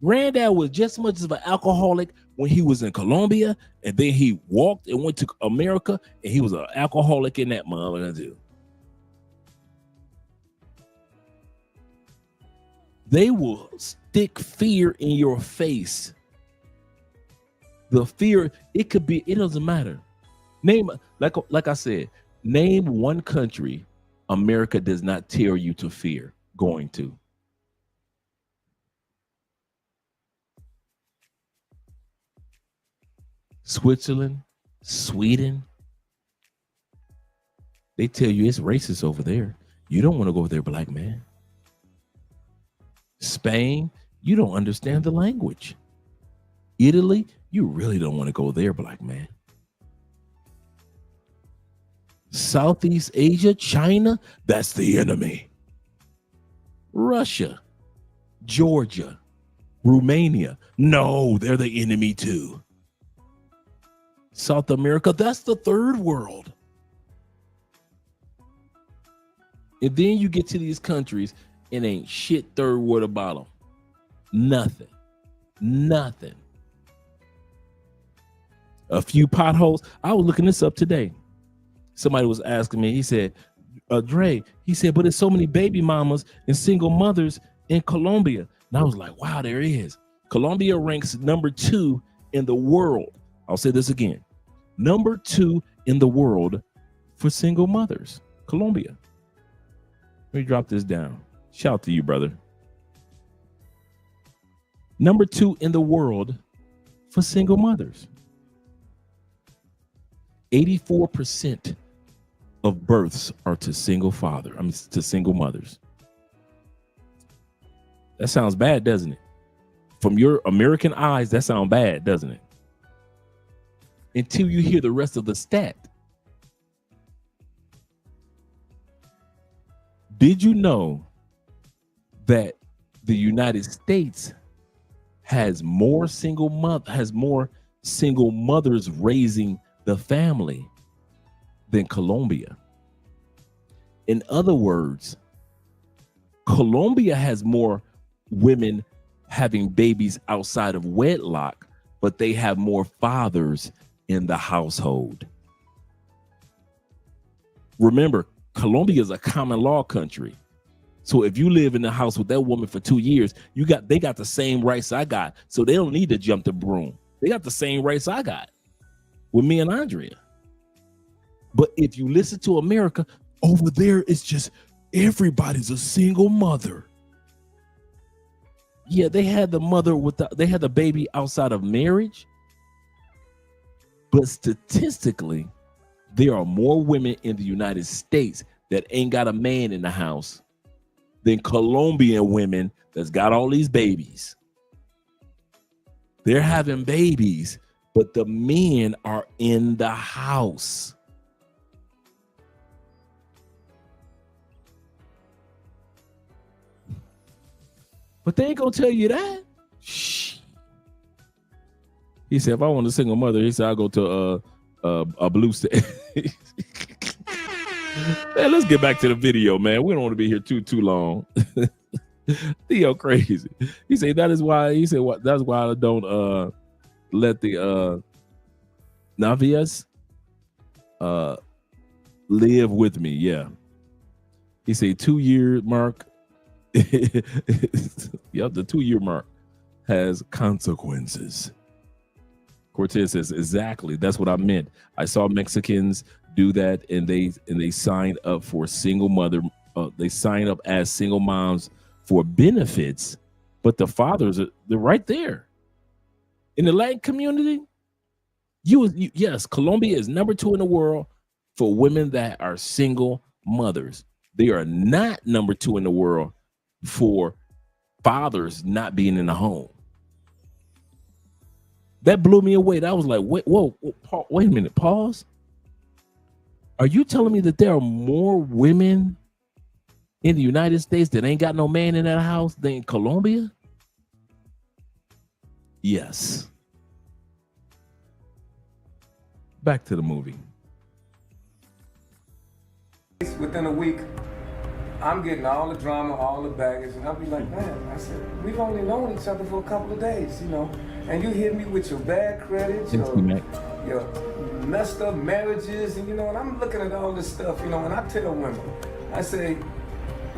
Granddad was just as much of an alcoholic when he was in Colombia, and then he walked and went to America, and he was an alcoholic in that motherfucker too. They will stick fear in your face. The fear, it doesn't matter. Name, like I said, name one country America does not tell you to fear going to. Switzerland, Sweden. They tell you it's racist over there. You don't want to go over there, black man. Spain, you don't understand the language. Italy, you really don't want to go there, black man. Southeast Asia, China, that's the enemy. Russia, Georgia, Romania, no, they're the enemy too. South America, that's the third world. And then you get to these countries and ain't shit third world about them. Nothing. A few potholes. I was looking this up today. Somebody was asking me, he said, Dre, he said, but there's so many baby mamas and single mothers in Colombia. And I was like, wow, there is. Colombia ranks number 2 in the world. I'll say this again. Number 2 in the world for single mothers. Colombia. Let me drop this down. Shout out to you, brother. Number 2 in the world for single mothers. 84% of births are to single mothers. That sounds bad, doesn't it? from your American eyes, that sounds bad, doesn't it? Until you hear the rest of the stat. Did you know that the United States has more single mothers raising the family than Colombia? In other words, Colombia has more women having babies outside of wedlock, but they have more fathers in the household. Remember, Colombia is a common law country. So if you live in the house with that woman for 2 years, they got the same rights I got. So they don't need to jump the broom. They got the same rights I got with me and Andrea. But if you listen to America, over there, it's just everybody's a single mother. Yeah, they had they had the baby outside of marriage. But statistically, there are more women in the United States that ain't got a man in the house than Colombian women that's got all these babies. They're having babies, but the men are in the house. But they ain't gonna tell you that. Shh. He said, if I want a single mother, he said, I'll go to a blue state. Man, let's get back to the video, man. We don't want to be here too long. Theo crazy. He said that's why I don't let the novias live with me. Yeah. He said 2 year mark. Yep, the 2 year mark has consequences. Cortez says, exactly. That's what I meant. I saw Mexicans do that, and they signed up for single mother. They signed up as single moms for benefits, but the fathers they're right there in the Latin community. Yes, Colombia is number 2 in the world for women that are single mothers. They are not number 2 in the world for fathers not being in the home. That blew me away. That was like, wait a minute, pause. Are you telling me that there are more women in the United States that ain't got no man in that house than in Colombia? Yes. Back to the movie. Within a week, I'm getting all the drama, all the baggage, and I'll be like, man, I said, we've only known each other for a couple of days, and you hit me with your bad credit, your messed up marriages, and and I'm looking at all this stuff, and I tell women, I say,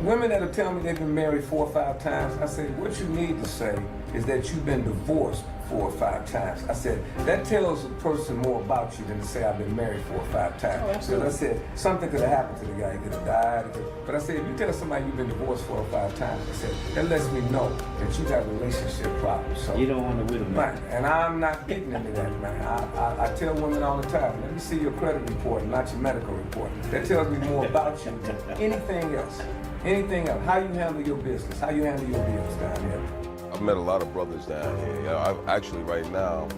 women that'll tell me they've been married 4 or 5 times, I say, what you need to say is that you've been divorced 4 or 5 times. I said, that tells a person more about you than to say I've been married 4 or 5 times. So I said, something could have happened to the guy, he could have died. But I said, if you tell somebody you've been divorced 4 or 5 times, I said, that lets me know that you got relationship problems. So, you don't want to with them. Right. And I'm not getting into that, man. I tell women all the time, let me see your credit report, not your medical report. That tells me more about you than anything else. Anything else. How you handle your business, how you handle your bills down here. I've met a lot of brothers down here. Actually, right now,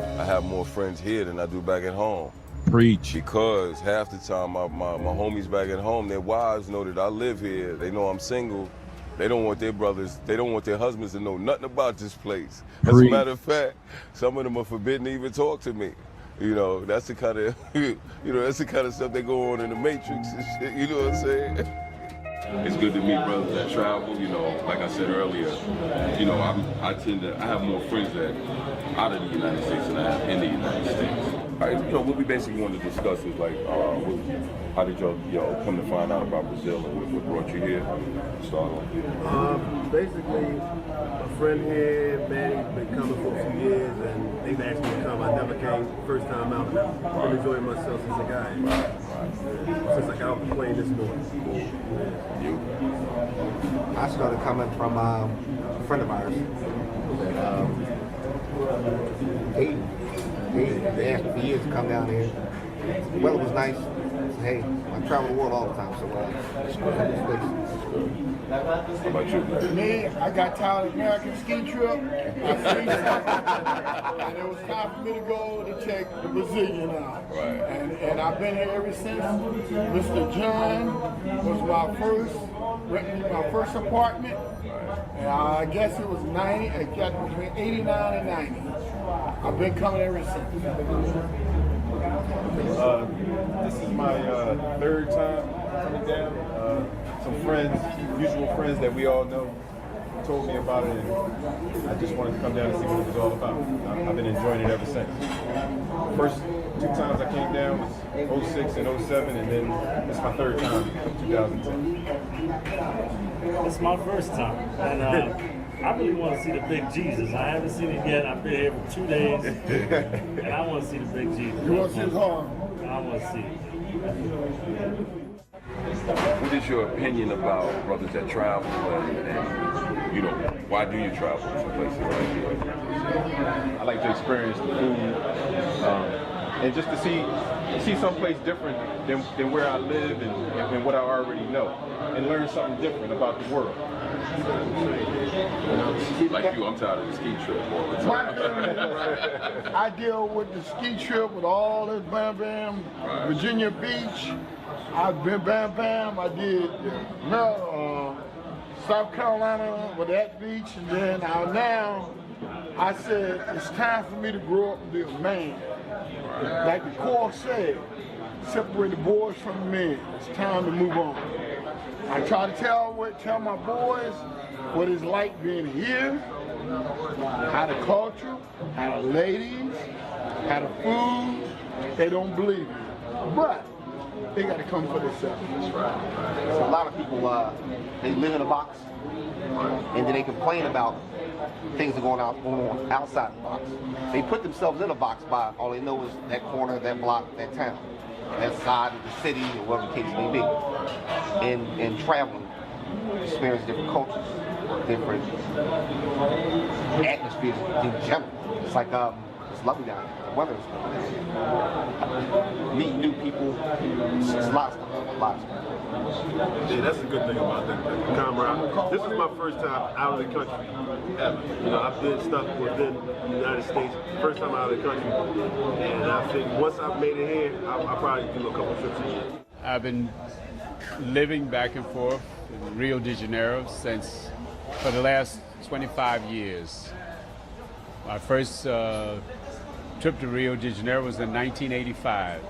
I have more friends here than I do back at home. Preach. Because half the time, my homies back at home, their wives know that I live here. They know I'm single. They don't want their husbands to know nothing about this place. As a matter of fact, some of them are forbidden to even talk to me. That's the kind of, that's the kind of stuff that go on in the Matrix and shit. You know what I'm saying? It's good to meet brothers that travel, like I said earlier, I have more friends that out of the United States than I have in the United States. All right, what we basically want to discuss is like, how did y'all come to find out about Brazil and what brought you here? Basically, a friend here, man, been coming for a few years, and they've asked me to come. I never came first time out, and I've been enjoying myself since I got here. Since I got off the plane this morning. I started coming from a friend of ours. They asked me for years to come down here. The weather was nice. Hey, I travel the world all the time, so it's good. How about you, man? Me, I got tired of American ski trip. I seen something, and it was time for me to go to check the Brazilian out. Right. And I've been here ever since. Mr. John was my first apartment. And I guess it was 90. It got between 89 and 90. I've been coming ever since. This is my third time coming down. Some friends, mutual friends that we all know, told me about it, and I just wanted to come down and see what it was all about. I've been enjoying it ever since. First 2 times I came down was 06 and 07, and then it's my third time, 2010. It's my first time, and I really want to see the big Jesus. I haven't seen it yet. I've been here for 2 days, and I want to see the big Jesus. You want to see his arm? I want to see it. What is your opinion about brothers that travel and you know, why do you travel to places like here? I like to experience the food and just to see someplace different than where I live and what I already know, and learn something different about the world. Like you, I'm tired of the ski trip all the time. I deal with the ski trip with all this Bam Bam, Virginia Beach. I've been Bam Bam. I did South Carolina with that beach, and then now I said it's time for me to grow up and be a man. Like the chorus said, separate the boys from the men. It's time to move on. I try to tell my boys what it's like being here, how the culture, how the ladies, how the food. They don't believe it, but they got to come for themselves. So a lot of people, they live in a box, and then they complain about things that are going on outside the box. They put themselves in a box by all they know is that corner, that block, that town, that side of the city, or whatever the case may be. And traveling, experience different cultures, different atmospheres in general. It's like, it's lovely down here. The weather is good. Meet new people, it's lots of stuff. Yeah, that's a good thing about the camaraderie. This is my first time out of the country ever. You know, I've did stuff within the United States, first time out of the country. And I think once I've made it here, I'll probably do a couple trips a year. I've been living back and forth in Rio de Janeiro for the last 25 years. My first trip to Rio de Janeiro was in 1985.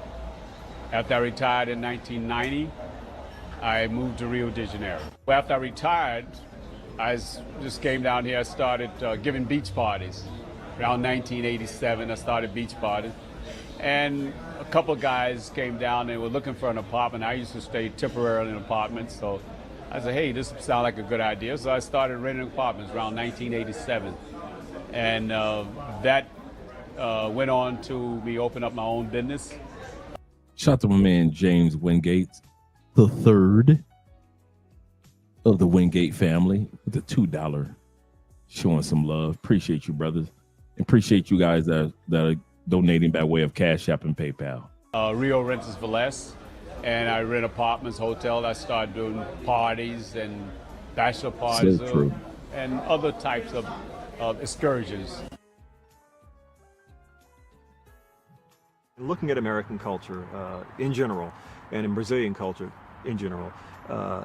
After I retired in 1990, I moved to Rio de Janeiro. After I retired, I just came down here. I started giving beach parties. Around 1987, I started beach parties. And a couple guys came down and were looking for an apartment. I used to stay temporarily in apartments, so I said, hey, this sounds like a good idea. So I started renting apartments around 1987. And that went on to me open up my own business. Shout out to my man James Wingate, the third of the Wingate family, with the $2 showing some love. Appreciate you, brothers. Appreciate you guys that are donating by way of Cash App and PayPal. Rio Renters for Less, and I rent apartments, hotels. I started doing parties and bachelor parties and other types of excursions. Looking at American culture in general, and in Brazilian culture in general,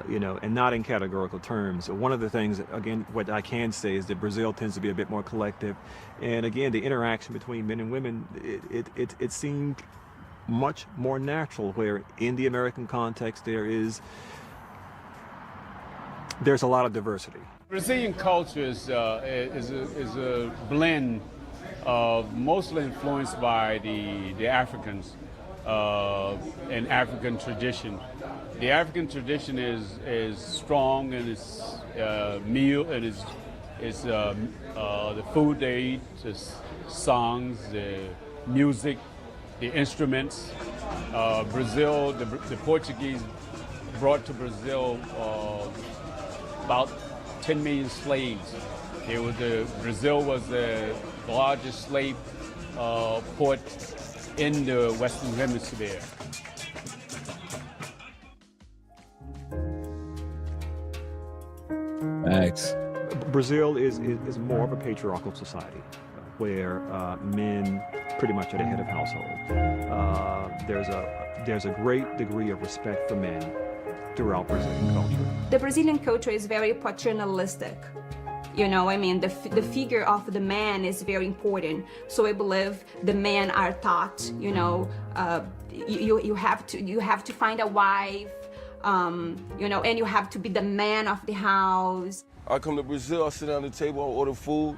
you know, and not in categorical terms. One of the things, again, what I can say is that Brazil tends to be a bit more collective. And again, the interaction between men and women, it seemed much more natural, where in the American context there's a lot of diversity. Brazilian culture is a blend of mostly influenced by the Africans and African tradition. The African tradition is strong, and it's meal, and it's the food they eat, the songs, the music, the instruments. Brazil, the Portuguese brought to Brazil about 10 million slaves. Brazil was the largest slave port in the Western Hemisphere. Facts. Brazil is more of a patriarchal society where men pretty much are the head of household. There's a great degree of respect for men throughout Brazilian culture. The Brazilian culture is very paternalistic. You know, I mean, the figure of the man is very important. So I believe the men are taught, you know, you have to find a wife, you know, and you have to be the man of the house. I come to Brazil, I sit down at the table, I order food.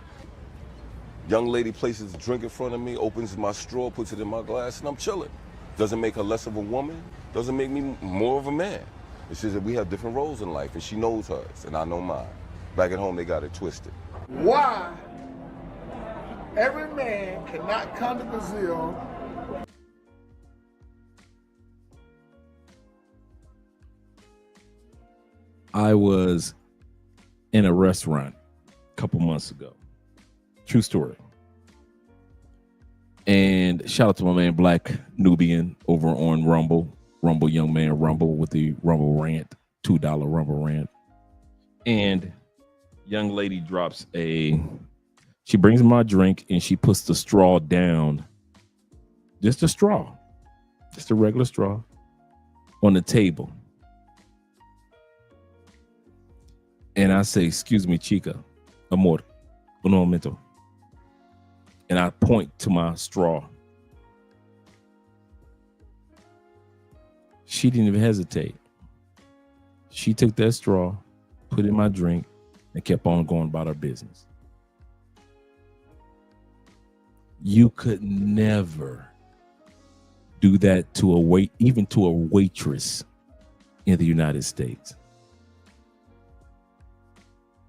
Young lady places a drink in front of me, opens my straw, puts it in my glass, and I'm chilling. Doesn't make her less of a woman, doesn't make me more of a man. It's just that we have different roles in life, and she knows hers, and I know mine. Back at home, they got it twisted. Why every man cannot come to Brazil I was in a restaurant a couple months ago. True story. And shout out to my man Black Nubian over on Rumble. Rumble Young Man Rumble with the Rumble Rant, $2 Rumble Rant. And young lady drops she brings my drink and she puts the straw down, just a straw, just a regular straw on the table. And I say, excuse me, chica, amor, un momento. And I point to my straw. She didn't even hesitate. She took that straw, put it in my drink, and kept on going about her business. You could never do that to even to a waitress in the United States.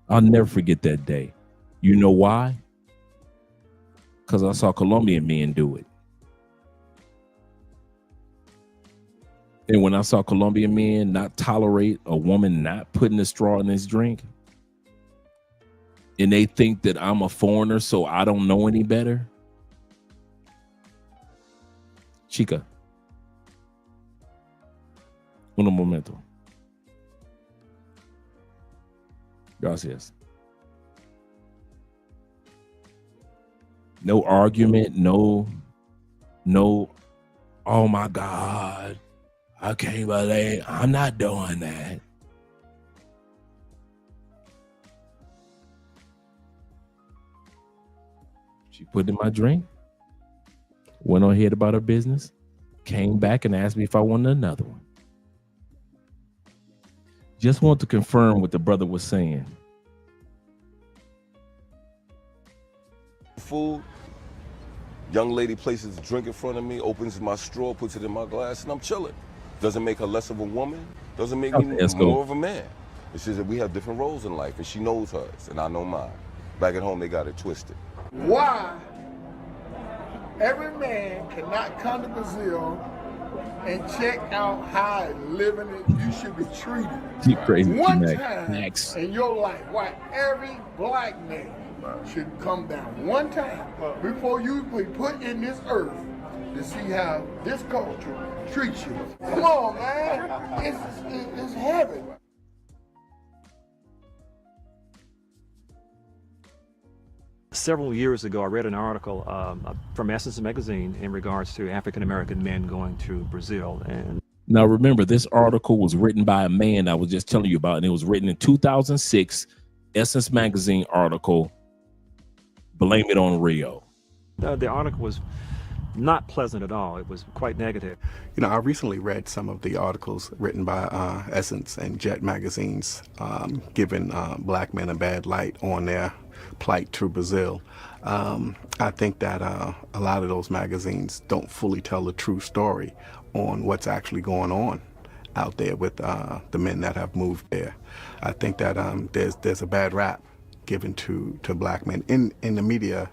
I'll never forget that day. You know why? Because I saw Colombian men do it. And when I saw Colombian men not tolerate a woman not putting a straw in his drink, and they think that I'm a foreigner, so I don't know any better. Chica. Un momento. Gracias. No argument, no, oh my God, I can't believe I'm not doing that. She put in my drink, went on ahead about her business, came back and asked me if I wanted another one. Just want to confirm what the brother was saying. Food, young lady places a drink in front of me, opens my straw, puts it in my glass, and I'm chilling. Doesn't make her less of a woman, doesn't make me more of a man. It's just that we have different roles in life, and she knows hers, and I know mine. Back at home, they got it twisted. why every man cannot come to Brazil and check out how living it you should be treated. You crazy. One Max. time Max. in your life, why every black man should come down one time before you be put in this earth to see how this culture treats you. Come on, man. It's heaven. Several years ago, I read an article from Essence magazine in regards to African-American men going to Brazil. And now remember, this article was written by a man I was just telling you about, and it was written in 2006, Essence magazine article, Blame It on Rio. The article was not pleasant at all. It was quite negative. You know, I recently read some of the articles written by Essence and Jet magazines giving black men a bad light on their plight to Brazil. I think that a lot of those magazines don't fully tell the true story on what's actually going on out there with the men that have moved there. I think that there's a bad rap given to black men in the media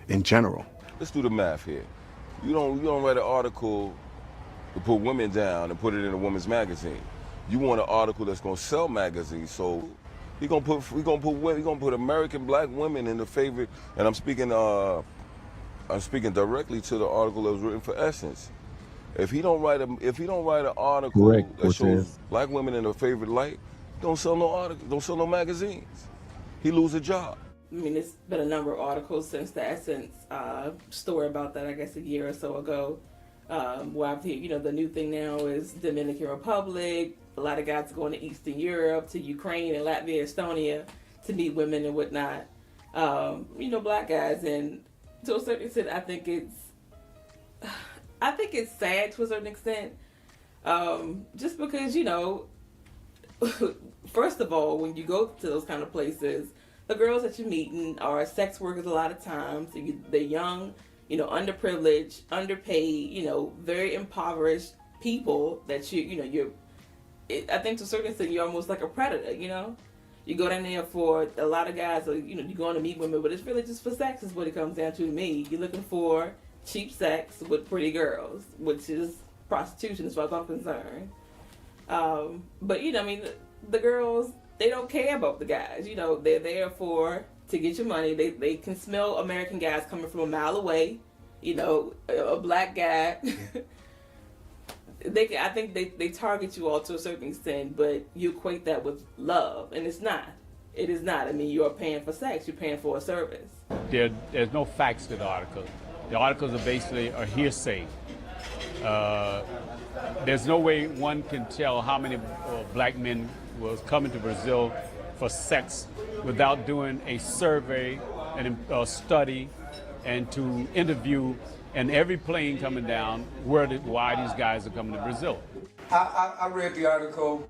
in general. Let's do the math here. You don't write an article to put women down and put it in a woman's magazine. You want an article that's gonna sell magazines, so we're gonna put American black women in the favorite. And I'm speaking directly to the article that was written for Essence. If he don't write an article that shows black women in a favorite light, don't sell no articles, don't sell no magazines. He lose a job. I mean, there's been a number of articles since the Essence story about that, I guess, a year or so ago. Where I've heard, the new thing now is Dominican Republic. A lot of guys are going to Eastern Europe, to Ukraine and Latvia, Estonia to meet women and whatnot. Black guys, and to a certain extent, I think it's sad to a certain extent. Just because, first of all, when you go to those kind of places, the girls that you're meeting are sex workers a lot of times. They're young, underprivileged, underpaid, very impoverished people that I think to a certain extent you're almost like a predator, You go down there for a lot of guys, or, you're going to meet women, but it's really just for sex is what it comes down to me. You're looking for cheap sex with pretty girls, which is prostitution as far as I'm concerned. But, the girls, they don't care about the guys. They're there to get your money. They can smell American guys coming from a mile away. A black guy. I think they target you all to a certain extent, but you equate that with love, and it's not. It is not. I mean, you're paying for sex. You're paying for a service. There's no facts to the article. The articles are basically a hearsay. There's no way one can tell how many black men was coming to Brazil for sex without doing a survey and a study and to interview and every plane coming down why these guys are coming to Brazil. I read the article.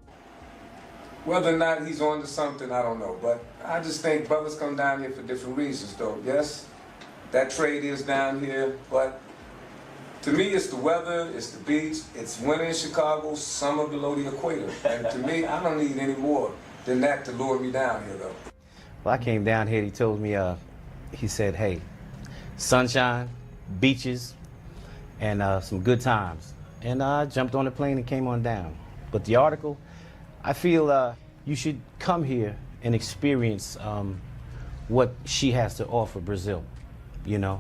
Whether or not he's on to something, I don't know. But I just think brothers come down here for different reasons, though. Yes, that trade is down here, but to me, it's the weather, it's the beach, it's winter in Chicago, summer below the equator. And to me, I don't need any more than that to lure me down here, though. Well, I came down here, he told me, he said, hey, sunshine, beaches, and some good times. And I jumped on the plane and came on down. But the article, I feel you should come here and experience what she has to offer Brazil,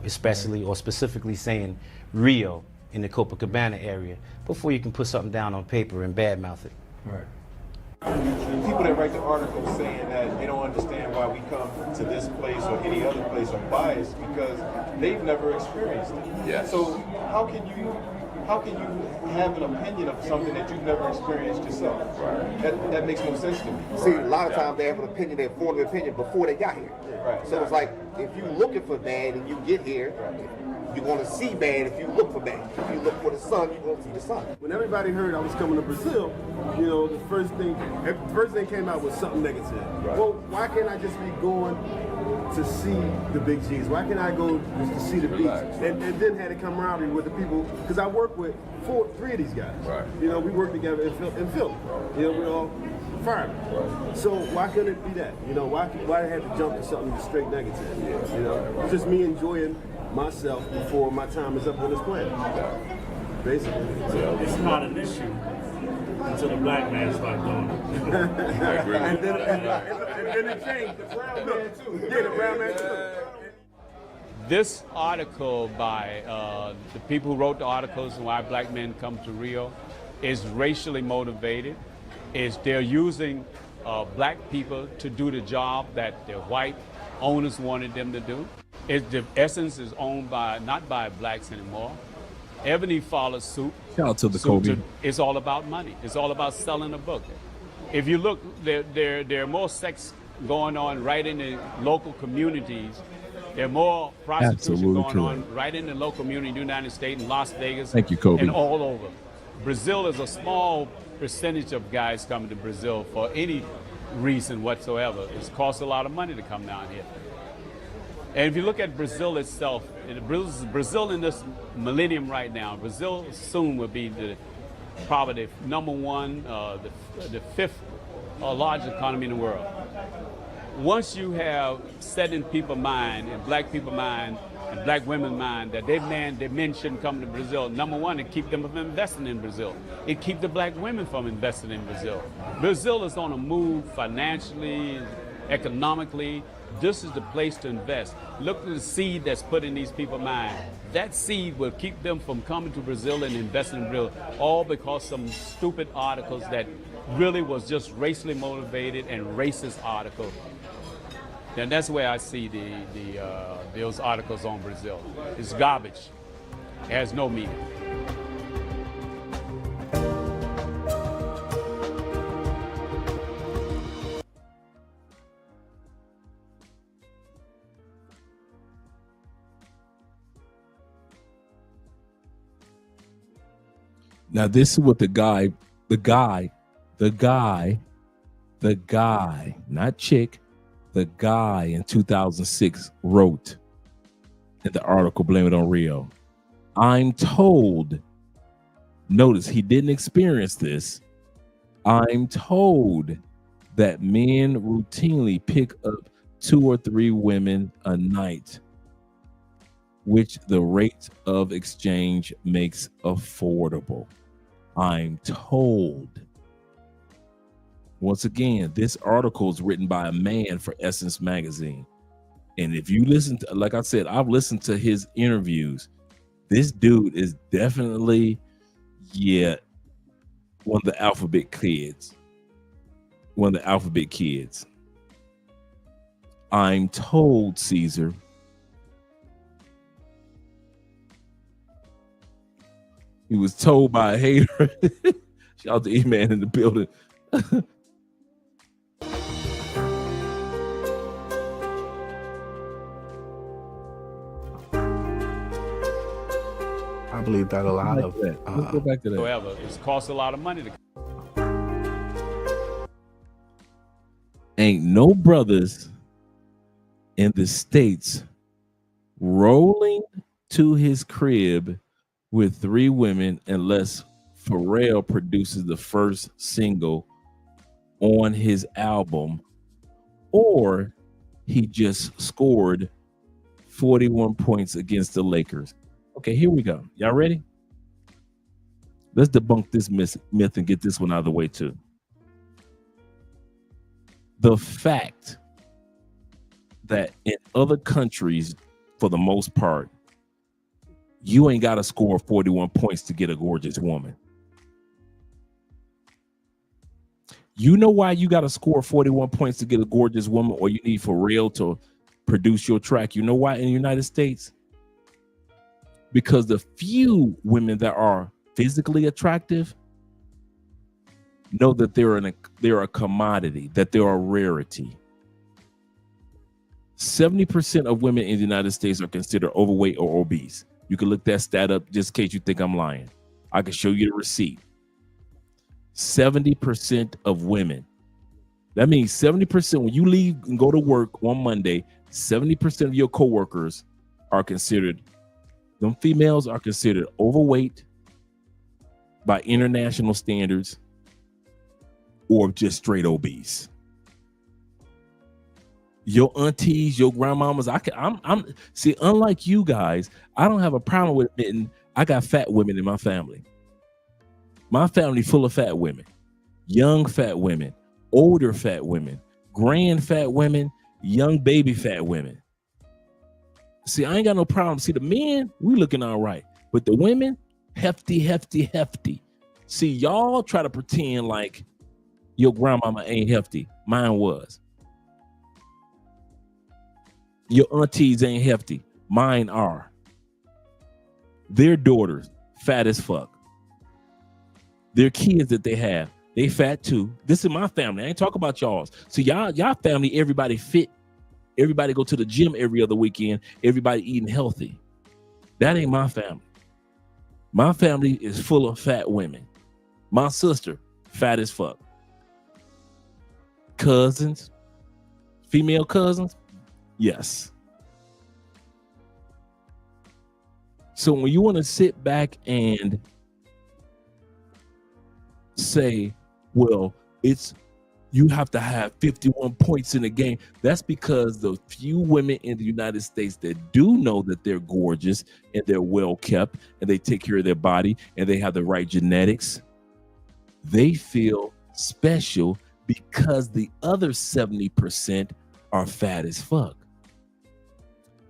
especially or specifically saying Rio in the Copacabana area before you can put something down on paper and badmouth it. Right. The people that write the articles saying that they don't understand why we come to this place or any other place are biased because they've never experienced it. Yes. So how can you have an opinion of something that you've never experienced yourself? Right. That makes no sense to me. See, a lot of times they have an opinion, they form an opinion before they got here. Right. So it's like, if you're looking for bad and you get here, you're going to see bad if you look for bad. If you look for the sun, you're going to see the sun. When everybody heard I was coming to Brazil, the first thing came out was something negative. Right. Well, why can't I just be going to see the big G's? Why can't I go just to see the beach? And then had a camaraderie with the people, because I work with three of these guys. Right. We work together in film. We're all firemen. Right. So why couldn't it be that? Why I had to jump to something just straight negative? It's just me enjoying myself before my time is up on this planet. Basically. It's not an issue until the black man starts doing it. and then it changed. The brown man too. Yeah, the brown man too. This article by the people who wrote the articles on why black men come to Rio is racially motivated. They're using black people to do the job that their white owners wanted them to do. The Essence is owned not by blacks anymore. Ebony follows suit. Shout out to the Kobe. It's all about money. It's all about selling a book. If you look, there are more sex going on right in the local communities. There are more prostitution going on right in the local community in the United States, in Las Vegas, Thank you, Kobe. and all over. Brazil is a small percentage of guys coming to Brazil for any reason whatsoever. It costs a lot of money to come down here. And if you look at Brazil itself, Brazil in this millennium right now, Brazil soon will be probably the number one, the fifth largest economy in the world. Once you have set in people's mind, and black people's mind, and black women's mind, that men shouldn't come to Brazil, number one, it keep them from investing in Brazil. It keep the black women from investing in Brazil. Brazil is on a move financially, economically. This is the place to invest. Look at the seed that's put in these people's mind. That seed will keep them from coming to Brazil and investing in Brazil, all because some stupid articles that really was just racially motivated and racist article, then that's where I see those articles on Brazil. It's garbage. It has no meaning. Now, this is what the guy, not chick, the guy in 2006 wrote in the article, Blame It on Rio. I'm told, notice he didn't experience this. I'm told that men routinely pick up 2 or 3 women a night, which the rate of exchange makes affordable. I'm told. Once again, this article is written by a man for Essence Magazine. And if you listen to, like I said, I've listened to his interviews. This dude is definitely, one of the alphabet kids. One of the alphabet kids. I'm told, Caesar. He was told by a hater. Shout out to E-Man in the building. I believe that a lot of Let's go back to that. However, it's cost a lot of money to. Ain't no brothers in the States rolling to his crib with 3 women unless Pharrell produces the first single on his album, or he just scored 41 points against the Lakers. Okay, here we go. Y'all ready? Let's debunk this myth and get this one out of the way too. The fact that in other countries, for the most part, you ain't got to score 41 points to get a gorgeous woman. You know why you got to score 41 points to get a gorgeous woman, or you need Pharrell to produce your track? You know why in the United States? Because the few women that are physically attractive know that they're a commodity, that they're a rarity. 70% of women in the United States are considered overweight or obese. You can look that stat up just in case you think I'm lying. I can show you the receipt. 70% of women. That means 70% when you leave and go to work on Monday, 70% of your coworkers are considered, them females are considered overweight by international standards or just straight obese. Your aunties, your grandmamas, I'm see, unlike you guys, I don't have a problem with admitting I got fat women in my family. My family full of fat women, young fat women, older fat women, grand fat women, young baby fat women. See, I ain't got no problem. See, the men, we looking all right, but the women, hefty. See, y'all try to pretend like your grandmama ain't hefty. Mine was. Your aunties ain't hefty. Mine are. Their daughters, fat as fuck. Their kids that they have, they fat too. This is my family. I ain't talking about y'all's. So y'all family, everybody fit. Everybody go to the gym every other weekend. Everybody eating healthy. That ain't my family. My family is full of fat women. My sister, fat as fuck. Cousins, female cousins, yes. So when you want to sit back and say, well, you have to have 51 points in the game. That's because the few women in the United States that do know that they're gorgeous and they're well kept and they take care of their body and they have the right genetics, they feel special because the other 70% are fat as fuck.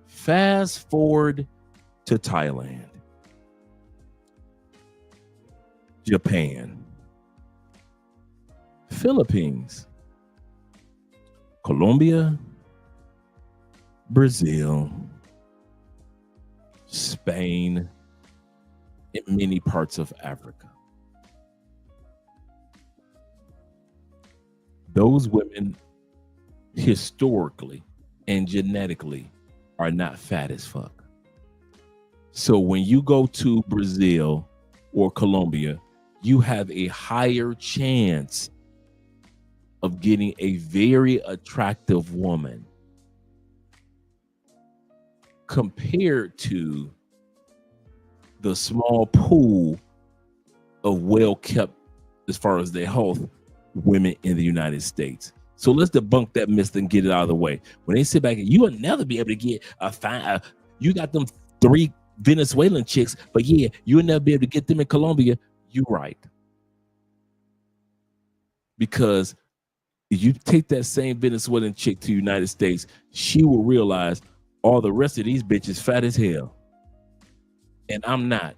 Fast forward to Thailand, Japan, Philippines, Colombia, Brazil, Spain, and many parts of Africa. Those women historically and genetically are not fat as fuck. So when you go to Brazil or Colombia, you have a higher chance of getting a very attractive woman compared to the small pool of well-kept, as far as their health, women in the United States. So let's debunk that myth and get it out of the way. When they sit back, you will never be able to get a fine. You got them 3 Venezuelan chicks, but yeah, you'll never be able to get them in Colombia. You're right. Because if you take that same Venezuelan chick to the United States, she will realize all the rest of these bitches fat as hell. And I'm not.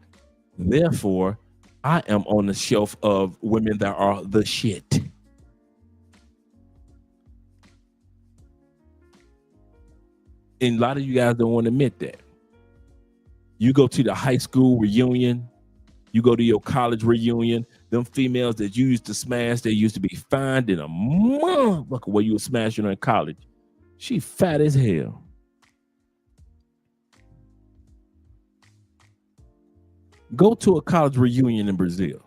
Therefore, I am on the shelf of women that are the shit. And a lot of you guys don't want to admit that. You go to the high school reunion, you go to your college reunion, them females that you used to smash, they used to be fine in a motherfucker where you were smashing her in college. She fat as hell. Go to a college reunion in Brazil.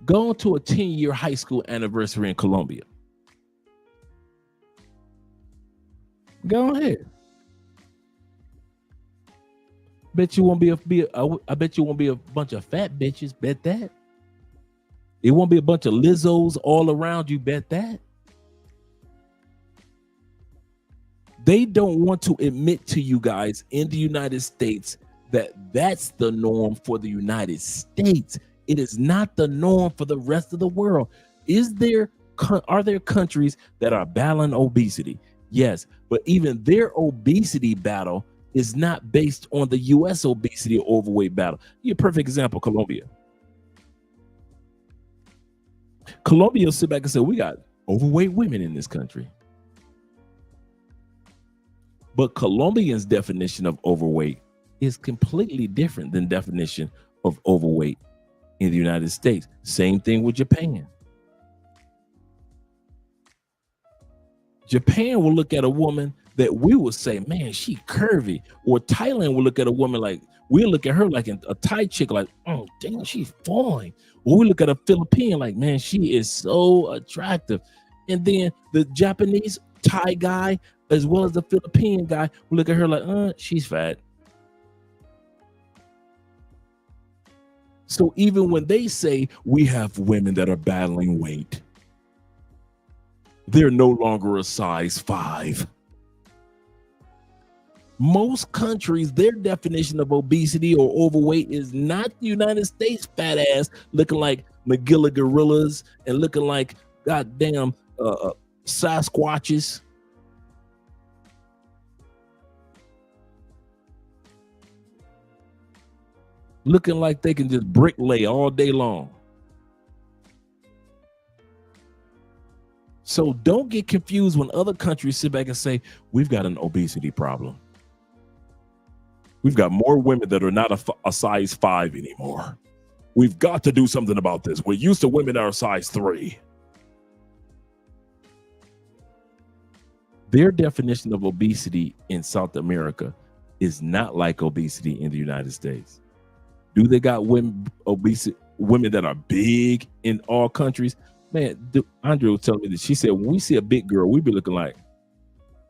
Go to a 10-year high school anniversary in Colombia. Go ahead. Bet you won't I bet you won't be a bunch of fat bitches. Bet that. It won't be a bunch of Lizzos all around you. Bet that. They don't want to admit to you guys in the United States that that's the norm for the United States. It is not the norm for the rest of the world. Are there countries that are battling obesity? Yes, but even their obesity battle is not based on the U.S. obesity or overweight battle. Give you a perfect example, Colombia. Colombia will sit back and say, we got overweight women in this country. But Colombians' definition of overweight is completely different than definition of overweight in the United States. Same thing with Japan. Japan will look at a woman that we will say, man, she curvy. Or Thailand will look at a woman like, we'll look at her like a Thai chick, like, oh, damn, she's fine. Or we look at a Philippine like, man, she is so attractive. And then the Japanese Thai guy, as well as the Philippine guy, will look at her like, she's fat. So even when they say we have women that are battling weight, they're no longer a size 5. Most countries, their definition of obesity or overweight is not the United States fat ass looking like Magilla gorillas and looking like goddamn Sasquatches. Looking like they can just bricklay all day long. So don't get confused when other countries sit back and say, we've got an obesity problem. We've got more women that are not a size 5 anymore. We've got to do something about this. We're used to women that are size 3. Their definition of obesity in South America is not like obesity in the United States. Do they got women that are big in all countries? Man, Andrea was telling me that she said, when we see a big girl, we be looking like,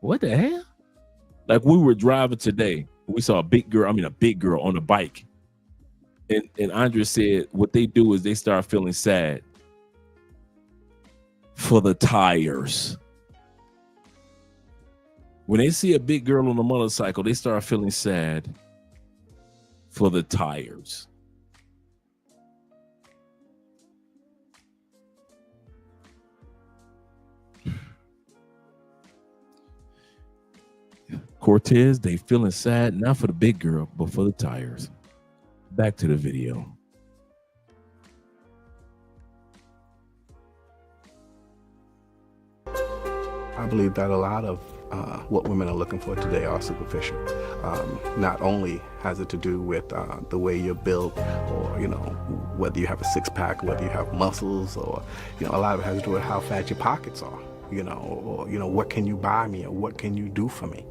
what the hell? Like we were driving today, we saw a big girl on a bike. And Andrea said what they do is they start feeling sad for the tires. When they see a big girl on a motorcycle, they start feeling sad for the tires. Cortez, they feeling sad, not for the big girl, but for the tires. Back to the video. I believe that a lot of what women are looking for today are superficial. Not only has it to do with the way you're built, or whether you have a six-pack, whether you have muscles, or a lot of it has to do with how fat your pockets are. Or what can you buy me, or what can you do for me?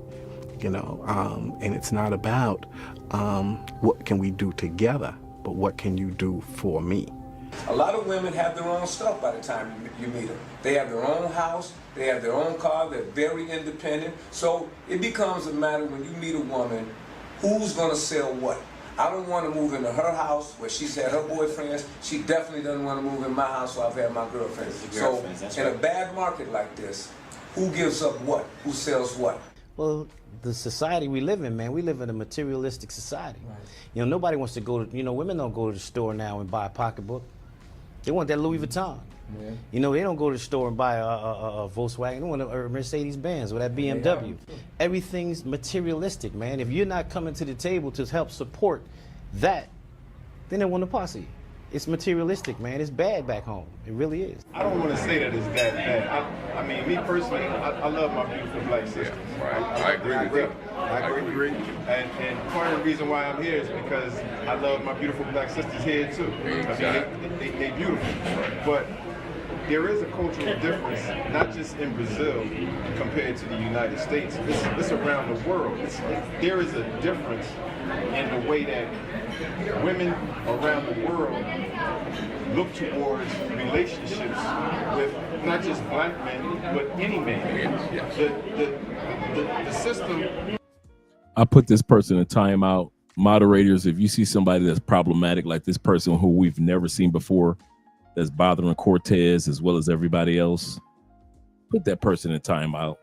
And it's not about what can we do together, but what can you do for me? A lot of women have their own stuff by the time you meet them. They have their own house, they have their own car, they're very independent. So it becomes a matter when you meet a woman, who's gonna sell what? I don't want to move into her house where she's had her boyfriends. She definitely doesn't want to move in my house where I've had my girlfriends. So in a bad market like this, who gives up what? Who sells what? Well, the society we live in, man, we live in a materialistic society. Right. Nobody wants to go to, women don't go to the store now and buy a pocketbook. They want that Louis Vuitton. Yeah. They don't go to the store and buy a Volkswagen. They want a Mercedes-Benz or that BMW. Yeah. Everything's materialistic, man. If you're not coming to the table to help support that, then they want to posse you. It's materialistic, man. It's bad back home. It really is. I don't want to say that it's that bad. I mean, me personally, I love my beautiful black sisters. Right. I agree with you. I agree. And part of the reason why I'm here is because I love my beautiful black sisters here too. I mean, they beautiful. But there is a cultural difference, not just in Brazil compared to the United States. It's around the world. There is a difference in the way that women around the world look towards relationships with not just black men, but any man. The system. I put this person in timeout. Moderators, if you see somebody that's problematic, like this person who we've never seen before, that's bothering Cortez as well as everybody else, put that person in timeout.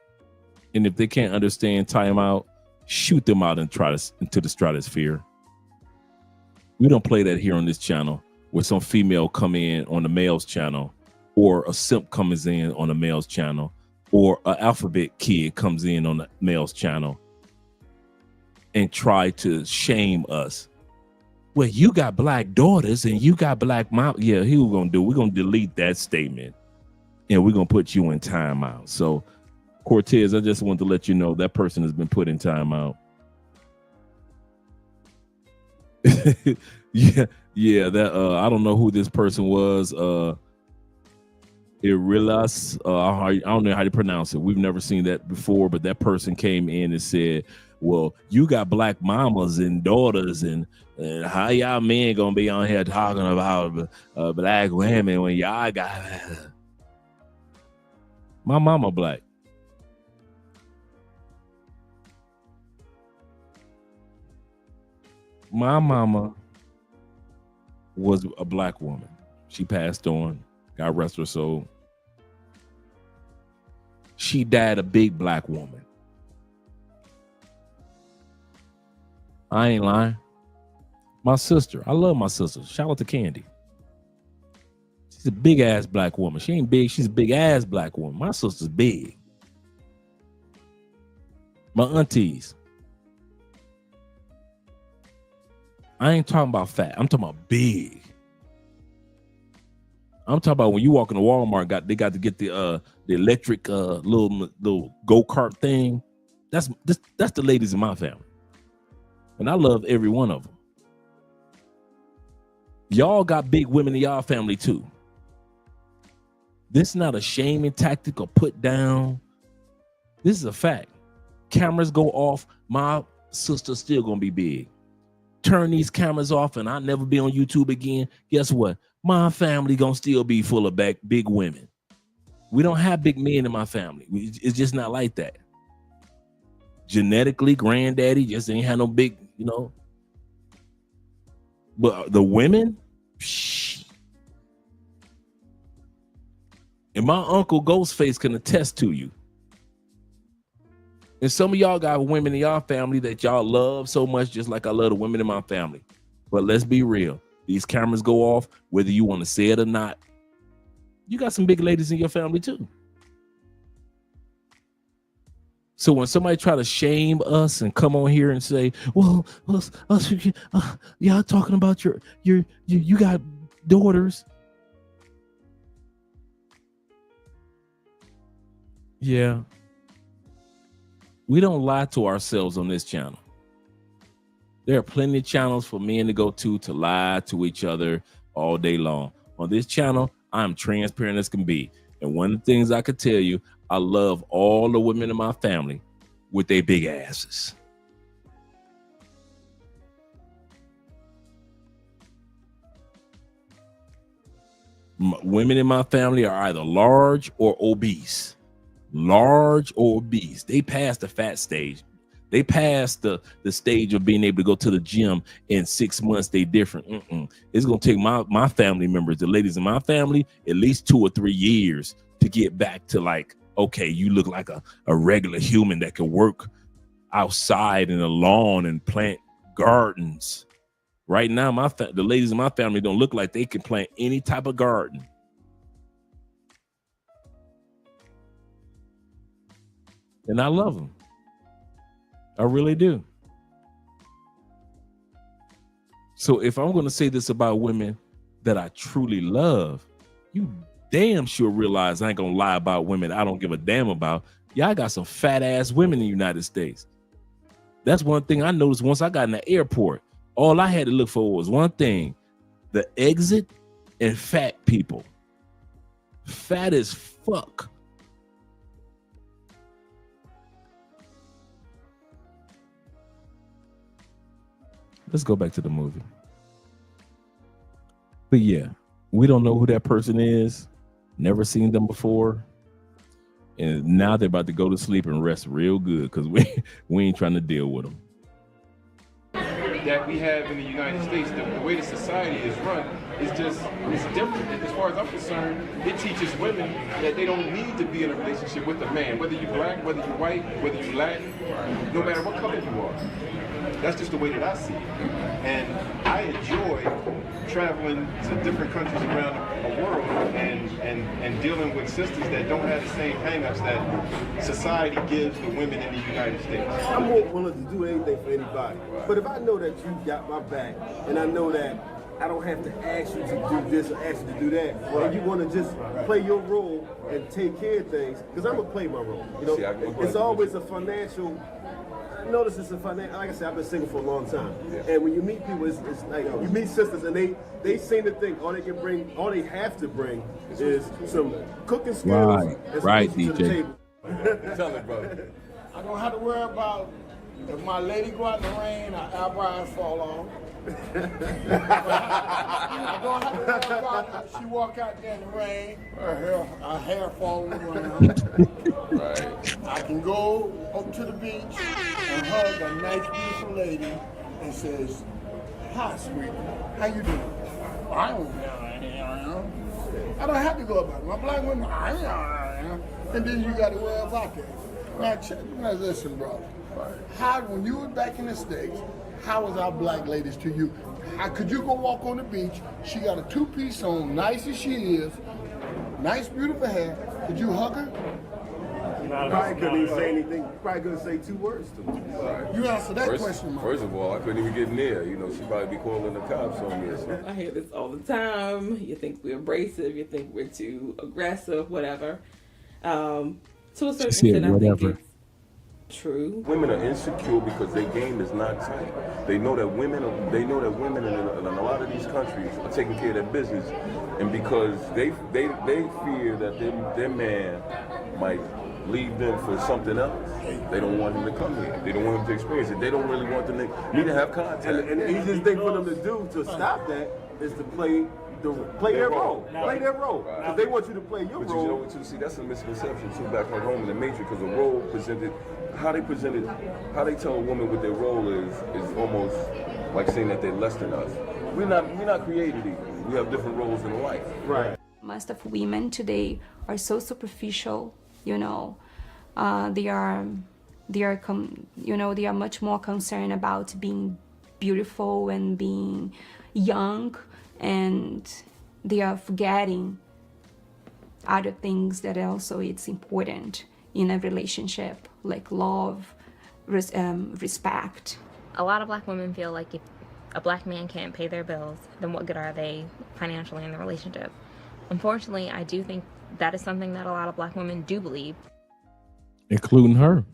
And if they can't understand timeout, shoot them out and into the stratosphere. We don't play that here on this channel, where some female come in on the male's channel, or a simp comes in on the male's channel, or an alphabet kid comes in on the male's channel and try to shame us. Well, you got black daughters and you got black mom. Yeah, here's what we're gonna do. We're gonna delete that statement and we're gonna put you in timeout. So Cortez, I just want to let you know that person has been put in timeout. yeah, that I don't know who this person was. Irilas, I don't know how to pronounce it. We've never seen that before, but that person came in and said, well, you got black mamas and daughters, and how y'all men gonna be on here talking about black women when y'all got my mama black. My mama was a black woman. She passed on, God rest her soul. She died a big black woman. I ain't lying. My sister, I love my sister. Shout out to Candy. She's a big ass black woman. She ain't big, she's a big ass black woman. My sister's big. My aunties. I ain't talking about fat. I'm talking about big. I'm talking about when you walk into Walmart, they got to get the electric little go-kart thing. That's the ladies in my family. And I love every one of them. Y'all got big women in y'all family too. This is not a shaming tactic or put down. This is a fact. Cameras go off, my sister's still gonna be big. Turn these cameras off and I'll never be on YouTube again. Guess what? My family gonna still be full of big women. We don't have big men in my family. It's just not like that. Genetically, granddaddy just ain't had no big, But the women, psh. And my uncle Ghostface can attest to you. And some of y'all got women in y'all family that y'all love so much, just like I love the women in my family. But let's be real. These cameras go off, whether you want to say it or not. You got some big ladies in your family too. So when somebody try to shame us and come on here and say, well, y'all talking about you got daughters. Yeah. We don't lie to ourselves on this channel. There are plenty of channels for men to go to lie to each other all day long. On this channel, I'm transparent as can be. And one of the things I could tell you, I love all the women in my family with their big asses. Women in my family are either large or obese. Large or obese. They passed the fat stage. They passed the stage of being able to go to the gym in 6 months. They different. It's gonna take my family members, the ladies in my family, at least 2 or 3 years to get back to like, okay, you look like a regular human that can work outside in the lawn and plant gardens. Right now, the ladies in my family don't look like they can plant any type of garden. And I love them. I really do. So if I'm going to say this about women that I truly love, you damn sure realize I ain't going to lie about women I don't give a damn about. Y'all got some fat ass women in the United States. That's one thing I noticed once I got in the airport. All I had to look for was one thing: the exit and fat people. Fat as fuck. Let's go back to the movie. But yeah, we don't know who that person is. Never seen them before. And now they're about to go to sleep and rest real good because we ain't trying to deal with them. That we have in the United States, the way the society is run, is different. As far as I'm concerned, it teaches women that they don't need to be in a relationship with a man, whether you're black, whether you're white, whether you're Latin, no matter what color you are. That's just the way that I see it. And I enjoy traveling to different countries around the world and dealing with sisters that don't have the same hangups that society gives the women in the United States. I'm more willing to do anything for anybody. But if I know that you got my back, and I know that I don't have to ask you to do this or ask you to do that, and you want to just play your role and take care of things, because I'm going to play my role. You know, it's always a financial... Notice it's a financial. Like I said, I've been single for a long time, and when you meet people, it's like you meet sisters, and they seem to think all they have to bring is some cooking skills. Right, DJ. To the table. Tell it, brother. I don't have to worry about if my lady go out in the rain, her eyebrows fall off. I don't have to worry about if she walk out there in the rain, her hair falling around. Right. I can go up to the beach and hug a nice, beautiful lady and says, "Hi, sweetie, how you doing?" I don't have to go about it. My black women, and then you got to worry about that. Now, listen, brother. How, when you were back in the States, how was our black ladies to you? How could you go walk on the beach? She got a two-piece on, nice as she is, nice, beautiful hair. Could you hug her? Probably couldn't even say anything. Probably couldn't say 2 words to me. You answer that question, First of all, I couldn't even get near. You know, she'd probably be calling the cops on me or something. I hear this all the time. You think we're abrasive. You think we're too aggressive. Whatever. To a certain extent, I think it's true. Women are insecure because their game is not tight. They know that women in a lot of these countries are taking care of their business, and because they fear that their man might leave them for something else, they don't want him to come here. They don't want him to experience it. They don't really want them to have contact. And the easiest thing for them to do to stop that is to play their role. Play their role. Because they want you to play your role. But you know what, too? See, that's a misconception, too, back at home in the Matrix, because the role presented, how they tell a woman what their role is almost like saying that they're less than us. We're not created equal. We have different roles in life. Right. Most of women today are so superficial, you know. They are much more concerned about being beautiful and being young, and they are forgetting other things that also it's important in a relationship, like love, respect. A lot of black women feel like if a black man can't pay their bills, then what good are they financially in the relationship? Unfortunately, I do think that is something that a lot of black women do believe. including her.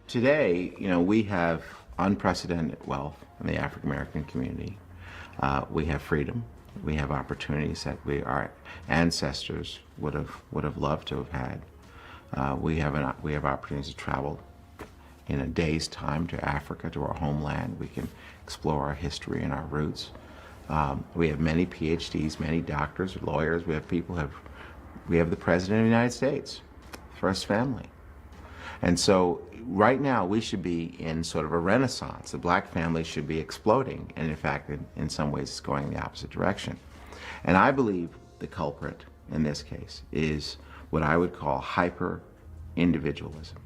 Today, we have unprecedented wealth in the African American community. We have freedom. We have opportunities that our ancestors would have loved to have had. We have opportunities to travel in a day's time to Africa, to our homeland. We can explore our history and our roots. We have many PhDs, many doctors, lawyers. We have we have the President of the United States, first family. And so right now we should be in sort of a renaissance. The black family should be exploding. And in fact, in some ways it's going in the opposite direction. And I believe the culprit in this case is what I would call hyper-individualism.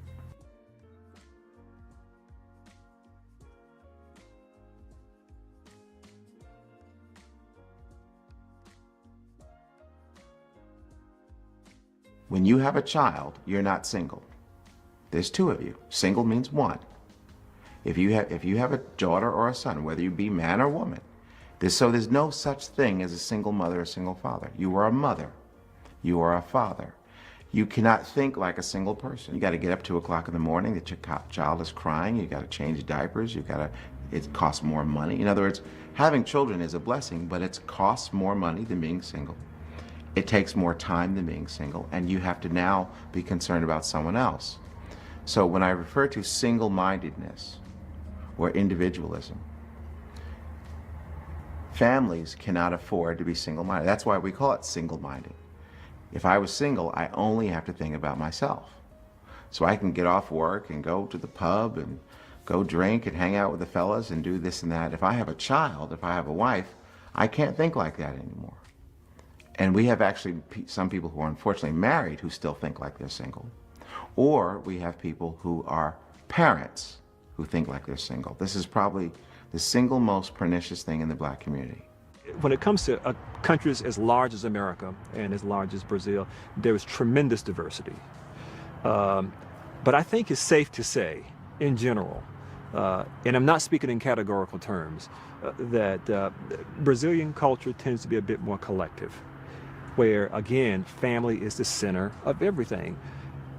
When you have a child, you're not single. There's two of you. Single means one. If you have a daughter or a son, whether you be man or woman, there's no such thing as a single mother or single father. You are a mother. You are a father. You cannot think like a single person. You got to get up 2 o'clock in the morning that your child is crying. You got to change diapers. It costs more money. In other words, having children is a blessing, but it costs more money than being single. It takes more time than being single, and you have to now be concerned about someone else. So when I refer to single-mindedness or individualism, families cannot afford to be single-minded. That's why we call it single-minded. If I was single, I only have to think about myself. So I can get off work and go to the pub and go drink and hang out with the fellas and do this and that. If I have a child, if I have a wife, I can't think like that anymore. And we have actually some people who are unfortunately married who still think like they're single. Or we have people who are parents who think like they're single. This is probably the single most pernicious thing in the black community. When it comes to countries as large as America and as large as Brazil, there is tremendous diversity. But I think it's safe to say, in general, and I'm not speaking in categorical terms, that Brazilian culture tends to be a bit more collective, where, again, family is the center of everything.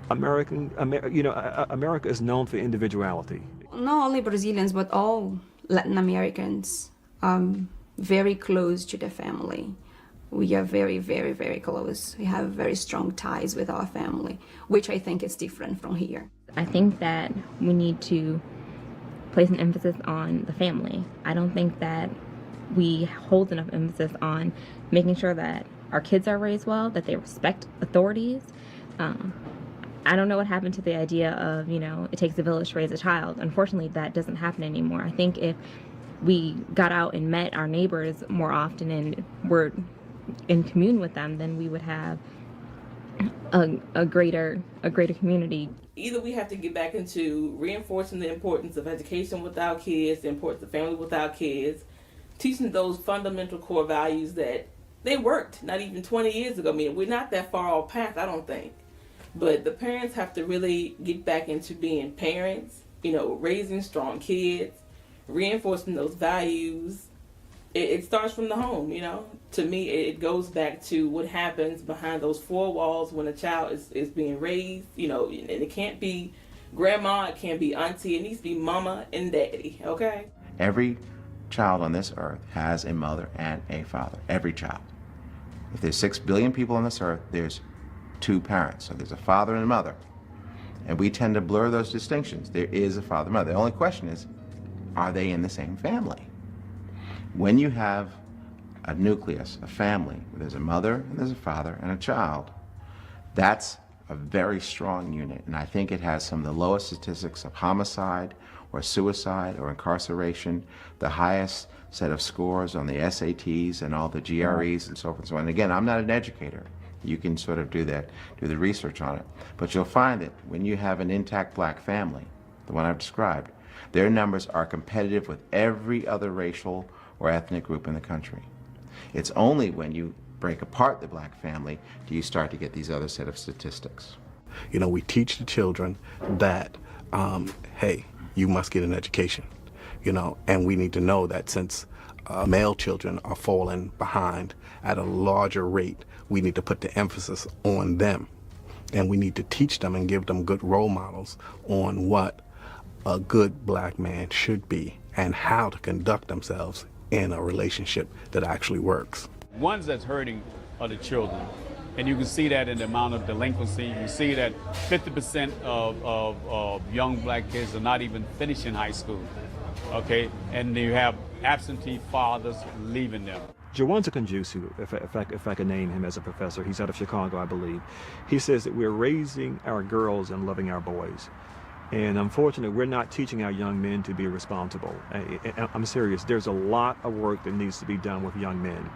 America is known for individuality. Not only Brazilians, but all Latin Americans very close to the family. We are very, very, very close. We have very strong ties with our family, which I think is different from here. I think that we need to place an emphasis on the family. I don't think that we hold enough emphasis on making sure that our kids are raised well, that they respect authorities. I don't know what happened to the idea of, it takes a village to raise a child. Unfortunately, that doesn't happen anymore. I think if we got out and met our neighbors more often and were in commune with them, then we would have a greater community. Either we have to get back into reinforcing the importance of education with our kids, the importance of family with our kids, teaching those fundamental core values that they worked not even 20 years ago. I mean, we're not that far off path, I don't think. But the parents have to really get back into being parents, raising strong kids, reinforcing those values. It starts from the home, To me, it goes back to what happens behind those four walls when a child is being raised, and it can't be grandma, it can't be auntie, it needs to be mama and daddy, okay? Every child on this earth has a mother and a father, every child. If there's 6 billion people on this earth, there's 2 parents. So there's a father and a mother. And we tend to blur those distinctions. There is a father and mother. The only question is, are they in the same family? When you have a nucleus, a family, where there's a mother and there's a father and a child, that's a very strong unit. And I think it has some of the lowest statistics of homicide or suicide or incarceration, the highest set of scores on the SATs and all the GREs and so forth and so on. And again, I'm not an educator. You can sort of do the research on it. But you'll find that when you have an intact black family, the one I've described, their numbers are competitive with every other racial or ethnic group in the country. It's only when you break apart the black family do you start to get these other set of statistics. We teach the children that, hey, you must get an education, and we need to know that since male children are falling behind at a larger rate we need to put the emphasis on them. And we need to teach them and give them good role models on what a good black man should be and how to conduct themselves in a relationship that actually works. Ones that's hurting are the children. And you can see that in the amount of delinquency. You see that 50% of young black kids are not even finishing high school, okay? And you have absentee fathers leaving them. Jawanza Kunjusu, if I can name him as a professor, he's out of Chicago, I believe. He says that we're raising our girls and loving our boys. And unfortunately, we're not teaching our young men to be responsible. I'm serious. There's a lot of work that needs to be done with young men.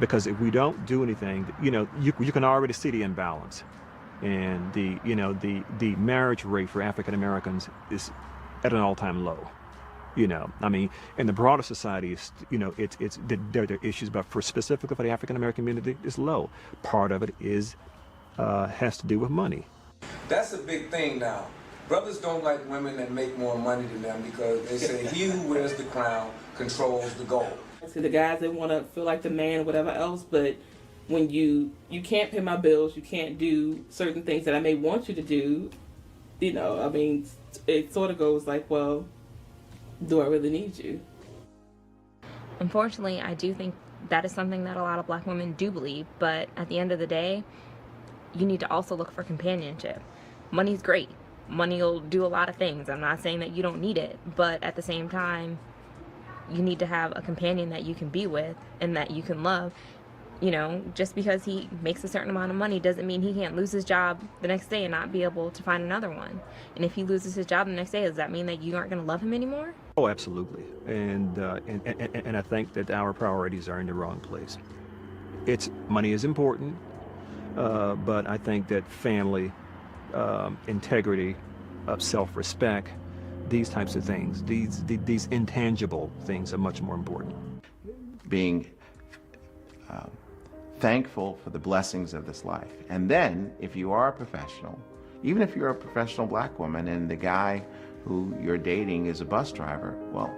Because if we don't do anything, you can already see the imbalance. And the marriage rate for African Americans is at an all-time low. I mean, in the broader society, there are issues, but specifically for the African American community, it's low. Part of it has to do with money. That's a big thing now. Brothers don't like women that make more money than them because they say he who wears the crown controls the gold. To the guys that want to feel like the man or whatever else, but when you can't pay my bills, you can't do certain things that I may want you to do, I mean, it sort of goes like, well, do I really need you? Unfortunately, I do think that is something that a lot of black women do believe, but at the end of the day, you need to also look for companionship. Money's great. Money will do a lot of things. I'm not saying that you don't need it, but at the same time, you need to have a companion that you can be with and that you can love. Just because he makes a certain amount of money doesn't mean he can't lose his job the next day and not be able to find another one. And if he loses his job the next day, does that mean that you aren't going to love him anymore? Oh, absolutely. And I think that our priorities are in the wrong place. Money is important, but I think that family, integrity, self-respect, these types of things, these intangible things are much more important. Being thankful for the blessings of this life. And then, if you are a professional, even if you're a professional black woman and the guy who you're dating is a bus driver, well,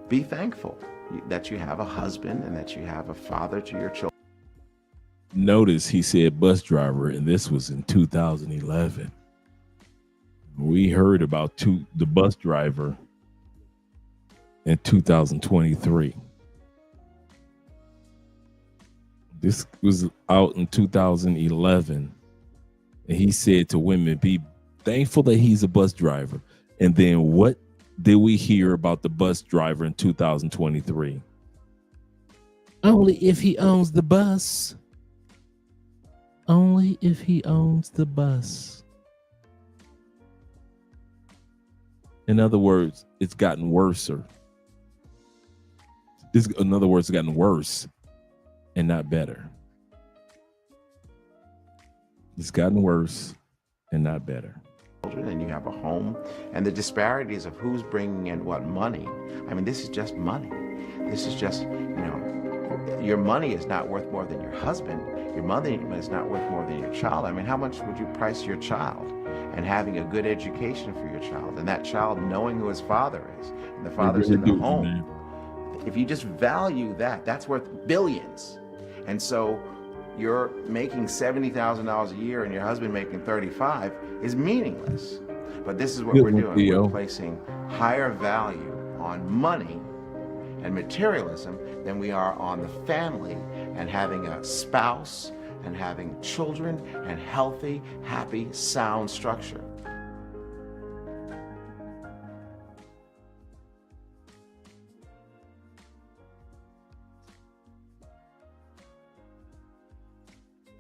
be thankful that you have a husband and that you have a father to your children. Notice he said bus driver, and this was in 2011. We heard about the bus driver in 2023. This was out in 2011. And he said to women, be thankful that he's a bus driver. And then what did we hear about the bus driver in 2023? Only if he owns the bus. Only if he owns the bus. In other words, it's gotten worse. In other words, it's gotten worse and not better. It's gotten worse and not better. And you have a home, and the disparities of who's bringing in what money. I mean, this is just money. This is just, your money is not worth more than your husband. Your money is not worth more than your child. I mean, how much would you price your child? And having a good education for your child, and that child knowing who his father is, and the father's in the home. Man. If you just value that, that's worth billions. And so you're making $70,000 a year and your husband making 35 is meaningless. But this is what we're doing. We're placing higher value on money and materialism than we are on the family and having a spouse and having children and healthy, happy, sound structure.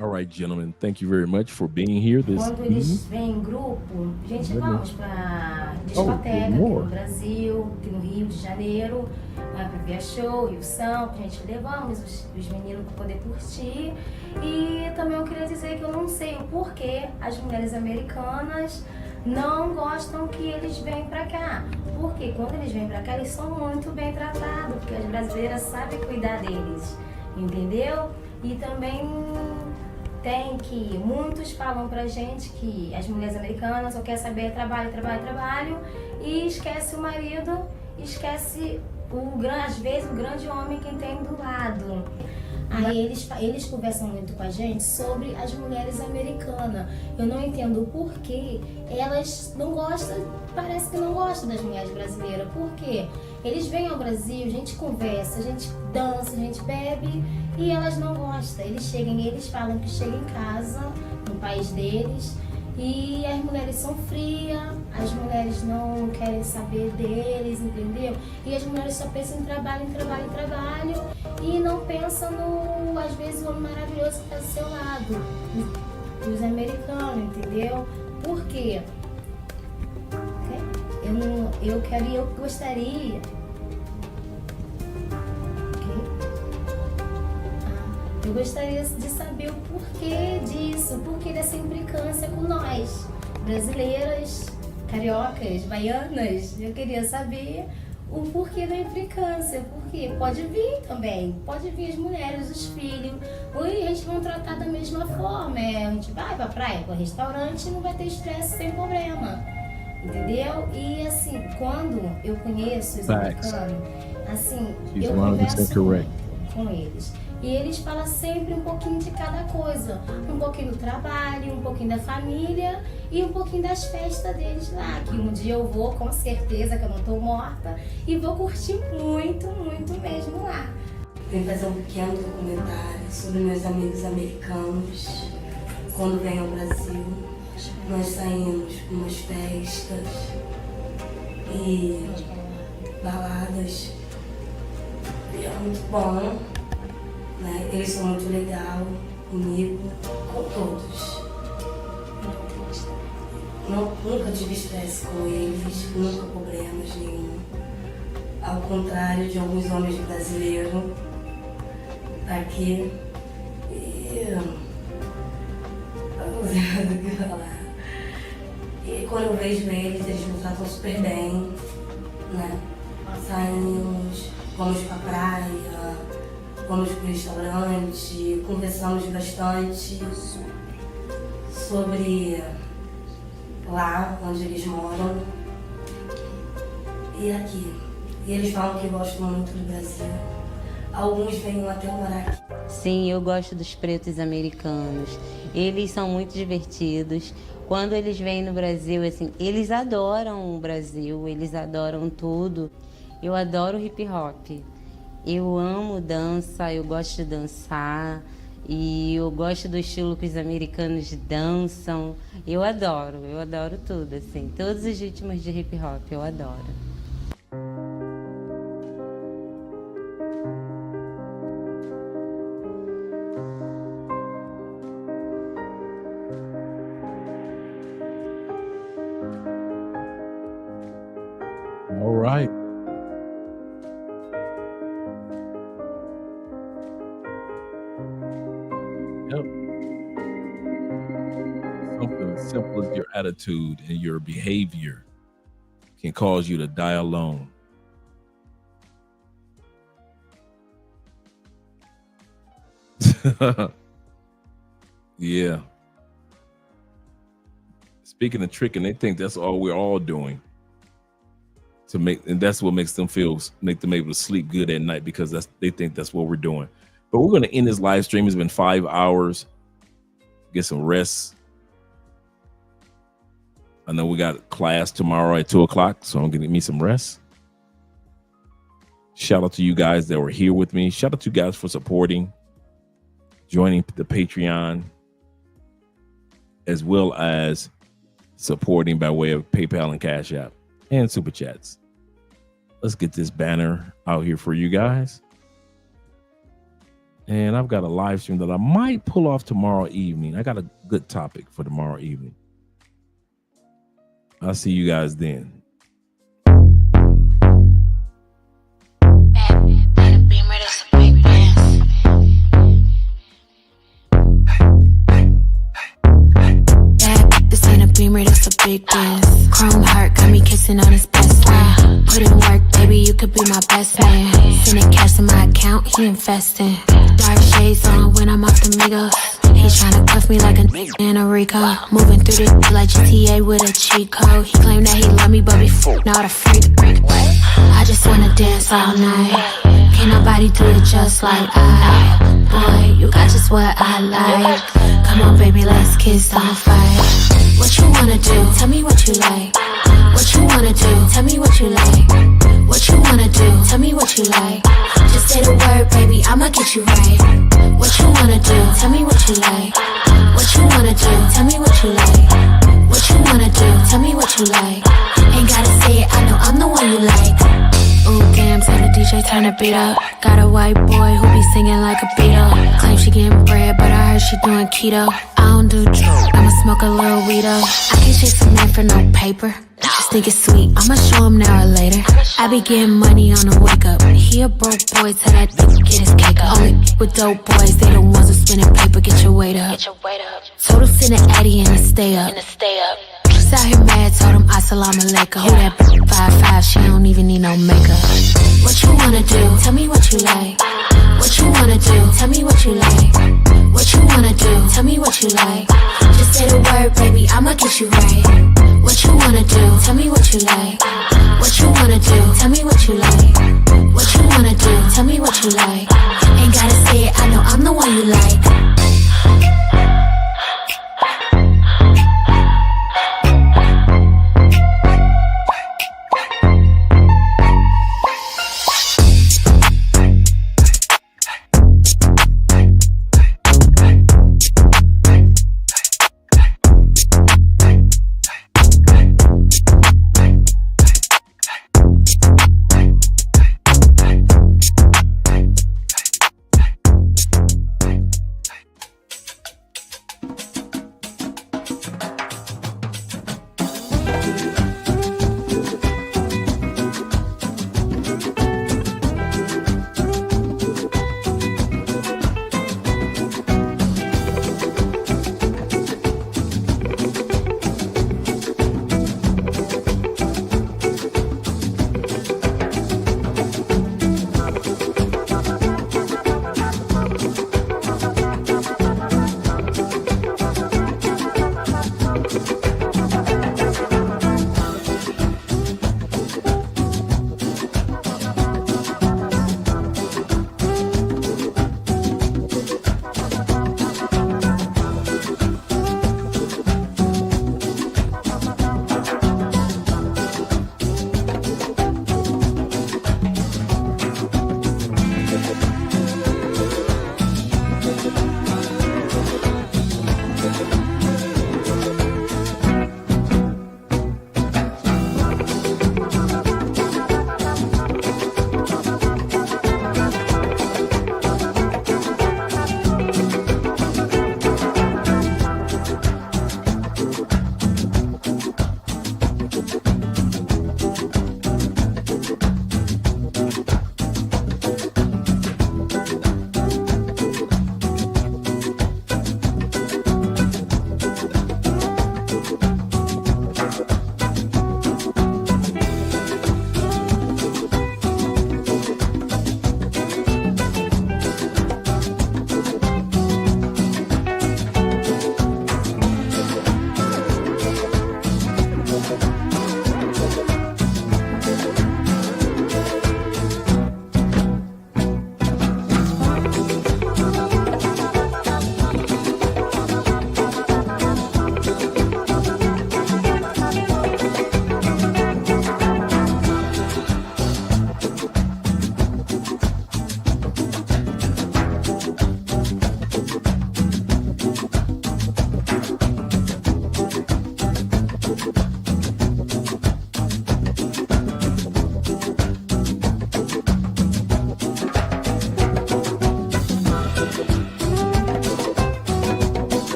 All right, gentlemen, thank you very much for being here this Quando evening. eles vêm em grupo, gente, vamos para discoteca aqui no Brasil, aqui no Rio de Janeiro, para ver show, Rio São, gente, levamos os meninos para poder curtir. E também eu queria dizer que eu não sei o porquê as mulheres americanas não gostam que eles venham para cá. Porque quando eles vêm para cá, eles são muito bem tratados, porque as brasileiras sabem cuidar deles, entendeu? E também tem que muitos falam pra gente que as mulheres americanas só querem saber trabalho, trabalho, trabalho e esquece o marido, esquece às vezes o grande homem que tem do lado. Aí eles conversam muito com a gente sobre as mulheres americanas. Eu não entendo o porquê elas não gostam, parece que não gostam das mulheres brasileiras. Por quê? Eles vêm ao Brasil, a gente conversa, a gente dança, a gente bebe e elas não gostam. Eles falam que chegam em casa, no país deles, e as mulheres são frias, as mulheres não querem saber deles, entendeu? E as mulheres só pensam em trabalho, e não pensam no, às vezes, o homem maravilhoso que está do seu lado, os americanos, entendeu? Por quê? Eu gostaria... Eu gostaria de saber o porquê disso, o porquê dessa implicância com nós, brasileiras, cariocas, baianas. Eu queria saber o porquê da implicância, porque pode vir também, pode vir as mulheres, os filhos, e a gente vai tratar da mesma forma. A gente vai pra praia, pro restaurante, não vai ter estresse sem problema, entendeu? E assim, quando eu conheço os americanos, assim, eu converso com eles. E eles falam sempre um pouquinho de cada coisa. Um pouquinho do trabalho, um pouquinho da família e um pouquinho das festas deles lá. Que um dia eu vou, com certeza, que eu não tô morta, e vou curtir muito, muito mesmo lá. Vim fazer um pequeno documentário sobre meus amigos americanos. Quando vêm ao Brasil, nós saímos para umas festas e baladas. E é muito bom. Né? Eles são muito legais comigo, com todos. Nunca tive estresse com eles, nunca problemas nenhum. Ao contrário de alguns homens brasileiros aqui. E quando eu vejo eles me tratam super bem, né? Saímos, vamos pra praia, vamos pro restaurante, conversamos bastante sobre lá onde eles moram e aqui. E eles falam que gostam muito do Brasil. Alguns vêm até morar aqui. Sim, eu gosto dos pretos americanos. Eles são muito divertidos. Quando eles vêm no Brasil, assim, eles adoram o Brasil, eles adoram tudo. Eu adoro hip hop. Eu amo dança, eu gosto de dançar e eu gosto do estilo que os americanos dançam. Eu adoro tudo, assim. Todos os ritmos de hip hop, eu adoro. All right. Yep. Something as simple as your attitude and your behavior can cause you to die alone. Yeah. Speaking of tricking, they think that's all we're all doing. And that's what makes them able to sleep good at night, because they think that's what we're doing. But we're going to end this live stream. It's been 5 hours. Get some rest. I know we got class tomorrow at 2:00, so I'm going to get me some rest. Shout out to you guys that were here with me. Shout out to you guys for supporting, joining the Patreon, as well as supporting by way of PayPal and Cash App and Super Chats. Let's get this banner out here for you guys. And I've got a live stream that I might pull off tomorrow evening. I got a good topic for tomorrow evening. I'll see you guys then. This ain't a Beamer, that's a big dance. Chrome heart got me kissing on his best friend. Put in work, baby, you could be my best man. Sending cash to my account, he investing. Dark shades on when I'm off the Migos. He tryna cuff me like a in a Rico. Moving through this like GTA with a cheat code. He claimed that he love me, but before not a freak. I just wanna dance all night. Can't nobody do it just like I. Boy, you got just what I like. Come on, baby, let's kiss, don't fight. What you wanna do? Tell me what you like. What you wanna do? Tell me what you like. What you wanna do? Tell me what you like. Just say the word, baby, I'ma get you right. What you wanna do? Tell me what you like. What you wanna do? Tell me what you like. What you wanna do? Tell me what you like. Ain't gotta say it, I know I'm the one you like. Ooh, damn, say the DJ turn the beat up. Got a white boy who be singing like a Beatle. Claim she getting bread, but I heard she doing keto. I don't do drugs, I'ma smoke a little weedo. I can't chase a man for no paper. Just think it's sweet, I'ma show him now or later. I be getting money on the wake up. He a broke boy, tell that bitch get his cake up. Only with dope boys, they the ones who spinning paper, get your weight up. Told him send an Addy and to stay up. Just out here mad, told him assalamu alaikum. Who that 5'5", she don't even need no makeup. What you wanna do? Tell me what you like. What you wanna do? Tell me what you like. What you wanna do? Tell me what you like. Just say the word, baby, I'ma get you right. What you wanna do? Tell me what you like. What you wanna do? Tell me what you like. What you wanna do? Tell me what you like. Ain't gotta say it, I know I'm the one you like.